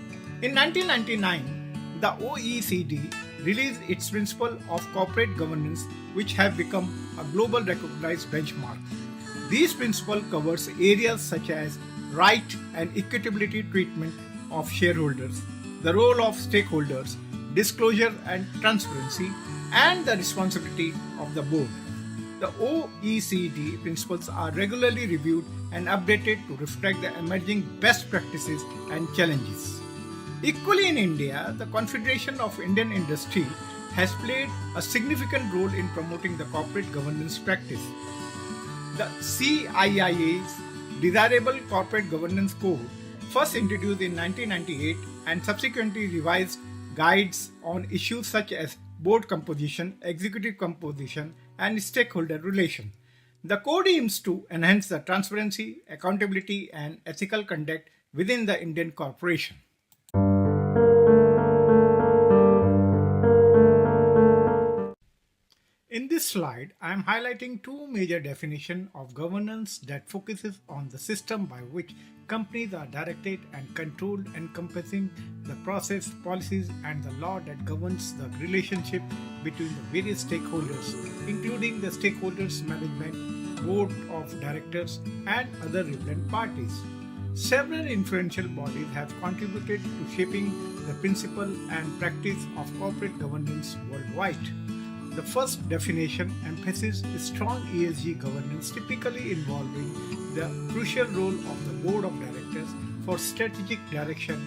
In 1999, the OECD released its principle of corporate governance, which have become a global recognized benchmark. These principles covers areas such as right and equitability treatment of shareholders, the role of stakeholders, disclosure and transparency, and the responsibility of the board. The OECD principles are regularly reviewed and updated to reflect the emerging best practices and challenges. Equally in India, the Confederation of Indian Industry has played a significant role in promoting the corporate governance practice. The CII's Desirable Corporate Governance Code, first introduced in 1998 and subsequently revised, guides on issues such as board composition, executive composition, and stakeholder relation. The code aims to enhance the transparency, accountability, and ethical conduct within the Indian corporation. In this slide, I am highlighting two major definitions of governance that focuses on the system by which companies are directed and controlled, encompassing the process, policies, and the law that governs the relationship between the various stakeholders, including the stakeholders management, board of directors, and other relevant parties. Several influential bodies have contributed to shaping the principle and practice of corporate governance worldwide. The first definition emphasizes strong ESG governance, typically involving the crucial role of the board of directors for strategic direction,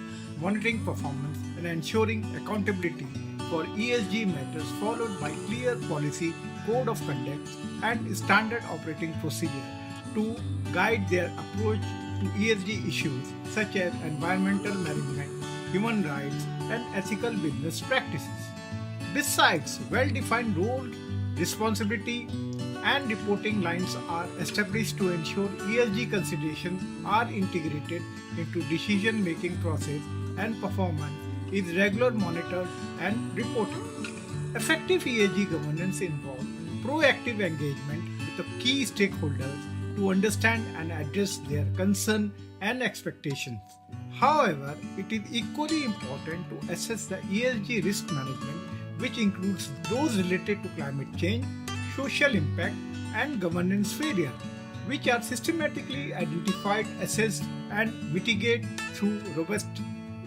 monitoring performance, and ensuring accountability for ESG matters, followed by clear policy, code of conduct, and standard operating procedure to guide their approach to ESG issues such as environmental management, human rights, and ethical business practices. Besides, well-defined role, responsibility, and reporting lines are established to ensure ESG considerations are integrated into decision-making process and performance is regularly monitored and reported. Effective ESG governance involves proactive engagement with the key stakeholders to understand and address their concerns and expectations. However, it is equally important to assess the ESG risk management, which includes those related to climate change, social impact, and governance failure, which are systematically identified, assessed, and mitigated through robust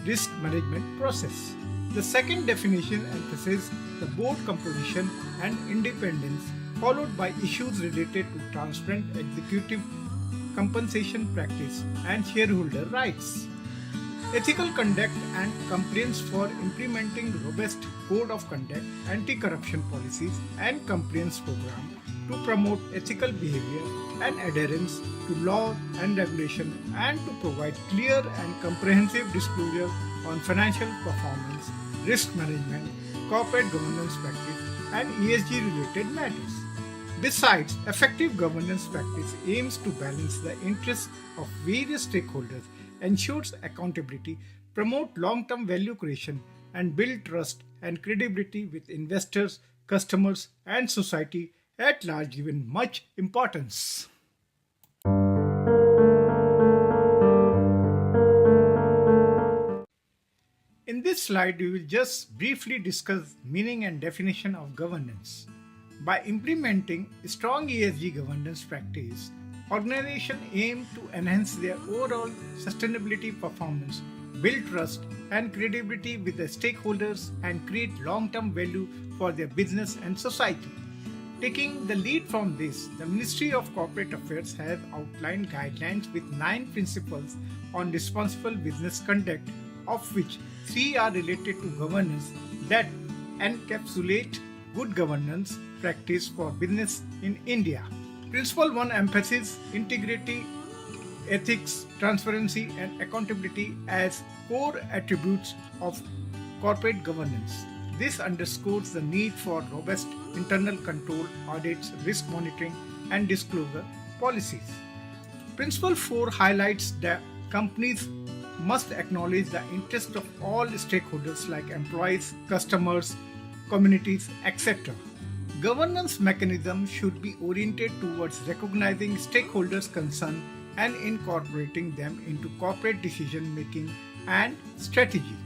risk management process. The second definition emphasizes the board composition and independence, followed by issues related to transparent executive compensation practice and shareholder rights. Ethical conduct and compliance for implementing robust code of conduct, anti-corruption policies, and compliance program to promote ethical behavior and adherence to law and regulation, and to provide clear and comprehensive disclosure on financial performance, risk management, corporate governance practice, and ESG related matters. Besides, effective governance practice aims to balance the interests of various stakeholders, ensures accountability, promote long-term value creation, and build trust and credibility with investors, customers, and society at large, given much importance. In this slide, we will just briefly discuss meaning and definition of governance. By implementing strong ESG governance practice, organizations aim to enhance their overall sustainability performance, build trust and credibility with the stakeholders, and create long-term value for their business and society. Taking the lead from this, the Ministry of Corporate Affairs has outlined guidelines with 9 principles on responsible business conduct, of which 3 are related to governance that encapsulate good governance practice for business in India. Principle 1 emphasizes integrity, ethics, transparency, and accountability as core attributes of corporate governance. This underscores the need for robust internal control, audits, risk monitoring, and disclosure policies. Principle 4 highlights that companies must acknowledge the interest of all stakeholders like employees, customers, communities, etc. Governance mechanisms should be oriented towards recognizing stakeholders' concerns and incorporating them into corporate decision making and strategy.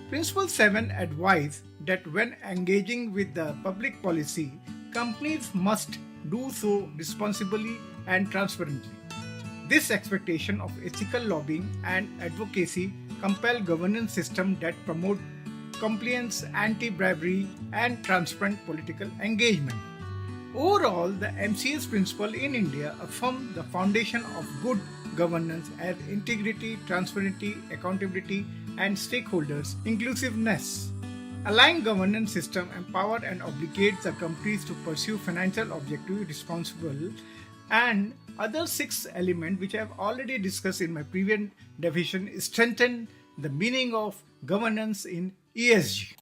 Principle 7 advises that when engaging with the public policy, companies must do so responsibly and transparently. This expectation of ethical lobbying and advocacy compel governance systems that promote compliance, anti-bribery, and transparent political engagement. Overall, the MCS principle in India affirm the foundation of good governance as integrity, transparency, accountability, and stakeholders inclusiveness. Aligned governance system empower and obligates the companies to pursue financial objectives responsible, and other 6 elements which I have already discussed in my previous definition strengthen the meaning of governance in ESG.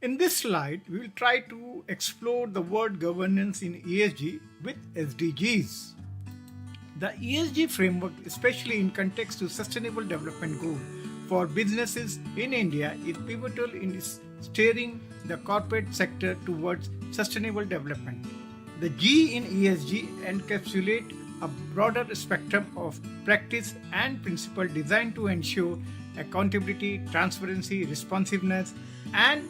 In this slide, we will try to explore the word governance in ESG with SDGs. The ESG framework, especially in context to Sustainable Development Goal, for businesses in India is pivotal in steering the corporate sector towards sustainable development. The G in ESG encapsulates a broader spectrum of practice and principle designed to ensure accountability, transparency, responsiveness, and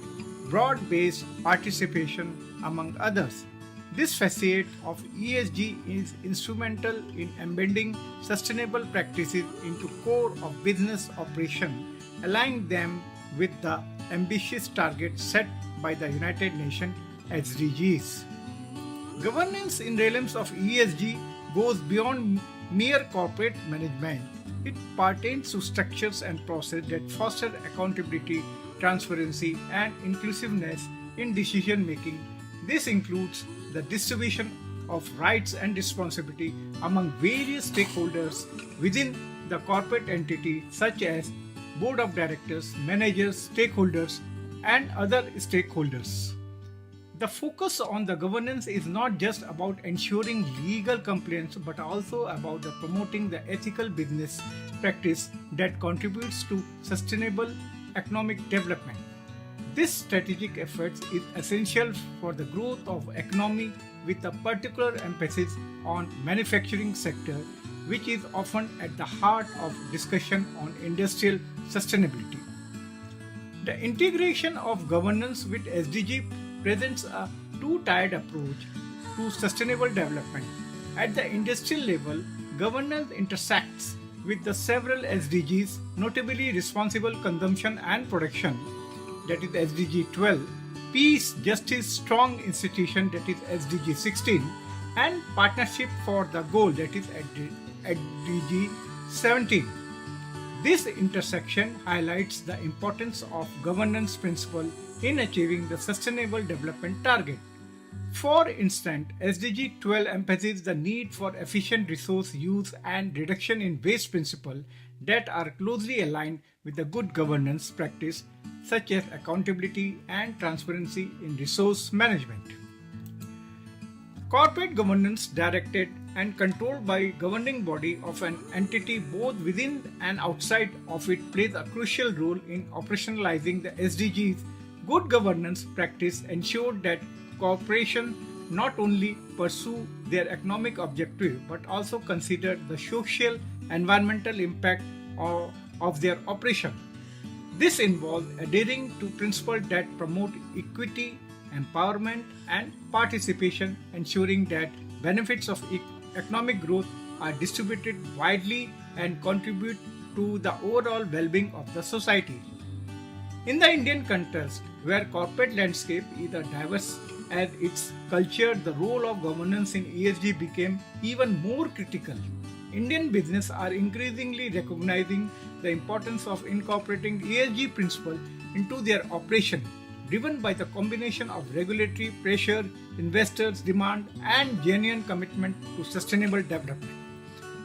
broad-based participation, among others. This facet of ESG is instrumental in embedding sustainable practices into core of business operation, aligning them with the ambitious targets set by the United Nations SDGs. Governance in realms of ESG goes beyond mere corporate management. It pertains to structures and processes that foster accountability, transparency, and inclusiveness in decision making. This includes the distribution of rights and responsibility among various stakeholders within the corporate entity, such as board of directors, managers, stakeholders, and other stakeholders. The focus on the governance is not just about ensuring legal compliance but also about promoting the ethical business practice that contributes to sustainable economic development. This strategic effort is essential for the growth of economy with a particular emphasis on manufacturing sector, which is often at the heart of discussion on industrial sustainability. The integration of governance with SDG presents a two-tiered approach to sustainable development. At the industrial level, governance intersects with the several SDGs, notably responsible consumption and production, that is SDG 12, peace, justice, strong institution, that is SDG 16, and partnership for the goal, that is SDG 17. This intersection highlights the importance of governance principle in achieving the sustainable development target. For instance, SDG 12 emphasizes the need for efficient resource use and reduction in waste principles that are closely aligned with the good governance practice such as accountability and transparency in resource management. Corporate governance, directed and controlled by governing body of an entity both within and outside of it, plays a crucial role in operationalizing the SDGs. Good governance practice ensures that corporations not only pursue their economic objective but also consider the social environmental impact of their operation. This involves adhering to principles that promote equity, empowerment, and participation, ensuring that benefits of economic growth are distributed widely and contribute to the overall well-being of the society. In the Indian context, where corporate landscape is diverse as its culture, the role of governance in ESG became even more critical. Indian business are increasingly recognizing the importance of incorporating ESG principles into their operation, driven by the combination of regulatory pressure, investors' demand, and genuine commitment to sustainable development.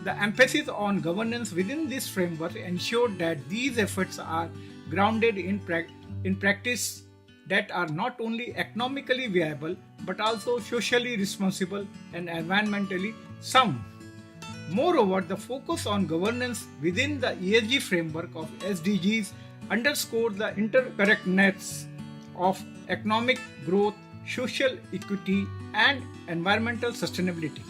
The emphasis on governance within this framework ensures that these efforts are grounded in practice that are not only economically viable but also socially responsible and environmentally sound. Moreover, the focus on governance within the ESG framework of SDGs underscores the interconnectedness of economic growth, social equity, and environmental sustainability.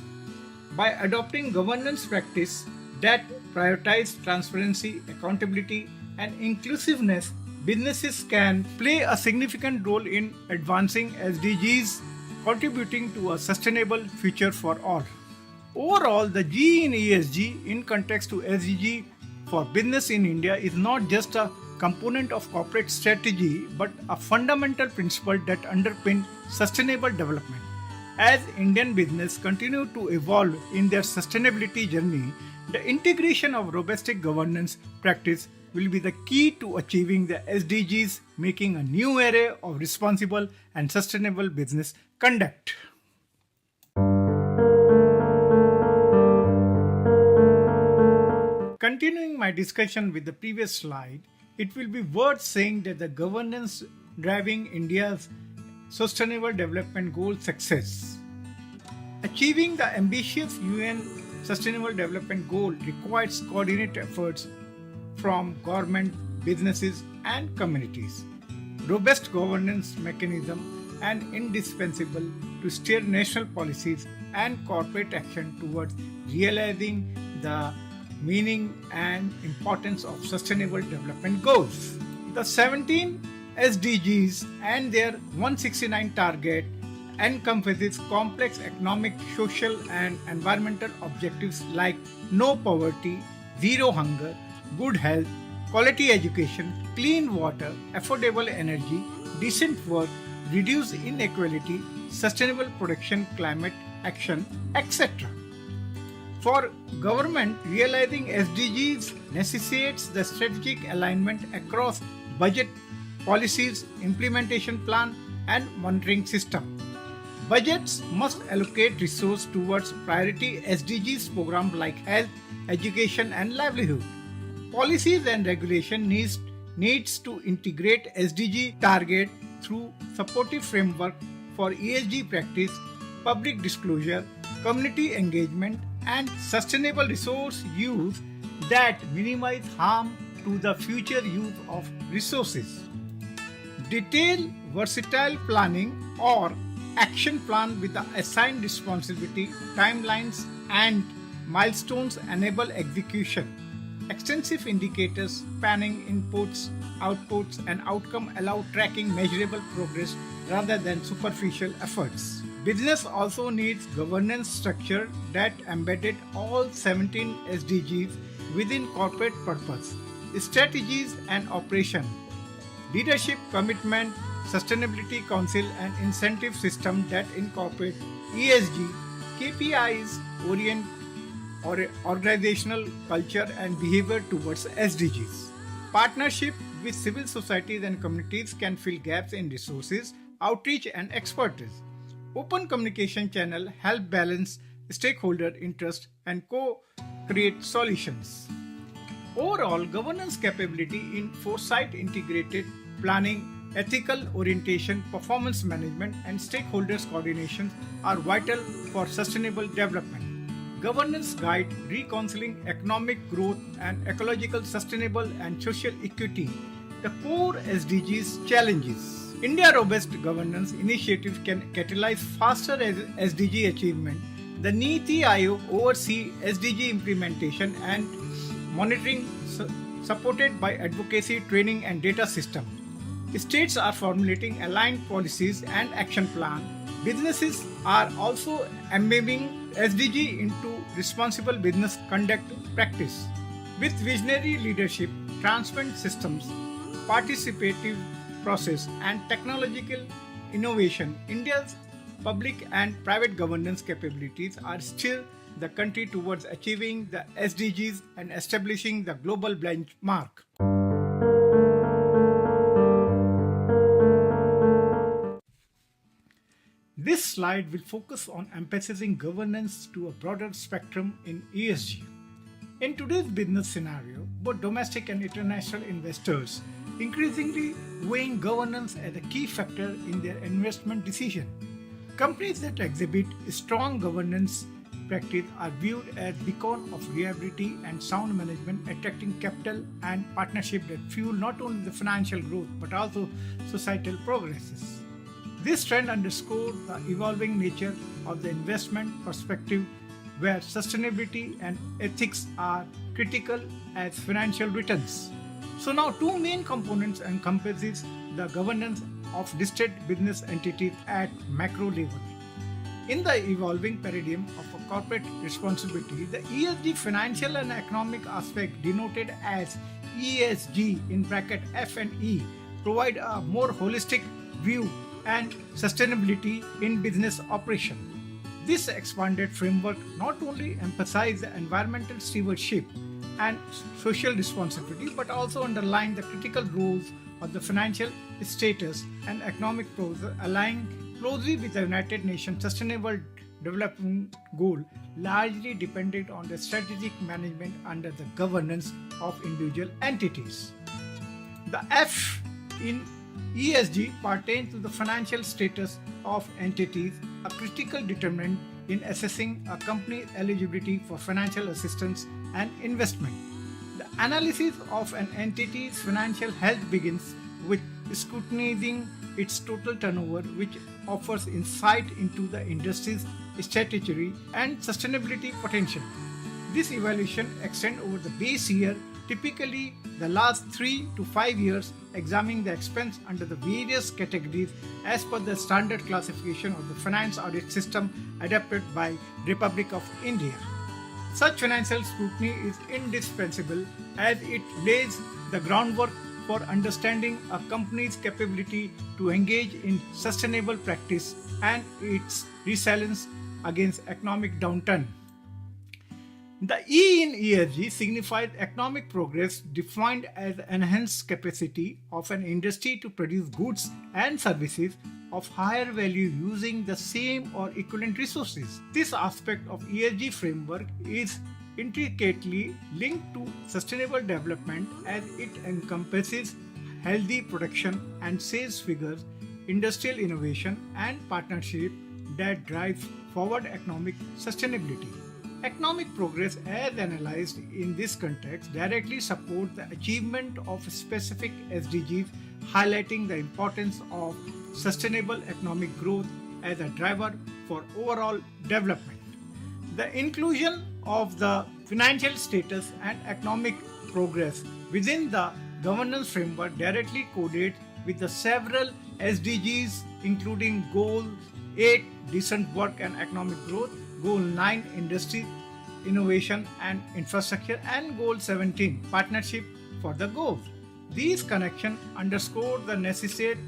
By adopting governance practice that prioritize transparency, accountability, and inclusiveness, businesses can play a significant role in advancing SDGs, contributing to a sustainable future for all. Overall, the G in ESG in context to SDG for business in India is not just a component of corporate strategy but a fundamental principle that underpins sustainable development. As Indian business continue to evolve in their sustainability journey, the integration of robust governance practice will be the key to achieving the SDGs, making a new era of responsible and sustainable business conduct. Continuing my discussion with the previous slide, it will be worth saying that the governance driving India's sustainable development goal success. Achieving the ambitious UN Sustainable Development Goal requires coordinated efforts from government, businesses, and communities. Robust governance mechanism and indispensable to steer national policies and corporate action towards realizing the meaning and importance of sustainable development goals. The 17 SDGs and their 169 target encompasses complex economic, social and environmental objectives like no poverty, zero hunger, good health, quality education, clean water, affordable energy, decent work, reduce inequality, sustainable production, climate action, etc. For government, realizing SDGs necessitates the strategic alignment across budget, policies, implementation plan, and monitoring system. Budgets must allocate resources towards priority SDGs programs like health, education, and livelihood. Policies and regulation needs to integrate SDG target through supportive framework for ESG practice, public disclosure, community engagement, and sustainable resource use that minimize harm to the future use of resources. Detailed versatile planning or action plan with the assigned responsibility, timelines, and milestones enable execution. Extensive indicators, spanning inputs, outputs, and outcome allow tracking measurable progress rather than superficial efforts. Business also needs governance structure that embedded all 17 SDGs within corporate purpose, strategies, and operation. Leadership commitment, sustainability council, and incentive system that incorporate ESG, KPIs, orient organizational culture and behavior towards SDGs. Partnership with civil societies and communities can fill gaps in resources, outreach, and expertise. Open communication channel help balance stakeholder interest and co-create solutions. Overall, governance capability in foresight, integrated planning, ethical orientation, performance management, and stakeholders coordination are vital for sustainable development. Governance guide reconciling economic growth and ecological sustainable and social equity, the core SDGs challenges. India robust governance initiatives can catalyze faster SDG achievement. The NITI Aayog oversee SDG implementation and monitoring supported by advocacy, training, and data system. States are formulating aligned policies and action plan. Businesses are also embedding SDG into responsible business conduct practice. With visionary leadership, transparent systems, participative process, and technological innovation, India's public and private governance capabilities are still the country towards achieving the SDGs and establishing the global benchmark. This slide will focus on emphasizing governance to a broader spectrum in ESG. In today's business scenario, both domestic and international investors increasingly weighing governance as a key factor in their investment decision. Companies that exhibit strong governance practice are viewed as beacon of reliability and sound management, attracting capital and partnership that fuel not only the financial growth but also societal progresses. This trend underscores the evolving nature of the investment perspective, where sustainability and ethics are critical as financial returns. So now two main components encompasses the governance of listed business entities at macro level. In the evolving paradigm of a corporate responsibility, the ESG financial and economic aspect denoted as ESG in bracket F and E provide a more holistic view and sustainability in business operation. This expanded framework not only emphasizes the environmental stewardship and social responsibility but also underlines the critical roles of the financial status and economic progress, aligning closely with the United Nations Sustainable Development Goal, largely dependent on the strategic management under the governance of individual entities. The F in ESG pertains to the financial status of entities, a critical determinant in assessing a company's eligibility for financial assistance and investment. The Analysis of an entity's financial health begins with scrutinizing its total turnover, which offers insight into the industry's statutory and sustainability potential. This evaluation extends over the base year, typically the last 3 to 5 years, examining the expense under the various categories as per the standard classification of the finance audit system adopted by Republic of India. Such financial scrutiny is indispensable as it lays the groundwork for understanding a company's capability to engage in sustainable practice and its resilience against economic downturn. The E in ESG signifies economic progress defined as enhanced capacity of an industry to produce goods and services of higher value using the same or equivalent resources. This aspect of ESG framework is intricately linked to sustainable development as it encompasses healthy production and sales figures, industrial innovation, and partnership that drives forward economic sustainability. Economic progress, as analyzed in this context, directly supports the achievement of specific SDGs, highlighting the importance of sustainable economic growth as a driver for overall development. The inclusion of the financial status and economic progress within the governance framework directly correlates with the several SDGs, including Goal 8, Decent Work and Economic Growth, Goal 9, Industry, Innovation and Infrastructure, and Goal 17, Partnership for the Goals. These connections underscore the necessity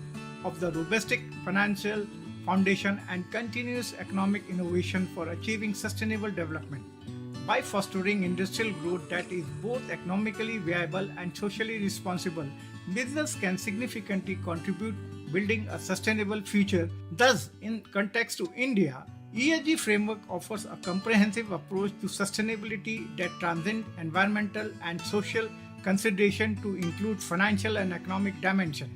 of the robust financial foundation and continuous economic innovation for achieving sustainable development. By fostering industrial growth that is both economically viable and socially responsible, business can significantly contribute building a sustainable future. Thus, in context to India, ESG framework offers a comprehensive approach to sustainability that transcends environmental and social consideration to include financial and economic dimension.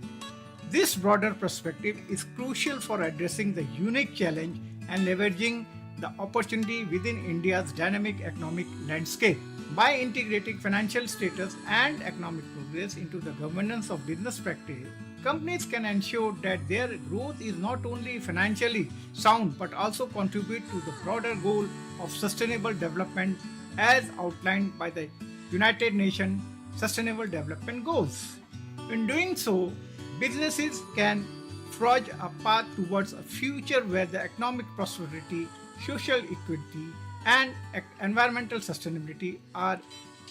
This broader perspective is crucial for addressing the unique challenge and leveraging the opportunity within India's dynamic economic landscape. By integrating financial status and economic progress into the governance of business practice, companies can ensure that their growth is not only financially sound but also contribute to the broader goal of sustainable development as outlined by the United Nations Sustainable Development Goals. In doing so, businesses can forge a path towards a future where the economic prosperity, social equity, and environmental sustainability are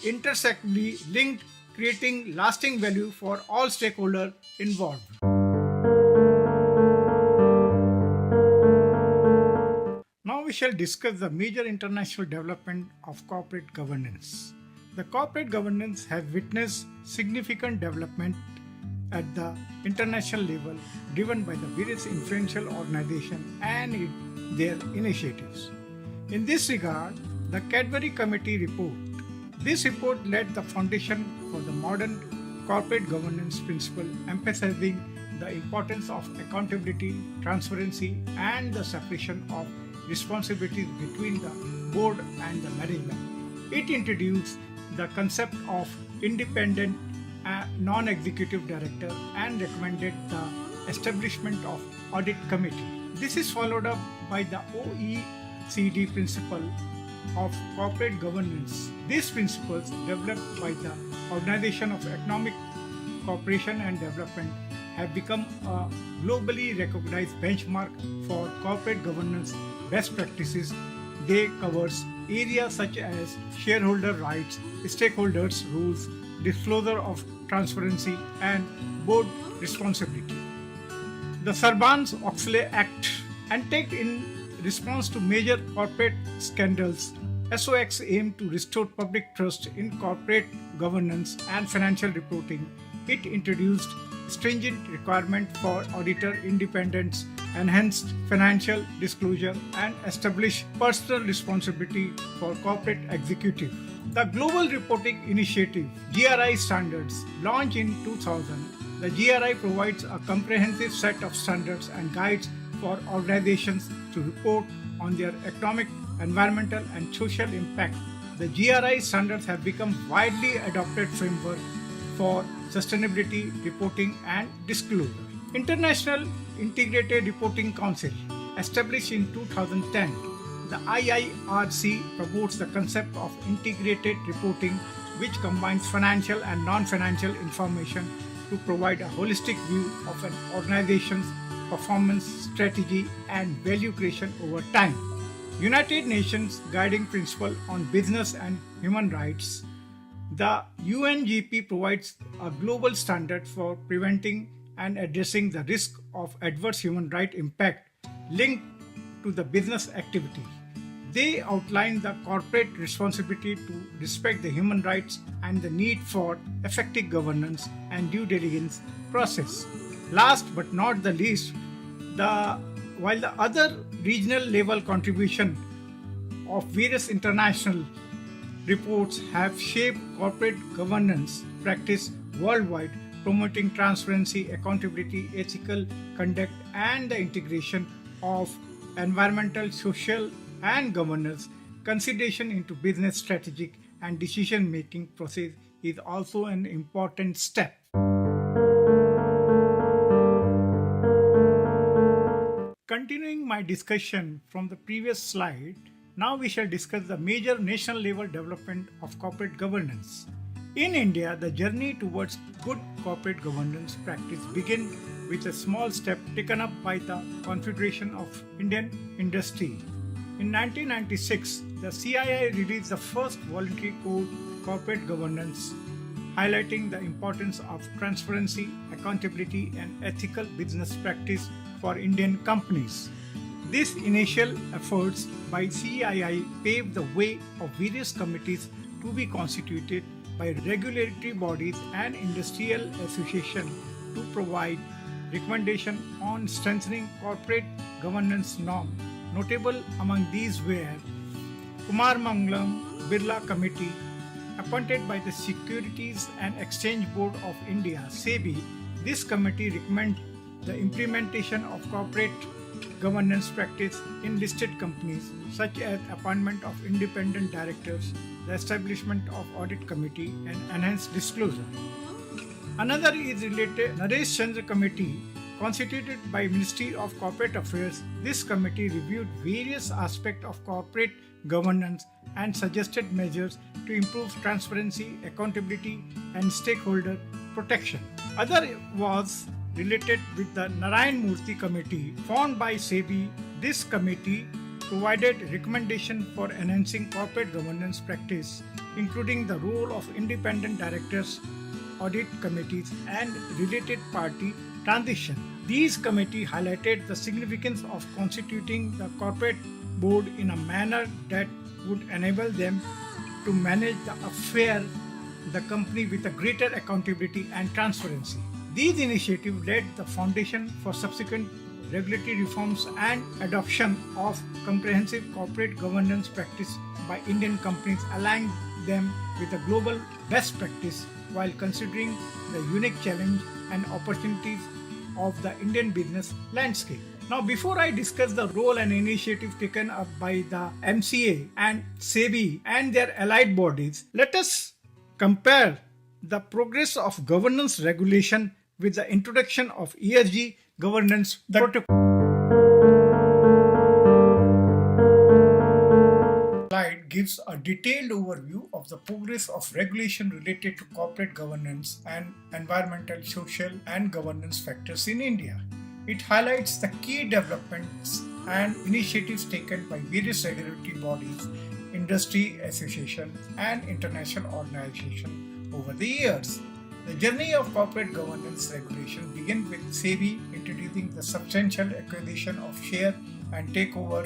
intersectionally linked, creating lasting value for all stakeholders involved. Now we shall discuss the major international development of corporate governance. The corporate governance has witnessed significant development at the international level, driven by the various influential organizations and their initiatives. In this regard, the Cadbury Committee report. This report laid the foundation for the modern corporate governance principle, emphasizing the importance of accountability, transparency, and the separation of responsibilities between the board and the management. It introduced the concept of independent non-executive director and recommended the establishment of audit committee. This is followed up by the OECD principle of corporate governance. These principles, developed by the Organization of Economic Cooperation and Development, have become a globally recognized benchmark for corporate governance best practices. They covers areas such as shareholder rights, stakeholders rules, disclosure of transparency, and board responsibility. The Sarbanes-Oxley Act, enacted in response to major corporate scandals, SOX aimed to restore public trust in corporate governance and financial reporting. It introduced stringent requirements for auditor independence, enhanced financial disclosure, and established personal responsibility for corporate executives. The Global Reporting Initiative (GRI) standards, launched in 2000, the GRI provides a comprehensive set of standards and guides for organizations to report on their economic, environmental, and social impact. the GRI standards have become widely adopted framework for sustainability reporting and disclosure. International Integrated Reporting Council, established in 2010, the IIRC promotes the concept of integrated reporting, which combines financial and non-financial information to provide a holistic view of an organization's performance, strategy, and value creation over time. United Nations Guiding Principle on Business and Human Rights, the UNGP provides a global standard for preventing and addressing the risk of adverse human rights impact linked to the business activity. They outline the corporate responsibility to respect the human rights and the need for effective governance and due diligence process. Last but not the least, while the other regional level contribution of various international reports have shaped corporate governance practice worldwide, promoting transparency, accountability, ethical conduct, and the integration of environmental, social, and governance consideration into business strategic and decision-making process is also an important step. Continuing my discussion from the previous slide, now we shall discuss the major national level development of corporate governance. In India, the journey towards good corporate governance practice began with a small step taken up by the Confederation of Indian Industry. In 1996, the CII released the first voluntary code corporate governance, highlighting the importance of transparency, accountability, and ethical business practice for Indian companies. These initial efforts by CII paved the way of various committees to be constituted by regulatory bodies and industrial associations to provide recommendations on strengthening corporate governance norms. Notable among these were Kumar Mangalam Birla Committee, appointed by the Securities and Exchange Board of India (SEBI). This committee recommended the implementation of corporate governance practice in listed companies, such as appointment of independent directors, the establishment of audit committee, and enhanced disclosure. Another is related Naresh Chandra Committee, constituted by Ministry of Corporate Affairs. This committee reviewed various aspects of corporate governance and suggested measures to improve transparency, accountability, and stakeholder protection. Other was related with the Narayan Murthy Committee, formed by SEBI. This committee provided recommendations for enhancing corporate governance practice, including the role of independent directors, audit committees, and related party transition. These committees highlighted the significance of constituting the corporate board in a manner that would enable them to manage the affairs of the company with a greater accountability and transparency. These initiatives laid the foundation for subsequent regulatory reforms and adoption of comprehensive corporate governance practice by Indian companies, aligning them with a global best practice while considering the unique challenge and opportunities of the Indian business landscape. Now, before I discuss the role and initiative taken up by the MCA and SEBI and their allied bodies, let us compare the progress of governance regulation with the introduction of ESG governance protocol. Slide gives a detailed overview of the progress of regulation related to corporate governance and environmental, social, and governance factors in India. It highlights the key developments and initiatives taken by various regulatory bodies, industry associations, and international organizations over the years. The journey of corporate governance regulation began with SEBI introducing the substantial acquisition of share and takeover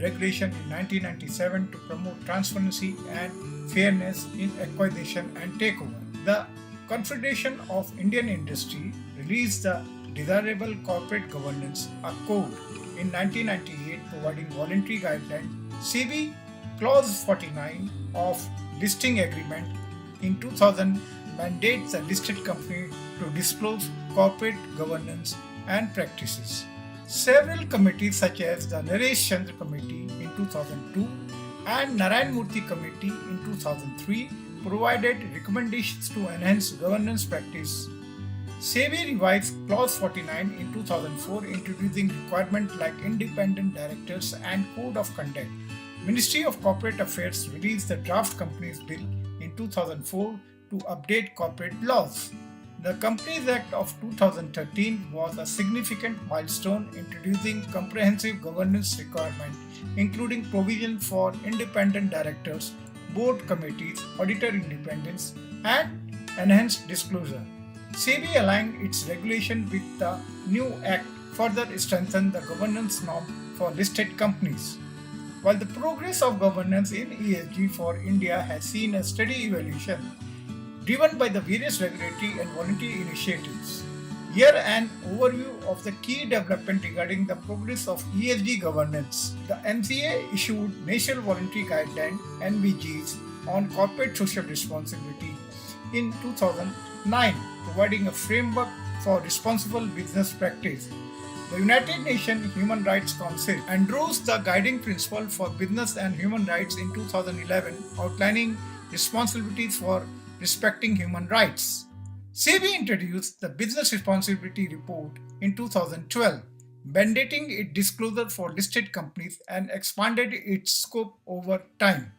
regulation in 1997 to promote transparency and fairness in acquisition and takeover. The Confederation of Indian Industry released the Desirable Corporate Governance, a code, in 1998 providing voluntary guidelines. SEBI Clause 49 of Listing Agreement in 2000 mandates the listed company to disclose corporate governance and practices. Several committees such as the Naresh Chandra Committee in 2002, and Narayan Murthy Committee in 2003 provided recommendations to enhance governance practice. SEBI revised Clause 49 in 2004, introducing requirements like independent directors and code of conduct. Ministry of Corporate Affairs released the Draft Companies Bill in 2004 to update corporate laws. The Companies Act of 2013 was a significant milestone, introducing comprehensive governance requirements, including provision for independent directors, board committees, auditor independence, and enhanced disclosure. SEBI aligned its regulation with the new act, further strengthened the governance norm for listed companies. While the progress of governance in ESG for India has seen a steady evolution, driven by the various regulatory and voluntary initiatives, here an overview of the key development regarding the progress of ESG governance. The MCA issued National Voluntary Guideline (NVGs) on corporate social responsibility in 2009, providing a framework for responsible business practice. The United Nations Human Rights Council endorsed the guiding principle for business and human rights in 2011, outlining responsibilities for respecting human rights. SEBI introduced the Business Responsibility Report in 2012, mandating its disclosure for listed companies and expanded its scope over time.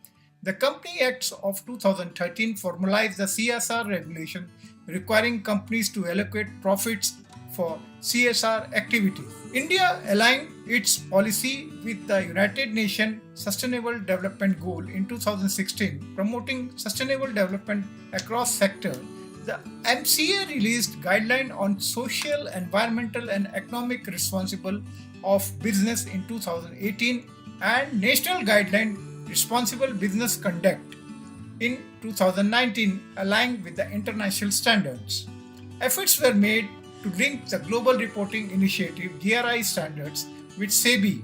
The Company Acts of 2013 formalized the CSR regulation, requiring companies to allocate profits for CSR activities. India aligned its policy with the United Nations Sustainable Development Goal in 2016, promoting sustainable development across sectors. The MCA released guidelines on social, environmental, and economic responsibility of business in 2018 and National Guideline Responsible Business Conduct in 2019, aligned with the international standards. Efforts were made to link the Global Reporting Initiative (GRI) standards with SEBI,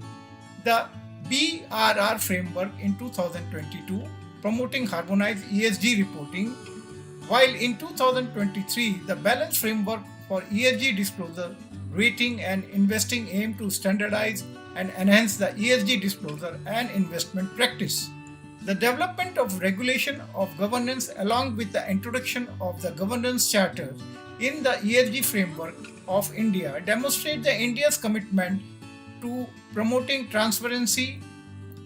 the BRSR framework in 2022, promoting harmonized ESG reporting, while in 2023 the Balanced Framework for ESG disclosure, rating and investing aimed to standardize and enhance the ESG disclosure and investment practice. The development of regulation of governance along with the introduction of the governance charter in the ESG framework of India demonstrate the India's commitment to promoting transparency,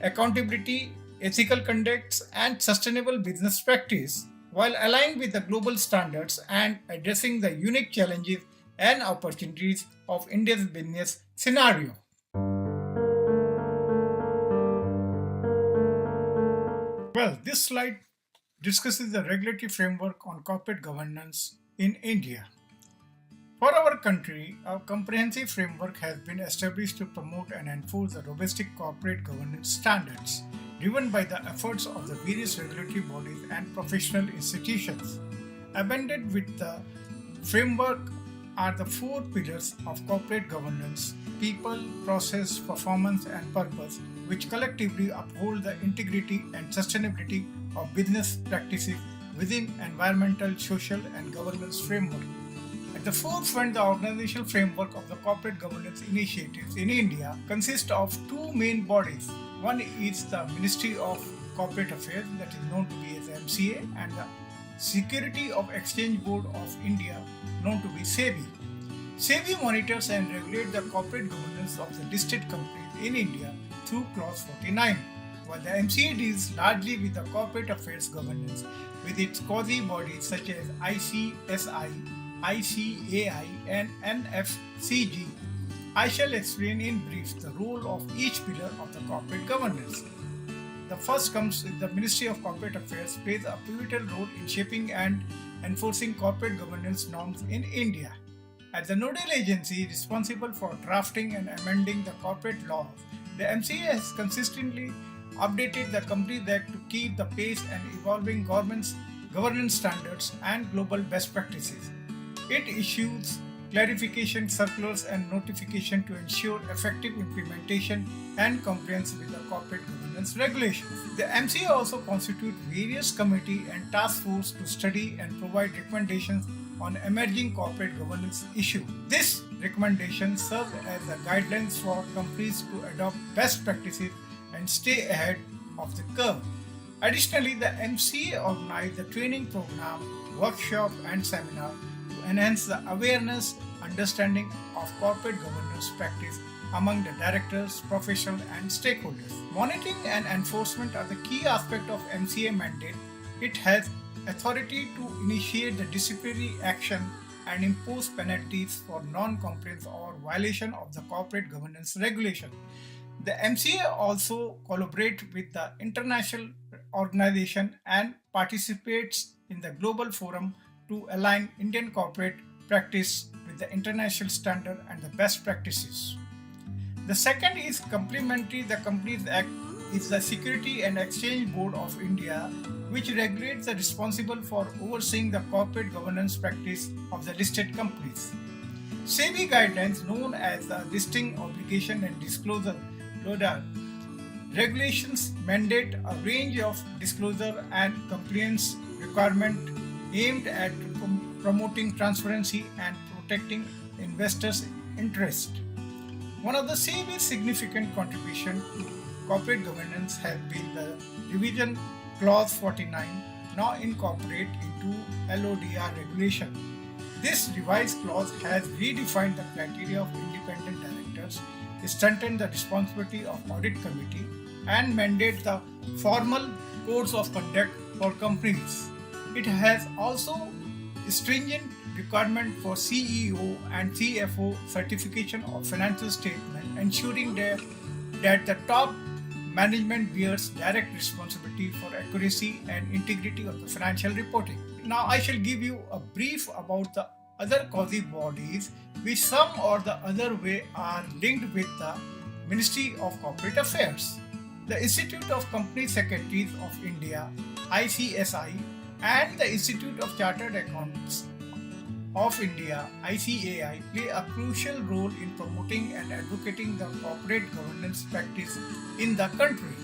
accountability, ethical conduct, and sustainable business practice, while aligned with the global standards and addressing the unique challenges and opportunities of India's business scenario. Well, this slide discusses the regulatory framework on corporate governance in India. For our country, a comprehensive framework has been established to promote and enforce the robust corporate governance standards, driven by the efforts of the various regulatory bodies and professional institutions. Embedded with the framework are the four pillars of corporate governance: people, process, performance, and purpose, which collectively uphold the integrity and sustainability of business practices within environmental, social, and governance framework. At the forefront, the organizational framework of the corporate governance initiatives in India consists of two main bodies. One is the Ministry of Corporate Affairs, that is known to be as MCA, and the Security of Exchange Board of India, known to be SEBI. SEBI monitors and regulates the corporate governance of the listed companies in India through Clause 49, while the MCA deals largely with the corporate affairs governance with its quasi-bodies such as ICSI, ICAI, and NFCG. I shall explain in brief the role of each pillar of the corporate governance. The first comes with the Ministry of Corporate Affairs plays a pivotal role in shaping and enforcing corporate governance norms in India. As the nodal agency responsible for drafting and amending the corporate laws, the MCA has consistently updated the Companies Act to keep the pace and evolving governance standards and global best practices. It issues clarification circulars and notification to ensure effective implementation and compliance with the corporate governance regulations. The MCA also constitutes various committees and task forces to study and provide recommendations on emerging corporate governance issues. This recommendation serves as the guidelines for companies to adopt best practices and stay ahead of the curve. Additionally, the MCA organized the training program, workshop and seminar to enhance the awareness, understanding of corporate governance practice among the directors, professionals and stakeholders. Monitoring and enforcement are the key aspect of MCA mandate. It has authority to initiate the disciplinary action and impose penalties for non-compliance or violation of the corporate governance regulation. The MCA also collaborates with the international organization and participates in the global forum to align Indian corporate practice with the international standard and the best practices. The second is complementary. The Companies Act is the Security and Exchange Board of India, which regulates the responsible for overseeing the corporate governance practice of the listed companies. SEBI guidelines known as the Listing Obligation and Disclosure regulations mandate a range of disclosure and compliance requirements aimed at promoting transparency and protecting investors' interests. One of the SEBI's significant contributions to corporate governance has been the revision clause 49, now incorporated into LODR regulation. This revised clause has redefined the criteria of independent directors, strengthened the responsibility of audit committee, and mandated the formal codes of conduct for companies. It has also stringent requirement for CEO and CFO certification of financial statement, ensuring that the top management bears direct responsibility for accuracy and integrity of the financial reporting. Now I shall give you a brief about the other quasi bodies which some or the other way are linked with the Ministry of Corporate Affairs. The Institute of Company Secretaries of India (ICSI) and the Institute of Chartered Accountants of India (ICAI) play a crucial role in promoting and advocating the corporate governance practice in the country.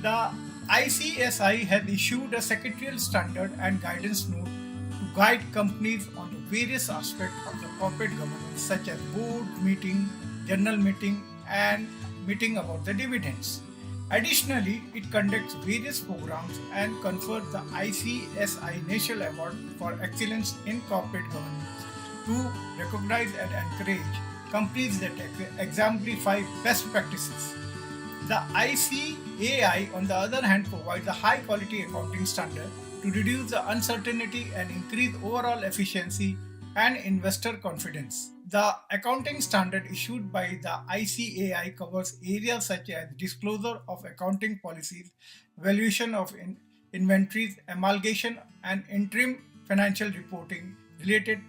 The ICSI has issued a secretarial standard and guidance note to guide companies on the various aspects of the corporate governance such as board meeting, general meeting and meeting about the dividends. Additionally, it conducts various programs and confers the ICSI National Award for Excellence in Corporate Governance to recognize and encourage companies that exemplify best practices. The ICAI, on the other hand, provides a high-quality accounting standard to reduce the uncertainty and increase overall efficiency and investor confidence. The accounting standard issued by the ICAI covers areas such as disclosure of accounting policies, valuation of inventories, amalgamation and interim financial reporting, related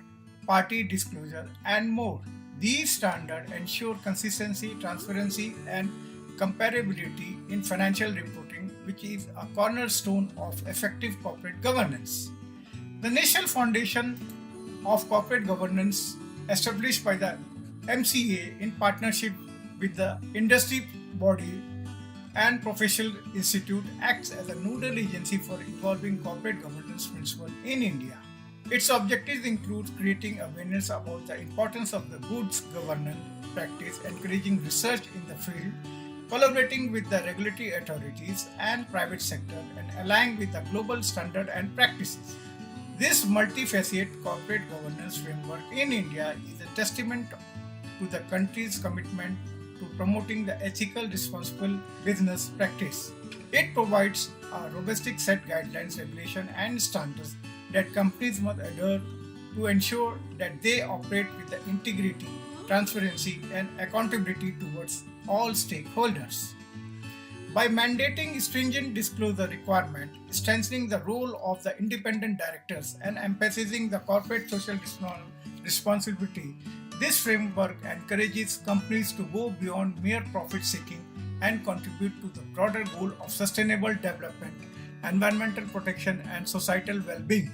party disclosure, and more. These standards ensure consistency, transparency, and comparability in financial reporting, which is a cornerstone of effective corporate governance. The National Foundation of Corporate Governance, established by the MCA in partnership with the industry body and professional institute, acts as a nodal agency for evolving corporate governance principles in India. Its objectives include creating awareness about the importance of the good governance practice, encouraging research in the field, collaborating with the regulatory authorities and private sector, and aligning with the global standard and practices. This multifaceted corporate governance framework in India is a testament to the country's commitment to promoting the ethical, responsible business practice. It provides a robust set guidelines, regulation, and standards that companies must adhere to ensure that they operate with the integrity, transparency, and accountability towards all stakeholders. By mandating stringent disclosure requirement, strengthening the role of the independent directors, and emphasizing the corporate social responsibility, this framework encourages companies to go beyond mere profit seeking and contribute to the broader goal of sustainable development, environmental protection, and societal well-being.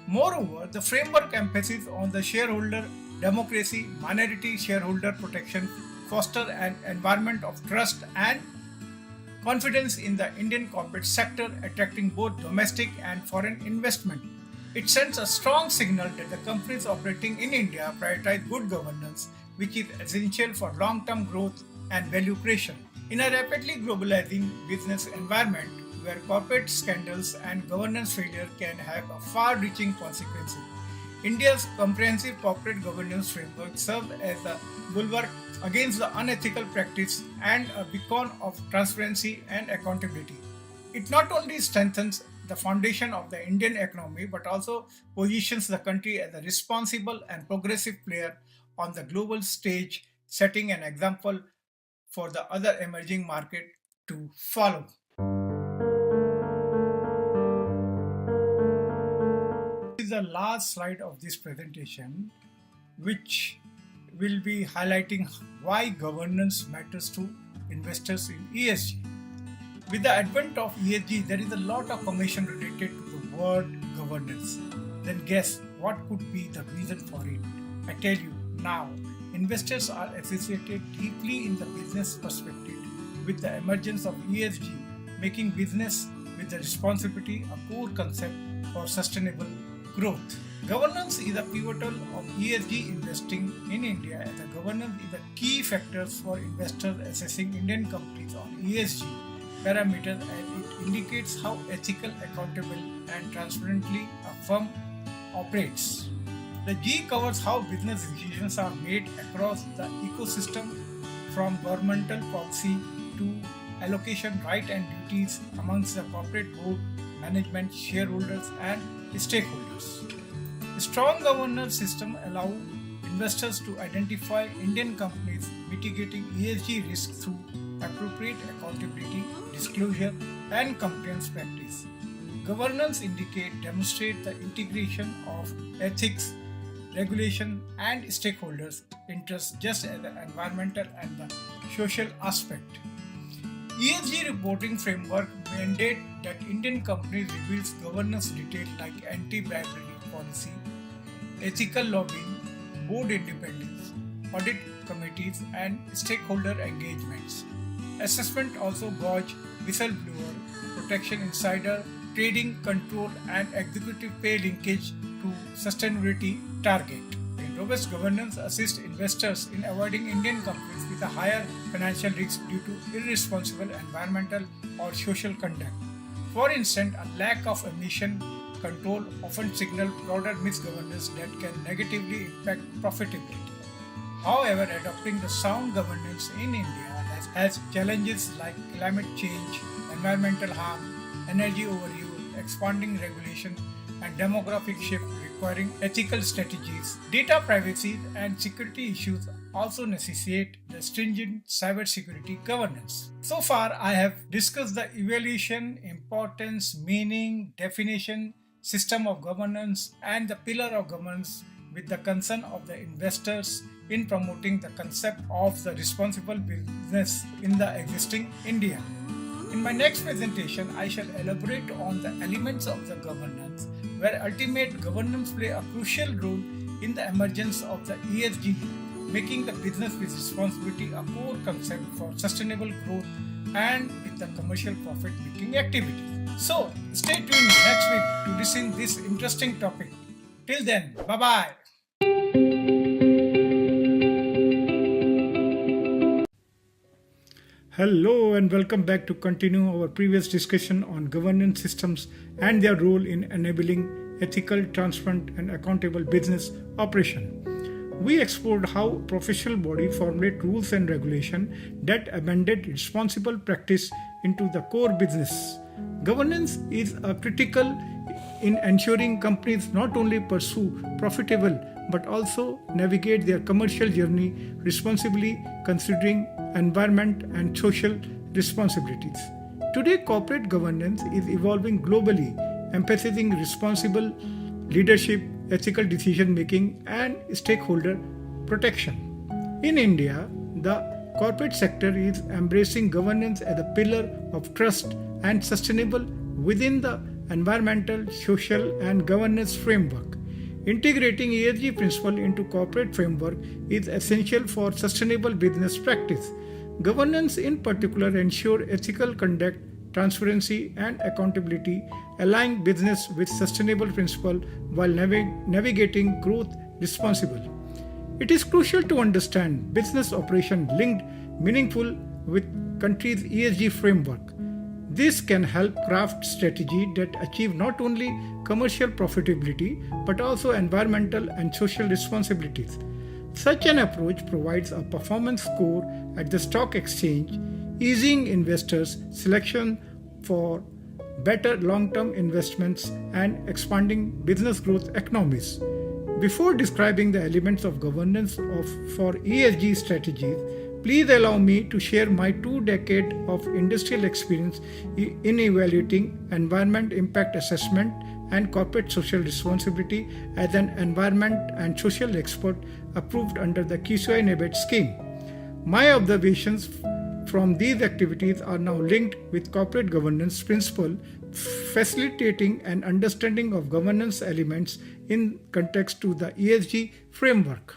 Moreover, the framework emphasizes on the shareholder democracy, minority shareholder protection, foster an environment of trust and confidence in the Indian corporate sector, attracting both domestic and foreign investment. It sends a strong signal that the companies operating in India prioritize good governance, which is essential for long-term growth and value creation. In a rapidly globalizing business environment where corporate scandals and governance failure can have far-reaching consequences, India's comprehensive corporate governance framework serves as a bulwark against the unethical practice and a beacon of transparency and accountability. It not only strengthens the foundation of the Indian economy but also positions the country as a responsible and progressive player on the global stage, setting an example for the other emerging market to follow. This is the last slide of this presentation, which will be highlighting why governance matters to investors in ESG. With the advent of ESG, there is a lot of information related to the word governance. Then guess what could be the reason for it? I tell you now, investors are associated deeply in the business perspective with the emergence of ESG, making business with the responsibility a core concept for sustainable growth. Governance is a pivotal of ESG investing in India, and the governance is a key factor for investors assessing Indian companies on ESG parameters, as it indicates how ethical, accountable, and transparently a firm operates. The G covers how business decisions are made across the ecosystem, from governmental policy to allocation rights and duties amongst the corporate board, management, shareholders, and stakeholders. A strong governance system allows investors to identify Indian companies mitigating ESG risks through appropriate accountability, disclosure, and compliance practice. Governance demonstrate the integration of ethics, regulation, and stakeholders' interests, just as the environmental and the social aspect. ESG reporting framework mandate that Indian companies reveals governance details like anti-bribery policy, ethical lobbying, board independence, audit committees, and stakeholder engagements. Assessment also gauge whistleblower protection, insider trading control, and executive pay linkage to sustainability target. Robust governance assists investors in avoiding Indian companies with a higher financial risk due to irresponsible environmental or social conduct. For instance, a lack of emission control often signals broader misgovernance that can negatively impact profitability. However, adopting the sound governance in India has challenges like climate change, environmental harm, energy overuse, expanding regulation, and demographic shift requiring ethical strategies. Data privacy and security issues also necessitate the stringent cybersecurity governance. So far, I have discussed the evaluation, importance, meaning, definition, system of governance, and the pillar of governance with the concern of the investors in promoting the concept of the responsible business in the existing India. In my next presentation, I shall elaborate on the elements of the governance, where ultimate governance play a crucial role in the emergence of the ESG, making the business with responsibility a core concept for sustainable growth and with the commercial profit-making activity. So, stay tuned next week to listen this interesting topic. Till then, bye-bye. Hello and welcome back to continue our previous discussion on governance systems and their role in enabling ethical, transparent, and accountable business operation. We explored how professional bodies formulate rules and regulation that amended responsible practice into the core business. Governance is critical in ensuring companies not only pursue profitable but also navigate their commercial journey responsibly, considering environment and social responsibilities. Today, corporate governance is evolving globally, emphasizing responsible leadership, ethical decision making, and stakeholder protection. In India, the corporate sector is embracing governance as a pillar of trust and sustainable within the environmental, social, and governance framework. Integrating ESG principle into corporate framework is essential for sustainable business practice. Governance in particular ensure ethical conduct, transparency, and accountability, aligning business with sustainable principle while navigating growth responsibly. It is crucial to understand business operation linked meaningful with country's ESG framework. This can help craft strategy that achieve not only commercial profitability but also environmental and social responsibilities. Such an approach provides a performance score at the stock exchange, easing investors' selection for better long-term investments and expanding business growth economies. Before describing the elements of governance for ESG strategies, please allow me to share my 2 decades of industrial experience in evaluating environment impact assessment and corporate social responsibility as an environment and social expert approved under the QCI scheme. My observations from these activities are now linked with corporate governance principle, facilitating an understanding of governance elements in context to the ESG framework.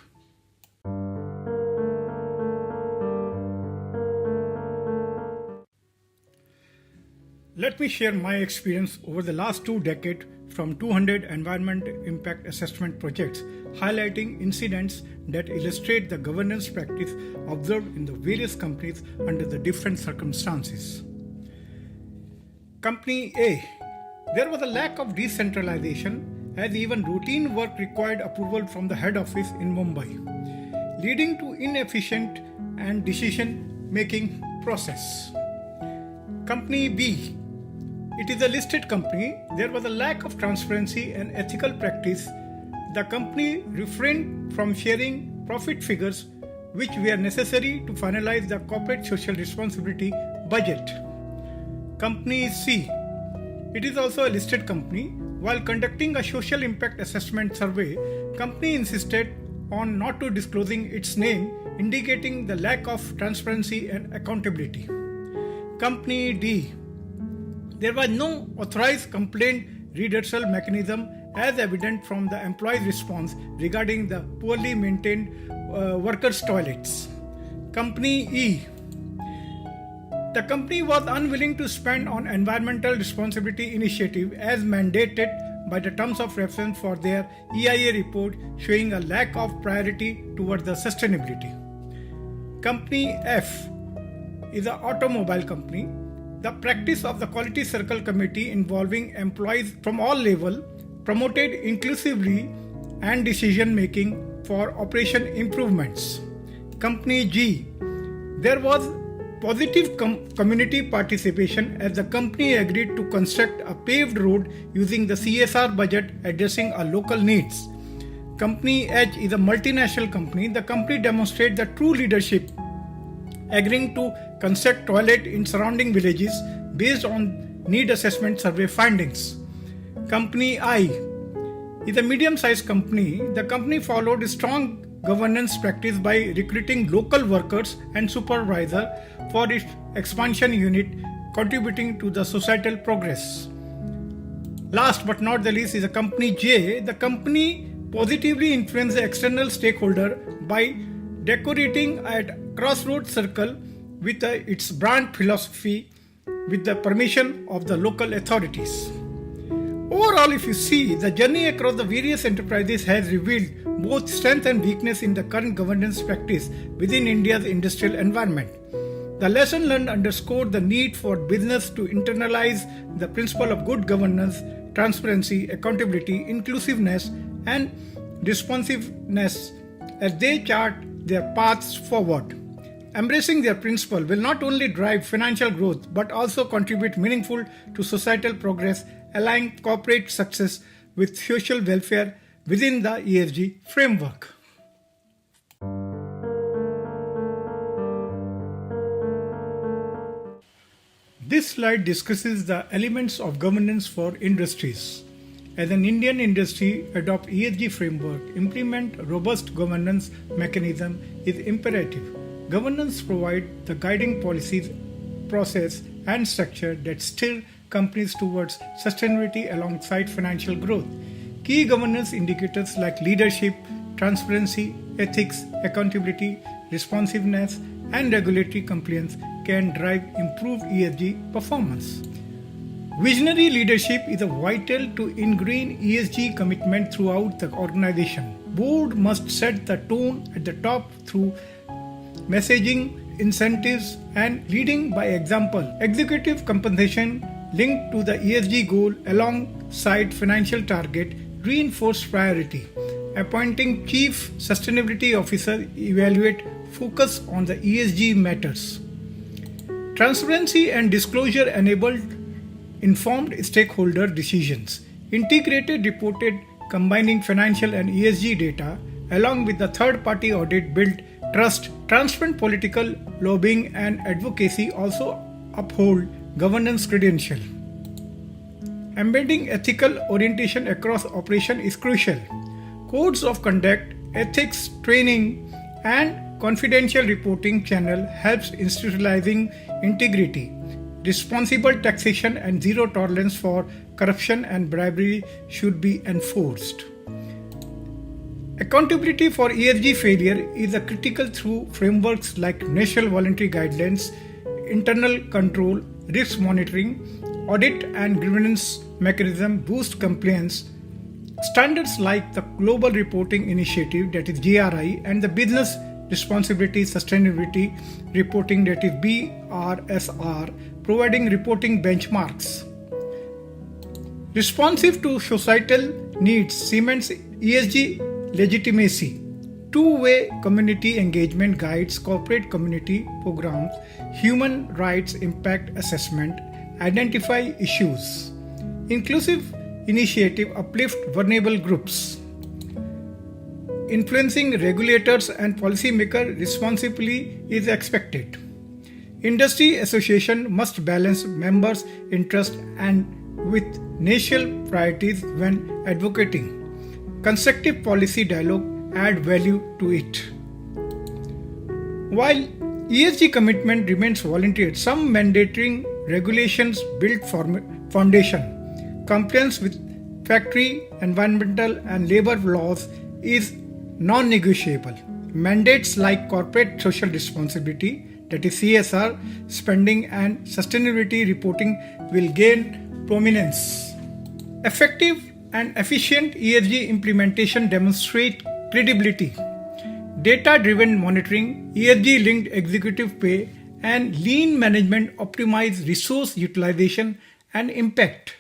Let me share my experience over the last 2 decades from 200 environment impact assessment projects, highlighting incidents that illustrate the governance practice observed in the various companies under the different circumstances. Company A. There was a lack of decentralization as even routine work required approval from the head office in Mumbai, leading to inefficient and decision-making process. Company B. It is a listed company. There was a lack of transparency and ethical practice. The company refrained from sharing profit figures which were necessary to finalize the corporate social responsibility budget. Company C. It is also a listed company. While conducting a social impact assessment survey, company insisted on not to disclosing its name, indicating the lack of transparency and accountability. Company D. There was no authorized complaint redressal mechanism as evident from the employee's response regarding the poorly maintained workers' toilets. Company E. The company was unwilling to spend on environmental responsibility initiative as mandated by the terms of reference for their EIA report, showing a lack of priority towards the sustainability. Company F is an automobile company. The practice of the Quality Circle Committee involving employees from all levels promoted inclusively and decision making for operation improvements. Company G. There was positive community participation as the company agreed to construct a paved road using the CSR budget addressing our local needs. Company H is a multinational company. The company demonstrated the true leadership, agreeing to construct toilet in surrounding villages based on need assessment survey findings. Company I is a medium-sized company. The company followed a strong governance practice by recruiting local workers and supervisors for its expansion unit, contributing to the societal progress. Last but not the least is a company J. The company positively influenced the external stakeholder by decorating at Crossroads Circle with its brand philosophy with the permission of the local authorities. Overall, if you see, the journey across the various enterprises has revealed both strength and weakness in the current governance practice within India's industrial environment. The lesson learned underscored the need for business to internalize the principle of good governance, transparency, accountability, inclusiveness, and responsiveness as they chart their paths forward. Embracing their principle will not only drive financial growth but also contribute meaningful to societal progress, aligning corporate success with social welfare within the ESG framework. This slide discusses the elements of governance for industries. As an Indian industry adopt ESG framework, implement robust governance mechanism is imperative. Governance provides the guiding policies, process, and structure that steer companies towards sustainability alongside financial growth. Key governance indicators like leadership, transparency, ethics, accountability, responsiveness, and regulatory compliance can drive improved ESG performance. Visionary leadership is vital to ingrain ESG commitment throughout the organization. Board must set the tone at the top through messaging incentives, and leading by example. Executive compensation linked to the ESG goal alongside financial target reinforce priority. Appointing Chief Sustainability Officer evaluate focus on the ESG matters. Transparency and disclosure enabled informed stakeholder decisions. Integrated reported combining financial and ESG data along with the third-party audit built trust. Transparent political lobbying and advocacy also uphold governance credential. Embedding ethical orientation across operation is crucial. Codes of conduct, ethics training, and confidential reporting channel helps institutionalizing integrity. Responsible taxation and zero tolerance for corruption and bribery should be enforced. Accountability for ESG failure is critical through frameworks like national voluntary guidelines, internal control, risk monitoring, audit and governance mechanism boost compliance. Standards like the Global Reporting Initiative, that is GRI, and the Business Responsibility Sustainability Reporting, that is BRSR, providing reporting benchmarks. Responsive to societal needs cements ESG legitimacy. Two-way community engagement guides corporate community programs, human rights impact assessment, identify issues. Inclusive initiative uplift vulnerable groups. Influencing regulators and policymakers responsibly is expected. Industry association must balance members' interest and with national priorities when advocating. Constructive policy dialogue add value to it. While ESG commitment remains voluntary, some mandatory regulations build foundation. Compliance with factory, environmental and labor laws is non-negotiable. Mandates like corporate social responsibility, that is CSR, spending and sustainability reporting will gain prominence. Effective and efficient ESG implementation demonstrate credibility. Data-driven monitoring, ESG-linked executive pay, and lean management optimize resource utilization and impact.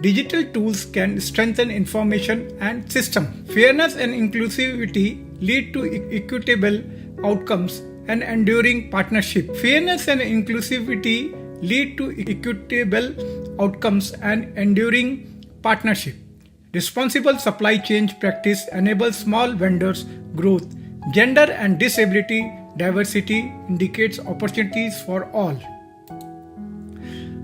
Digital tools can strengthen information and system. Fairness and inclusivity lead to equitable outcomes and enduring partnership. Fairness and inclusivity lead to equitable outcomes and enduring partnership. Responsible supply chain practice enables small vendors' growth. Gender and disability diversity indicates opportunities for all.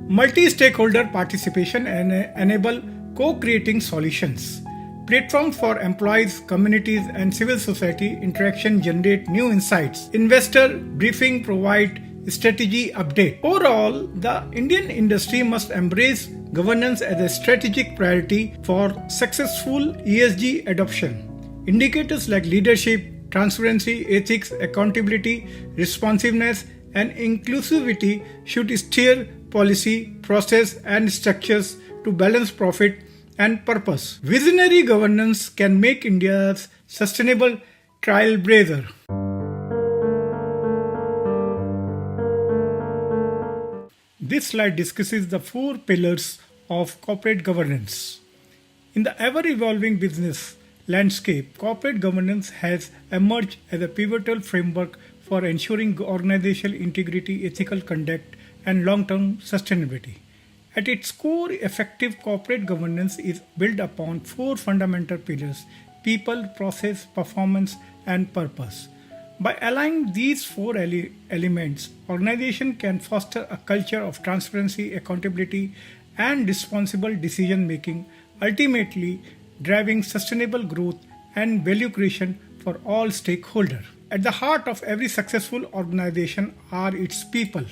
Multi-stakeholder participation enable co-creating solutions. Platforms for employees, communities, and civil society interaction generate new insights. Investor briefing provide strategy update. Overall, the Indian industry must embrace governance as a strategic priority for successful ESG adoption. Indicators like leadership, transparency, ethics, accountability, responsiveness, and inclusivity should steer policy, process, and structures to balance profit and purpose. Visionary governance can make India's sustainable trailblazer. This slide discusses the 4 pillars of corporate governance. In the ever-evolving business landscape, corporate governance has emerged as a pivotal framework for ensuring organizational integrity, ethical conduct, and long-term sustainability. At its core, effective corporate governance is built upon 4 fundamental pillars: people, process, performance, and purpose. By aligning these 4 elements, organization can foster a culture of transparency, accountability, and responsible decision-making, ultimately driving sustainable growth and value creation for all stakeholders. At the heart of every successful organization are its people.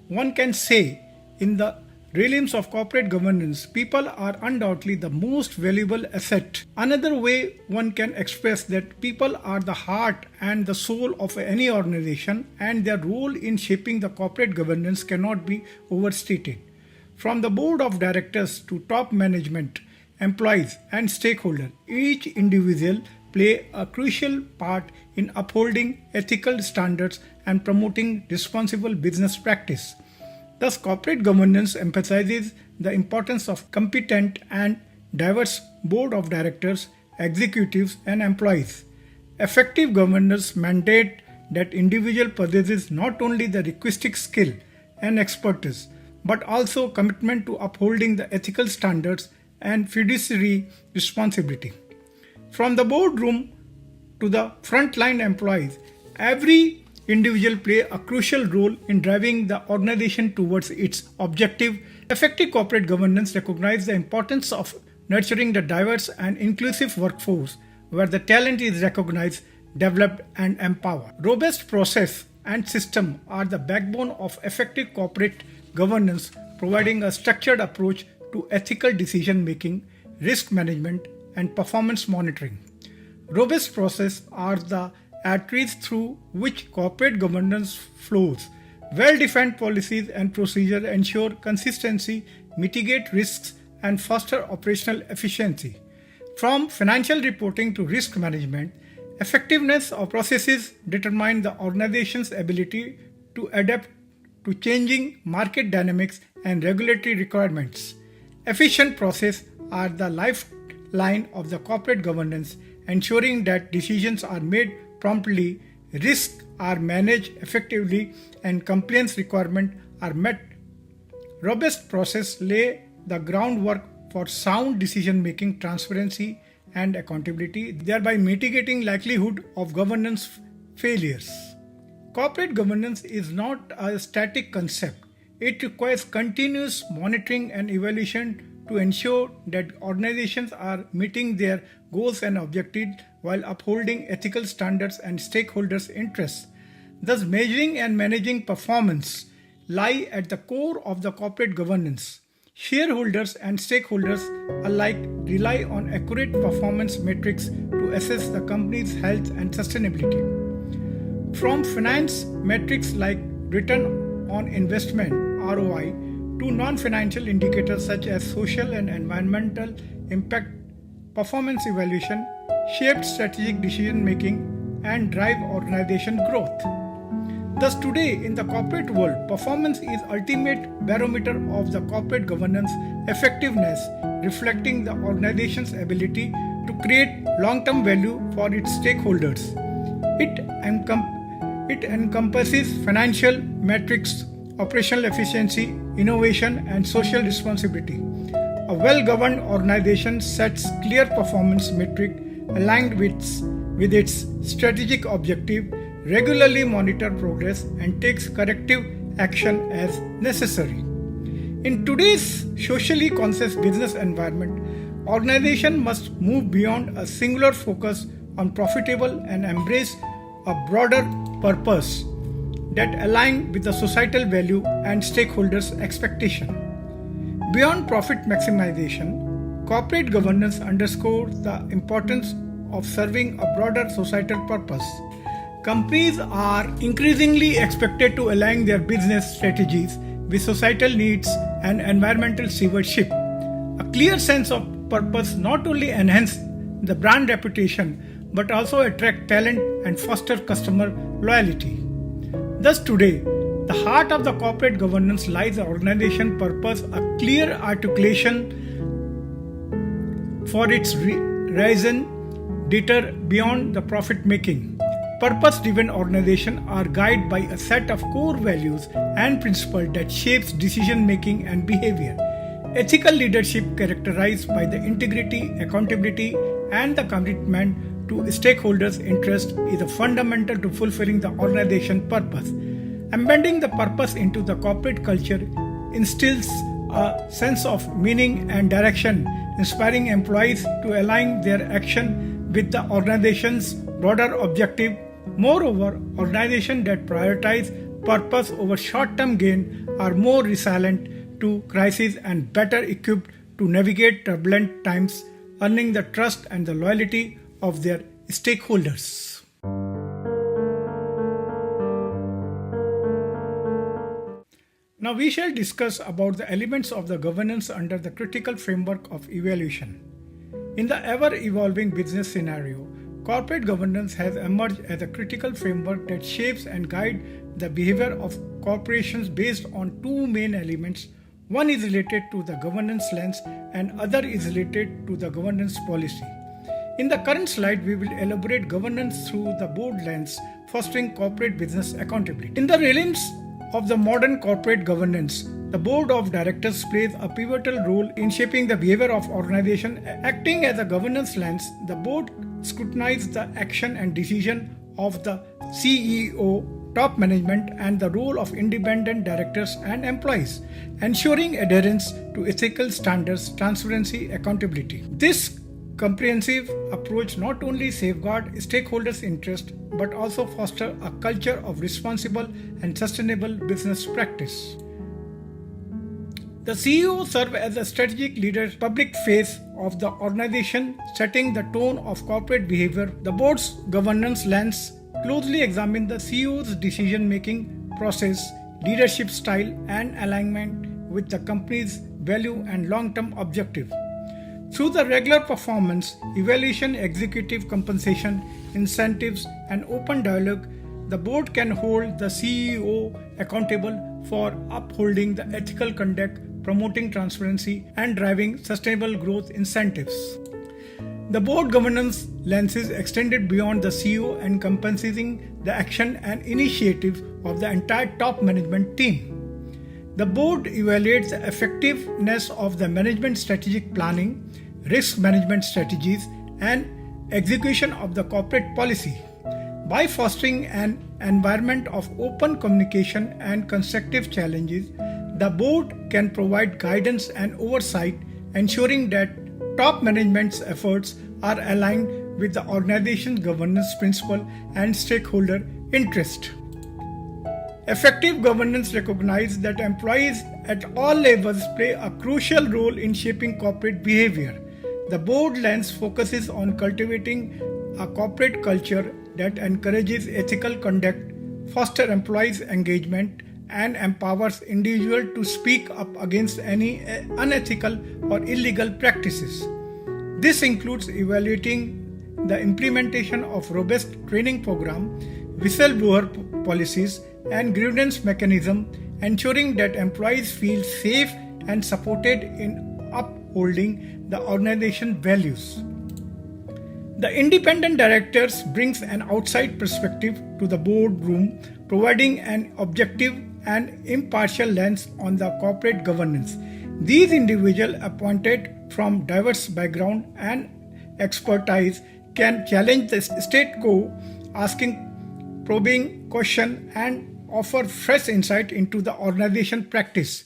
One can say, in the realms of corporate governance, people are undoubtedly the most valuable asset. Another way one can express that people are the heart and the soul of any organization, and their role in shaping the corporate governance cannot be overstated. From the board of directors to top management, employees, and stakeholders, each individual play a crucial part in upholding ethical standards and promoting responsible business practice. Thus, corporate governance emphasizes the importance of competent and diverse board of directors, executives, and employees. Effective governance mandate that individual possesses not only the requisite skill and expertise, but also commitment to upholding the ethical standards and fiduciary responsibility. From the boardroom to the frontline employees, every individual play a crucial role in driving the organization towards its objective. Effective corporate governance recognizes the importance of nurturing the diverse and inclusive workforce where the talent is recognized, developed, and empowered. Robust process and system are the backbone of effective corporate governance, providing a structured approach to ethical decision making, risk management, and performance monitoring. Robust processes are the arteries through which corporate governance flows. Well-defined policies and procedures ensure consistency, mitigate risks, and foster operational efficiency. From financial reporting to risk management, effectiveness of processes determine the organization's ability to adapt to changing market dynamics and regulatory requirements. Efficient processes are the lifeline of the corporate governance, ensuring that decisions are made promptly, risks are managed effectively, and compliance requirements are met. Robust processes lay the groundwork for sound decision-making, transparency, and accountability, thereby mitigating likelihood of governance failures. Corporate governance is not a static concept. It requires continuous monitoring and evaluation to ensure that organizations are meeting their goals and objectives while upholding ethical standards and stakeholders' interests. Thus, measuring and managing performance lie at the core of the corporate governance. Shareholders and stakeholders alike rely on accurate performance metrics to assess the company's health and sustainability. From finance metrics like return on investment (ROI) to non-financial indicators such as social and environmental impact, performance evaluation shape strategic decision-making and drive organization growth. Thus, today in the corporate world, performance is ultimate barometer of the corporate governance effectiveness, reflecting the organization's ability to create long-term value for its stakeholders. It encompasses financial metrics, operational efficiency, innovation, and social responsibility. A well-governed organization sets clear performance metric aligned with its strategic objective, regularly monitor progress, and takes corrective action as necessary. In today's socially conscious business environment, organizations must move beyond a singular focus on profitable and embrace a broader purpose that align with the societal value and stakeholders' expectation. Beyond profit maximization, corporate governance underscores the importance of serving a broader societal purpose. Companies are increasingly expected to align their business strategies with societal needs and environmental stewardship. A clear sense of purpose not only enhances the brand reputation but also attracts talent and fosters customer loyalty. Thus today, the heart of the corporate governance lies in organization purpose, a clear articulation for its reason deter beyond the profit making. Purpose-driven organizations are guided by a set of core values and principles that shapes decision-making and behavior. Ethical leadership characterized by the integrity, accountability, and the commitment to stakeholders' interests is a fundamental to fulfilling the organization's purpose. Embedding the purpose into the corporate culture instills a sense of meaning and direction, inspiring employees to align their action with the organization's broader objective. Moreover, organizations that prioritize purpose over short-term gain are more resilient to crises and better equipped to navigate turbulent times, earning the trust and the loyalty of their stakeholders. Now we shall discuss about the elements of the governance under the critical framework of evaluation. In the ever-evolving business scenario, corporate governance has emerged as a critical framework that shapes and guides the behavior of corporations based on two main elements. One is related to the governance lens and other is related to the governance policy. In the current slide, we will elaborate governance through the board lens, fostering corporate business accountability. In the realms of the modern corporate governance, the board of directors plays a pivotal role in shaping the behavior of organization. Acting as a governance lens, the board scrutinizes the action and decision of the CEO, top management, and the role of independent directors and employees, ensuring adherence to ethical standards, transparency, accountability. This comprehensive approach not only safeguards stakeholders' interest but also fosters a culture of responsible and sustainable business practice. The CEO serves as a strategic leader, public face of the organization, setting the tone of corporate behavior. The board's governance lens closely examines the CEO's decision-making process, leadership style, and alignment with the company's value and long-term objective. Through the regular performance evaluation, executive compensation, incentives, and open dialogue, the board can hold the CEO accountable for upholding the ethical conduct, promoting transparency, and driving sustainable growth incentives. The board governance lens is extended beyond the CEO, encompassing the action and initiative of the entire top management team. The board evaluates the effectiveness of the management strategic planning, risk management strategies, and execution of the corporate policy. By fostering an environment of open communication and constructive challenges, the board can provide guidance and oversight, ensuring that top management's efforts are aligned with the organization's governance principle and stakeholder interest. Effective governance recognizes that employees at all levels play a crucial role in shaping corporate behavior. The board lens focuses on cultivating a corporate culture that encourages ethical conduct, fosters employees' engagement, and empowers individuals to speak up against any unethical or illegal practices. This includes evaluating the implementation of robust training programs, whistleblower policies, and grievance mechanisms, ensuring that employees feel safe and supported in upholding the organization's values. The independent directors brings an outside perspective to the boardroom, providing an objective and impartial lens on the corporate governance. These individuals, appointed from diverse backgrounds and expertise, can challenge the state quo, asking probing questions and offer fresh insight into the organization practice.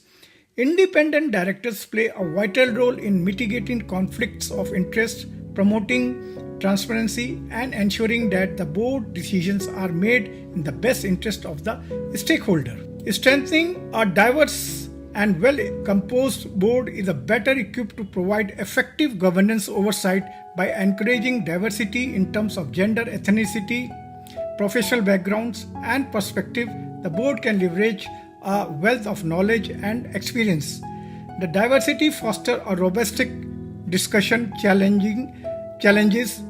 Independent directors play a vital role in mitigating conflicts of interest, promoting transparency, and ensuring that the board decisions are made in the best interest of the stakeholder. Strengthening a diverse and well-composed board is better equipped to provide effective governance oversight by encouraging diversity in terms of gender, ethnicity, professional backgrounds, and perspective. The board can leverage a wealth of knowledge and experience. The diversity fosters a robust discussion, challenges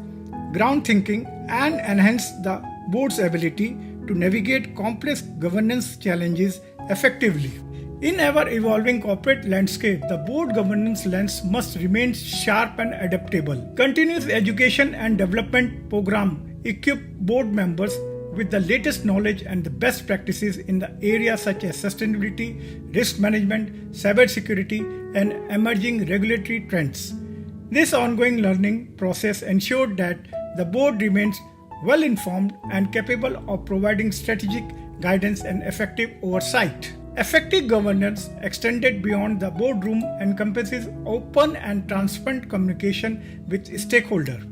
ground thinking, and enhance the board's ability to navigate complex governance challenges effectively. In our evolving corporate landscape, the board governance lens must remain sharp and adaptable. Continuous education and development program equip board members with the latest knowledge and the best practices in the areas such as sustainability, risk management, cybersecurity, and emerging regulatory trends. This ongoing learning process ensured that the board remains well informed and capable of providing strategic guidance and effective oversight. Effective governance extended beyond the boardroom encompasses open and transparent communication with stakeholders.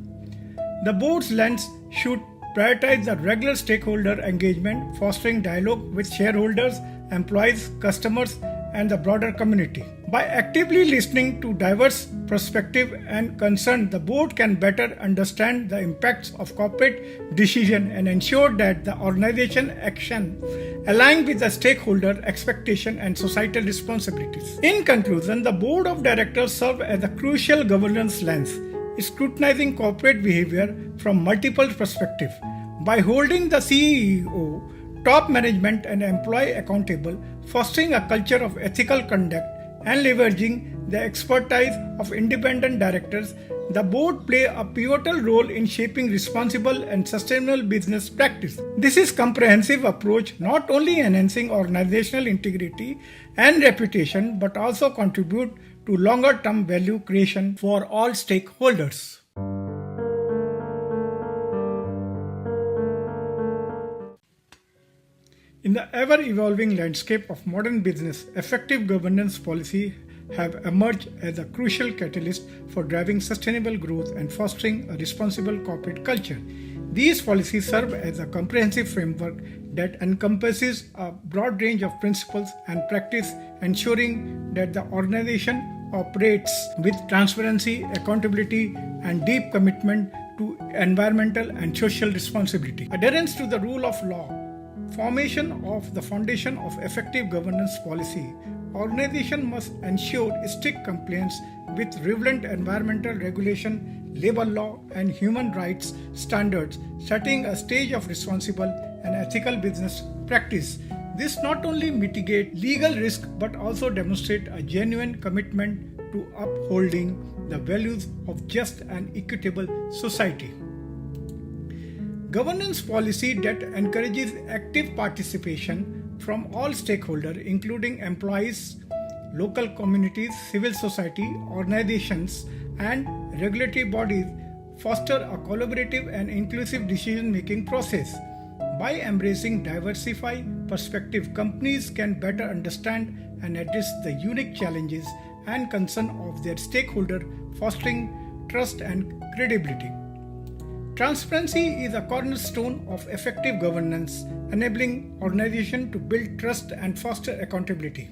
The board's lens should prioritize the regular stakeholder engagement, fostering dialogue with shareholders, employees, customers, and the broader community. By actively listening to diverse perspectives and concerns, the board can better understand the impacts of corporate decisions and ensure that the organization action align with the stakeholder expectation and societal responsibilities. In conclusion, the board of directors serve as a crucial governance lens. scrutinizing corporate behavior from multiple perspectives. By holding the CEO, top management and employee accountable, fostering a culture of ethical conduct, and leveraging the expertise of independent directors, the board play a pivotal role in shaping responsible and sustainable business practice. This is comprehensive approach not only enhancing organizational integrity and reputation but also contribute to longer term value creation for all stakeholders. In the ever-evolving landscape of modern business, effective governance policy have emerged as a crucial catalyst for driving sustainable growth and fostering a responsible corporate culture. These policies serve as a comprehensive framework that encompasses a broad range of principles and practice, ensuring that the organization operates with transparency, accountability, and deep commitment to environmental and social responsibility. Adherence to the rule of law, formation of the foundation of effective governance policy. Organization must ensure strict compliance with relevant environmental regulation, labor law, and human rights standards, setting a stage of responsible and ethical business practice. This not only mitigate legal risk but also demonstrate a genuine commitment to upholding the values of just and equitable society. Governance policy that encourages active participation from all stakeholders, including employees, local communities, civil society, organizations, and regulatory bodies, foster a collaborative and inclusive decision-making process. By embracing diversified perspective, companies can better understand and address the unique challenges and concerns of their stakeholders, fostering trust and credibility. Transparency is a cornerstone of effective governance, enabling organizations to build trust and foster accountability.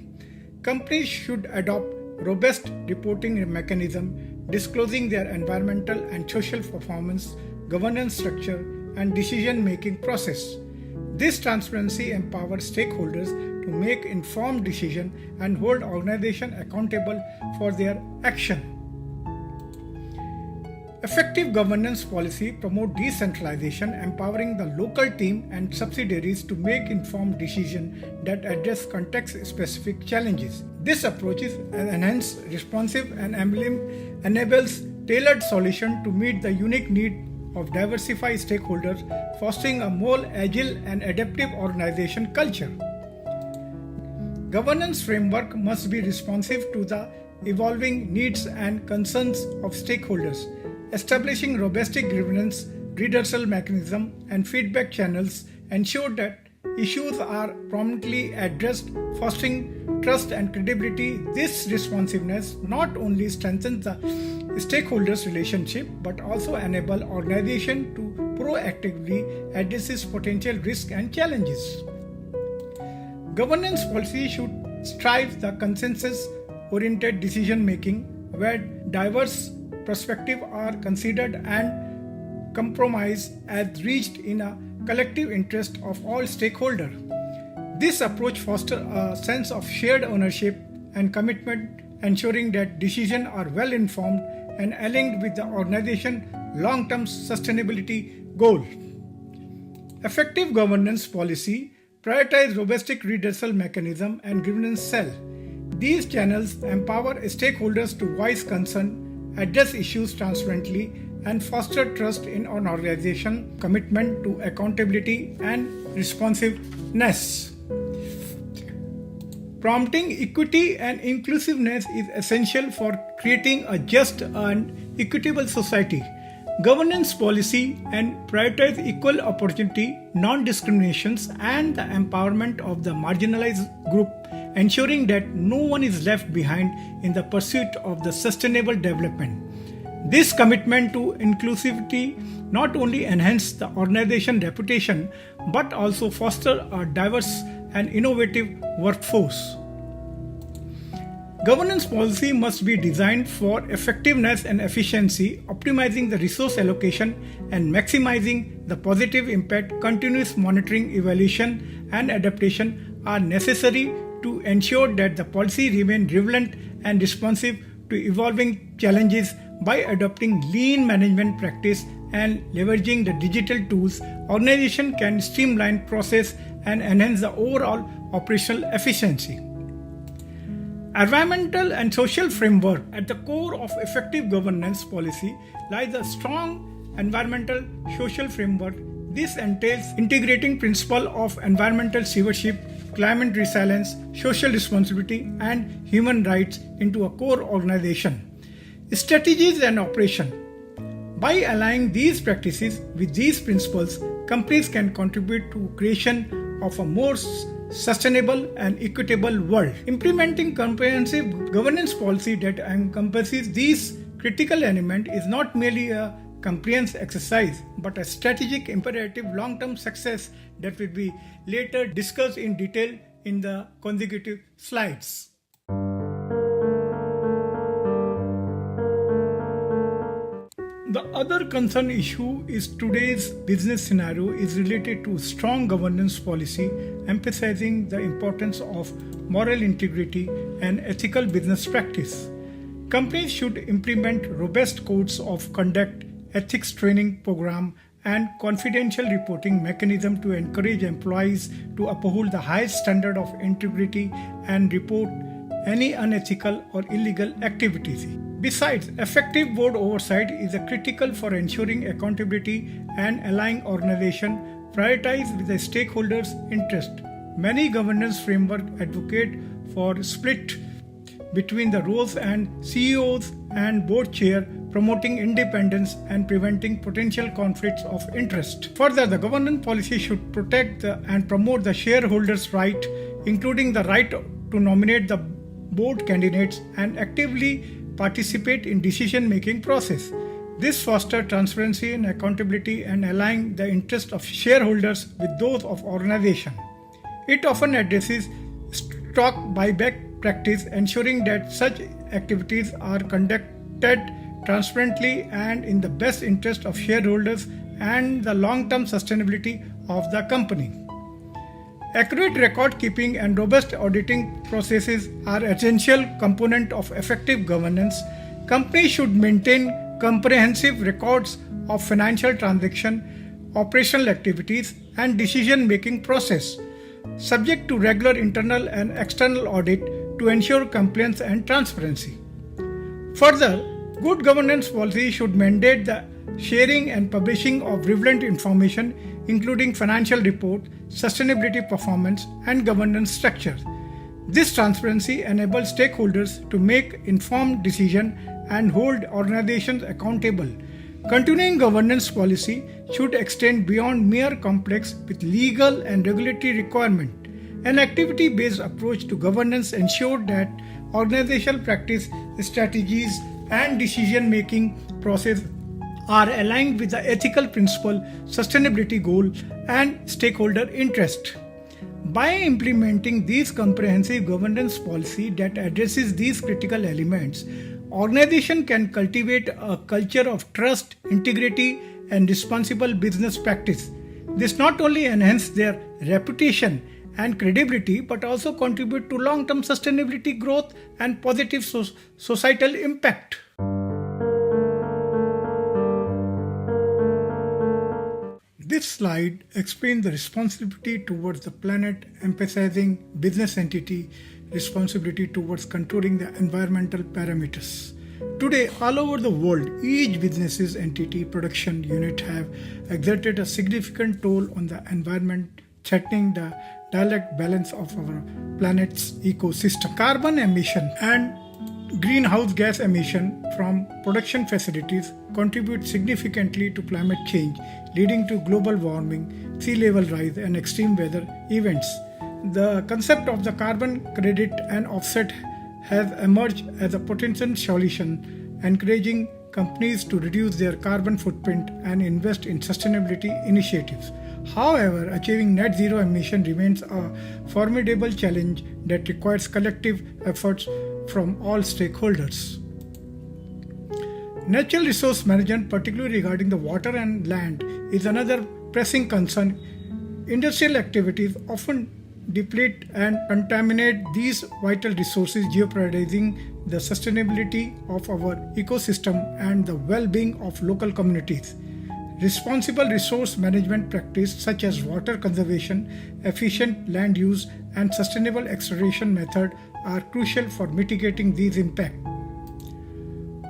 Companies should adopt robust reporting mechanisms, disclosing their environmental and social performance, governance structure, and decision-making process. This transparency empowers stakeholders to make informed decisions and hold organizations accountable for their action. Effective governance policy promotes decentralization, empowering the local team and subsidiaries to make informed decisions that address context-specific challenges. This approach is enhanced, responsive, and enables tailored solutions to meet the unique needs of diversified stakeholders, fostering a more agile and adaptive organization culture. Governance framework must be responsive to the evolving needs and concerns of stakeholders. Establishing robust governance, redressal mechanisms, and feedback channels ensure that issues are promptly addressed, fostering trust and credibility. This responsiveness not only strengthens the stakeholders' relationship but also enables organizations to proactively address potential risks and challenges. Governance policy should strive the consensus-oriented decision-making where diverse perspectives are considered and compromise as reached in a collective interest of all stakeholders. This approach fosters a sense of shared ownership and commitment, ensuring that decisions are well informed and aligned with the organization's long-term sustainability goal. Effective governance policy prioritize robust redressal mechanism and grievance cell. These channels empower stakeholders to voice concern, address issues transparently, and foster trust in an organization's commitment to accountability and responsiveness. Promoting equity and inclusiveness is essential for creating a just and equitable society. Governance policy and prioritize equal opportunity, non-discrimination, and the empowerment of the marginalized group, ensuring that no one is left behind in the pursuit of the sustainable development. This commitment to inclusivity not only enhances the organization's reputation but also fosters a diverse and innovative workforce. Governance policy must be designed for effectiveness and efficiency, optimizing the resource allocation and maximizing the positive impact. Continuous monitoring, evaluation, and adaptation are necessary to ensure that the policy remains relevant and responsive to evolving challenges By adopting lean management practice and leveraging the digital tools, organization can streamline process and enhance the overall operational efficiency. Environmental and social framework. At the core of effective governance policy lies a strong environmental social framework. This entails integrating principles of environmental stewardship, climate resilience, social responsibility, and human rights into a core organization. Strategies and operation. By aligning these practices with these principles, companies can contribute to creation of a more sustainable and equitable world. Implementing comprehensive governance policy that encompasses these critical elements is not merely a compliance exercise but a strategic imperative long-term success that will be later discussed in detail in the consecutive slides. The other concern issue is today's business scenario is related to strong governance policy, emphasizing the importance of moral integrity and ethical business practice. Companies should implement robust codes of conduct, ethics training program, and confidential reporting mechanism to encourage employees to uphold the highest standard of integrity and report any unethical or illegal activities. Besides, effective board oversight is critical for ensuring accountability and allowing organization prioritize with the stakeholders' interest. Many governance frameworks advocate for split between the roles and CEOs and board chair, promoting independence and preventing potential conflicts of interest. Further, the governance policy should protect and promote the shareholders' right, including the right to nominate the board candidates and actively participate in decision-making process. This fosters transparency and accountability and aligns the interests of shareholders with those of organization. It often addresses stock buyback practice, ensuring that such activities are conducted transparently and in the best interest of shareholders and the long-term sustainability of the company. Accurate record keeping and robust auditing processes are essential components of effective governance. Companies should maintain comprehensive records of financial transactions, operational activities, and decision-making process, subject to regular internal and external audit to ensure compliance and transparency. Further, good governance policy should mandate the sharing and publishing of relevant information, including financial reports, sustainability performance, and governance structure. This transparency enables stakeholders to make informed decisions and hold organizations accountable. Continuing governance policy should extend beyond mere complex with legal and regulatory requirements. An activity-based approach to governance ensures that organizational practice, strategies, and decision-making process are aligned with the ethical principle, sustainability goal, and stakeholder interest. By implementing these comprehensive governance policy that addresses these critical elements, organization can cultivate a culture of trust, integrity, and responsible business practice. This not only enhances their reputation and credibility but also contribute to long-term sustainability growth and positive societal impact. This slide explains the responsibility towards the planet, emphasizing business entity responsibility towards controlling the environmental parameters. Today, all over the world, each business's entity production unit have exerted a significant toll on the environment, threatening the direct balance of our planet's ecosystem. Carbon emission and greenhouse gas emission from production facilities contribute significantly to climate change, leading to global warming, sea level rise, and extreme weather events. The concept of the carbon credit and offset has emerged as a potential solution, encouraging companies to reduce their carbon footprint and invest in sustainability initiatives. However, achieving net zero emission remains a formidable challenge that requires collective efforts from all stakeholders. Natural resource management, particularly regarding the water and land, is another pressing concern. Industrial activities often deplete and contaminate these vital resources, jeopardizing the sustainability of our ecosystem and the well-being of local communities. Responsible resource management practices such as water conservation, efficient land use, and sustainable exploration method are crucial for mitigating these impacts.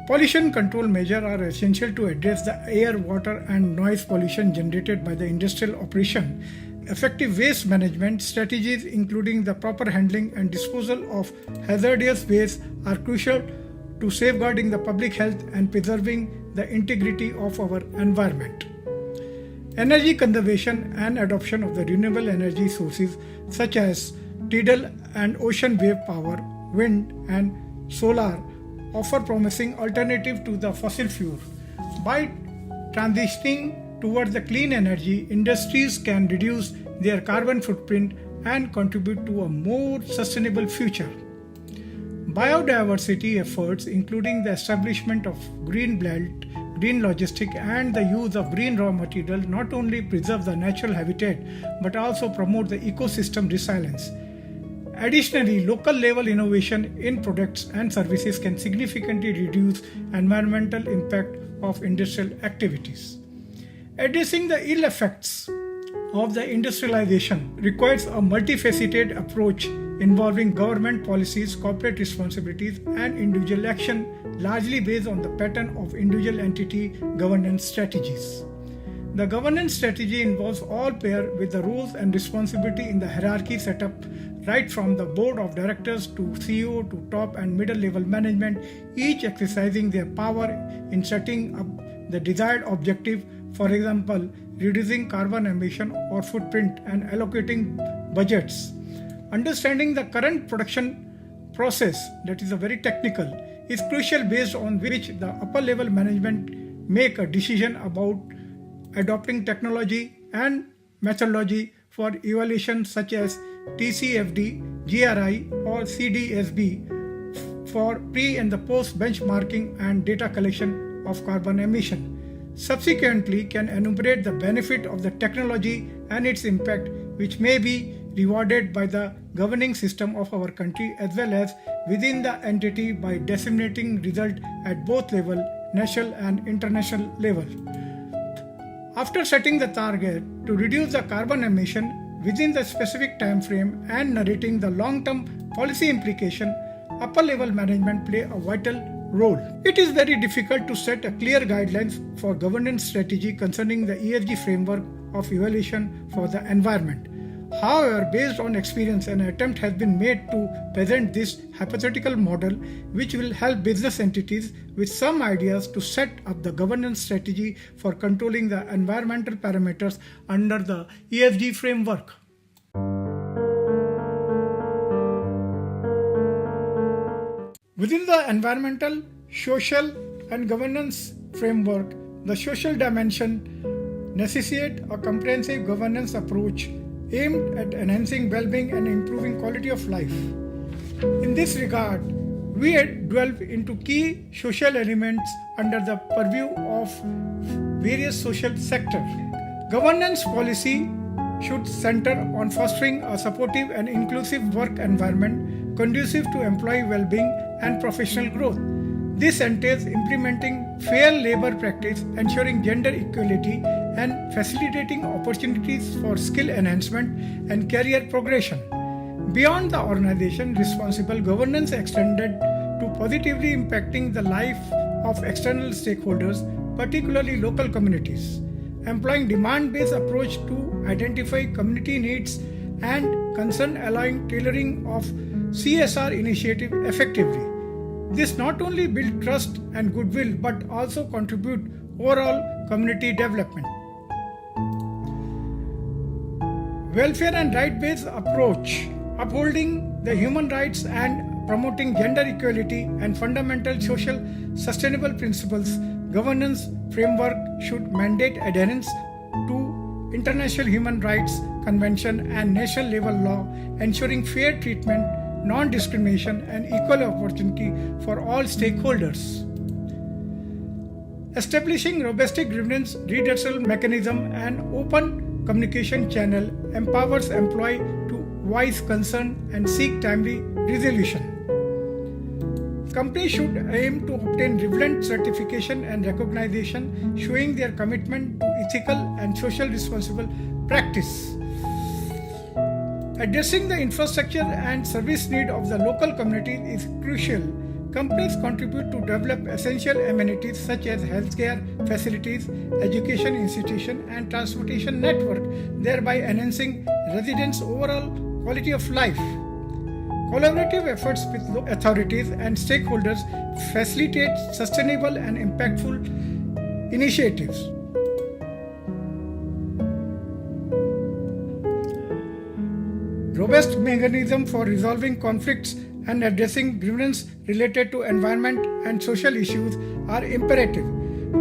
Pollution control measures are essential to address the air, water, and noise pollution generated by the industrial operation. Effective waste management strategies, including the proper handling and disposal of hazardous waste, are crucial to safeguarding the public health and preserving the integrity of our environment. Energy conservation and adoption of the renewable energy sources such as tidal and ocean wave power, wind, and solar offer promising alternative to the fossil fuel. By transitioning towards the clean energy, industries can reduce their carbon footprint and contribute to a more sustainable future. Biodiversity efforts, including the establishment of green belt, green logistic, and the use of green raw material, not only preserve the natural habitat but also promote the ecosystem resilience. Additionally, local level innovation in products and services can significantly reduce environmental impact of industrial activities. Addressing the ill effects of the industrialization requires a multifaceted approach involving government policies, corporate responsibilities, and individual action, largely based on the pattern of individual entity governance strategies. The governance strategy involves all pairs with the roles and responsibility in the hierarchy set up right from the board of directors to CEO to top and middle level management, each exercising their power in setting up the desired objective, for example, reducing carbon emission or footprint and allocating budgets. Understanding the current production process, that is a very technical, is crucial, based on which the upper level management make a decision about adopting technology and methodology for evaluation such as TCFD, GRI or CDSB for pre and the post benchmarking and data collection of carbon emission. Subsequently can enumerate the benefit of the technology and its impact, which may be rewarded by the governing system of our country as well as within the entity by disseminating results at both level, national and international level. After setting the target to reduce the carbon emission within the specific time frame and narrating the long-term policy implication, upper level management play a vital role. It is very difficult to set a clear guidelines for governance strategy concerning the ESG framework of evaluation for the environment. However, based on experience, an attempt has been made to present this hypothetical model, which will help business entities with some ideas to set up the governance strategy for controlling the environmental parameters under the ESG framework. Within the environmental, social, and governance framework, the social dimension necessitates a comprehensive governance approach aimed at enhancing well-being and improving quality of life. In this regard, we delve into key social elements under the purview of various social sectors. Governance policy should center on fostering a supportive and inclusive work environment conducive to employee well-being and professional growth. This entails implementing fair labor practice, ensuring gender equality, and facilitating opportunities for skill enhancement and career progression. Beyond the organization, responsible governance extended to positively impacting the life of external stakeholders, particularly local communities, employing demand-based approach to identify community needs and concern, allowing tailoring of CSR initiative effectively. This not only builds trust and goodwill but also contribute overall community development. Welfare and right-based approach, upholding the human rights and promoting gender equality and fundamental social sustainable principles. Governance framework should mandate adherence to international human rights convention and national level law, ensuring fair treatment, non-discrimination and equal opportunity for all stakeholders. Establishing robust grievance redressal mechanism and open communication channel empowers employees to voice concern and seek timely resolution. Companies should aim to obtain relevant certification and recognition showing their commitment to ethical and social responsible practice. Addressing the infrastructure and service need of the local community is crucial. Companies contribute to develop essential amenities such as healthcare facilities, education institutions, and transportation network, thereby enhancing residents' overall quality of life. Collaborative efforts with authorities and stakeholders facilitate sustainable and impactful initiatives. Robust mechanisms for resolving conflicts and addressing grievances related to environment and social issues are imperative.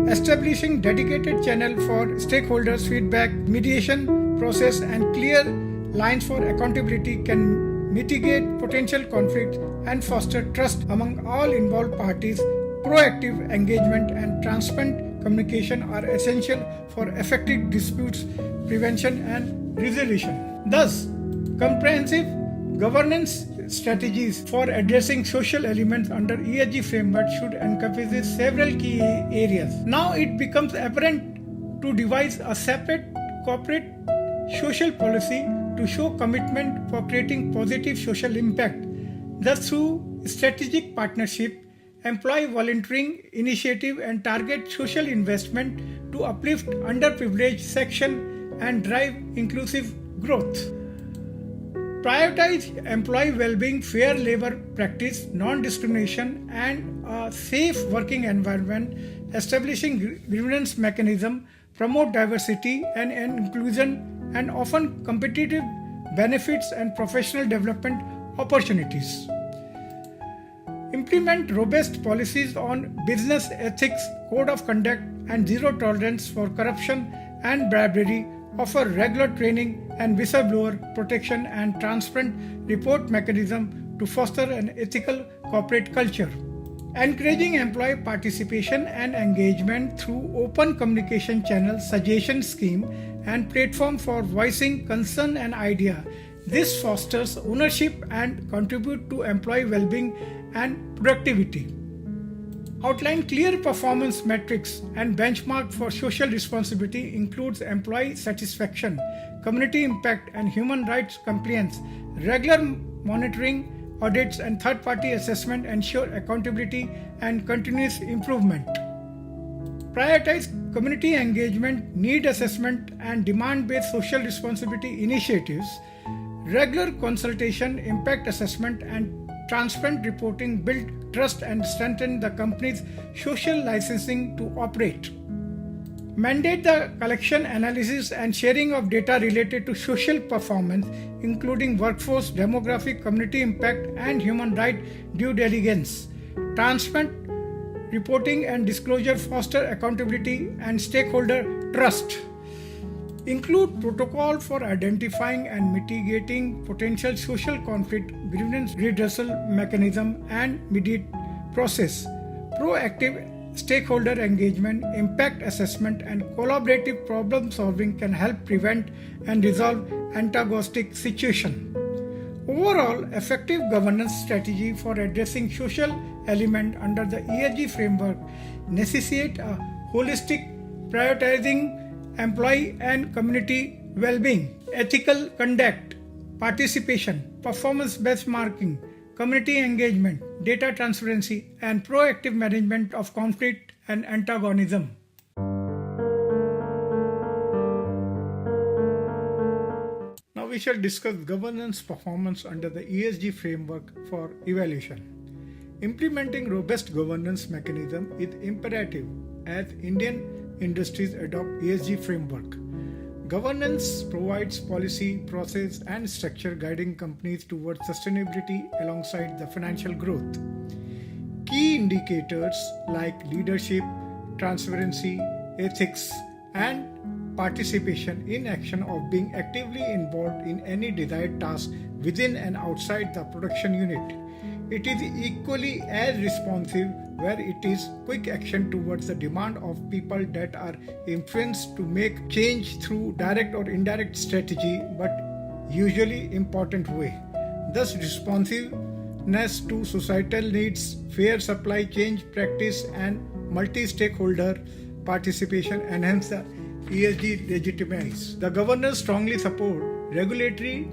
Establishing dedicated channels for stakeholders' feedback, mediation process, and clear lines for accountability can mitigate potential conflict and foster trust among all involved parties. Proactive engagement and transparent communication are essential for effective disputes prevention and resolution. Thus, comprehensive governance strategies for addressing social elements under ESG framework should encompass several key areas. Now it becomes apparent to devise a separate corporate social policy to show commitment for creating positive social impact. Thus, through strategic partnership, employ volunteering initiative and target social investment to uplift underprivileged section and drive inclusive growth. Prioritize employee well-being, fair labor practice, non-discrimination, and a safe working environment, establishing grievance mechanism, promote diversity and inclusion, and offer competitive benefits and professional development opportunities. Implement robust policies on business ethics, code of conduct, and zero tolerance for corruption and bribery. Offer regular training and whistleblower protection and transparent report mechanism to foster an ethical corporate culture. Encouraging employee participation and engagement through open communication channels, suggestion scheme, and platform for voicing concern and idea. This fosters ownership and contribute to employee well-being and productivity. Outline clear performance metrics and benchmark for social responsibility includes employee satisfaction, community impact, and human rights compliance. Regular monitoring, audits, and third-party assessment ensure accountability and continuous improvement. Prioritize community engagement, need assessment, and demand-based social responsibility initiatives. Regular consultation, impact assessment, and transparent reporting build trust and strengthen the company's social licensing to operate. Mandate the collection, analysis, and sharing of data related to social performance, including workforce, demographic, community impact, and human right due diligence. Transparent reporting and disclosure foster accountability and stakeholder trust. Include protocol for identifying and mitigating potential social conflict, grievance redressal mechanism, and mediate process. Proactive stakeholder engagement, impact assessment, and collaborative problem solving can help prevent and resolve antagonistic situations. Overall, effective governance strategy for addressing social element under the ESG framework necessitate a holistic prioritizing employee and community well-being, ethical conduct, participation, performance benchmarking, community engagement, data transparency, and proactive management of conflict and antagonism. Now we shall discuss governance performance under the ESG framework for evaluation. Implementing robust governance mechanism is imperative as Indian industries adopt ESG framework. Governance provides policy, process, and structure guiding companies towards sustainability alongside the financial growth. Key indicators like leadership, transparency, ethics, and participation in action of being actively involved in any desired task within and outside the production unit. It is equally as responsive where it is quick action towards the demand of people that are influenced to make change through direct or indirect strategy, but usually important way. Thus, responsiveness to societal needs, fair supply chain practice, and multi-stakeholder participation enhance the ESG legitimize. The governors strongly support regulatory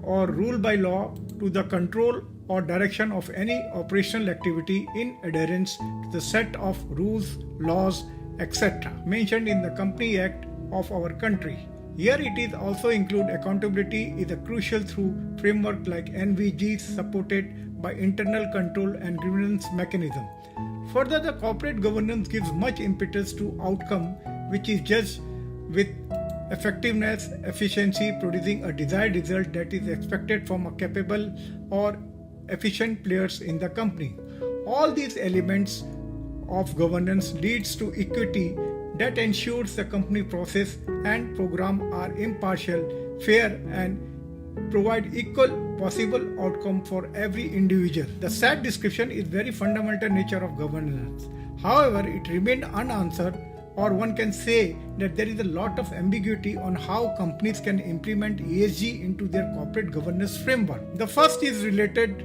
or rule by law to the control or direction of any operational activity in adherence to the set of rules, laws, etc. mentioned in the Company Act of our country. Here it is also include accountability is a crucial through framework like NVGs supported by internal control and governance mechanism. Further, the corporate governance gives much impetus to outcome which is judged with effectiveness, efficiency, producing a desired result that is expected from a capable or efficient players in the company. All these elements of governance leads to equity that ensures the company process and program are impartial, fair, and provide equal possible outcome for every individual. The sad description is very fundamental nature of governance. However, it remained unanswered, or one can say that there is a lot of ambiguity on how companies can implement ESG into their corporate governance framework. The first is related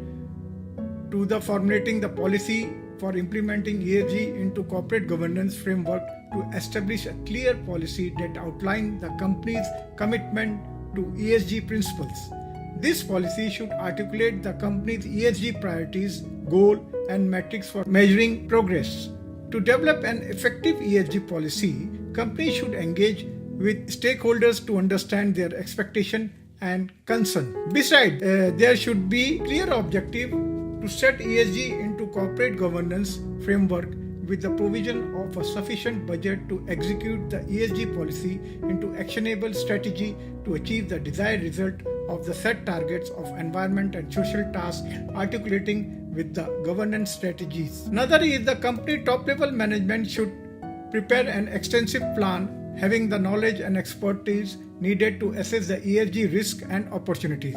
to the formulating the policy for implementing ESG into corporate governance framework to establish a clear policy that outlines the company's commitment to ESG principles. This policy should articulate the company's ESG priorities, goal, and metrics for measuring progress. To develop an effective ESG policy, companies should engage with stakeholders to understand their expectation and concern. Besides, there should be clear objective to set ESG into corporate governance framework with the provision of a sufficient budget to execute the ESG policy into actionable strategy to achieve the desired result of the set targets of environment and social tasks, articulating with the governance strategies. Another is the company top level management should prepare an extensive plan having the knowledge and expertise needed to assess the ESG risk and opportunities.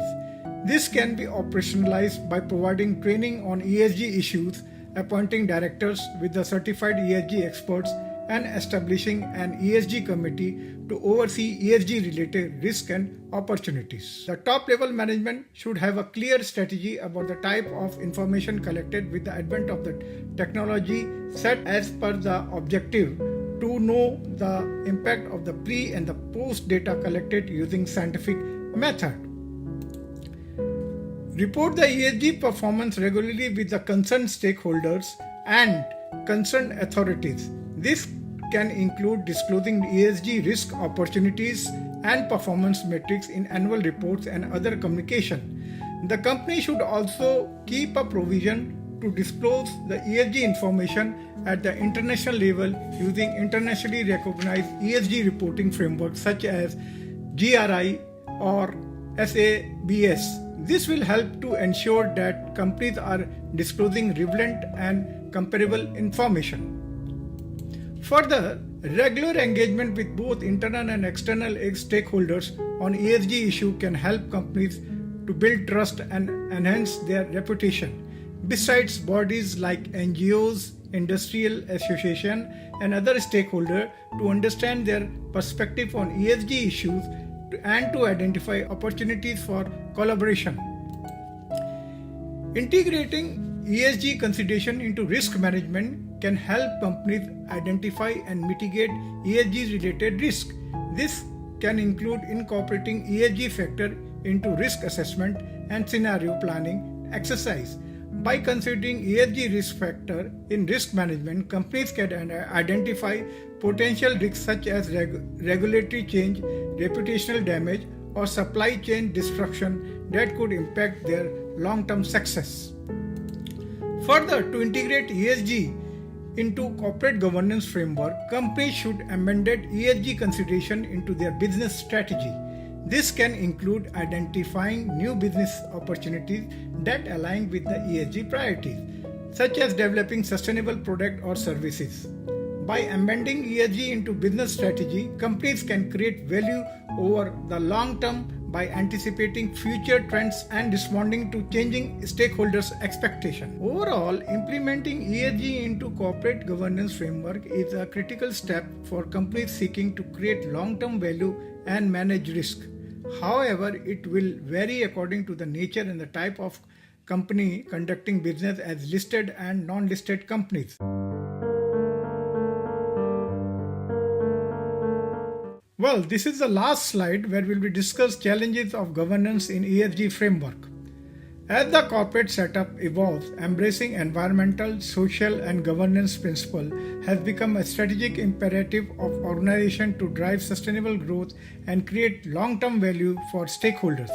This can be operationalized by providing training on ESG issues, appointing directors with the certified ESG experts, and establishing an ESG committee to oversee ESG related risk and opportunities. The top level management should have a clear strategy about the type of information collected with the advent of the technology set as per the objective to know the impact of the pre and the post data collected using scientific method. Report the ESG performance regularly with the concerned stakeholders and concerned authorities. This can include disclosing ESG risk opportunities and performance metrics in annual reports and other communication. The company should also keep a provision to disclose the ESG information at the international level using internationally recognized ESG reporting frameworks such as GRI or SEBI. This will help to ensure that companies are disclosing relevant and comparable information. Further, regular engagement with both internal and external stakeholders on ESG issue can help companies to build trust and enhance their reputation. Besides, bodies like NGOs, industrial association, and other stakeholders to understand their perspective on ESG issues and to identify opportunities for collaboration. Integrating ESG consideration into risk management can help companies identify and mitigate ESG related risk. This can include incorporating ESG factor into risk assessment and scenario planning exercise. By considering ESG risk factor in risk management, companies can identify potential risks such as regulatory change, reputational damage, or supply chain disruption that could impact their long-term success. Further, to integrate ESG into corporate governance framework, companies should amend ESG consideration into their business strategy. This can include identifying new business opportunities that align with the ESG priorities, such as developing sustainable products or services. By amending ESG into business strategy, companies can create value over the long term by anticipating future trends and responding to changing stakeholders' expectations. Overall, implementing ESG into corporate governance framework is a critical step for companies seeking to create long-term value and manage risk. However, it will vary according to the nature and the type of company conducting business as listed and non-listed companies. Well, this is the last slide where we will discuss challenges of governance in ESG framework. As the corporate setup evolves, embracing environmental, social and governance principles has become a strategic imperative of organizations to drive sustainable growth and create long-term value for stakeholders.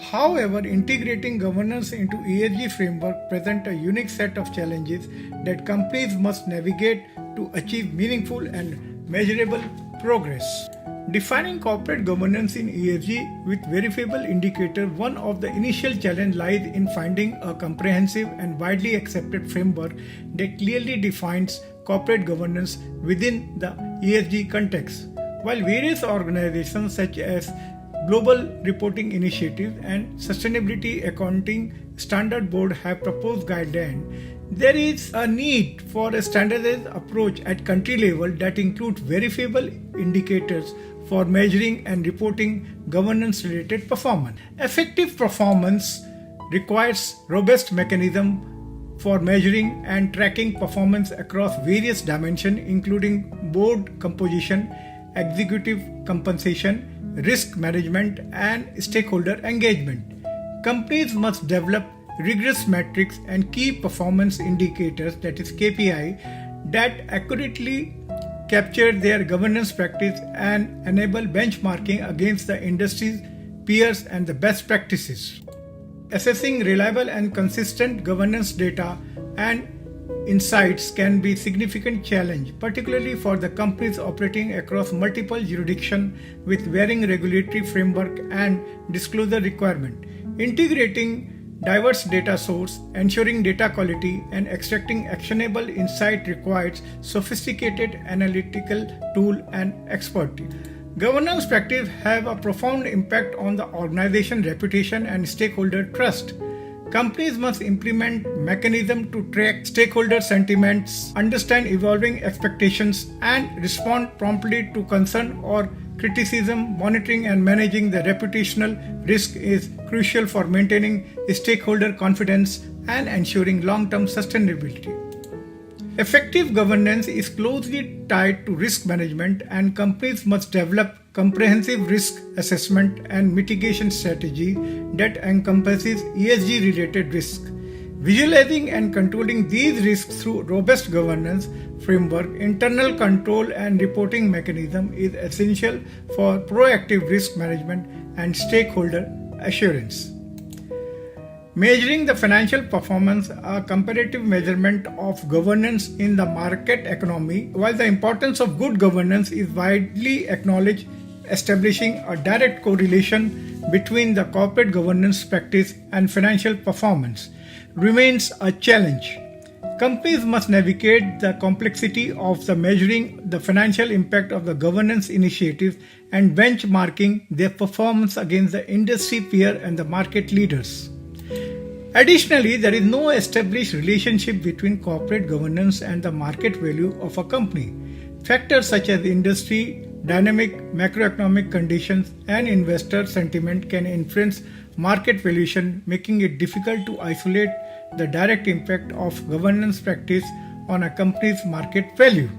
However, integrating governance into ESG framework presents a unique set of challenges that companies must navigate to achieve meaningful and measurable progress. Defining corporate governance in ESG with verifiable indicators, one of the initial challenges lies in finding a comprehensive and widely accepted framework that clearly defines corporate governance within the ESG context. While various organizations such as Global Reporting Initiative and Sustainability Accounting Standard Board have proposed guidelines, there is a need for a standardized approach at country level that includes verifiable indicators for measuring and reporting governance-related performance. Effective performance requires robust mechanism for measuring and tracking performance across various dimensions, including board composition, executive compensation, risk management, and stakeholder engagement. Companies must develop rigorous metrics and key performance indicators, that is KPI, that accurately capture their governance practice and enable benchmarking against the industry's peers and the best practices. Assessing reliable and consistent governance data and insights can be a significant challenge, particularly for the companies operating across multiple jurisdictions with varying regulatory framework and disclosure requirement. Integrating diverse data source, ensuring data quality, and extracting actionable insight requires sophisticated analytical tool and expertise. Governance practices have a profound impact on the organization's reputation and stakeholder trust. Companies must implement mechanisms to track stakeholder sentiments, understand evolving expectations, and respond promptly to concern or criticism. Monitoring and managing the reputational risk is crucial for maintaining stakeholder confidence and ensuring long-term sustainability. Effective governance is closely tied to risk management, and companies must develop comprehensive risk assessment and mitigation strategy that encompasses ESG-related risk. Visualizing and controlling these risks through robust governance framework, internal control and reporting mechanism is essential for proactive risk management and stakeholder assurance. Measuring the financial performance, a comparative measurement of governance in the market economy. While the importance of good governance is widely acknowledged, establishing a direct correlation between the corporate governance practice and financial performance remains a challenge. Companies must navigate the complexity of the measuring the financial impact of the governance initiatives and benchmarking their performance against the industry peer and the market leaders. Additionally, there is no established relationship between corporate governance and the market value of a company. Factors such as industry, dynamic macroeconomic conditions, and investor sentiment can influence market valuation, making it difficult to isolate the direct impact of governance practice on a company's market value.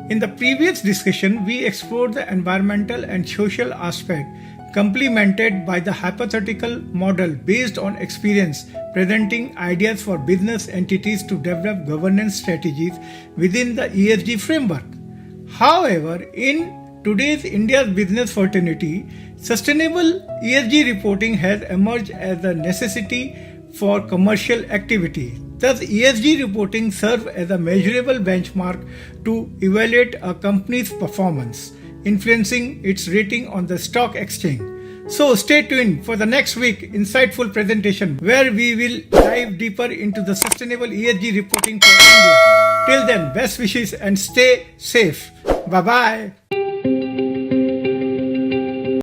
In the previous discussion, we explored the environmental and social aspect, complemented by the hypothetical model based on experience, presenting ideas for business entities to develop governance strategies within the ESG framework. However, in today's India's business fraternity, sustainable ESG reporting has emerged as a necessity for commercial activity. Thus, ESG reporting serves as a measurable benchmark to evaluate a company's performance, influencing its rating on the stock exchange. So stay tuned for the next week insightful presentation where we will dive deeper into the sustainable ESG reporting for India. Till then, best wishes and stay safe. Bye-bye.